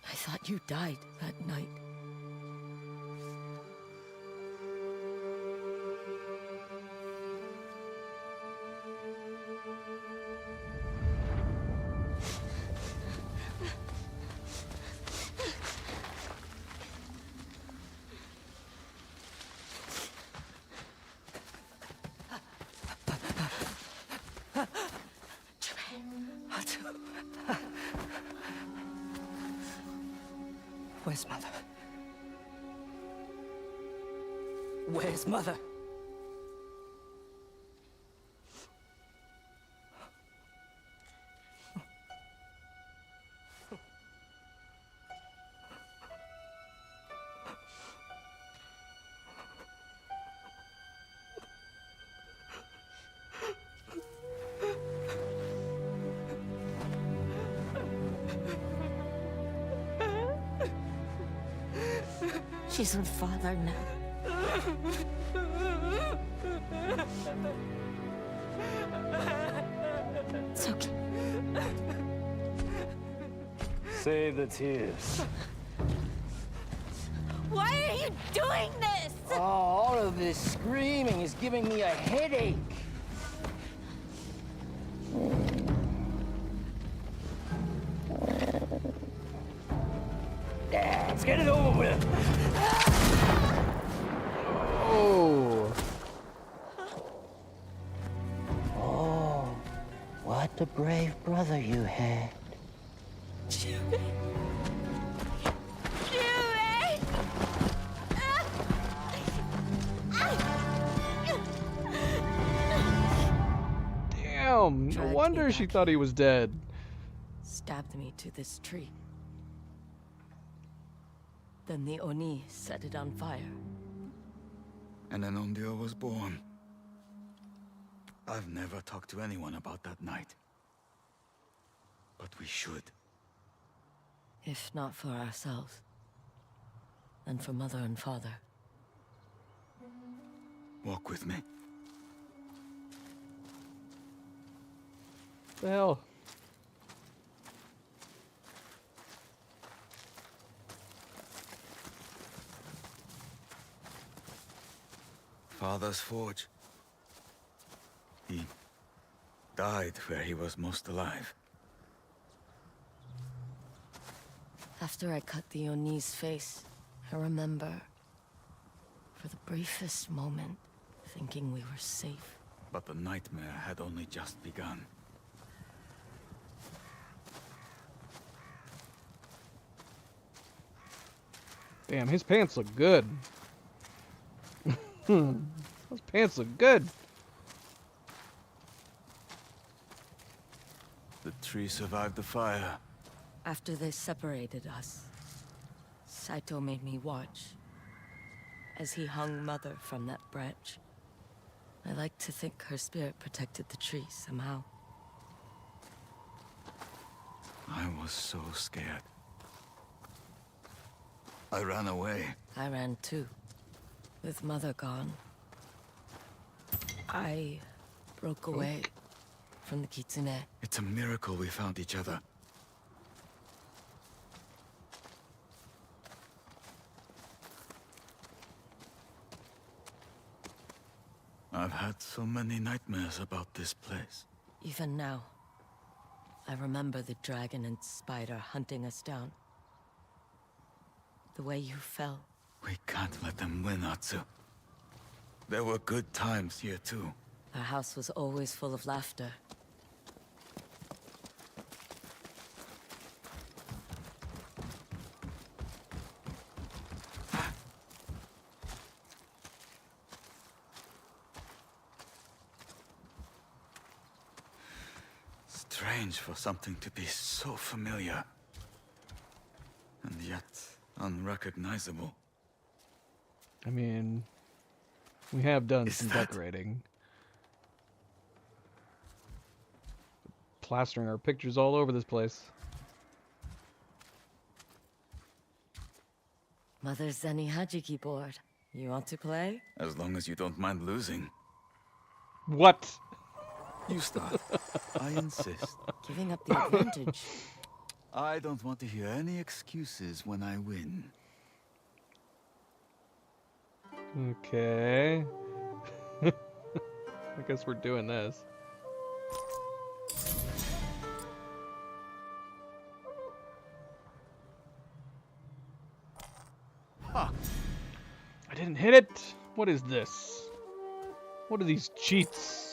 I thought you died that night. Where's Mother? Where's Mother? She's with Father now. It's okay. Save the tears. Why are you doing this? Oh, all of this screaming is giving me a headache. Let's get it over with. Oh. Oh, what a brave brother you had. Jubei. Damn, no Dragged wonder me she back thought he was dead. Stabbed me to this tree. Then the Oni set it on fire. And an Onryo was born. I've never talked to anyone about that night. But we should. If not for ourselves, then for Mother and Father. Walk with me. The hell? Father's forge. He died where he was most alive. After I cut the Oni's face, I remember, for the briefest moment, thinking we were safe. But the nightmare had only just begun. Damn, his pants look good. Those pants look good. The tree survived the fire. After they separated us, Saito made me watch as he hung Mother from that branch. I like to think her spirit protected the tree somehow. I was so scared. I ran away. I ran too, with Mother gone. I broke away from the Kitsune. It's a miracle we found each other. I've had so many nightmares about this place. Even now, I remember the dragon and spider hunting us down. The way you fell. We can't let them win, Atsu. There were good times here too. Our house was always full of laughter. Strange for something to be so familiar. And yet unrecognizable. I mean, we have done some decorating. Plastering our pictures all over this place. Mother Zenny Hajiki board. You want to play? As long as you don't mind losing. What? You start. I insist. Giving up the advantage. I don't want to hear any excuses when I win. Okay. I guess we're doing this. Huh. I didn't hit it. What is this? What are these cheats?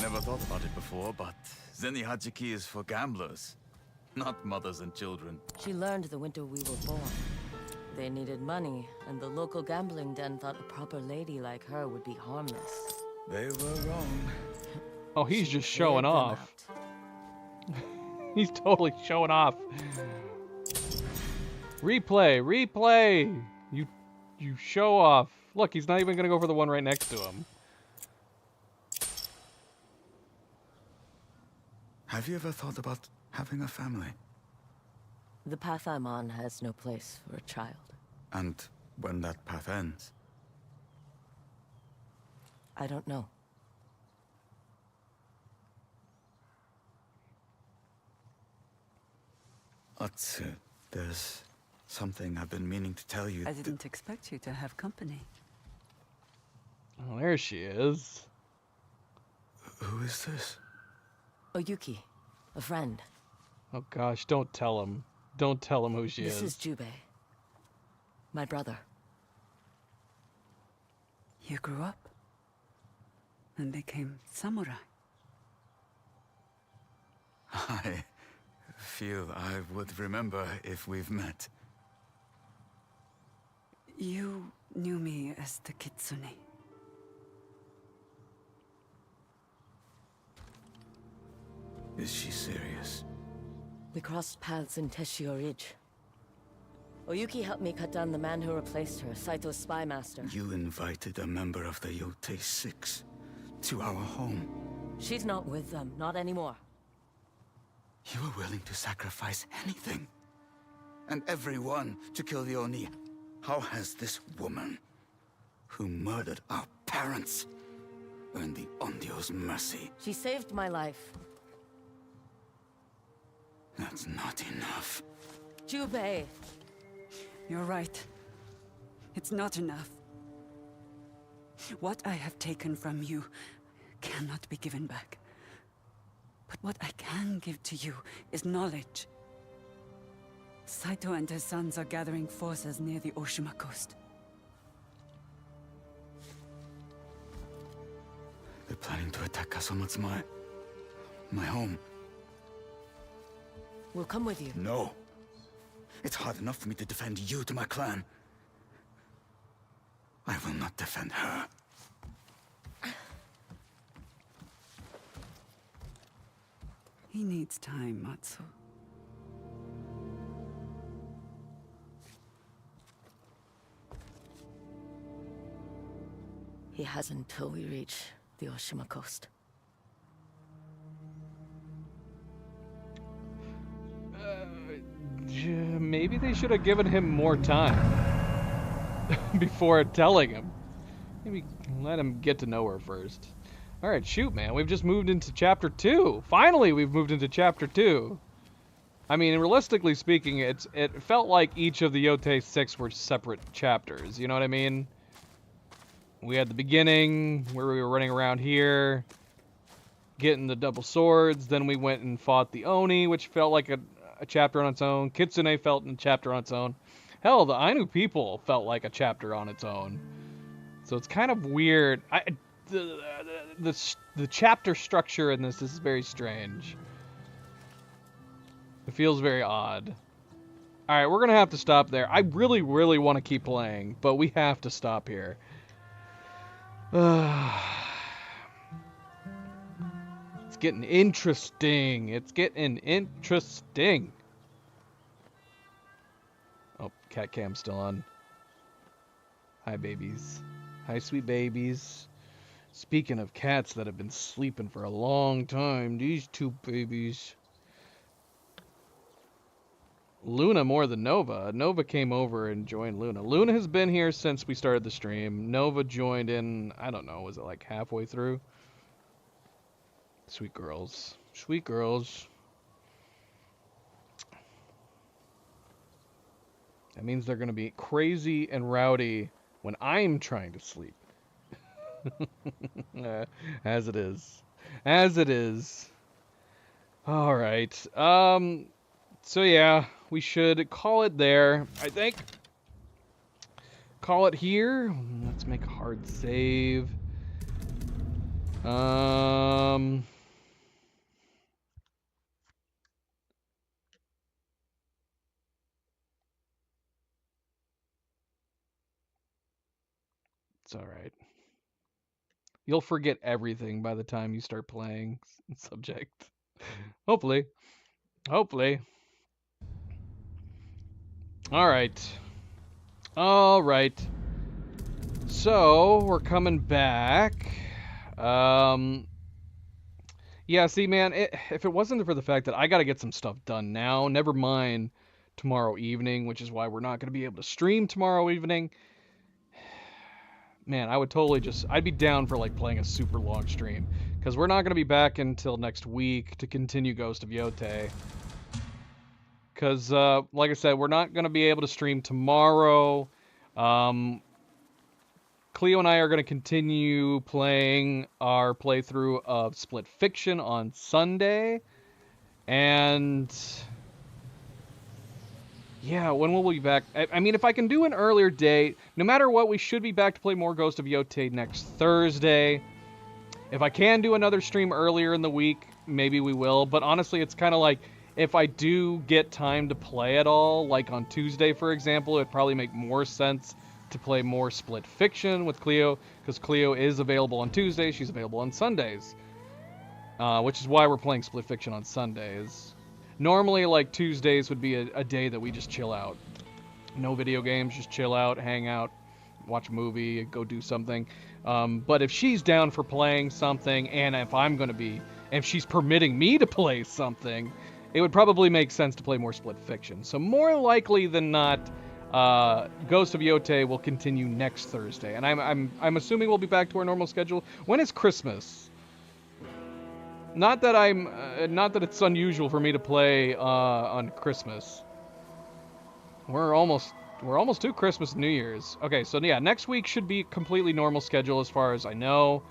Never thought about it before, but Zenny Hajiki is for gamblers, not mothers and children. She learned the winter we were born. They needed money, and the local gambling den thought a proper lady like her would be harmless. They were wrong. Oh, he's just showing off. He's totally showing off. Replay, replay. You show off. Look, he's not even gonna go for the one right next to him. Have you ever thought about having a family? The path I'm on has no place for a child. And when that path ends? I don't know. Atsu, there's something I've been meaning to tell you. I didn't expect you to have company. Oh, there she is. Who is this? Oyuki, a friend. Oh gosh, don't tell him. Don't tell him who she This is. is Jubei. My brother. You grew up and became samurai. I feel I would remember if we've met. You knew me as the Kitsune. Is she serious? We crossed paths in Teshio Ridge. Oyuki helped me cut down the man who replaced her, Saito's spy master. You invited a member of the Yotei Six to our home. She's not with them, not anymore. You were willing to sacrifice anything and everyone to kill the Oni. How has this woman, who murdered our parents, earned the Ondio's mercy? She saved my life. That's not enough. Jubei! You're right. It's not enough. What I have taken from you cannot be given back. But what I can give to you is knowledge. Saito and his sons are gathering forces near the Oshima coast. They're planning to attack Kasumatsumae. My home. We'll come with you. No. It's hard enough for me to defend you to my clan. I will not defend her. He needs time, Matsu. He has until we reach the Oshima coast. Maybe they should have given him more time. before telling him. Maybe let him get to know her first. Alright, shoot, man. We've just moved into Chapter 2. Finally, we've moved into Chapter 2. I mean, realistically speaking, it felt like each of the Yotei 6 were separate chapters. You know what I mean? We had the beginning, where we were running around here, getting the double swords. Then we went and fought the Oni, which felt like a chapter on its own. Kitsune felt a chapter on its own. Hell, the Ainu people felt like a chapter on its own. So it's kind of weird. The chapter structure in this is very strange. It feels very odd. Alright, we're going to have to stop there. I really, really want to keep playing, but we have to stop here. It's getting interesting. It's getting interesting. Oh, cat cam's still on. Hi, babies. Hi, sweet babies. Speaking of cats that have been sleeping for a long time, these two babies. Luna more than Nova. Nova came over and joined Luna. Luna has been here since we started the stream. Nova joined in, I don't know, was it like halfway through? Sweet girls. Sweet girls. That means they're going to be crazy and rowdy when I'm trying to sleep. As it is. As it is. Alright. So yeah, we should call it there, I think. Call it here. Let's make a hard save. It's alright. You'll forget everything by the time you start playing Subject. Hopefully. Hopefully. Alright. Alright. So, we're coming back. Yeah, see, man, if it wasn't for the fact that I gotta get some stuff done now, never mind tomorrow evening, which is why we're not gonna be able to stream tomorrow evening. Man, I would totally I'd be down for, like, playing a super long stream. Because we're not going to be back until next week to continue Ghost of Yotei. Because, like I said, we're not going to be able to stream tomorrow. Cleo and I are going to continue playing our playthrough of Split Fiction on Sunday. And yeah, when will we be back? I mean, if I can do an earlier date, no matter what, we should be back to play more Ghost of Yotei next Thursday. If I can do another stream earlier in the week, maybe we will. But honestly, it's kind of like, if I do get time to play at all, like on Tuesday, for example, it'd probably make more sense to play more Split Fiction with Cleo, because Cleo is available on Tuesdays, she's available on Sundays. Which is why we're playing Split Fiction on Sundays. Normally, like, Tuesdays would be a day that we just chill out. No video games, just chill out, hang out, watch a movie, go do something. But if she's down for playing something, and if she's permitting me to play something, it would probably make sense to play more Split Fiction. So more likely than not, Ghost of Yotei will continue next Thursday. And I'm assuming we'll be back to our normal schedule. When is Christmas? Not that it's unusual for me to play on Christmas. We're almost to Christmas and New Year's. Okay, so yeah, next week should be completely normal schedule as far as I know.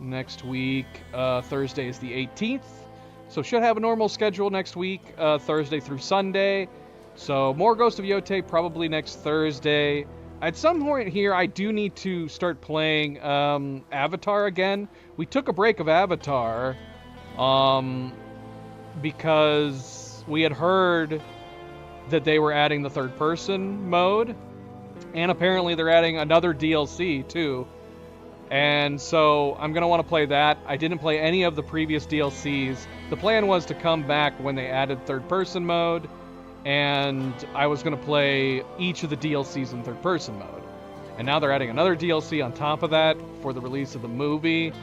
Next week, Thursday is the 18th. So should have a normal schedule next week, Thursday through Sunday. So more Ghost of Yotei probably next Thursday. At some point here, I do need to start playing Avatar again. We took a break of Avatar because we had heard that they were adding the third-person mode, and apparently they're adding another DLC too. And so I'm going to want to play that. I didn't play any of the previous DLCs. The plan was to come back when they added third-person mode, and I was going to play each of the DLCs in third-person mode. And now they're adding another DLC on top of that for the release of the movie.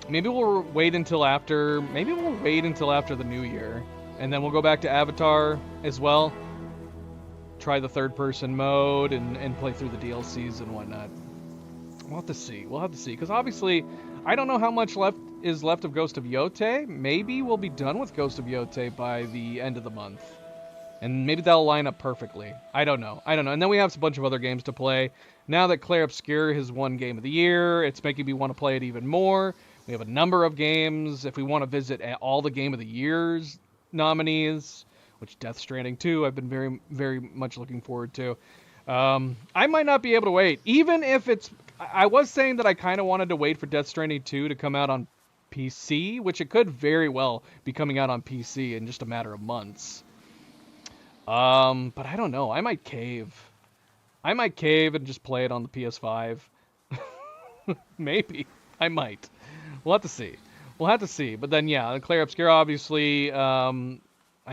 Maybe we'll wait until after the new year, and then we'll go back to Avatar as well. try the third-person mode and play through the DLCs and whatnot. We'll have to see. We'll have to see. Because obviously, I don't know how much is left of Ghost of Yotei. Maybe we'll be done with Ghost of Yotei by the end of the month. And maybe that'll line up perfectly. I don't know. I don't know. And then we have a bunch of other games to play. Now that Clair Obscur has won Game of the Year, it's making me want to play it even more. We have a number of games. If we want to visit all the Game of the Year's nominees, which Death Stranding 2, I've been very, very much looking forward to. I might not be able to wait. Even if it's... I was saying that I kind of wanted to wait for Death Stranding 2 to come out on PC, which it could very well be coming out on PC in just a matter of months. But I don't know. I might cave. I might cave and just play it on the PS5. Maybe. I might. We'll have to see. We'll have to see. But then, yeah, Clair Obscur, obviously, I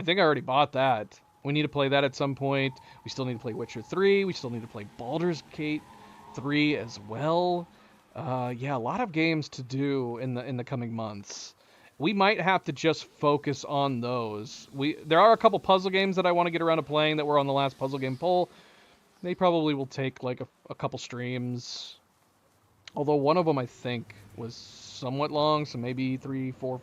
think I already bought that. We need to play that at some point. We still need to play Witcher 3. We still need to play Baldur's Gate 3 as well. Yeah, a lot of games to do in the coming months. We might have to just focus on those. There are a couple puzzle games that I want to get around to playing that were on the last puzzle game poll. They probably will take like a couple streams. Although one of them I think was somewhat long, so maybe 3, 4,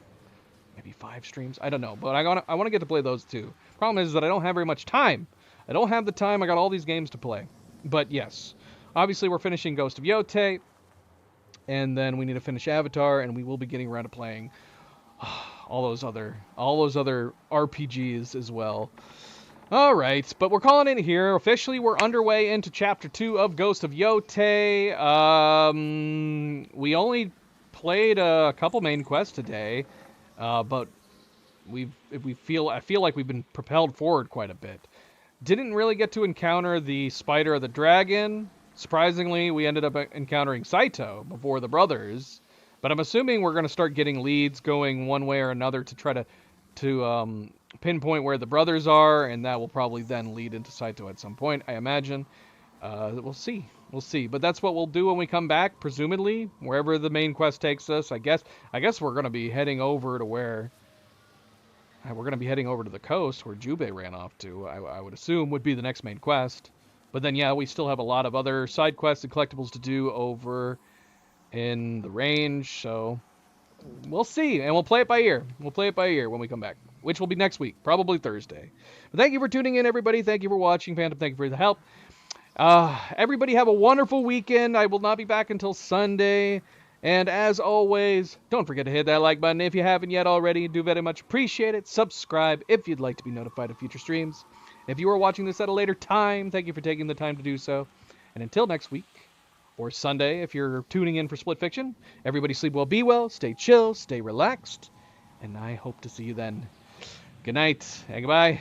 maybe 5 streams. I don't know, but I want to get to play those too. Problem is that I don't have very much time. I don't have the time. I got all these games to play. But yes, obviously we're finishing Ghost of Yotei, and then we need to finish Avatar, and we will be getting around to playing all those other RPGs as well. All right, but we're calling it here. Officially, we're underway into Chapter 2 of Ghost of Yotei. We only played a couple main quests today, but I feel like we've been propelled forward quite a bit. Didn't really get to encounter the Spider or the Dragon. Surprisingly, we ended up encountering Saito before the brothers. But I'm assuming we're going to start getting leads going one way or another to try to pinpoint where the brothers are, and that will probably then lead into Saito at some point, I imagine. We'll see. We'll see. But that's what we'll do when we come back, presumably, wherever the main quest takes us. I guess we're going to be heading over to where... We're going to be heading over to the coast where Jubei ran off to, I would assume, would be the next main quest. But then, yeah, we still have a lot of other side quests and collectibles to do over in the range, so we'll see, and we'll play it by ear. We'll play it by ear when we come back, which will be next week, probably Thursday. But thank you for tuning in, everybody. Thank you for watching, Phantom. Thank you for the help. Everybody have a wonderful weekend. I will not be back until Sunday. And as always, don't forget to hit that like button if you haven't yet already. Do very much appreciate it. Subscribe if you'd like to be notified of future streams. If you are watching this at a later time, thank you for taking the time to do so. And until next week, or Sunday if you're tuning in for Split Fiction, everybody sleep well, be well, stay chill, stay relaxed, and I hope to see you then. Good night and goodbye.